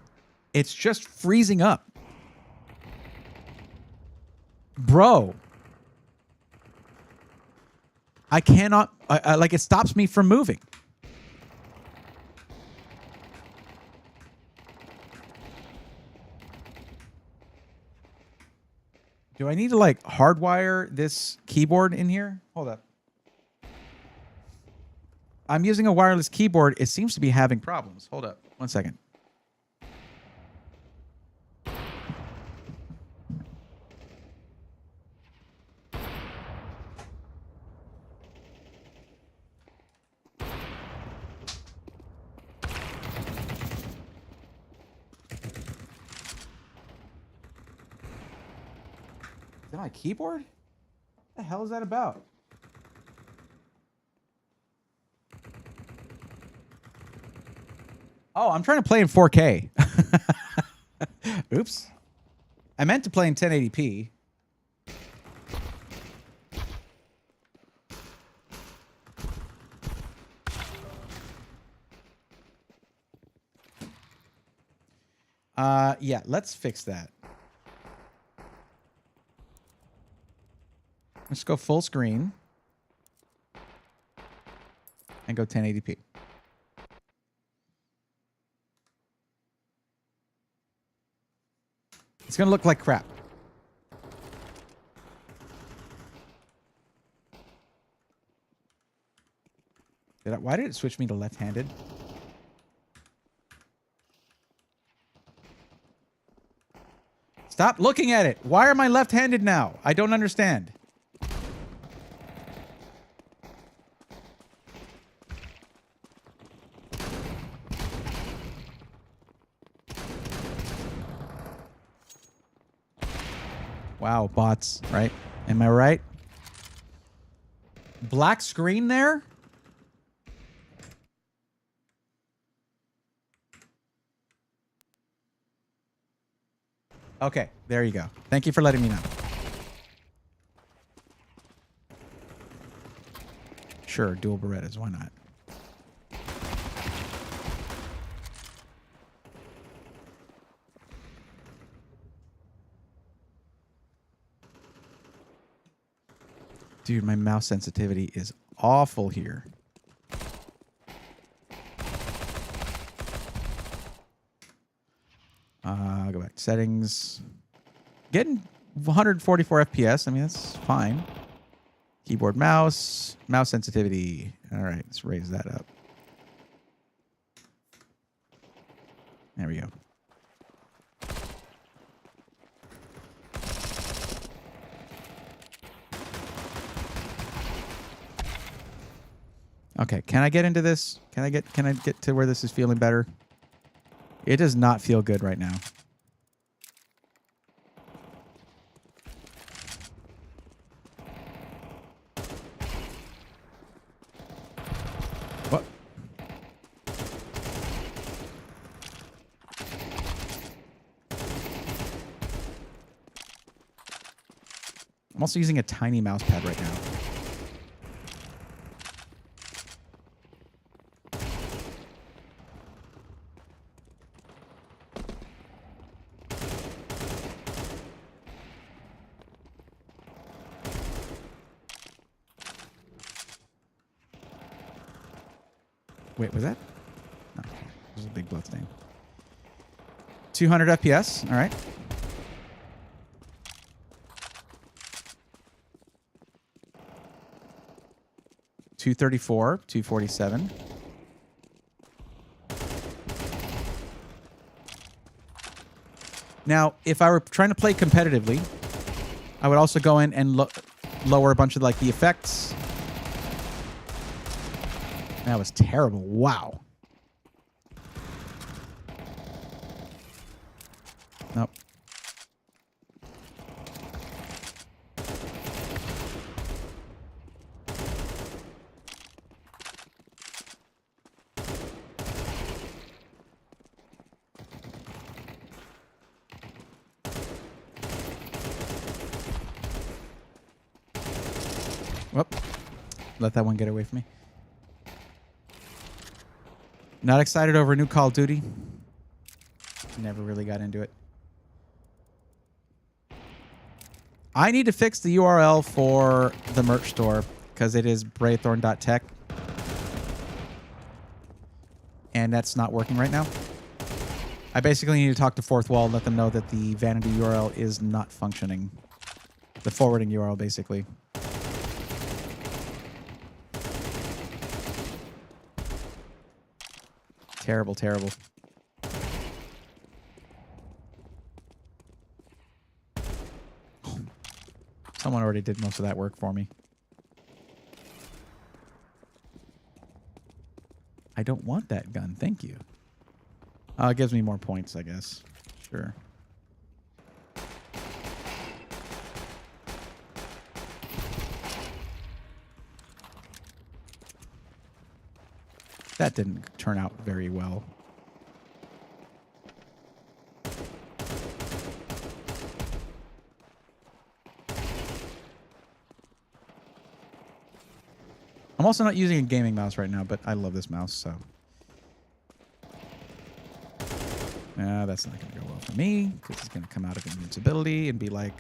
It's just freezing up. Bro. I cannot, like it stops me from moving. Do I need to like hardwire this keyboard in here? Hold up. I'm using a wireless keyboard. It seems to be having problems. Hold up. 1 second. that my keyboard? What the hell is that about? Oh, I'm trying to play in 4K. Oops. I meant to play in 1080p. Yeah, let's fix that. Let's go full screen and go 1080p. It's going to look like crap. Why did it switch me to left-handed? Stop looking at it. Why am I left-handed now? I don't understand. Wow, bots, right? Am I right? Black screen there? Okay, there you go. Thank you for letting me know. Sure, dual Berettas, why not? Dude, my mouse sensitivity is awful here. I'll go back to settings. Getting 144 FPS. I mean, that's fine. Keyboard, mouse sensitivity. All right, let's raise that up. There we go. Okay, can I get into this? Can I get to where this is feeling better? It does not feel good right now. What? I'm also using a tiny mouse pad right now. Wait, was that? No, it was a big bloodstain. 200 FPS, all right. $234, $247. Now, if I were trying to play competitively, I would also go in and lower a bunch of like the effects. That was terrible. Wow. Nope. Whoop. Let that one get away from me. Not excited over a new Call of Duty. Never really got into it. I need to fix the URL for the merch store because it is braythorn.tech. And that's not working right now. I basically need to talk to Fourth Wall and let them know that the vanity URL is not functioning. The forwarding URL, basically. Terrible, terrible. Someone already did most of that work for me. I don't want that gun. Thank you. It gives me more points, I guess. Sure. That didn't turn out very well. I'm also not using a gaming mouse right now, but I love this mouse, so. That's not going to go well for me, because it's going to come out of invincibility and be like...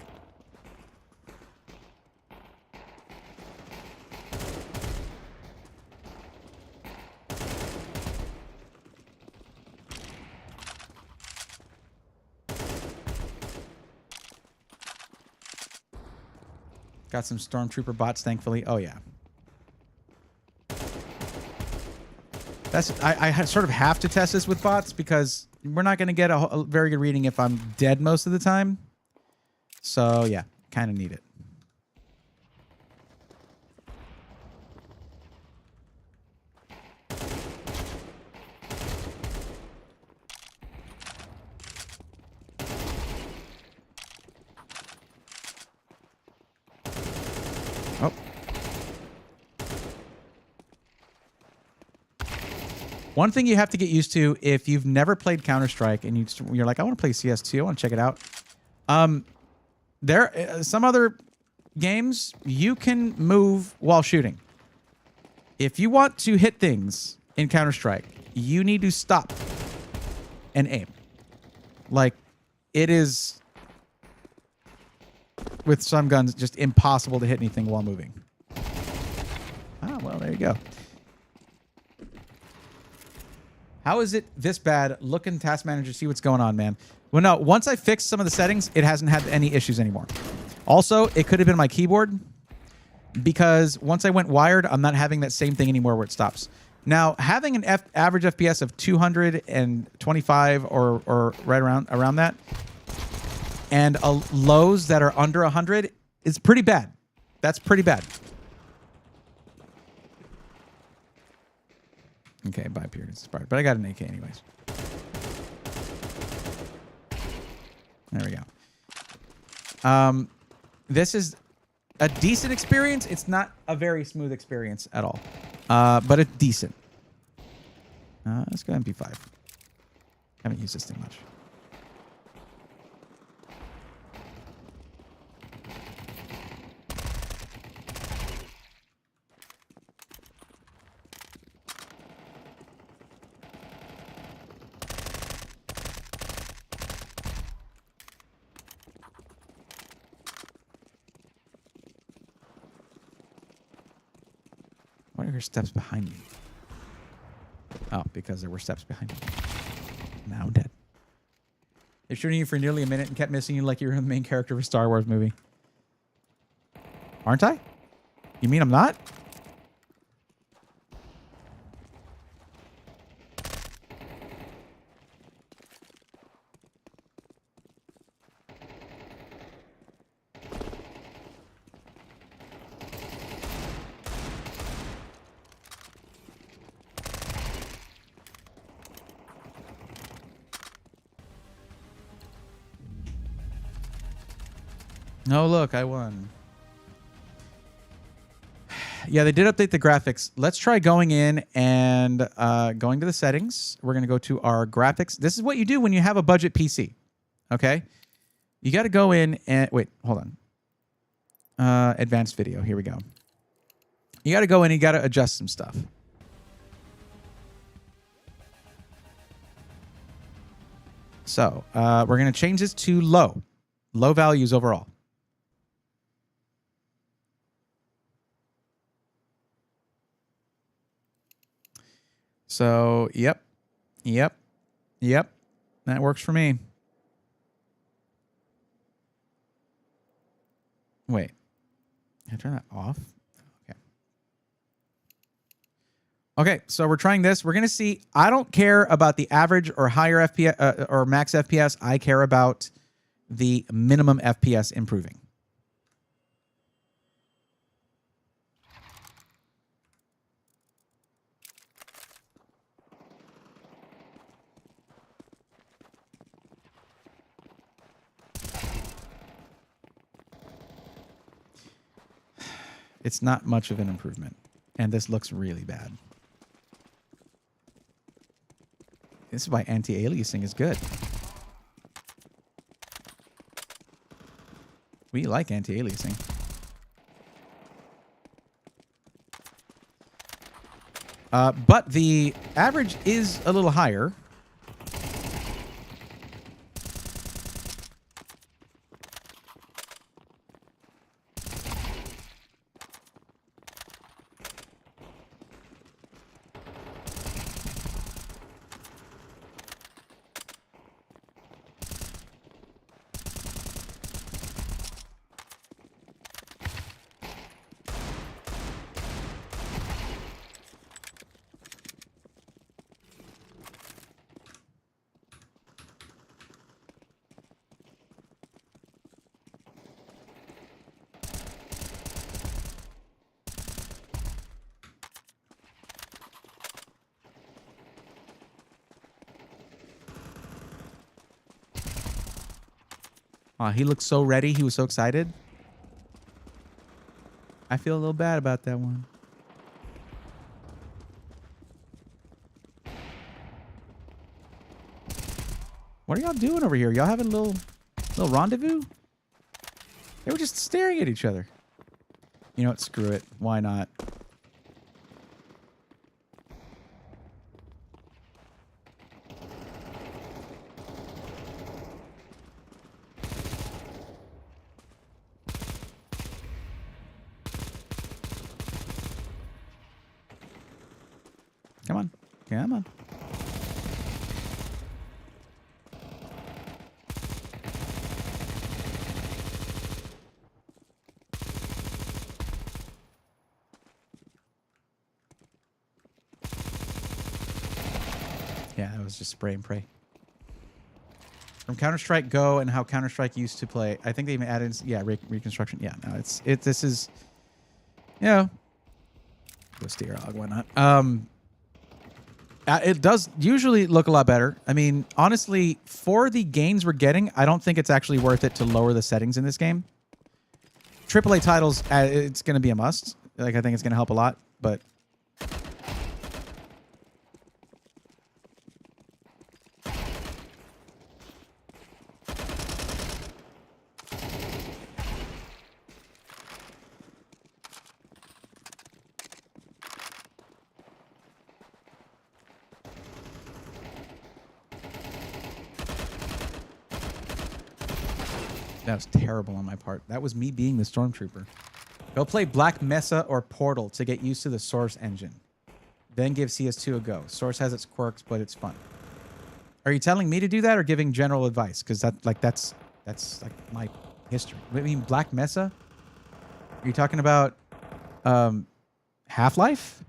Got some Stormtrooper bots, thankfully. Oh, yeah. I sort of have to test this with bots because we're not going to get a very good reading if I'm dead most of the time. So, yeah, kind of need it. Oh. One thing you have to get used to if you've never played Counter-Strike and you're like, I want to play CS2, I want to check it out. Some other games, you can move while shooting. If you want to hit things in Counter-Strike, you need to stop and aim. Like, it is, with some guns, just impossible to hit anything while moving. Ah, well, there you go. How is it this bad? Look in Task Manager, see what's going on, man. Well, no, once I fixed some of the settings, it hasn't had any issues anymore. Also, it could have been my keyboard, because once I went wired, I'm not having that same thing anymore where it stops. Now, having an average FPS of 225 or right around that, and lows that are under 100 is pretty bad. That's pretty bad. Okay, bye, period. Inspired. But I got an AK anyways. There we go. This is a decent experience. It's not a very smooth experience at all. But it's decent. Let's go MP5. Haven't used this thing much. Why are there steps behind me? Oh, because there were steps behind me. Now I'm dead. They're shooting you for nearly a minute and kept missing you like you were the main character of a Star Wars movie. Aren't I? You mean I'm not? No, look, I won. Yeah, they did update the graphics. Let's try going in and going to the settings. We're going to go to our graphics. This is what you do when you have a budget PC. Okay? You got to go in and... Wait, hold on. Advanced video. Here we go. You got to go in and you got to adjust some stuff. So, we're going to change this to low. Low values overall. So, yep. That works for me. Wait. Can I turn that off? Okay. Okay, so we're trying this. We're going to see. I don't care about the average or higher FPS or max FPS. I care about the minimum FPS improving. It's not much of an improvement, and this looks really bad. This is why anti-aliasing is good. We like anti-aliasing. But the average is a little higher. He looked so ready. He was so excited. I feel a little bad about that one. What are y'all doing over here? Y'all having a little rendezvous? They were just staring at each other. You know what? Screw it. Why not? Come on. Come on. Yeah, it was just spray and pray. From Counter-Strike Go and how Counter-Strike used to play. I think they even added, yeah, reconstruction. Yeah, no, this is, you know, go steer hog, why not? It does usually look a lot better. I mean, honestly, for the gains we're getting, I don't think it's actually worth it to lower the settings in this game. AAA titles, it's going to be a must. Like, I think it's going to help a lot, but... That was terrible on my part. That was me being the Stormtrooper. Go play Black Mesa or Portal to get used to the Source engine. Then give CS2 a go. Source has its quirks, but it's fun. Are you telling me to do that or giving general advice? Because that's like my history. I mean, Black Mesa? Are you talking about Half-Life?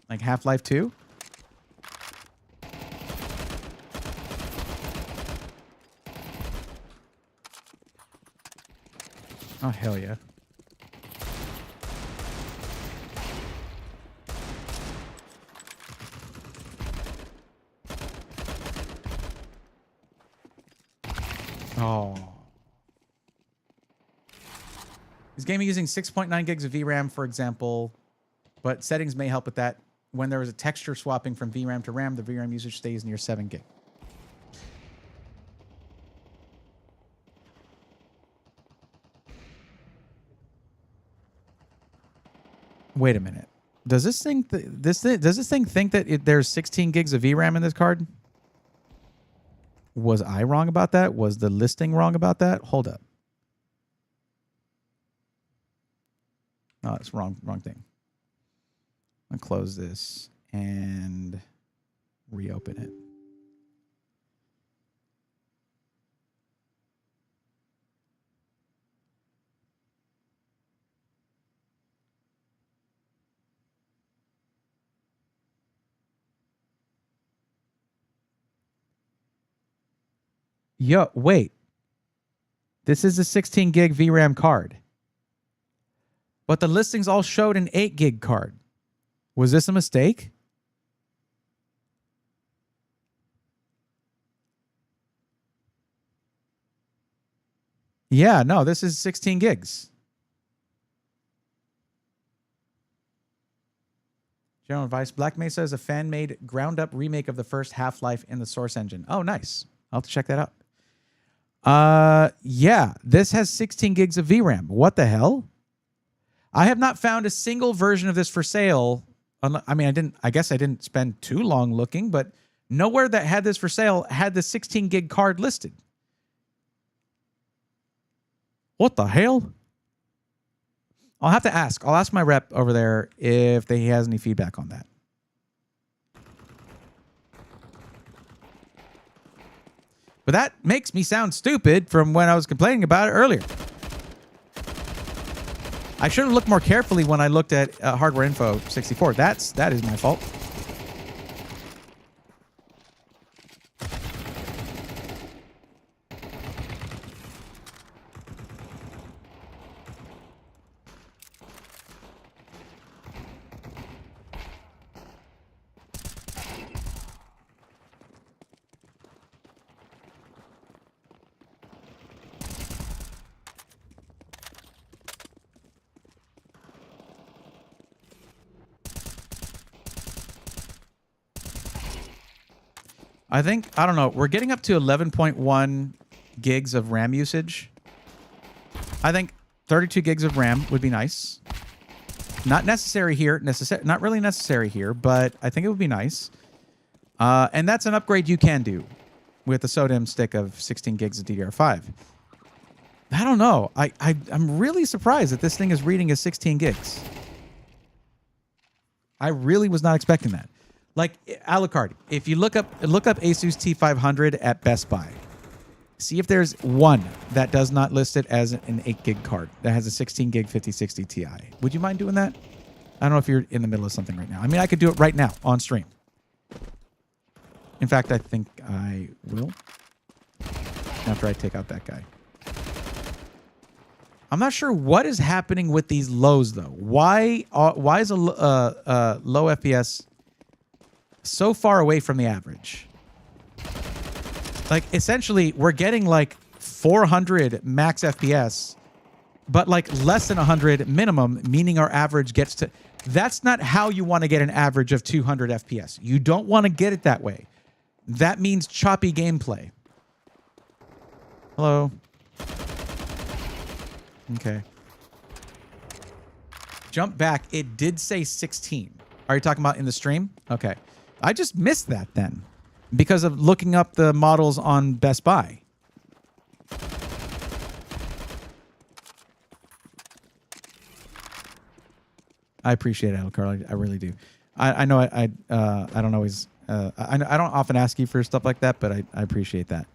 Like Half-Life 2? Oh, hell yeah. Oh. Is gaming using 6.9 gigs of VRAM, for example, but settings may help with that. When there is a texture swapping from VRAM to RAM, the VRAM usage stays near 7 gig. Wait a minute. Does this thing does this thing think that there's 16 gigs of VRAM in this card? Was I wrong about that? Was the listing wrong about that? Hold up. Oh, it's wrong thing. I'll close this and reopen it. Yo, wait. This is a 16 gig VRAM card. But the listings all showed an 8 gig card. Was this a mistake? Yeah, no, this is 16 gigs. General advice, Black Mesa is a fan-made, ground-up remake of the first Half-Life in the Source engine. Oh, nice. I'll have to check that out. Yeah, this has 16 gigs of VRAM. What the hell? I have not found a single version of this for sale. I mean, I guess I didn't spend too long looking, but nowhere that had this for sale had the 16 gig card listed. What the hell? I'll have to ask. I'll ask my rep over there if he has any feedback on that. But that makes me sound stupid from when I was complaining about it earlier. I should have looked more carefully when I looked at Hardware Info 64. That is my fault. I think, I don't know, we're getting up to 11.1 gigs of RAM usage. I think 32 gigs of RAM would be nice. Not necessary here, not really necessary here, but I think it would be nice. And that's an upgrade you can do with the SODIMM stick of 16 gigs of DDR5. I don't know. I'm really surprised that this thing is reading as 16 gigs. I really was not expecting that. Like, Alucard, if you look up ASUS T500 at Best Buy, see if there's one that does not list it as an 8 gig card that has a 16 gig 5060 Ti. Would you mind doing that? I don't know if you're in the middle of something right now. I mean, I could do it right now on stream. In fact, I think I will after I take out that guy. I'm not sure what is happening with these lows, though. Why is a low FPS so far away from the average? Like, essentially, we're getting like 400 max FPS, but like less than 100 minimum, meaning our average gets to... That's not how you want to get an average of 200 FPS. You don't want to get it that way. That means choppy gameplay. Hello. Okay. Jump back. It did say 16. Are you talking about in the stream? Okay. I just missed that then because of looking up the models on Best Buy. I appreciate it, Carl. I really do. I know I don't always I don't often ask you for stuff like that, but I appreciate that.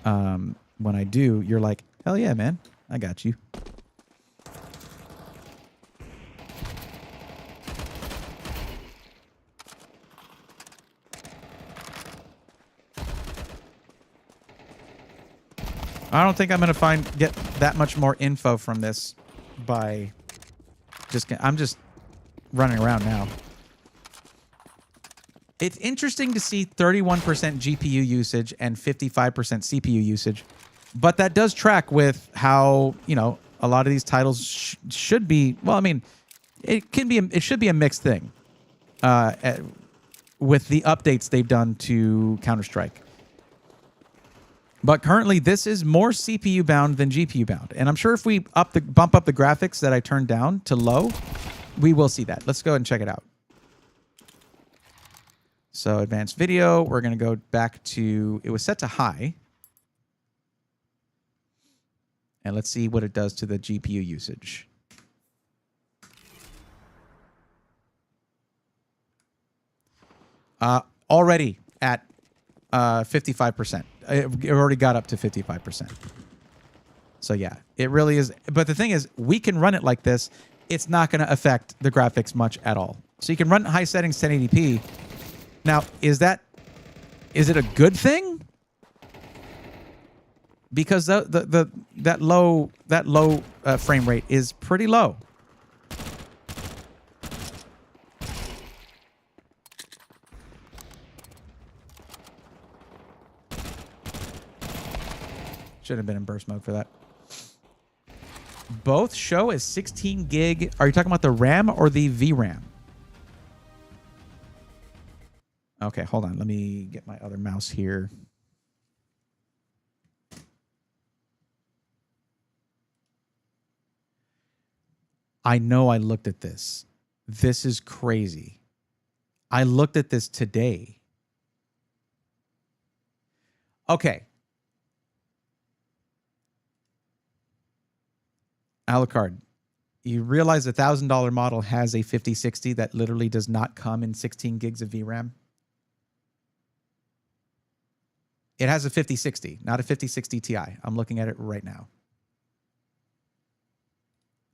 When I do, you're like, hell yeah, man, I got you. I don't think I'm going to get that much more info from this by I'm just running around now. It's interesting to see 31% GPU usage and 55% CPU usage, but that does track with how, you know, a lot of these titles should be, well, I mean, it should be a mixed thing with the updates they've done to Counter-Strike. But currently, this is more CPU bound than GPU bound. And I'm sure if we bump up the graphics that I turned down to low, we will see that. Let's go ahead and check it out. So advanced video, we're going to go back to, it was set to high. And let's see what it does to the GPU usage. Already at 55%. It already got up to 55%. So yeah, it really is. But the thing is, we can run it like this. It's not going to affect the graphics much at all. So you can run high settings 1080p. Now, is it a good thing? Because that low frame rate is pretty low. Should have been in burst mode for that. both show as 16 gig. Are you talking about the RAM or the VRAM? Okay, hold on. Let me get my other mouse here. I know I looked at this. This is crazy. I looked at this today. Okay. Alucard, you realize the $1,000 model has a 5060 that literally does not come in 16 gigs of VRAM? It has a 5060, not a 5060 Ti. I'm looking at it right now.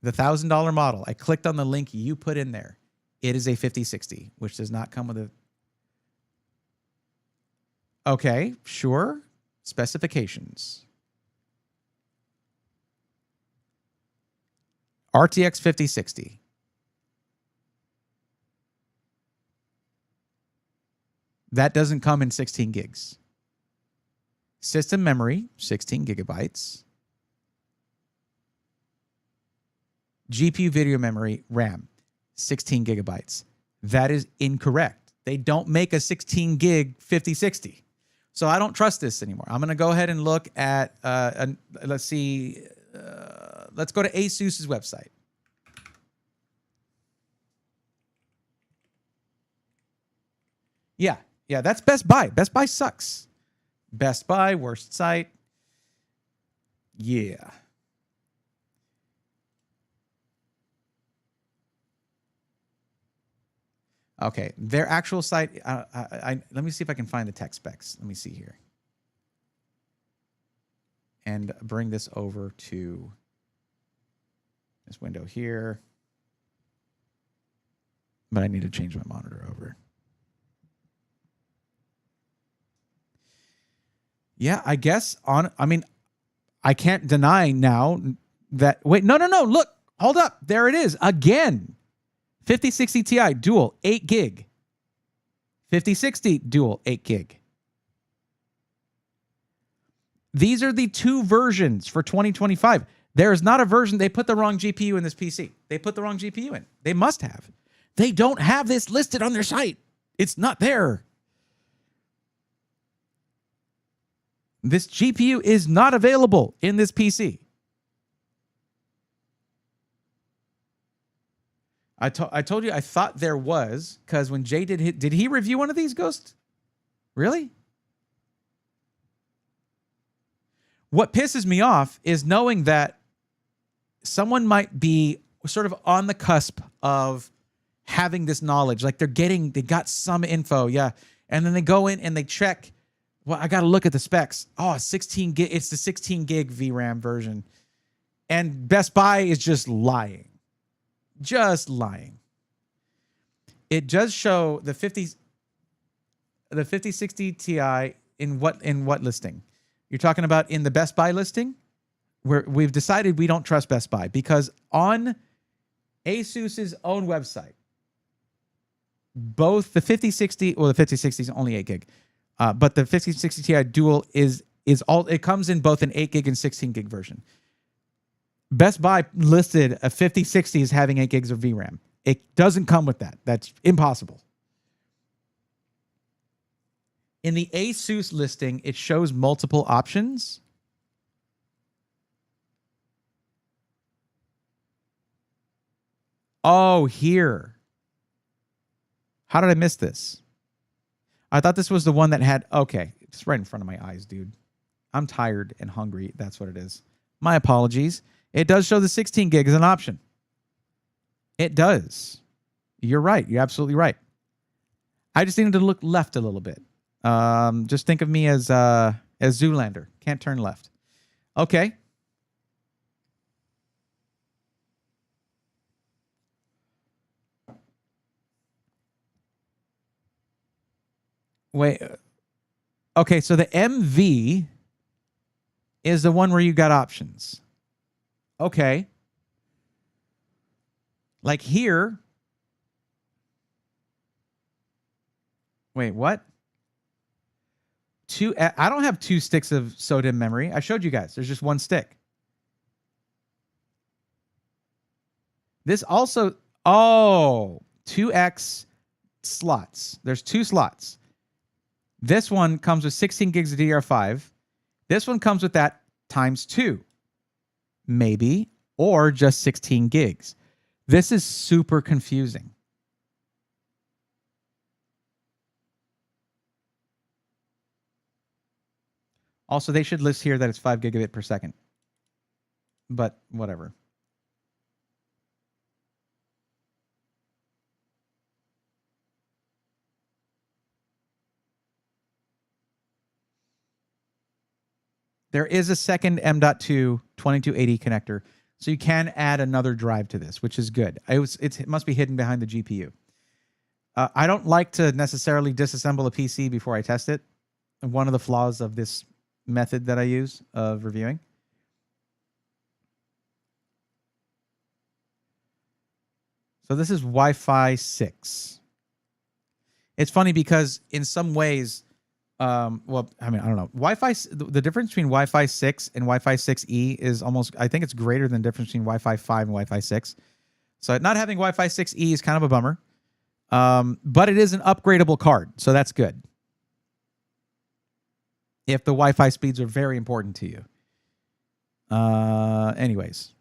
The $1,000 model, I clicked on the link you put in there. It is a 5060, which does not come with a... Okay, sure. Specifications. RTX 5060. That doesn't come in 16 gigs. System memory, 16 gigabytes. GPU video memory, RAM, 16 gigabytes. That is incorrect. They don't make a 16 gig 5060. So I don't trust this anymore. I'm going to go ahead and look at, let's see, let's go to ASUS's website. Yeah, that's Best Buy. Best Buy sucks. Best Buy, worst site. Yeah. Okay, their actual site, let me see if I can find the tech specs. Let me see here. And bring this over to this window here. But I need to change my monitor over. Yeah, I guess I can't deny now that, wait, no, look, hold up. There it is again. 5060 Ti dual 8 gig. 5060 dual 8 gig. These are the two versions for 2025. There is not a version. They put the wrong GPU in this PC. They put the wrong GPU in. They must have. They don't have this listed on their site. It's not there. This GPU is not available in this PC. I told you I thought there was, because when Jay did he review one of these, Ghost? Really? What pisses me off is knowing that someone might be sort of on the cusp of having this knowledge. Like they got some info, yeah. And then they go in and they check, well, I got to look at the specs. Oh, 16 gig, it's the 16 gig VRAM version. And Best Buy is just lying. Just lying. It does show the 5060 Ti in what listing? You're talking about in the Best Buy listing? Where we've decided we don't trust Best Buy because on ASUS's own website, both the 5060, well, the 5060 is only 8 gig, but the 5060 Ti dual is all, it comes in both an 8 gig and 16 gig version. Best Buy listed a 5060 as having 8 gigs of VRAM. It doesn't come with that. That's impossible. In the ASUS listing, it shows multiple options. Oh, here. How did I miss this? I thought this was the one that had... Okay, it's right in front of my eyes, dude. I'm tired and hungry. That's what it is. My apologies. It does show the 16 gig as an option. It does. You're right. You're absolutely right. I just needed to look left a little bit. Just think of me as Zoolander. Can't turn left. Okay. Wait. Okay, so the MV is the one where you got options. Okay. Like here. Wait, what? I don't have 2 sticks of SODIMM memory. I showed you guys. There's just 1 stick. This also, oh, 2x slots. There's 2 slots. This one comes with 16 gigs of DDR5. This one comes with that times 2. Maybe, or just 16 gigs. This is super confusing. Also, they should list here that it's 5 gigabit per second. But whatever. There is a second M.2 2280 connector, so you can add another drive to this, which is good. It must be hidden behind the GPU. I don't like to necessarily disassemble a PC before I test it. One of the flaws of this method that I use of reviewing. So this is Wi-Fi 6. It's funny because in some ways, well, I mean, I don't know. Wi-Fi, the difference between Wi-Fi 6 and Wi-Fi 6E is almost, I think it's greater than the difference between Wi-Fi 5 and Wi-Fi 6. So not having Wi-Fi 6E is kind of a bummer. But it is an upgradable card, so that's good. If the Wi-Fi speeds are very important to you. Anyways.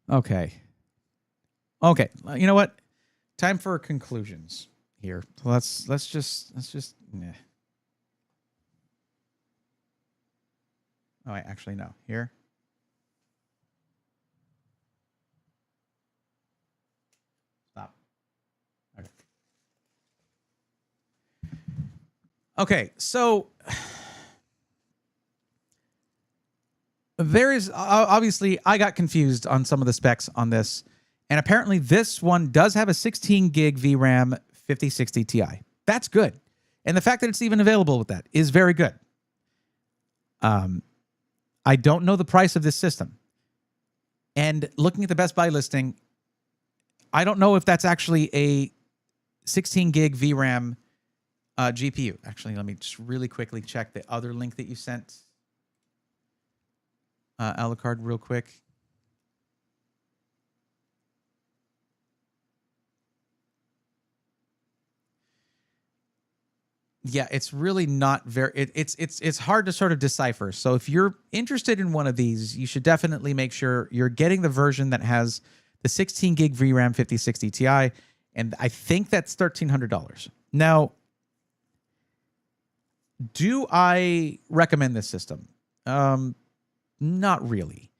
Okay. Okay. You know what? Time for conclusions here. Let's just. Nah. Oh, actually no. Here. Stop. Okay. Okay. So there is obviously I got confused on some of the specs on this, and apparently this one does have a 16 gig VRAM 5060 Ti. That's good, and the fact that it's even available with that is very good. I don't know the price of this system, and looking at the Best Buy listing, I don't know if that's actually a 16 gig VRAM GPU. Actually, let me just really quickly check the other link that you sent. Alucard real quick. Yeah, it's really not very. It's hard to sort of decipher. So if you're interested in one of these, you should definitely make sure you're getting the version that has the 16 gig VRAM 5060 Ti, and I think that's $1,300. Now, do I recommend this system? Not really.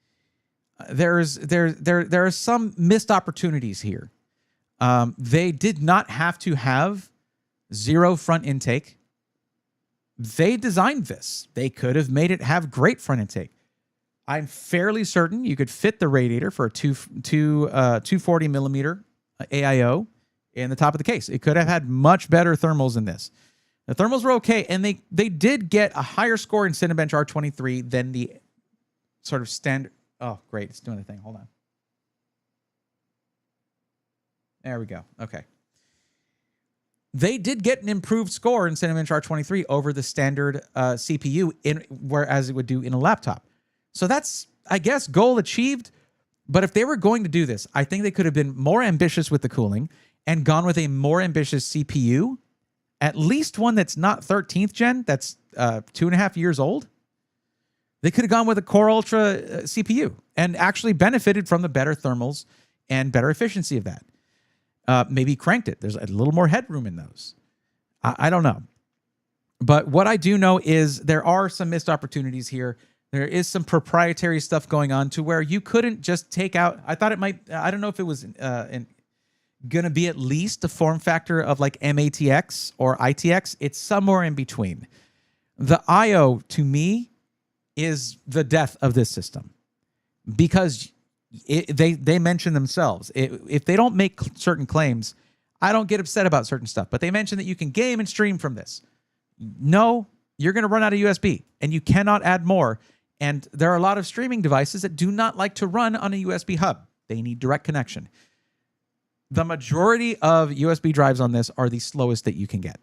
There are some missed opportunities here. They did not have to have 0 front intake. They designed this. They could have made it have great front intake. I'm fairly certain you could fit the radiator for a 240 millimeter AIO in the top of the case. It could have had much better thermals than this. The thermals were okay, and they did get a higher score in Cinebench R23 than the sort of standard. Oh, great. It's doing the thing. Hold on. There we go. Okay. They did get an improved score in Cinebench R23 over the standard CPU, whereas it would do in a laptop. So that's, I guess, goal achieved. But if they were going to do this, I think they could have been more ambitious with the cooling and gone with a more ambitious CPU, at least one that's not 13th gen, that's 2.5 years old. They could have gone with a Core Ultra CPU and actually benefited from the better thermals and better efficiency of that. Maybe cranked it. There's a little more headroom in those. I don't know. But what I do know is there are some missed opportunities here. There is some proprietary stuff going on to where you couldn't just take out. I thought it might. I don't know if it was going to be at least a form factor of like MATX or ITX. It's somewhere in between. The I/O to me is the death of this system because they mention themselves. If they don't make certain claims, I don't get upset about certain stuff. But they mention that you can game and stream from this. No, you're going to run out of USB and you cannot add more. And there are a lot of streaming devices that do not like to run on a USB hub. They need direct connection. The majority of USB drives on this are the slowest that you can get.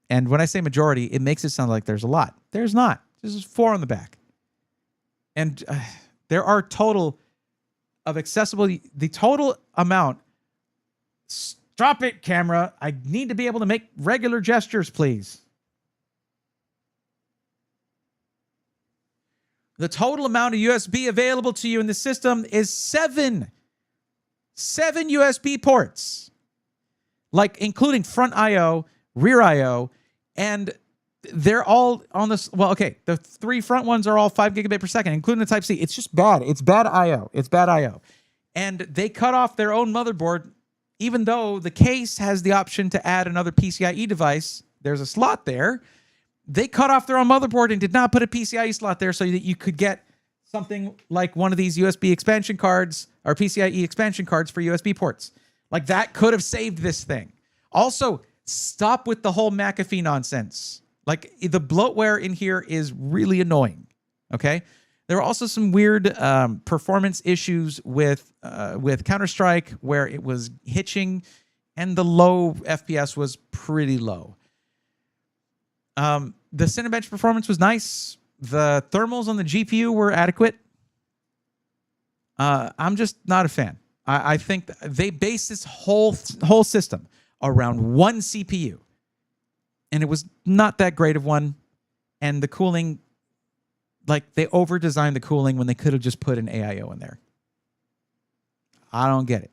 And when I say majority, it makes it sound like there's a lot. There's not. There's just 4 on the back. And there are total of accessible, the total amount. Stop it, camera. I need to be able to make regular gestures, please. The total amount of USB available to you in the system is 7. 7 USB ports, like including front I/O, rear I/O, and they're all on this. Well, okay, the 3 front ones are all 5 gigabit per second, including the Type C. It's just bad. It's bad I/O. It's bad I/O. And they cut off their own motherboard, even though the case has the option to add another PCIe device. There's a slot there. They cut off their own motherboard and did not put a PCIe slot there so that you could get something like one of these USB expansion cards or PCIe expansion cards for USB ports. Like that could have saved this thing. Also, stop with the whole McAfee nonsense. Like the bloatware in here is really annoying. Okay. There are also some weird performance issues with Counter-Strike where it was hitching and the low FPS was pretty low. The Cinebench performance was nice. The thermals on the GPU were adequate. I'm just not a fan. I think they base this whole system around one CPU. And it was not that great of one. And the cooling, like they over-designed the cooling when they could have just put an AIO in there. I don't get it.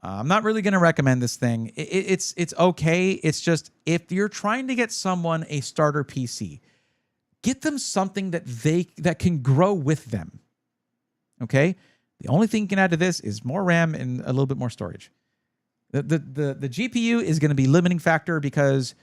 I'm not really going to recommend this thing. It's okay. It's just if you're trying to get someone a starter PC, get them something that can grow with them. Okay? The only thing you can add to this is more RAM and a little bit more storage. The GPU is going to be limiting factor because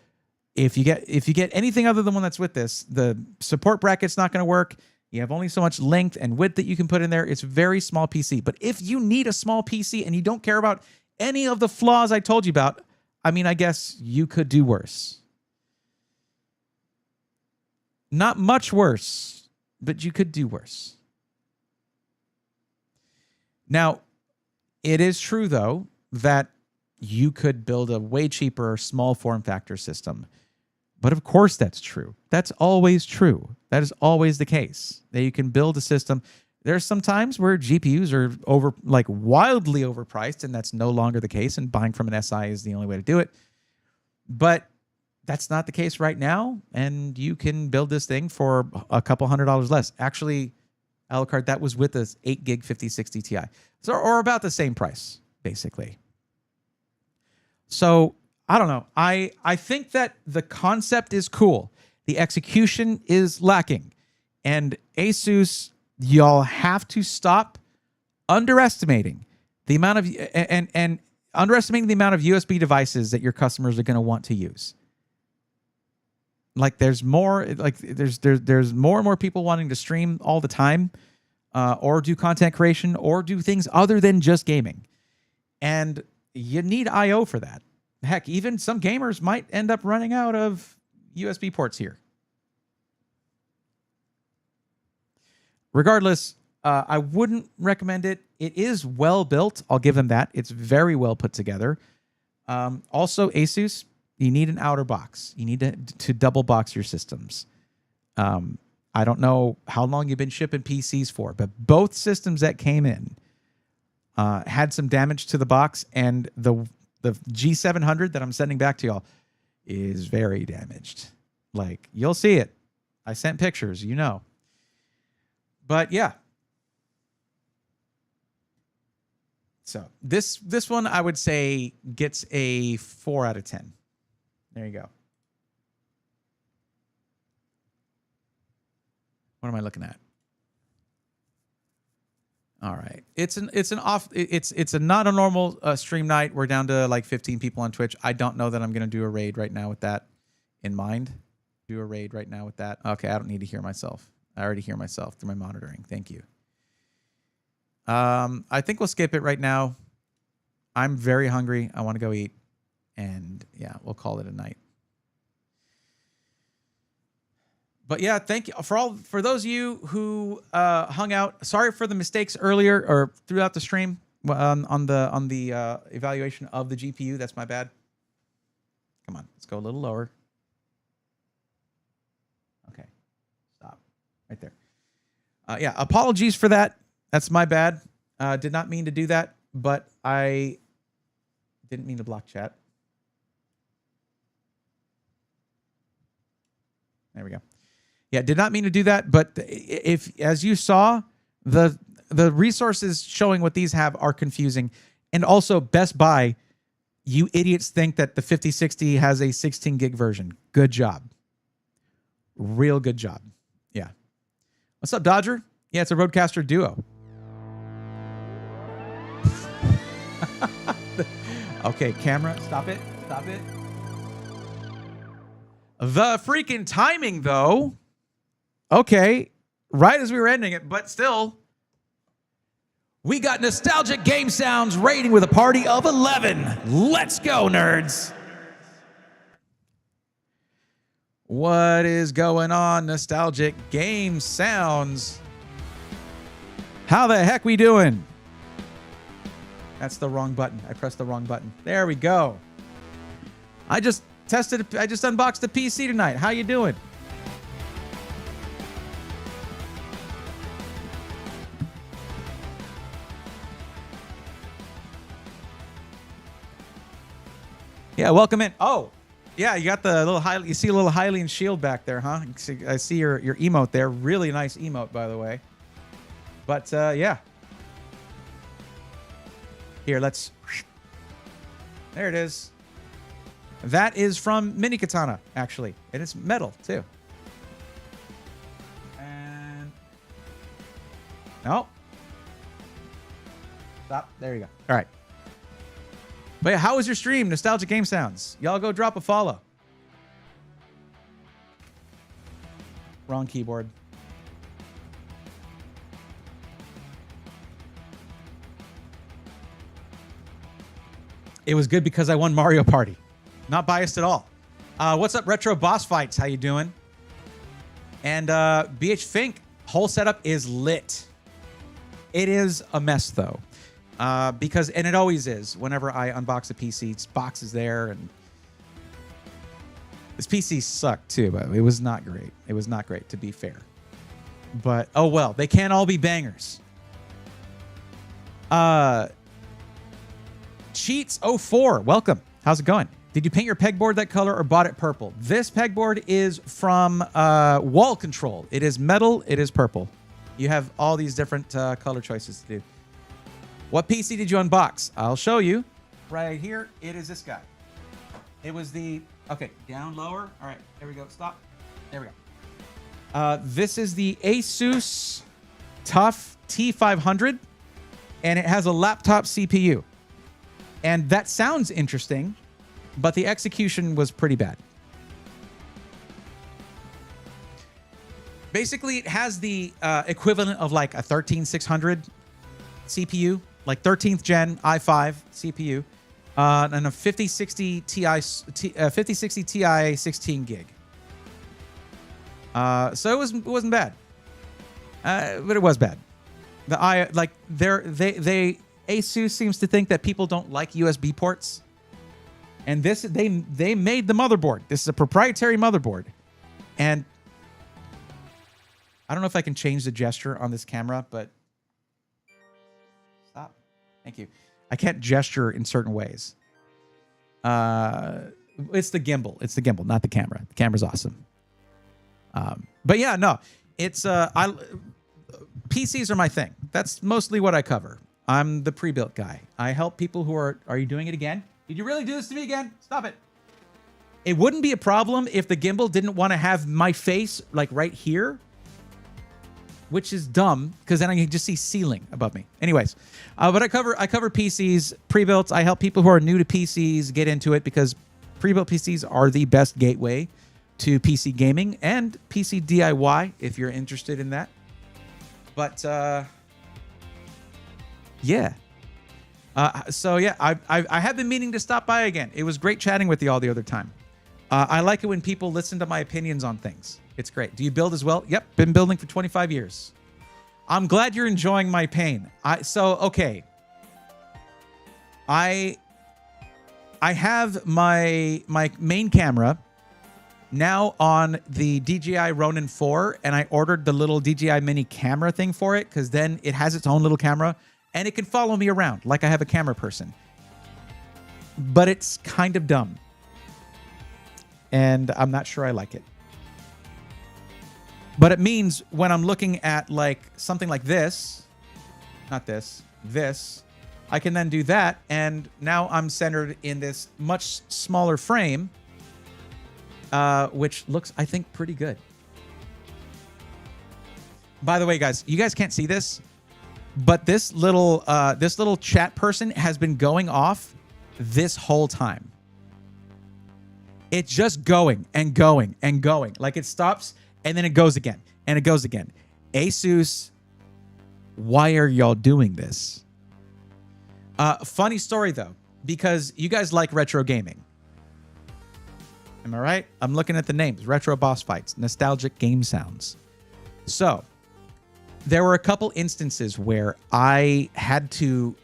if you get anything other than one that's with this, the support bracket's not going to work. You have only so much length and width that you can put in there. It's a very small PC. But if you need a small PC and you don't care about any of the flaws I told you about, I mean, I guess you could do worse. Not much worse, but you could do worse. Now, it is true, though, that you could build a way cheaper small form factor system. But of course that's true. That's always true. That is always the case. That you can build a system. There's some times where GPUs are wildly overpriced, and that's no longer the case, and buying from an SI is the only way to do it. But that's not the case right now, and you can build this thing for a couple $100 less. Actually, Alucard, that was with this 8 gig 5060 Ti. So, or about the same price, basically. So, I don't know. I think that the concept is cool. The execution is lacking. And ASUS, y'all have to stop underestimating the amount of and underestimating the amount of USB devices that your customers are going to want to use. Like there's more and more people wanting to stream all the time, or do content creation, or do things other than just gaming. And you need I/O for that. Heck, even some gamers might end up running out of USB ports here. Regardless, I wouldn't recommend it. It is well built. I'll give them that. It's very well put together. Also, ASUS, you need an outer box. You need to double box your systems. I don't know how long you've been shipping PCs for, but both systems that came in had some damage to the box, and the G700 that I'm sending back to y'all is very damaged. Like, you'll see it. I sent pictures, you know. But yeah. So this one I would say gets a 4 out of 10. There you go. What am I looking at? All right. It's a not a normal stream night. We're down to like 15 people on Twitch. I don't know that I'm going to do a raid right now with that in mind. Do a raid right now with that. Okay, I don't need to hear myself. I already hear myself through my monitoring. Thank you. I think we'll skip it right now. I'm very hungry. I want to go eat. And yeah, we'll call it a night. But yeah, thank you for those of you who hung out. Sorry for the mistakes earlier or throughout the stream on the evaluation of the GPU. That's my bad. Come on, let's go a little lower. Okay, stop right there. Yeah, apologies for that. That's my bad. Did not mean to do that, but I didn't mean to block chat. There we go. Yeah, did not mean to do that, but if, as you saw, the resources showing what these have are confusing. And also, Best Buy, you idiots think that the 5060 has a 16 gig version. Good job. Real good job. Yeah. What's up, Dodger? Yeah, it's a Rodecaster Duo. Okay, camera, stop it. Stop it. The freaking timing, though. Okay, right as we were ending it, but still. We got Nostalgic Game Sounds rating with a party of 11. Let's go, nerds. What is going on, Nostalgic Game Sounds? How the heck we doing? That's the wrong button. I pressed the wrong button. There we go. I just unboxed a PC tonight. How you doing? Yeah, welcome in. Oh, yeah, you got the little you see a little Hylian shield back there, huh? I see your emote there. Really nice emote, by the way. But yeah. Here, let's. There it is. That is from Mini Katana, actually, and it's metal too. And no. Stop. There you go. All right. But yeah, how was your stream? Nostalgic Game Sounds. Y'all go drop a follow. Wrong keyboard. It was good because I won Mario Party. Not biased at all. What's up, Retro Boss Fights? How you doing? And BH Fink, whole setup is lit. It is a mess, though. Because, and it always is, whenever I unbox a PC, its box is there, and this PC sucked too, but it was not great. It was not great, to be fair. But, oh well, they can't all be bangers. Cheats 04, welcome. How's it going? Did you paint your pegboard that color or bought it purple? This pegboard is from Wall Control. It is metal, it is purple. You have all these different color choices to do. What PC did you unbox? I'll show you. Right here, it is this guy. It was the, okay, down, lower. All right, there we go, stop. There we go. This is the ASUS TUF T500, and it has a laptop CPU. And that sounds interesting, but the execution was pretty bad. Basically, it has the equivalent of like a 13600 CPU, like 13th gen i5 CPU, and a 5060 Ti 16 gig. So it wasn't bad, but it was bad. ASUS seems to think that people don't like USB ports, and they made the motherboard. This is a proprietary motherboard, and I don't know if I can change the gesture on this camera, but stop. Thank you. I can't gesture in certain ways. It's the gimbal. It's the gimbal, not the camera. The camera's awesome. But yeah, no, it's PCs are my thing. That's mostly what I cover. I'm the pre-built guy. I help people who are you doing it again? Did you really do this to me again? Stop it. It wouldn't be a problem if the gimbal didn't want to have my face like right here. which is dumb because then I can just see ceiling above me. Anyways, but I cover PCs, pre-built. I help people who are new to PCs get into it because pre-built PCs are the best gateway to PC gaming and PC DIY if you're interested in that. But yeah. So yeah, I have been meaning to stop by again. It was great chatting with you all the other time. I like it when people listen to my opinions on things. It's great. Do you build as well? Yep, been building for 25 years. I'm glad you're enjoying my pain. Okay. I have my main camera now on the DJI Ronin 4, and I ordered the little DJI mini camera thing for it because then it has its own little camera and it can follow me around like I have a camera person. But it's kind of dumb. And I'm not sure I like it. But it means when I'm looking at like something like this, not this, I can then do that. And now I'm centered in this much smaller frame, which looks, I think, pretty good. By the way, guys, you guys can't see this, but this little chat person has been going off this whole time. It's just going and going and going. Like it stops and then it goes again and it goes again. ASUS, why are y'all doing this? Funny story though, because you guys like retro gaming. Am I right? I'm looking at the names. Retro boss fights, nostalgic game sounds. So there were a couple instances where I had to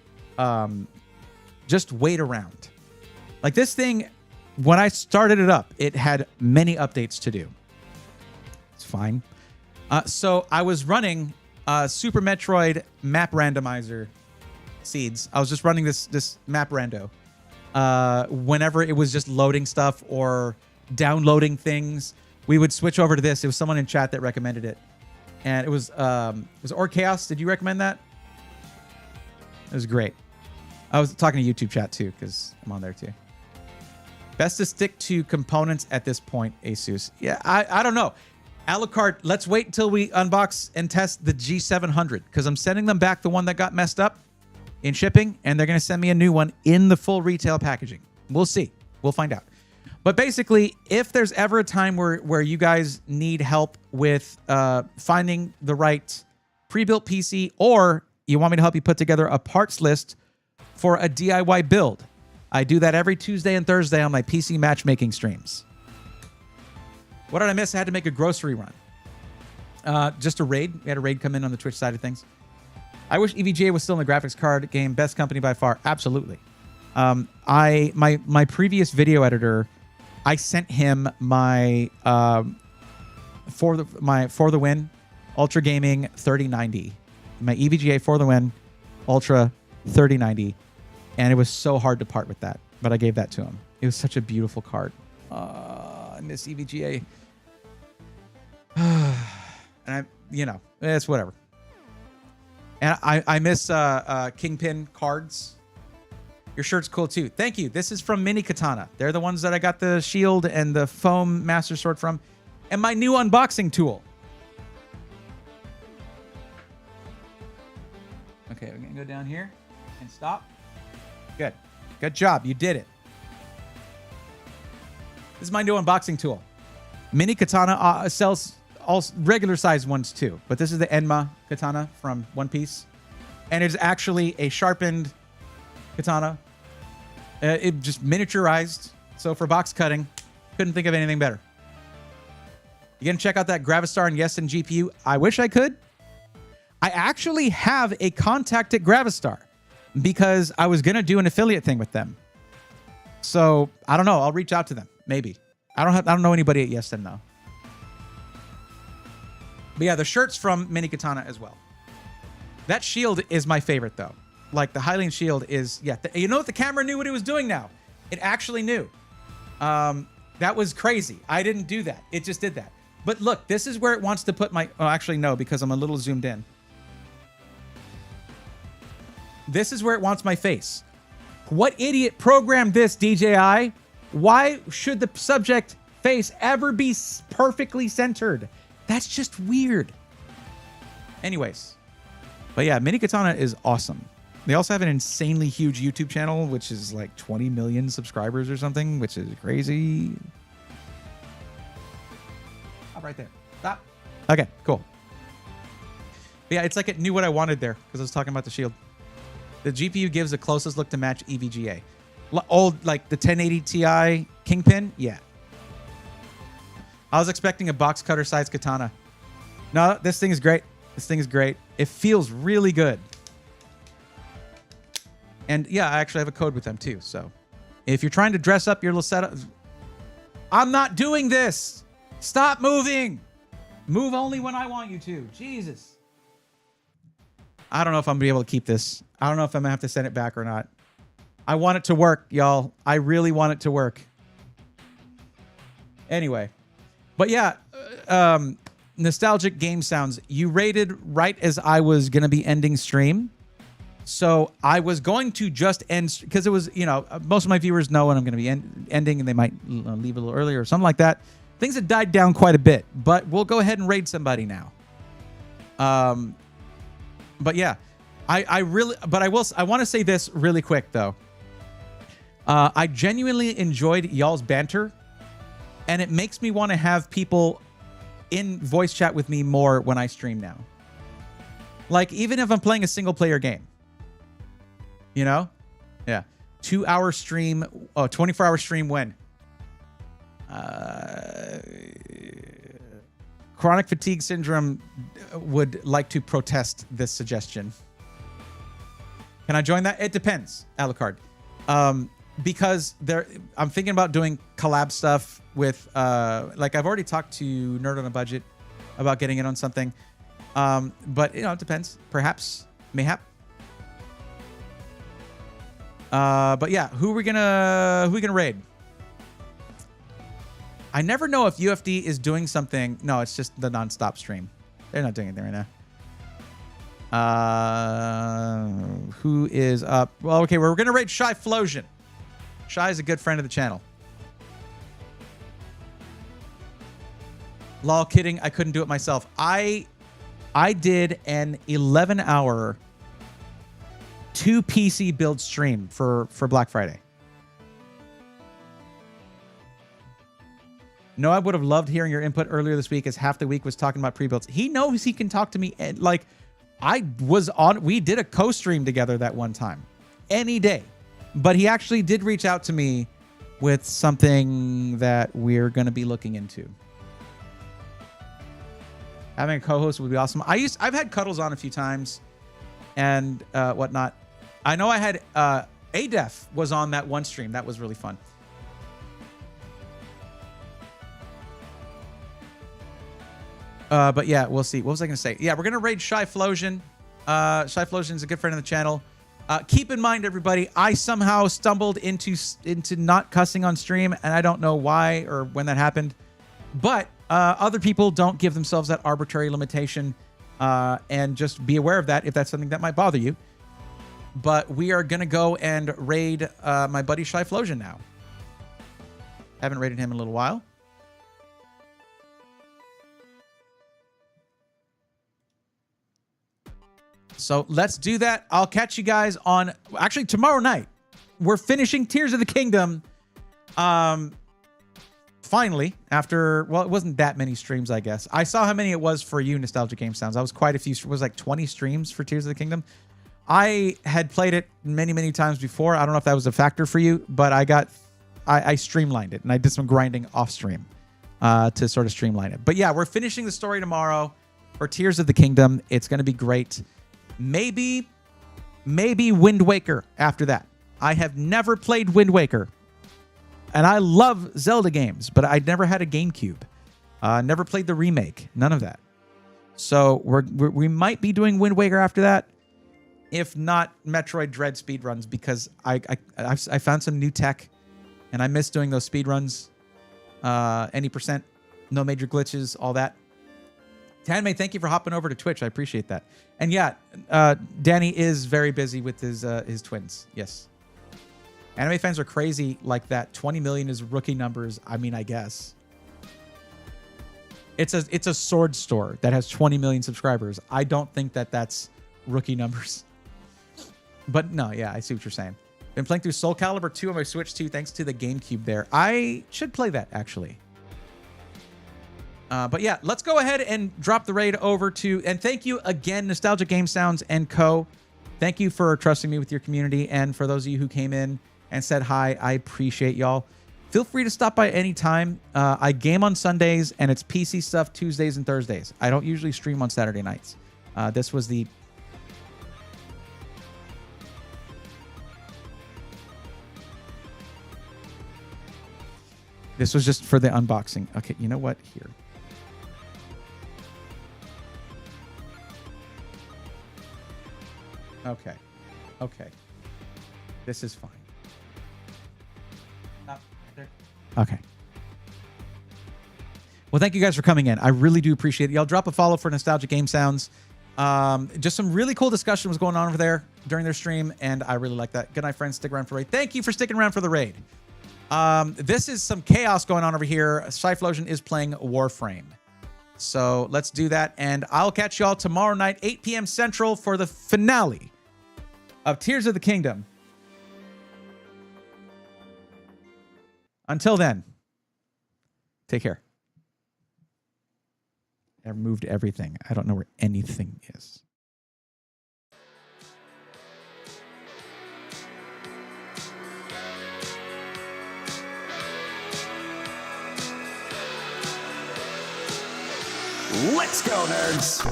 just wait around. Like this thing, when I started it up, it had many updates to do. It's fine. So I was running Super Metroid map randomizer seeds. I was just running this map rando. Whenever it was just loading stuff or downloading things, we would switch over to this. It was someone in chat that recommended it. And it was Or Chaos. Did you recommend that? It was great. I was talking to YouTube chat too, because I'm on there too. Best to stick to components at this point, ASUS. Yeah, I don't know. Alucard, let's wait until we unbox and test the G700, because I'm sending them back the one that got messed up in shipping, and they're going to send me a new one in the full retail packaging. We'll see. We'll find out. But basically, if there's ever a time where you guys need help with finding the right pre-built PC, or you want me to help you put together a parts list for a DIY build, I do that every Tuesday and Thursday on my PC matchmaking streams. What did I miss? I had to make a grocery run. Just a raid. We had a raid come in on the Twitch side of things. I wish EVGA was still in the graphics card game. Best company by far. Absolutely. My previous video editor, I sent him my for the win Ultra Gaming 3090. My EVGA for the win Ultra 3090. And it was so hard to part with that, but I gave that to him. It was such a beautiful card. I miss EVGA. And it's whatever. And I miss Kingpin cards. Your shirt's cool too. Thank you. This is from Mini Katana. They're the ones that I got the shield and the foam master sword from. And my new unboxing tool. Okay, we're gonna go down here and stop. Good. Good job. You did it. This is my new unboxing tool. Mini Katana sells all regular sized ones too, but this is the Enma Katana from One Piece. And it's actually a sharpened katana. It just miniaturized. So for box cutting, couldn't think of anything better. You gonna check out that Gravistar and Yes and GPU? I wish I could. I actually have a contact at Gravistar, because I was going to do an affiliate thing with them. So, I don't know. I'll reach out to them. Maybe. I don't know anybody at Yes and No. But yeah, the shirt's from Mini Katana as well. That shield is my favorite, though. Like, the Hylian shield is... Yeah, you know what? The camera knew what it was doing now. It actually knew. That was crazy. I didn't do that. It just did that. But look, this is where it wants to put my... Oh, actually, no, because I'm a little zoomed in. This is where it wants my face. What idiot programmed this, DJI? Why should the subject face ever be perfectly centered? That's just weird. Anyways. But yeah, Mini Katana is awesome. They also have an insanely huge YouTube channel, which is like 20 million subscribers or something, which is crazy. Stop right there. Stop. Okay, cool. But yeah, it's like it knew what I wanted there because I was talking about the shield. The GPU gives the closest look to match EVGA. Old, like the 1080 Ti Kingpin? Yeah. I was expecting a box cutter size katana. No, this thing is great. This thing is great. It feels really good. And yeah, I actually have a code with them too. So if you're trying to dress up your little setup, I'm not doing this. Stop moving. Move only when I want you to. Jesus. I don't know if I'm going to be able to keep this. I don't know if I'm going to have to send it back or not. I want it to work, y'all. I really want it to work. Anyway. But yeah, nostalgic game sounds. You rated right as I was going to be ending stream. So I was going to just end, because it was, you know, most of my viewers know when I'm going to be ending and they might leave a little earlier or something like that. Things have died down quite a bit, but we'll go ahead and raid somebody now. But yeah, I want to say this really quick though. I genuinely enjoyed y'all's banter, and it makes me want to have people in voice chat with me more when I stream now. Like, even if I'm playing a single player game, you know? Yeah. 2-hour stream, 24-hour stream when? Chronic fatigue syndrome would like to protest this suggestion. Can I join that? It depends, Alucard. Because I'm thinking about doing collab stuff with, like I've already talked to Nerd on a Budget about getting in on something. But you know, it depends. Perhaps, mayhap. But yeah, who we gonna raid? I never know if UFD is doing something. No, it's just the non-stop stream. They're not doing anything right now. Who is up? Well, okay, we're gonna raid Shy Flosion. Shy is a good friend of the channel. Lol, kidding. I couldn't do it myself. I did an 11-hour 2 PC build stream for Black Friday. No, I would have loved hearing your input earlier this week, as half the week was talking about pre-builds. He knows he can talk to me. And like, we did a co-stream together that one time. Any day. But he actually did reach out to me with something that we're going to be looking into. Having a co-host would be awesome. I've had Cuddles on a few times and whatnot. I know I had ADEF was on that one stream. That was really fun. But yeah, we'll see. What was I going to say? Yeah, we're going to raid Shy Flosion. Shy Flosion is a good friend of the channel. Keep in mind, everybody, I somehow stumbled into not cussing on stream, and I don't know why or when that happened. But other people don't give themselves that arbitrary limitation, and just be aware of that if that's something that might bother you. But we are going to go and raid my buddy Shy Flosion now. Haven't raided him in a little while. So let's do that. I'll catch you guys on, actually, tomorrow night. We're finishing Tears of the Kingdom. Finally, after, well, it wasn't that many streams, I guess. I saw how many it was for you, Nostalgia Game Sounds. I was quite a few. It was like 20 streams for Tears of the Kingdom. I had played it many, many times before. I don't know if that was a factor for you, but I streamlined it, and I did some grinding off stream to sort of streamline it. But yeah, we're finishing the story tomorrow for Tears of the Kingdom. It's going to be great. Maybe Wind Waker after that. I have never played Wind Waker. And I love Zelda games, but I never had a GameCube. Never played the remake. None of that. So we might be doing Wind Waker after that. If not, Metroid Dread speedruns, because I found some new tech, and I miss doing those speedruns. Any percent, no major glitches, all that. Tanmay, thank you for hopping over to Twitch. I appreciate that. And yeah, Danny is very busy with his twins. Yes. Anime fans are crazy like that. 20 million is rookie numbers. I mean, I guess. It's a sword store that has 20 million subscribers. I don't think that that's rookie numbers. But no, yeah, I see what you're saying. Been playing through Soul Calibur 2 on my Switch 2 thanks to the GameCube there. I should play that, actually. But yeah, let's go ahead and drop the raid over to... And thank you again, Nostalgia Game Sounds and Co. Thank you for trusting me with your community. And for those of you who came in and said hi, I appreciate y'all. Feel free to stop by anytime. I game on Sundays, and it's PC stuff Tuesdays and Thursdays. I don't usually stream on Saturday nights. This was the... This was just for the unboxing. Okay, you know what? Here. Okay. Okay. This is fine. Okay. Well, thank you guys for coming in. I really do appreciate it. Y'all drop a follow for Nostalgia Game Sounds. Just some really cool discussion was going on over there during their stream, and I really like that. Good night, friends. Stick around for the raid. Thank you for sticking around for the raid. This is some chaos going on over here. Cyphlosion is playing Warframe. So let's do that, and I'll catch y'all tomorrow night, 8 p.m. Central, for the finale of Tears of the Kingdom. Until then, take care. I removed everything. I don't know where anything is. Let's go, nerds!